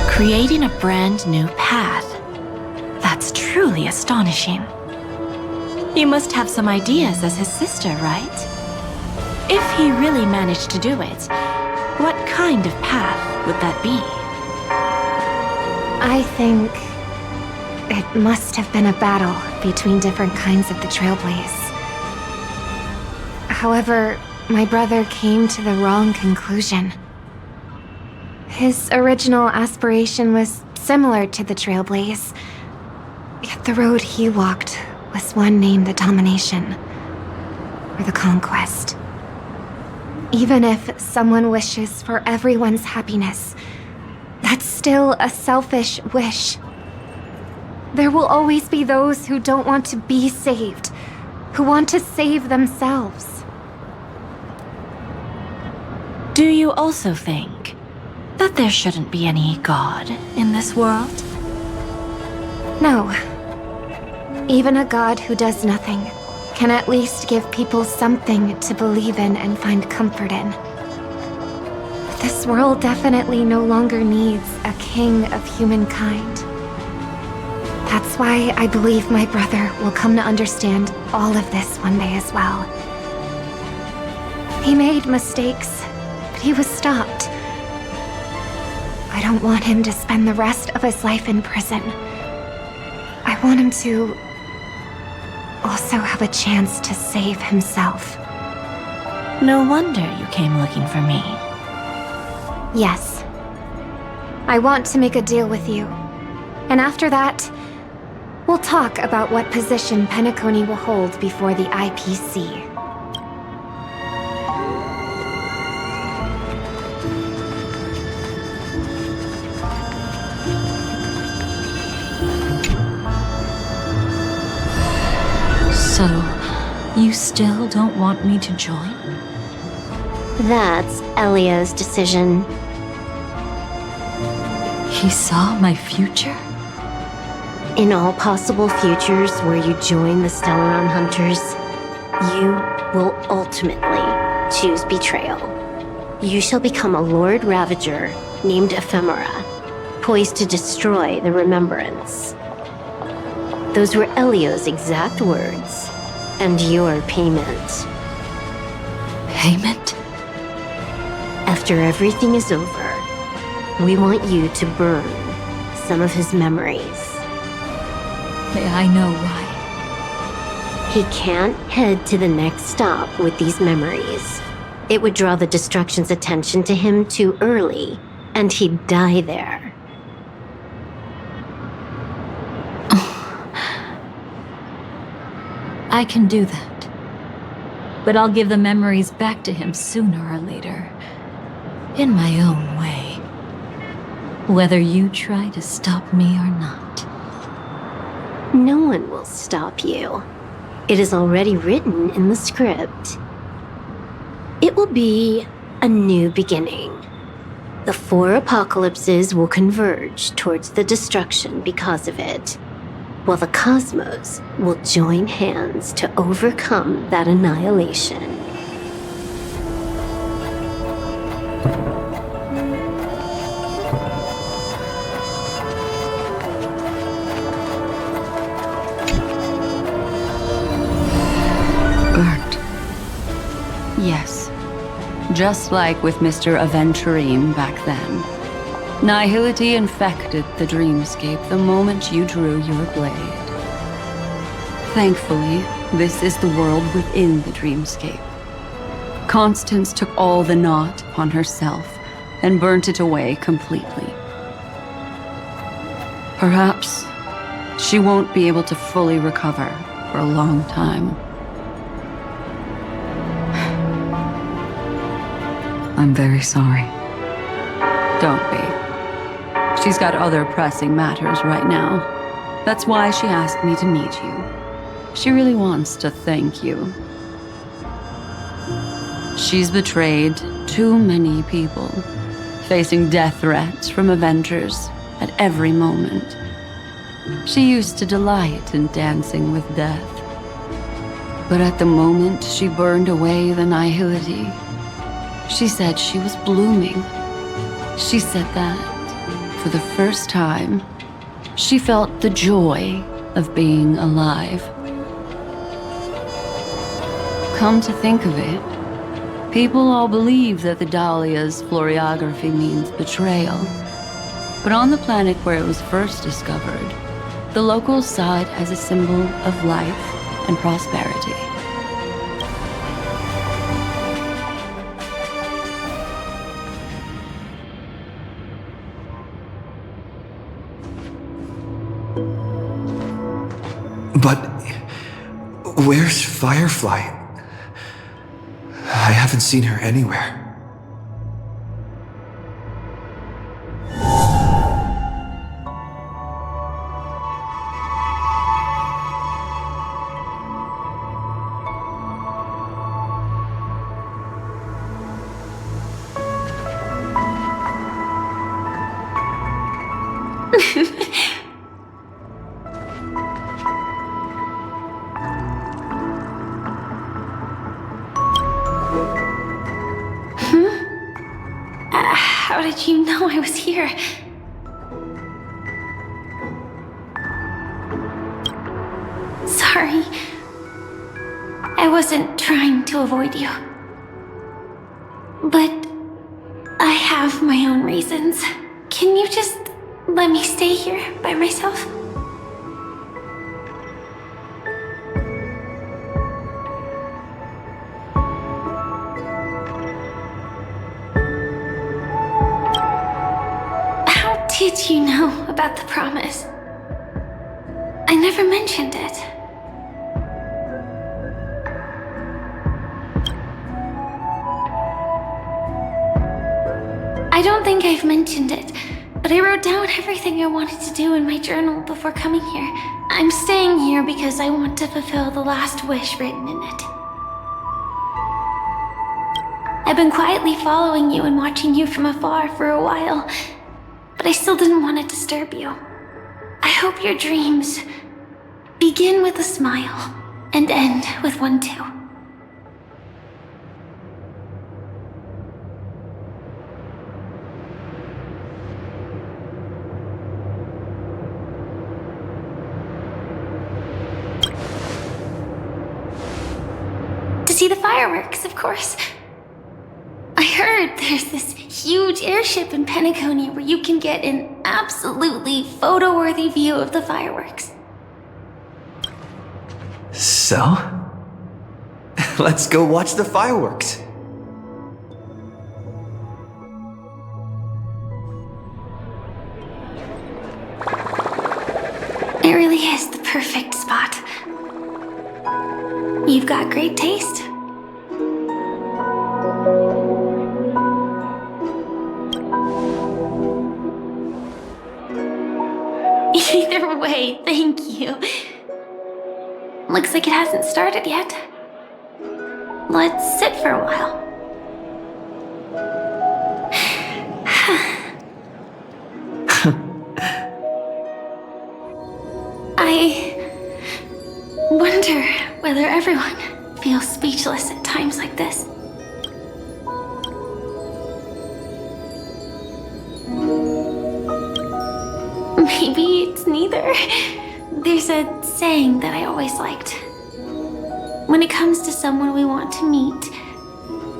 Creating a brand new path. That's truly astonishing. You must have some ideas as his sister, right? If he really managed to do it, what kind of path would that be? I think it must have been a battle between different kinds of the Trailblaze. However, my brother came to the wrong conclusion. His original aspiration was similar to the Trailblaze, yet the road he walked was one named the Domination, or the Conquest. Even if someone wishes for everyone's happiness, that's still a selfish wish. There will always be those who don't want to be saved, who want to save themselves. Do you also think that there shouldn't be any god in this world? No. Even a god who does nothing can at least give people something to believe in and find comfort in. But this world definitely no longer needs a king of humankind. That's why I believe my brother will come to understand all of this one day as well. He made mistakes, but he was stopped. I don't want him to spend the rest of his life in prison. I I want him to also have a chance to save himself. No wonder you came looking for me. Yes. I want to make a deal with you. And after that, we'll talk about what position Penacony will hold before the IPC. So, you still don't want me to join? That's Elia's decision. He saw my future? In all possible futures where you join the Stellaron Hunters, you will ultimately choose betrayal. You shall become a Lord Ravager named Ephemera, poised to destroy the Remembrance. Those were Elio's exact words, and your payment. Payment? After everything is over, we want you to burn some of his memories. May I know why? He can't head to the next stop with these memories. It would draw the Destruction's attention to him too early, and he'd die there. I can do that. But I'll give the memories back to him sooner or later. In my own way. Whether you try to stop me or not. No one will stop you. It is already written in the script. It will be a new beginning. The 4 apocalypses will converge towards the destruction because of it, while the cosmos will join hands to overcome that annihilation. Burnt. Yes. Just like with Mr. Aventurine back then. Nihility infected the dreamscape the moment you drew your blade. Thankfully, this is the world within the dreamscape. Constance took all the knot upon herself and burnt it away completely. Perhaps she won't be able to fully recover for a long time. I'm very sorry. Don't be. She's got other pressing matters right now. That's why she asked me to meet you. She really wants to thank you. She's betrayed too many people, facing death threats from Avengers at every moment. She used to delight in dancing with death. But at the moment she burned away the nihility, she said she was blooming. She said that, for the first time, she felt the joy of being alive. Come to think of it, people all believe that the Dahlia's floriography means betrayal. But on the planet where it was first discovered, the locals saw it as a symbol of life and prosperity. But where's Firefly? I haven't seen her anywhere. How did you know I was here? Sorry. I wasn't trying to avoid you. But I have my own reasons. Can you just let me stay here by myself? did you know about the promise? I never mentioned it. I don't think I've mentioned it, but I wrote down everything I wanted to do in my journal before coming here. I'm staying here because I want to fulfill the last wish written in it. I've been quietly following you and watching you from afar for a while, but I still didn't want to disturb you. I hope your dreams begin with a smile and end with one too. To see the fireworks, of course. I heard there's this huge airship in Penacony where you can get an absolutely photo-worthy view of the fireworks. So? Let's go watch the fireworks. It really is the perfect spot. You've got great taste. Either way, thank you. Looks like it hasn't started yet. Let's sit for a while. I wonder whether everyone feels speechless at times like this. Maybe it's neither. There's a saying that I always liked. When it comes to someone we want to meet,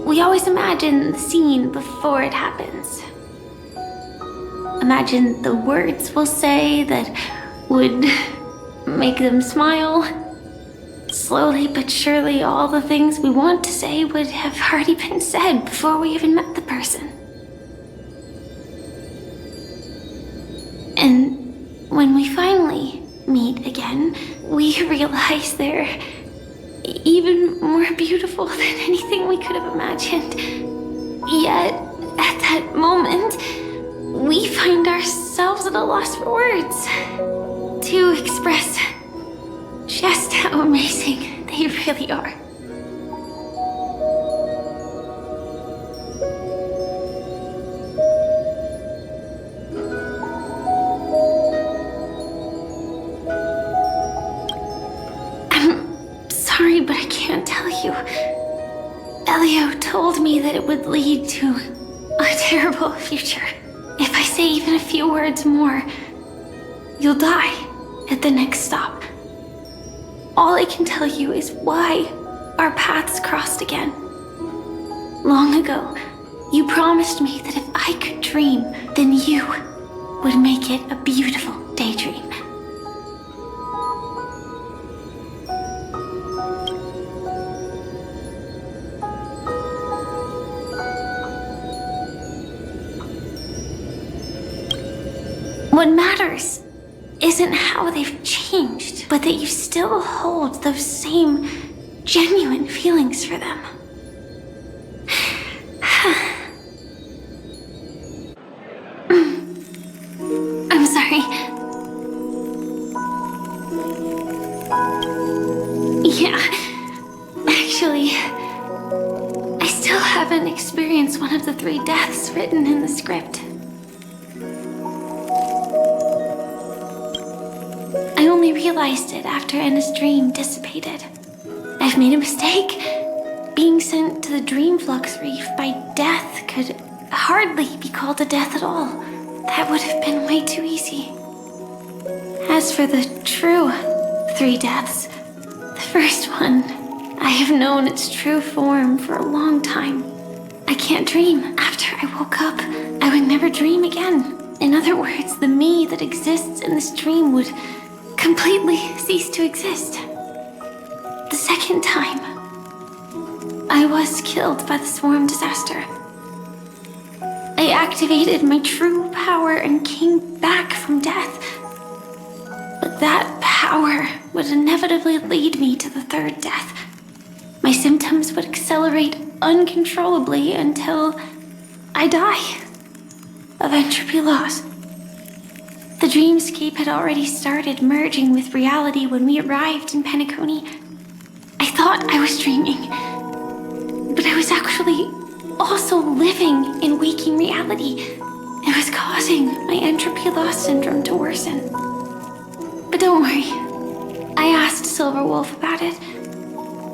we always imagine the scene before it happens. Imagine the words we'll say that would make them smile. Slowly but surely, all the things we want to say would have already been said before we even met the person. And when we finally meet again, we realize they're even more beautiful than anything we could have imagined. Yet, at that moment, we find ourselves at a loss for words to express just how amazing they really are. I'm sorry, but I can't tell you. Elio told me that it would lead to a terrible future. If I say even a few words more, you'll die at the next stop. All I can tell you is why our paths crossed again. Long ago, you promised me that if I could dream, then you would make it a beautiful daydream. What matters isn't how they've changed, but that you still hold those same genuine feelings for them. I'm sorry. Yeah, actually, I still haven't experienced one of the 3 deaths written in the script. I only realized it after Anna's dream dissipated. I've made a mistake. Being sent to the Dream Flux Reef by death could hardly be called a death at all. That would have been way too easy. As for the true 3 deaths, the first one, I have known its true form for a long time. I can't dream. After I woke up, I would never dream again. In other words, the me that exists in this dream would completely cease to exist. The second time, I was killed by the swarm disaster. I activated my true power and came back from death. But that power would inevitably lead me to the third death. My symptoms would accelerate uncontrollably until I die of entropy loss. The dreamscape had already started merging with reality when we arrived in Penacony. I thought I was dreaming, but I was actually also living in waking reality. It was causing my entropy loss syndrome to worsen. But don't worry, I asked Silverwolf about it,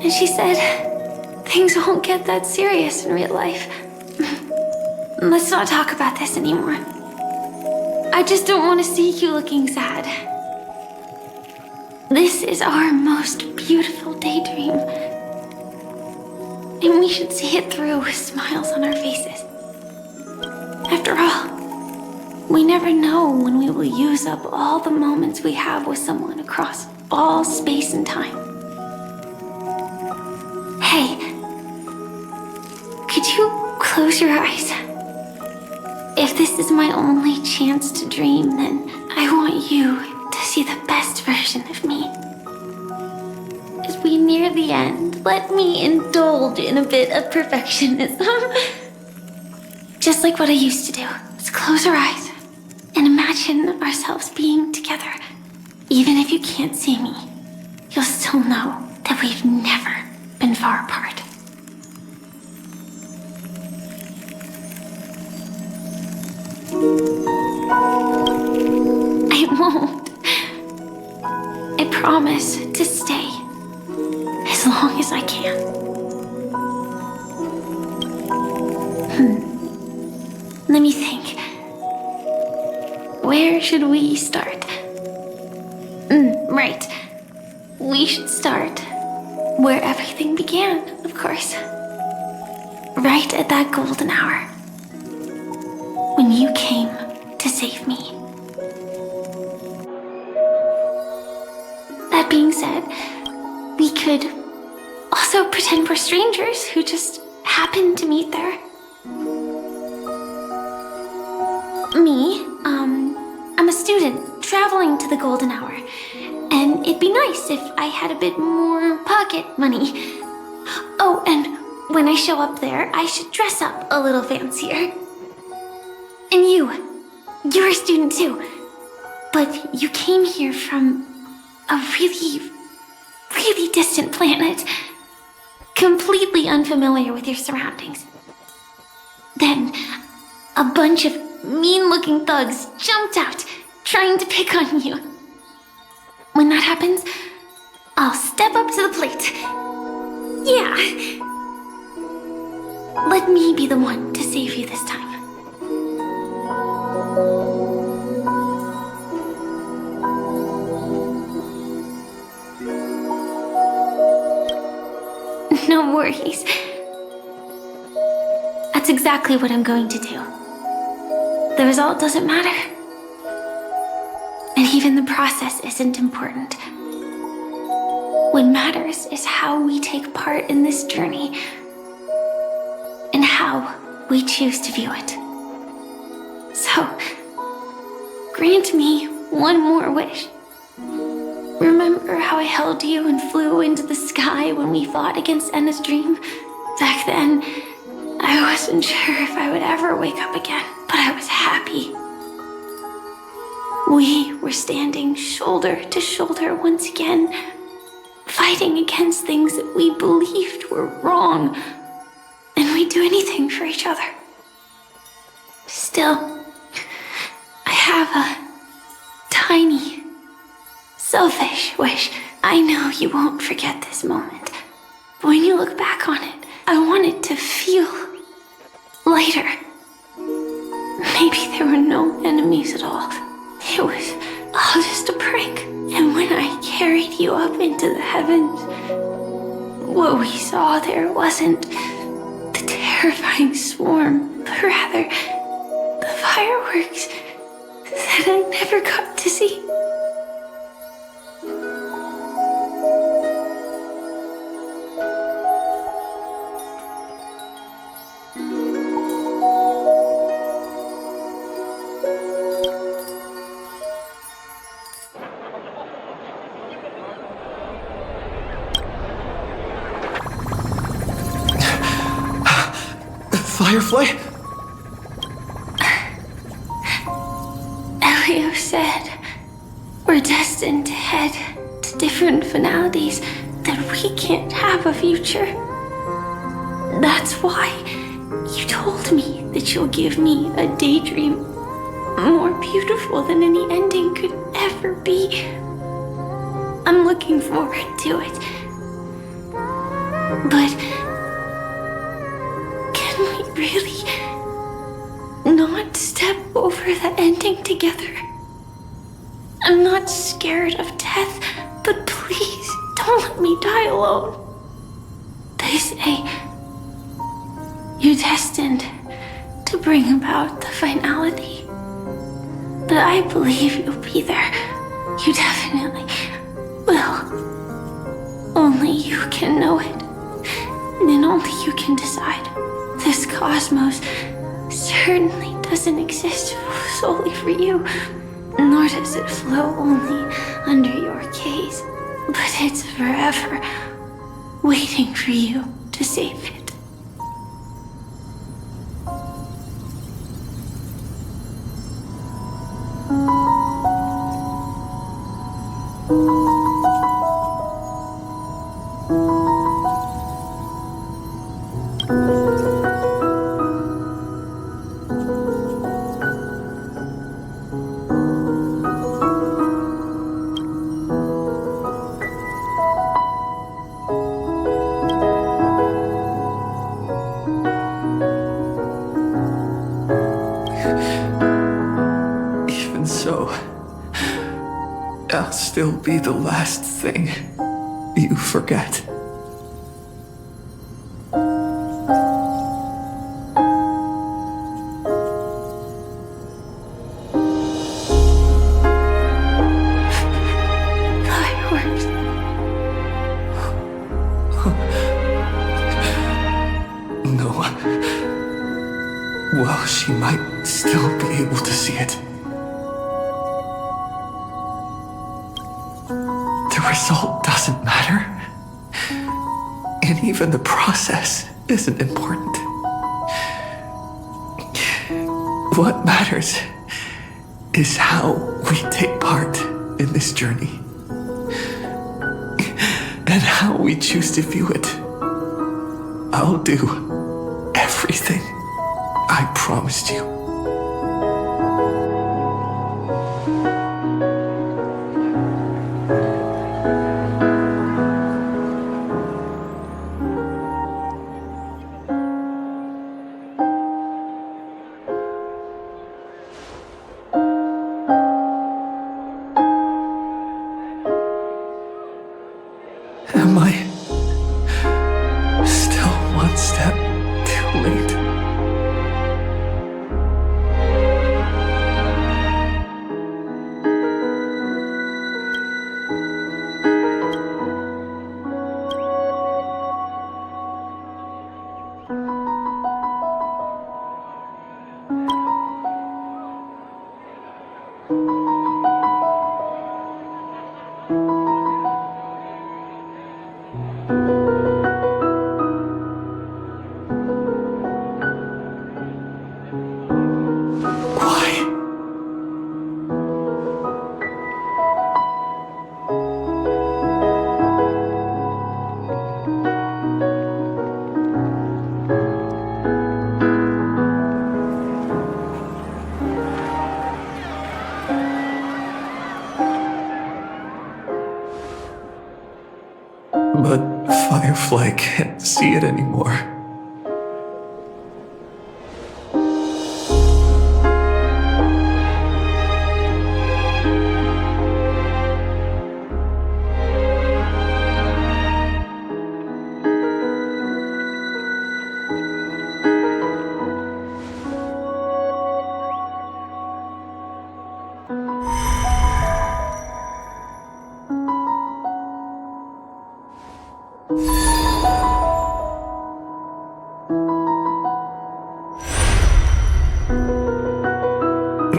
and she said things won't get that serious in real life. Let's not talk about this anymore. I just don't want to see you looking sad. This is our most beautiful daydream, and we should see it through with smiles on our faces. After all, we never know when we will use up all the moments we have with someone across all space and time. Hey, could you close your eyes? If this is my only chance to dream, then I want you to see the best version of me. As we near the end, let me indulge in a bit of perfectionism. Just like what I used to do. Let's close our eyes and imagine ourselves being together. Even if you can't see me, you'll still know that we've never been far apart. I won't. I promise to stay as long as I can. Let me think. Where should we start? Right. We should start where everything began, of course. Right at that golden hour. When you came to save me. That being said, we could also pretend we're strangers who just happened to meet there. Me, I'm a student traveling to the golden hour, and it'd be nice if I had a bit more pocket money. Oh, and when I show up there, I should dress up a little fancier. And you're a student too, but you came here from a really, really distant planet, completely unfamiliar with your surroundings. Then, a bunch of mean-looking thugs jumped out, trying to pick on you. When that happens, I'll step up to the plate. Yeah. Let me be the one to save you this time. No worries. That's exactly what I'm going to do. The result doesn't matter. And even the process isn't important. What matters is how we take part in this journey and how we choose to view it. So, grant me one more wish. Remember how I held you and flew into the sky when we fought against Enna's dream? Back then, I wasn't sure if I would ever wake up again, but I was happy. We were standing shoulder to shoulder once again, fighting against things that we believed were wrong, and we'd do anything for each other. Still, I have a tiny, selfish wish. I know you won't forget this moment, but when you look back on it, I want it to feel lighter. Maybe there were no enemies at all. It was all just a prank. And when I carried you up into the heavens, what we saw there wasn't the terrifying swarm, but rather the fireworks that I never got to see. Firefly? Elio said we're destined to head to different finalities, that we can't have a future. That's why you told me that you'll give me a daydream more beautiful than any ending could ever be. I'm looking forward to it. But can we really not step over the ending together? I'm not scared of death, but please don't let me die alone. They say you're destined to bring about the finality. But I believe you'll be there. You definitely will. Only you can know it. And only you can decide. This cosmos certainly doesn't exist solely for you, nor does it flow only under your gaze, but it's forever waiting for you to save it. Even so, I'll still be the last thing you forget. Fireworks. No. Well, she might still be able to see it. The result doesn't matter. And even the process isn't important. What matters is how we take part in this journey. And how we choose to view it. I'll do everything I promised you. Am I still one step too late? But Firefly can't see it anymore.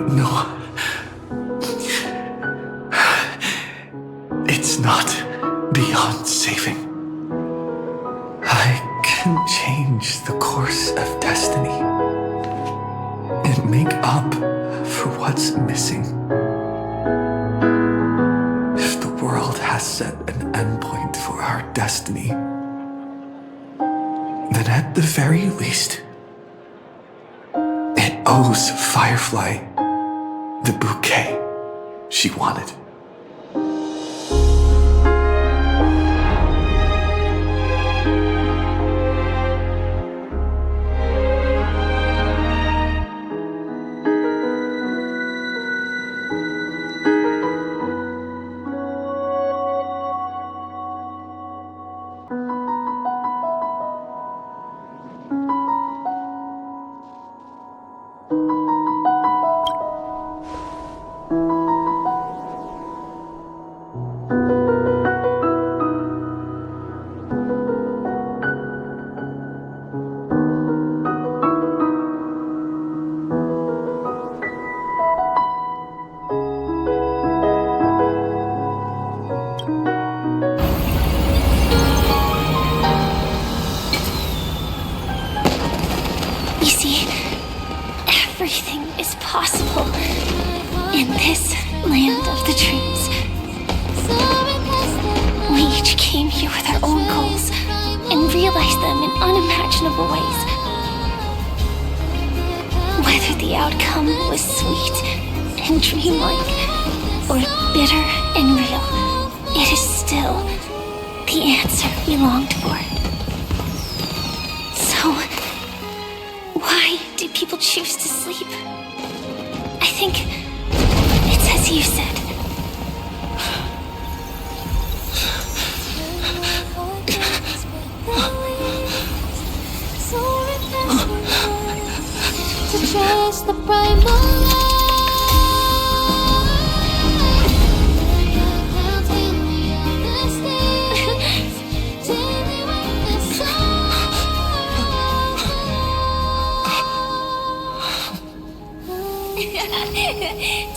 No. It's not beyond saving. I can change the course of destiny and make up for what's missing. If the world has set an endpoint for our destiny, then at the very least, it owes Firefly the bouquet she wanted. Everything is possible in this land of the dreams. We each came here with our own goals and realized them in unimaginable ways. Whether the outcome was sweet and dreamlike or bitter and real, it is still the answer we longed for. So, why do people choose to sleep? I think it's as you said. To trust the primal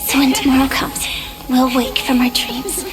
So when tomorrow comes, we'll wake from our dreams